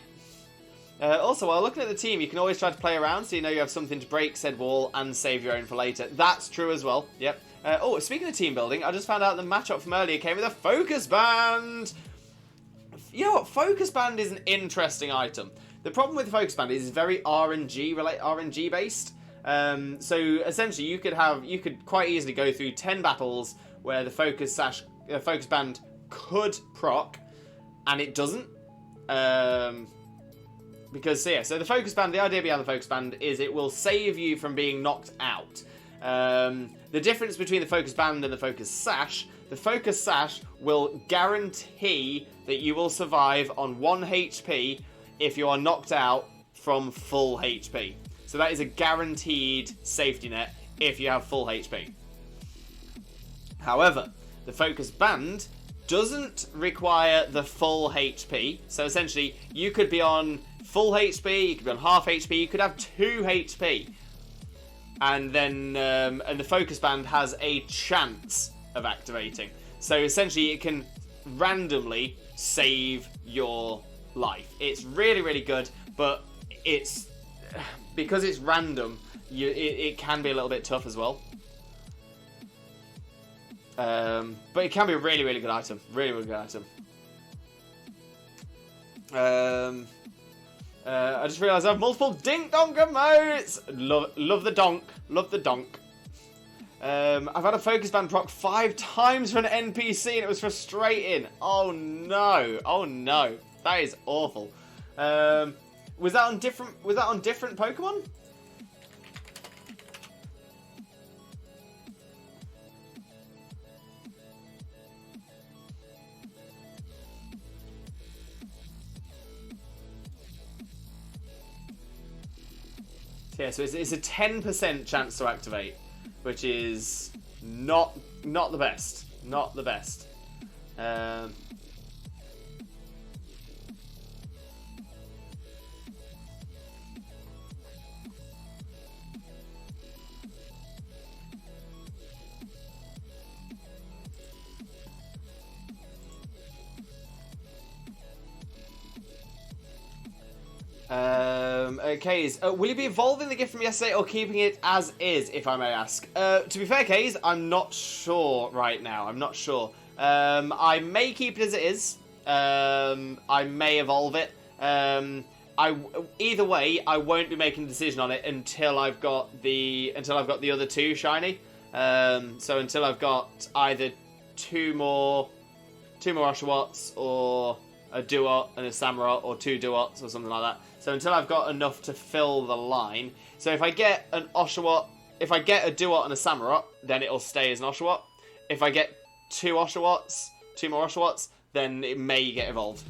Also, while looking at the team, you can always try to play around so you know you have something to break said wall and save your own for later. That's true as well. Yep. Speaking of team building, I just found out the matchup from earlier came with a Focus Band! You know what? Focus Band is an interesting item. The problem with Focus Band is it's very RNG based. So essentially, you could quite easily go through 10 battles where the Focus Band could proc, and it doesn't. Because yeah, so the Focus Band, the idea behind the Focus Band is it will save you from being knocked out. The difference between the Focus Band and the Focus Sash, the Focus Sash will guarantee that you will survive on 1 HP if you are knocked out from full HP. So that is a guaranteed safety net if you have full HP. However, the Focus Band doesn't require the full HP. So essentially, you could be on full HP, you could be on half HP, you could have 2 HP. And then and the Focus Band has a chance of activating. So essentially, it can randomly save your life. It's really, really good, but it's because it's random, it can be a little bit tough as well. But it can be a really, really good item. Really, really good item. I just realised I have multiple Dink Donk emotes! Love the donk. Love the donk. I've had a Focus Band proc 5 times for an NPC and it was frustrating. Oh no. Oh no. That is awful. Was that on different Pokemon? Yeah, so it's a 10% chance to activate, which is not the best. Not the best. Kays, will you be evolving the gift from yesterday or keeping it as is, if I may ask? To be fair, Kays, I'm not sure right now. I'm not sure. I may keep it as it is. I may evolve it. either way, I won't be making a decision on it until I've got the other two shiny. So until I've got either two more Oshawotts, or a Duot and a Samurott, or two Duots or something like that. So until I've got enough to fill the line. So if I get an Oshawott, if I get a Duot and a Samurott, then it'll stay as an Oshawott. If I get two more Oshawotts, then it may get evolved.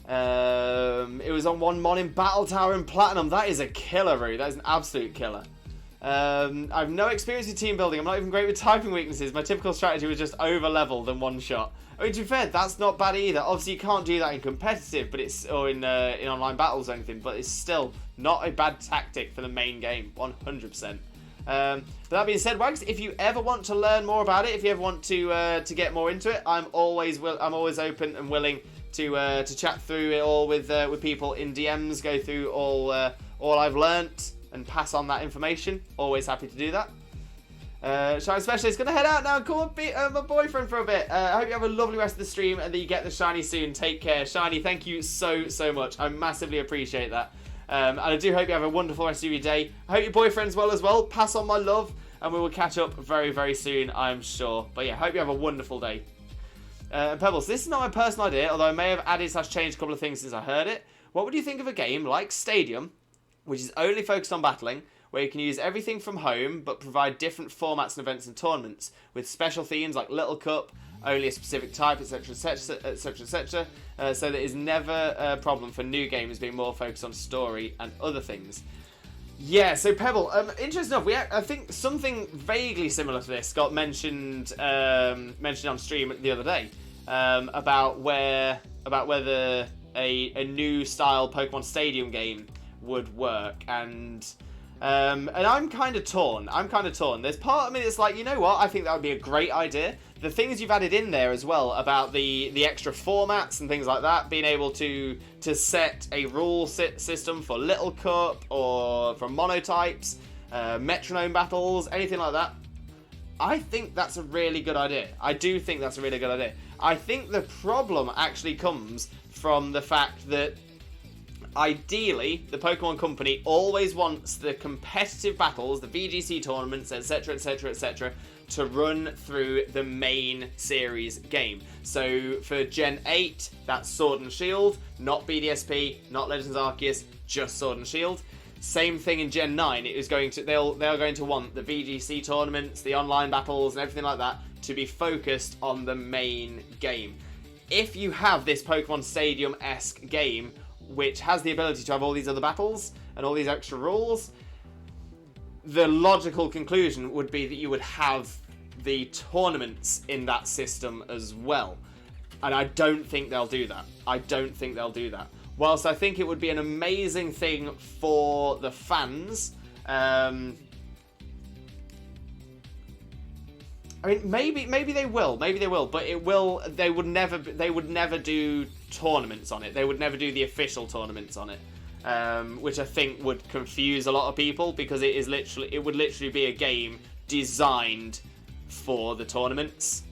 It was on one mon in Battle Tower in Platinum. That is a killer, Roo. That is an absolute killer. I've no experience with team building. I'm not even great with typing weaknesses. My typical strategy was just over-level than one shot. I mean, to be fair, that's not bad either. Obviously, you can't do that in competitive, but or in online battles or anything. But it's still not a bad tactic for the main game, 100%. But that being said, Wags, if you ever want to learn more about it, if you ever want to get more into it, I'm always open and willing to chat through it all with people in DMs, go through all I've learnt and pass on that information. Always happy to do that. Shiny Specialist gonna head out now and call my boyfriend for a bit. I hope you have a lovely rest of the stream and that you get the shiny soon. Take care. Shiny, thank you so much. I massively appreciate that. And I do hope you have a wonderful rest of your day. I hope your boyfriend's well as well. Pass on my love, and we will catch up very, very soon, I'm sure. But yeah, hope you have a wonderful day. Pebbles, this is not my personal idea, although I may have added / changed a couple of things since I heard it. What would you think of a game like Stadium, which is only focused on battling, where you can use everything from home, but provide different formats and events and tournaments, with special themes like Little Cup, only a specific type, etc, etc, so that it's never a problem for new gamers being more focused on story and other things. Yeah, so Pebble, interesting enough, I think something vaguely similar to this got mentioned on stream the other day, about whether a new style Pokemon Stadium game would work, and I'm kind of torn. There's part of me that's like, you know what, I think that would be a great idea. The things you've added in there as well about the extra formats and things like that, being able to set a rule system for Little Cup or for monotypes, metronome battles, anything like that. I think that's a really good idea. I do think that's a really good idea. I think the problem actually comes from the fact that ideally, the Pokemon Company always wants the competitive battles, the VGC tournaments, etc, etc, etc, to run through the main series game. So for Gen 8, that's Sword and Shield, not BDSP, not Legends Arceus, just Sword and Shield. Same thing in Gen 9. It is going to they are going to want the VGC tournaments, the online battles, and everything like that to be focused on the main game. If you have this Pokemon Stadium-esque game, which has the ability to have all these other battles and all these extra rules, the logical conclusion would be that you would have the tournaments in that system as well. And I don't think they'll do that. Whilst I think it would be an amazing thing for the fans, I mean, maybe they will, but they would never do tournaments on it. They would never do the official tournaments on it, which I think would confuse a lot of people, because it would literally be a game designed for the tournaments.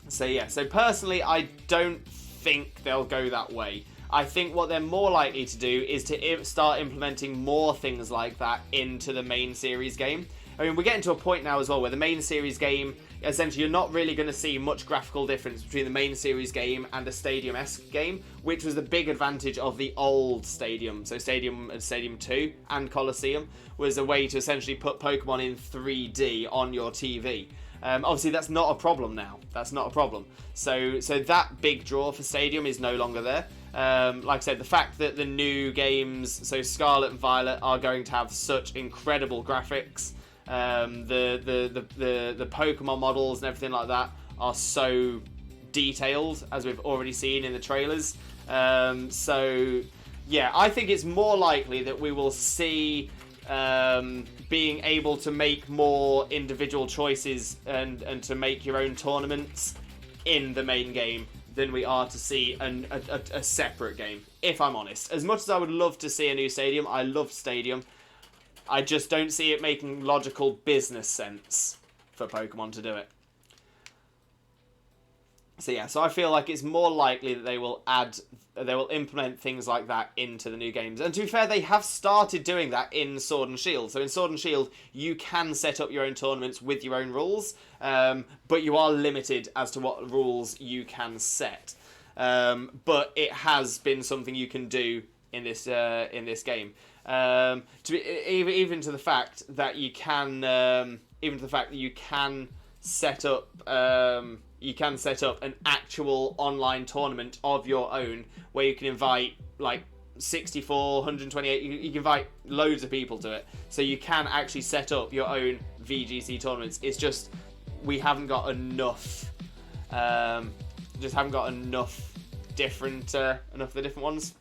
So personally, I don't think they'll go that way. I think what they're more likely to do is to start implementing more things like that into the main series game. I mean, we're getting to a point now as well where the main series game, essentially, you're not really going to see much graphical difference between the main series game and a Stadium-esque game, which was the big advantage of the old Stadium. So Stadium and Stadium 2 and Colosseum was a way to essentially put Pokemon in 3D on your TV. Obviously, that's not a problem now. That's not a problem. So that big draw for Stadium is no longer there. Like I said, the fact that the new games, so Scarlet and Violet, are going to have such incredible graphics. The Pokemon models and everything like that are so detailed, as we've already seen in the trailers. So yeah, I think it's more likely that we will see being able to make more individual choices and to make your own tournaments in the main game than we are to see a separate game, if I'm honest. As much as I would love to see a new Stadium, I love Stadium, I just don't see it making logical business sense for Pokemon to do it. So yeah, so I feel like it's more likely that they will implement things like that into the new games. And to be fair, they have started doing that in Sword and Shield. So in Sword and Shield, you can set up your own tournaments with your own rules, but you are limited as to what rules you can set. But it has been something you can do in this game. Even to the fact that you can, set up. You can set up an actual online tournament of your own where you can invite like 64, 128. You can invite loads of people to it, so you can actually set up your own VGC tournaments. It's just we haven't got enough. Just haven't got enough different enough of the different ones.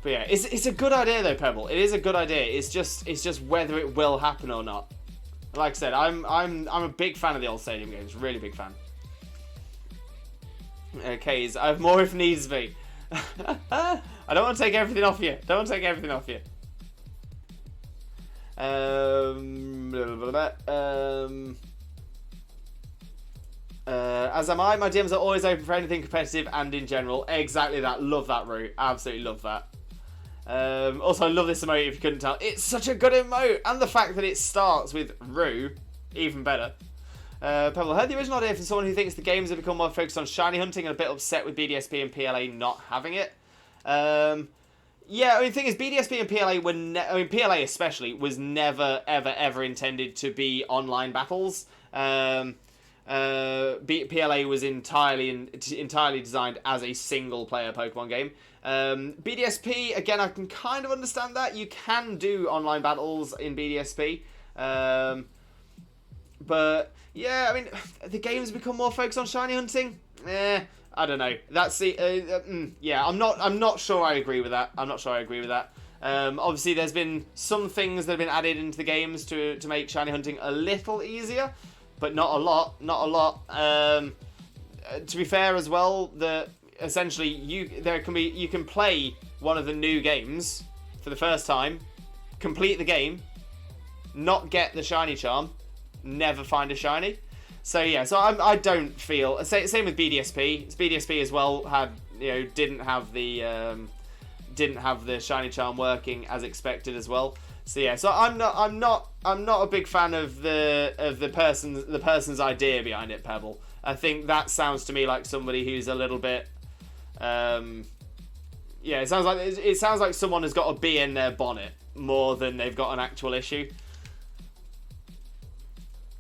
But yeah, it's a good idea though, Pebble. It is a good idea. It's just whether it will happen or not. Like I said, I'm a big fan of the old stadium games. Really big fan. Okay, I have more if needs be. I don't want to take everything off you. As am I. My DMs are always open for anything competitive and in general. Exactly that. Love that, Roo. Absolutely love that. Also, I love this emote, if you couldn't tell. It's such a good emote, and the fact that it starts with Roo, even better. Pebble, I heard the original idea from someone who thinks the games have become more focused on shiny hunting and a bit upset with BDSP and PLA not having it. Yeah, I mean, the thing is, BDSP and PLA were PLA especially, was never, ever intended to be online battles. PLA was entirely designed as a single-player Pokemon game. BDSP, again, I can kind of understand that. You can do online battles in BDSP. But, yeah, I mean, the games become more focused on shiny hunting? I don't know. That's the... yeah, I'm not sure I agree with that. Obviously, there's been some things that have been added into the games to make shiny hunting a little easier, but not a lot. To be fair as well, essentially you can play one of the new games for the first time, complete the game, not get the shiny charm, never find a shiny. So yeah, so I don't feel same with BDSP. BDSP as well didn't have the shiny charm working as expected as well. So yeah, so I'm not a big fan of the person's idea behind it, Pebble. I think that sounds to me like somebody who's a little bit it sounds like someone has got a bee in their bonnet more than they've got an actual issue.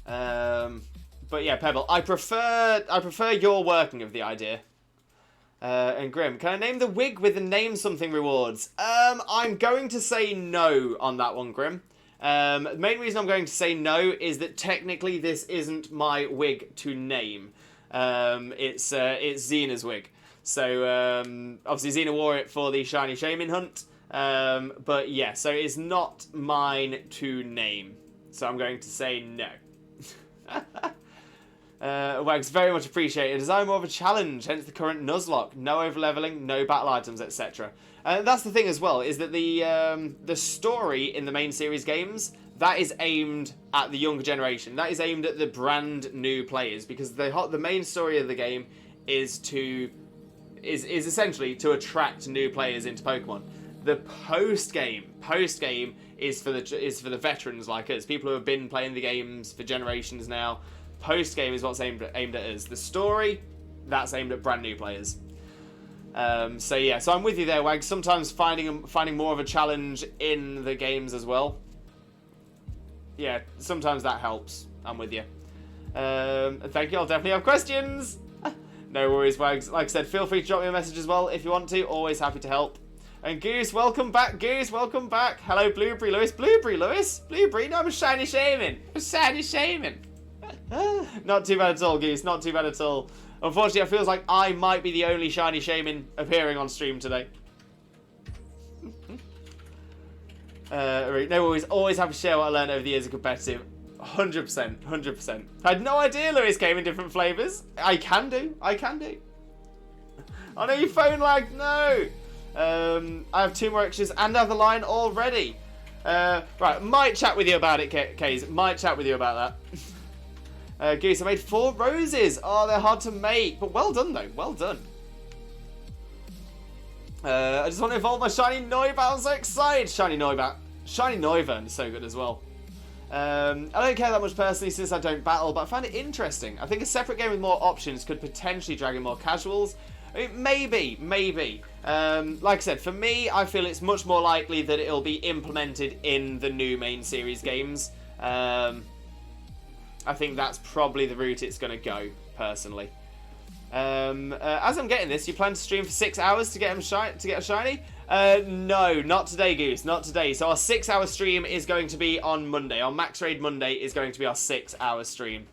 But yeah, Pebble, I prefer your working of the idea. And Grim, can I name the wig with the name something rewards? I'm going to say no on that one, Grim. The main reason I'm going to say no is that technically this isn't my wig to name. It's Zena's wig. So obviously Zena wore it for the shiny Shaymin hunt. But yeah, so it's not mine to name. So I'm going to say no. Wags, very much appreciated. Design more of a challenge, hence the current Nuzlocke. No overleveling, no battle items, etc. That's the thing as well, is that the story in the main series games, that is aimed at the younger generation. That is aimed at the brand new players, because the main story of the game is essentially to attract new players into Pokemon. The post game is for the veterans like us, people who have been playing the games for generations now. Post game is what's aimed at us. The story, that's aimed at brand new players. So yeah, so I'm with you there, Wag. Sometimes finding more of a challenge in the games as well. Yeah, sometimes that helps. I'm with you. Thank you. I'll definitely have questions. No worries, Wags. Like I said, feel free to drop me a message as well if you want to. Always happy to help. And Goose, welcome back. Goose, welcome back. Hello, Blueberry Lewis. Blueberry Lewis? Blueberry? No, I'm a shiny Shaymin. Not too bad at all, Goose. Not too bad at all. Unfortunately, I feel like I might be the only shiny Shaymin appearing on stream today. No worries. Always happy to share what I learned over the years of competitive. 100%. I had no idea Lewis came in different flavours. I can do. Oh no, your phone lagged. No. I have 2 more extras and I have the line already. Right, might chat with you about it, Kays. Might chat with you about that. Goose, I made 4 roses. Oh, they're hard to make, but well done though. Well done. I just want to evolve my shiny Noibat. I'm so excited. Shiny Noibat. Shiny Noivern is so good as well. I don't care that much personally since I don't battle, but I find it interesting. I think a separate game with more options could potentially drag in more casuals. I mean, maybe. Like I said, for me, I feel it's much more likely that it'll be implemented in the new main series games. I think that's probably the route it's going to go, personally. As I'm getting this, you plan to stream for 6 hours to get a shiny? No, not today, Goose. Not today. So our 6-hour stream is going to be on Monday. Our Max Raid Monday is going to be our 6-hour stream.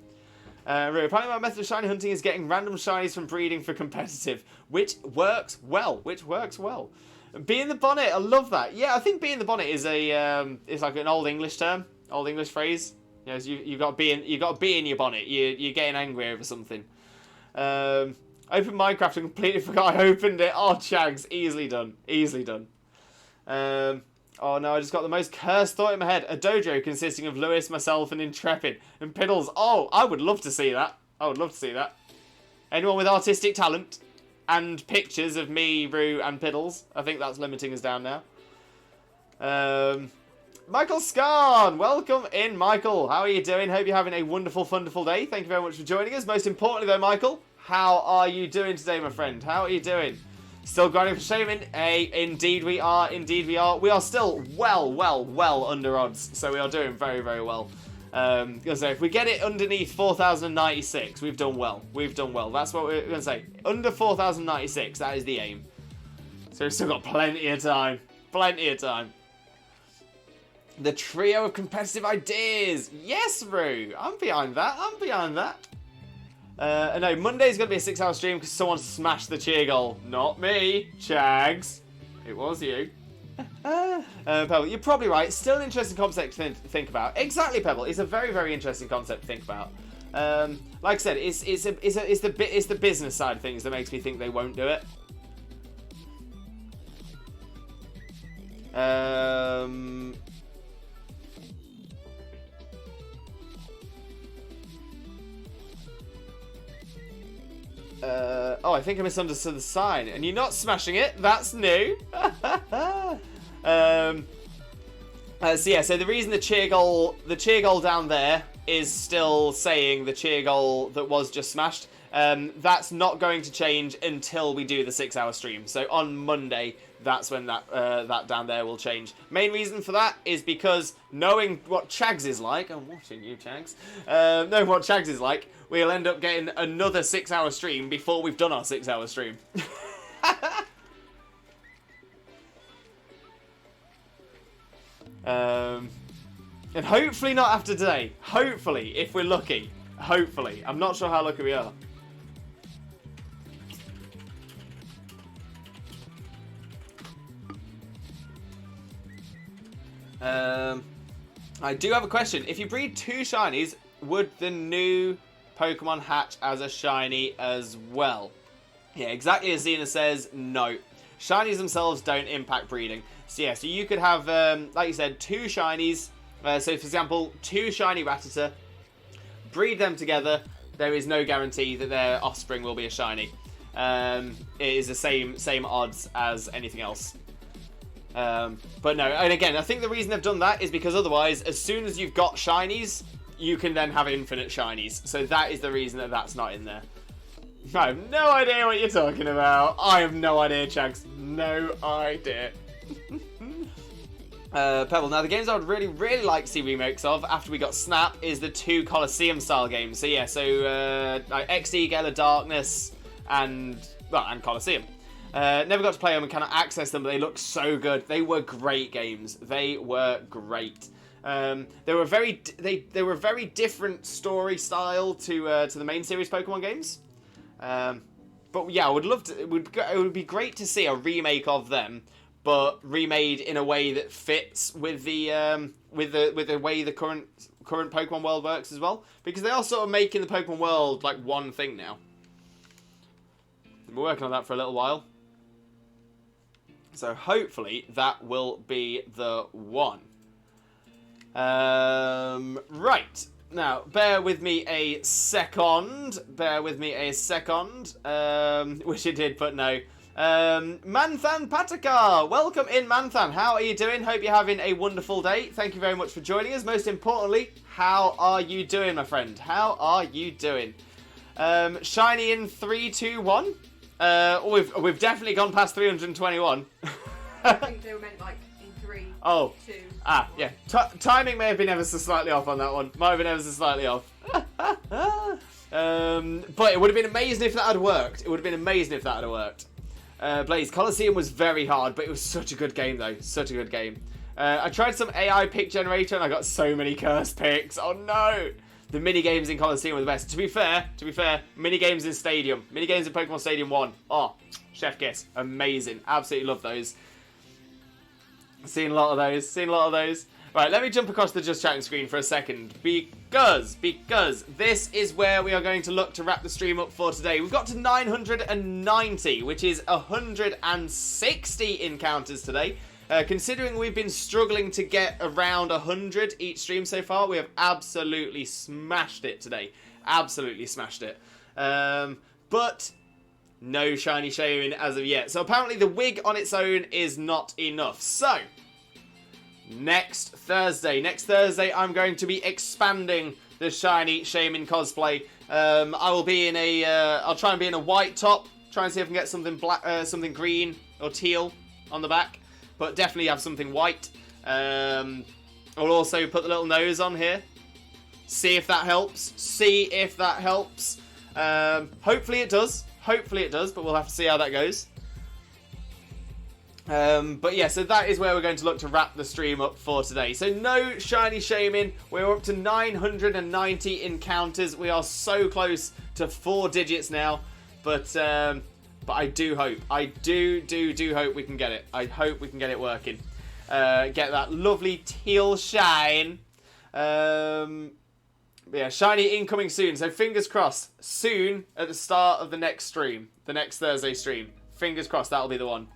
Apparently my method of shiny hunting is getting random shinies from breeding for competitive, which works well. Bee in the bonnet, I love that. Yeah, I think bee in the bonnet is it's like an old English term, old English phrase. You know, you got a bee in your bonnet. You're getting angry over something. Opened Minecraft and completely forgot I opened it. Oh, Chags, easily done. Oh no, I just got the most cursed thought in my head. A dojo consisting of Lewis, myself, and Intrepid. And Piddles. Oh, I would love to see that. Anyone with artistic talent and pictures of me, Rue, and Piddles. I think that's limiting us down now. Michael Scarn, welcome in, Michael. How are you doing? Hope you're having a wonderful, wonderful day. Thank you very much for joining us. Most importantly, though, Michael, how are you doing today, my friend? How are you doing? Still grinding for Shaymin? Indeed we are. We are still well under odds. So we are doing very, very well. So if we get it underneath 4,096, we've done well. That's what we're going to say. Under 4,096, that is the aim. So we've still got plenty of time. The trio of competitive ideas. Yes, Roo. I'm behind that. No, Monday's going to be a 6-hour stream because someone smashed the cheer goal. Not me, Chags. It was you. Pebble, you're probably right. Still an interesting concept to think about. Exactly, Pebble. It's a very, very interesting concept to think about. Like I said, it's the business side of things that makes me think they won't do it. Oh, I think I misunderstood the sign. And you're not smashing it. That's new. So the reason the cheer goal down there is still saying the cheer goal that was just smashed, that's not going to change until we do the 6-hour stream. So on Monday, that's when that down there will change. Main reason for that is because knowing what Chags is like, I'm watching you, Chags. Knowing what Chags is like, we'll end up getting another 6-hour stream before we've done our 6-hour stream. And hopefully not after today. Hopefully, if we're lucky. Hopefully. I'm not sure how lucky we are. I do have a question. If you breed 2 shinies, would the new Pokemon hatch as a shiny as well? Yeah, exactly as Zena says, no. Shinies themselves don't impact breeding. So yeah, so you could have, like you said, 2 shinies. So for example, 2 shiny Rattata, breed them together. There is no guarantee that their offspring will be a shiny. It is the same odds as anything else. But no, and again, I think the reason they've done that is because otherwise, as soon as you've got shinies, you can then have infinite shinies. So that is the reason that that's not in there. I have no idea what you're talking about. I have no idea, Chags. No idea. Pebble, now the games I would really, really like to see remakes of after we got Snap is the 2 Colosseum style games. So yeah, like XD, Gala Darkness, and Colosseum. Never got to play them and cannot access them, but they look so good. They were great games. They were great. They were very different story style to the main series Pokemon games. But yeah, I would love to. It would be great to see a remake of them, but remade in a way that fits with the way the current Pokemon world works as well. Because they are sort of making the Pokemon world like one thing now. We're working on that for a little while. So hopefully that will be the one. Right. Now, bear with me a second. Bear with me a second. Wish it did, but no. Manthan Patakar, welcome in, Manthan. How are you doing? Hope you're having a wonderful day. Thank you very much for joining us. Most importantly, how are you doing, my friend? How are you doing? Shiny in 3, 2, 1. We've definitely gone past 321. I think they were meant like in 3, Oh. 2. Yeah. Timing may have been ever so slightly off on that one. Might have been ever so slightly off. But it would have been amazing if that had worked. It would have been amazing if that had worked. Blaze, Colosseum was very hard, but it was such a good game, though. Such a good game. I tried some AI pick generator, and I got so many cursed picks. Oh, no! The mini-games in Colosseum were the best. To be fair, mini-games in Stadium. Mini-games in Pokemon Stadium 1. Oh, chef kiss. Amazing. Absolutely love those. Seen a lot of those. Right, let me jump across the just chatting screen for a second because this is where we are going to look to wrap the stream up for today. We've got to 990, which is 160 encounters today. Considering we've been struggling to get around 100 each stream so far, we have absolutely smashed it today. Absolutely smashed it. But no shiny Shaymin as of yet. So apparently the wig on its own is not enough. So, next Thursday I'm going to be expanding the shiny Shaymin cosplay. I will be in a, I'll try and be in a white top. Try and see if I can get something black, something green or teal on the back. But definitely have something white. I'll also put the little nose on here. See if that helps. Hopefully it does, but we'll have to see how that goes. But yeah, so that is where we're going to look to wrap the stream up for today. So no shiny Shaymin. We're up to 990 encounters. We are so close to 4 digits now. But I do hope. I do hope we can get it. I hope we can get it working. Get that lovely teal shine. Yeah, shiny incoming soon. So fingers crossed. Soon at the start of the next stream. The next Thursday stream. Fingers crossed that'll be the one.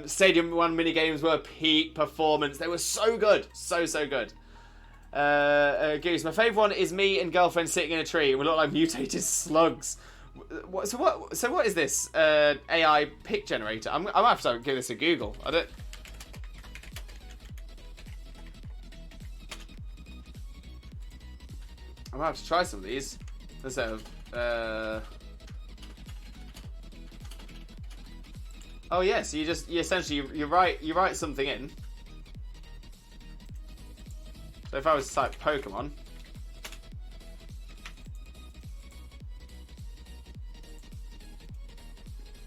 Stadium 1 minigames were peak performance. They were so good. So good. Goose, my favourite one is me and girlfriend sitting in a tree. We look like mutated slugs. So what is this AI pick generator? I'm gonna have to give this a Google. I'm gonna have to try some of these. Instead of oh yeah, so you essentially you write something in. So if I was to type Pokemon.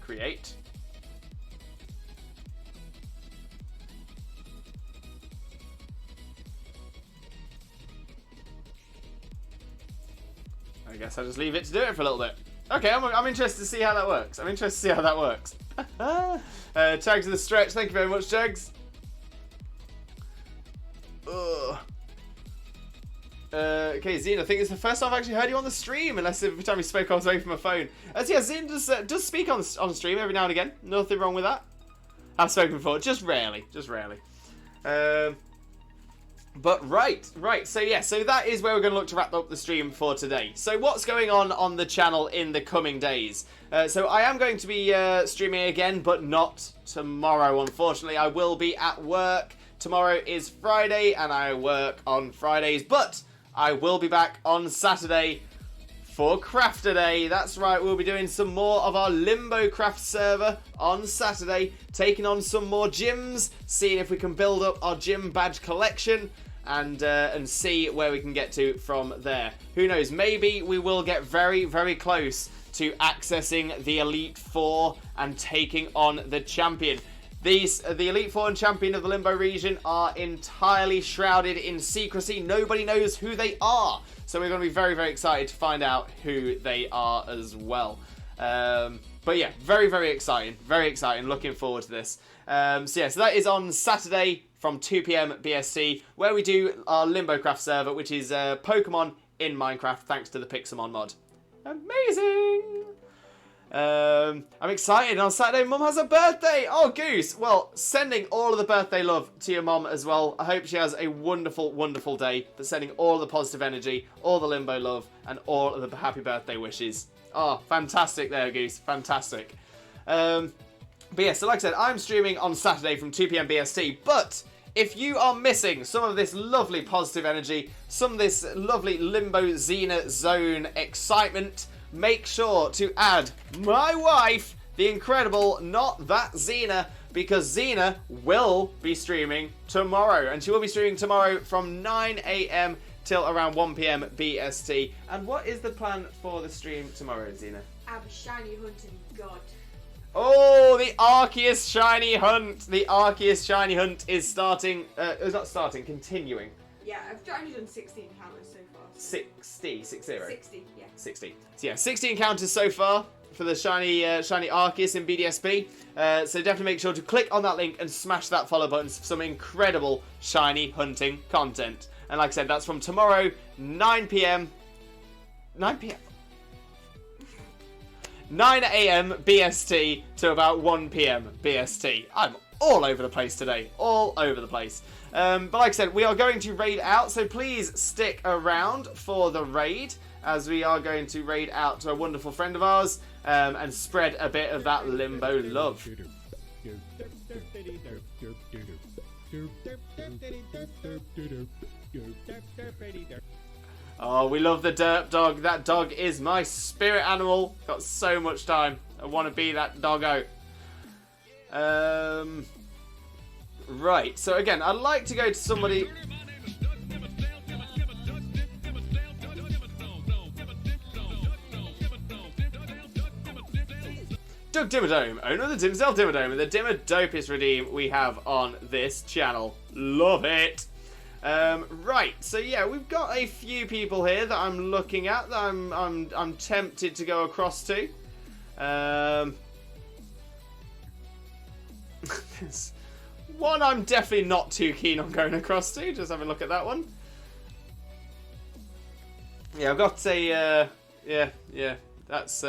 Create. I guess I'll just leave it to do it for a little bit. Okay, I'm interested to see how that works. Chags of the stretch, thank you very much, Chags. Okay, Zena, I think it's the first time I've actually heard you on the stream, unless every time you spoke I was away from my phone. Yeah, Zena does speak on the stream every now and again. Nothing wrong with that. I've spoken before, just rarely. But right. So yeah, so that is where we're going to look to wrap up the stream for today. So what's going on the channel in the coming days? So I am going to be streaming again, but not tomorrow, unfortunately. I will be at work. Tomorrow is Friday, and I work on Fridays, but I will be back on Saturday for Crafter Day. That's right, we'll be doing some more of our Limbo Craft server on Saturday, taking on some more gyms, seeing if we can build up our gym badge collection, and see where we can get to from there. Who knows, maybe we will get very, very close to accessing the Elite Four and taking on the champion. The Elite Four and champion of the Limbo region are entirely shrouded in secrecy. Nobody knows who they are. So we're going to be very, very excited to find out who they are as well. But yeah, very, very exciting. Very exciting. Looking forward to this. So that is on Saturday from 2 PM BST, where we do our Limbo Craft server, which is Pokemon in Minecraft, thanks to the Pixelmon mod. Amazing! I'm excited. On Saturday, Mum has a birthday. Oh, Goose. Well, sending all of the birthday love to your mum as well. I hope she has a wonderful, wonderful day. But sending all the positive energy, all the limbo love, and all of the happy birthday wishes. Oh, fantastic there, Goose. Fantastic. But yeah, so like I said, I'm streaming on Saturday from 2 PM BST. But if you are missing some of this lovely positive energy, some of this lovely limbo Zena zone excitement, make sure to add my wife, the incredible Not That Zena, because Zena will be streaming tomorrow. And she will be streaming tomorrow from 9 AM till around 1 PM BST. And what is the plan for the stream tomorrow, Zena? I'm a shiny hunting god. Oh, the Arceus Shiny Hunt! The Arceus Shiny Hunt is starting, it's not starting, continuing. Yeah, I've only done 16 encounters so far. 60. 60, yeah. 60. So yeah, 60 encounters so far for the shiny Arceus in BDSP. So definitely make sure to click on that link and smash that follow button for some incredible shiny hunting content. And like I said, that's from tomorrow, 9 PM. 9 PM? 9 AM BST to about 1 PM BST. I'm all over the place today. All over the place. But like I said, we are going to raid out, so please stick around for the raid, as we are going to raid out to a wonderful friend of ours and spread a bit of that limbo love. Oh, we love the derp dog. That dog is my spirit animal. Got so much time. I want to be that doggo. Right, so again, I'd like to go to somebody... Doug Dimmadome, owner of the Dimsdale Dimmadome, and the Dimmadopest redeem we have on this channel. Love it! Right, so yeah, we've got a few people here that I'm looking at that I'm tempted to go across to. There's one I'm definitely not too keen on going across to. Just have a look at that one. Yeah, I've got a yeah, that's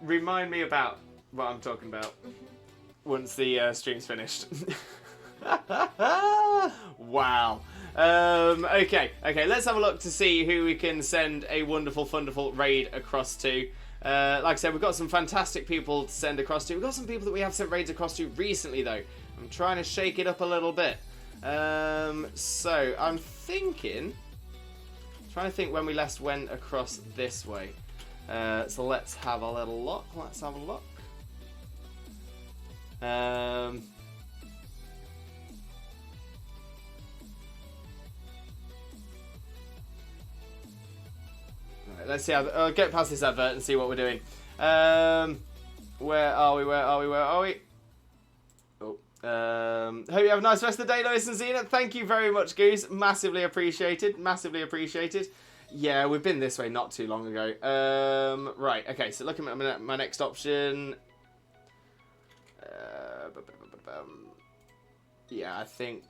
remind me about what I'm talking about once the stream's finished. Wow. Okay, let's have a look to see who we can send a wonderful, wonderful raid across to. Like I said, we've got some fantastic people to send across to. We've got some people that we have sent raids across to recently, though. I'm trying to shake it up a little bit. So, I'm trying to think when we last went across this way. So let's have a little look. Right, let's see. I'll get past this advert and see what we're doing. Where are we? Oh, hope you have a nice rest of the day, Lois and Zena. Thank you very much, Goose. Massively appreciated. Yeah, we've been this way not too long ago. Right, okay, so looking at my next option. Yeah, I think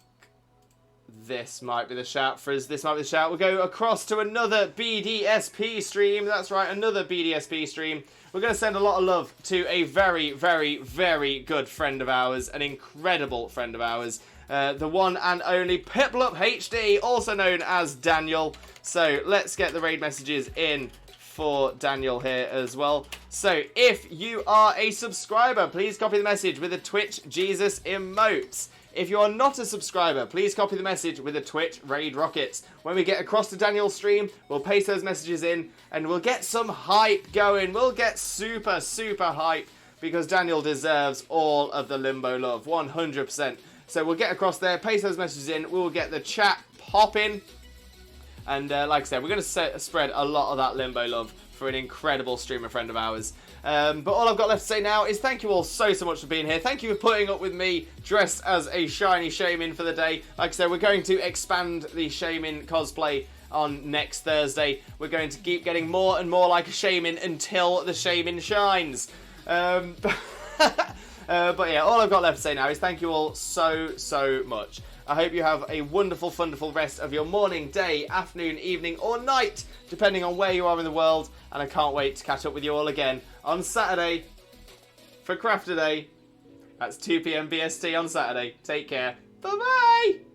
this might be the shout for us. We'll go across to another BDSP stream. That's right, another BDSP stream. We're going to send a lot of love to a very, very, very good friend of ours, an incredible friend of ours, the one and only Piplup HD, also known as Daniel. So let's get the raid messages in for Daniel here as well. So if you are a subscriber, please copy the message with a Twitch Jesus emotes. If you are not a subscriber, please copy the message with a Twitch raid rockets. When we get across to Daniel's stream, we'll paste those messages in and we'll get some hype going. We'll get super, super hype because Daniel deserves all of the limbo love, 100%. So we'll get across there, paste those messages in, we'll get the chat popping. And like I said, we're going to spread a lot of that limbo love for an incredible streamer friend of ours. But all I've got left to say now is thank you all so much for being here. Thank you for putting up with me dressed as a shiny Shaymin for the day. Like I said, we're going to expand the Shaymin cosplay on next Thursday. We're going to keep getting more and more like a Shaymin until the Shaymin shines. But yeah, all I've got left to say now is thank you all so much. I hope you have a wonderful, wonderful rest of your morning, day, afternoon, evening, or night, depending on where you are in the world. And I can't wait to catch up with you all again on Saturday for Crafter Day. That's 2 p.m. BST on Saturday. Take care. Bye-bye!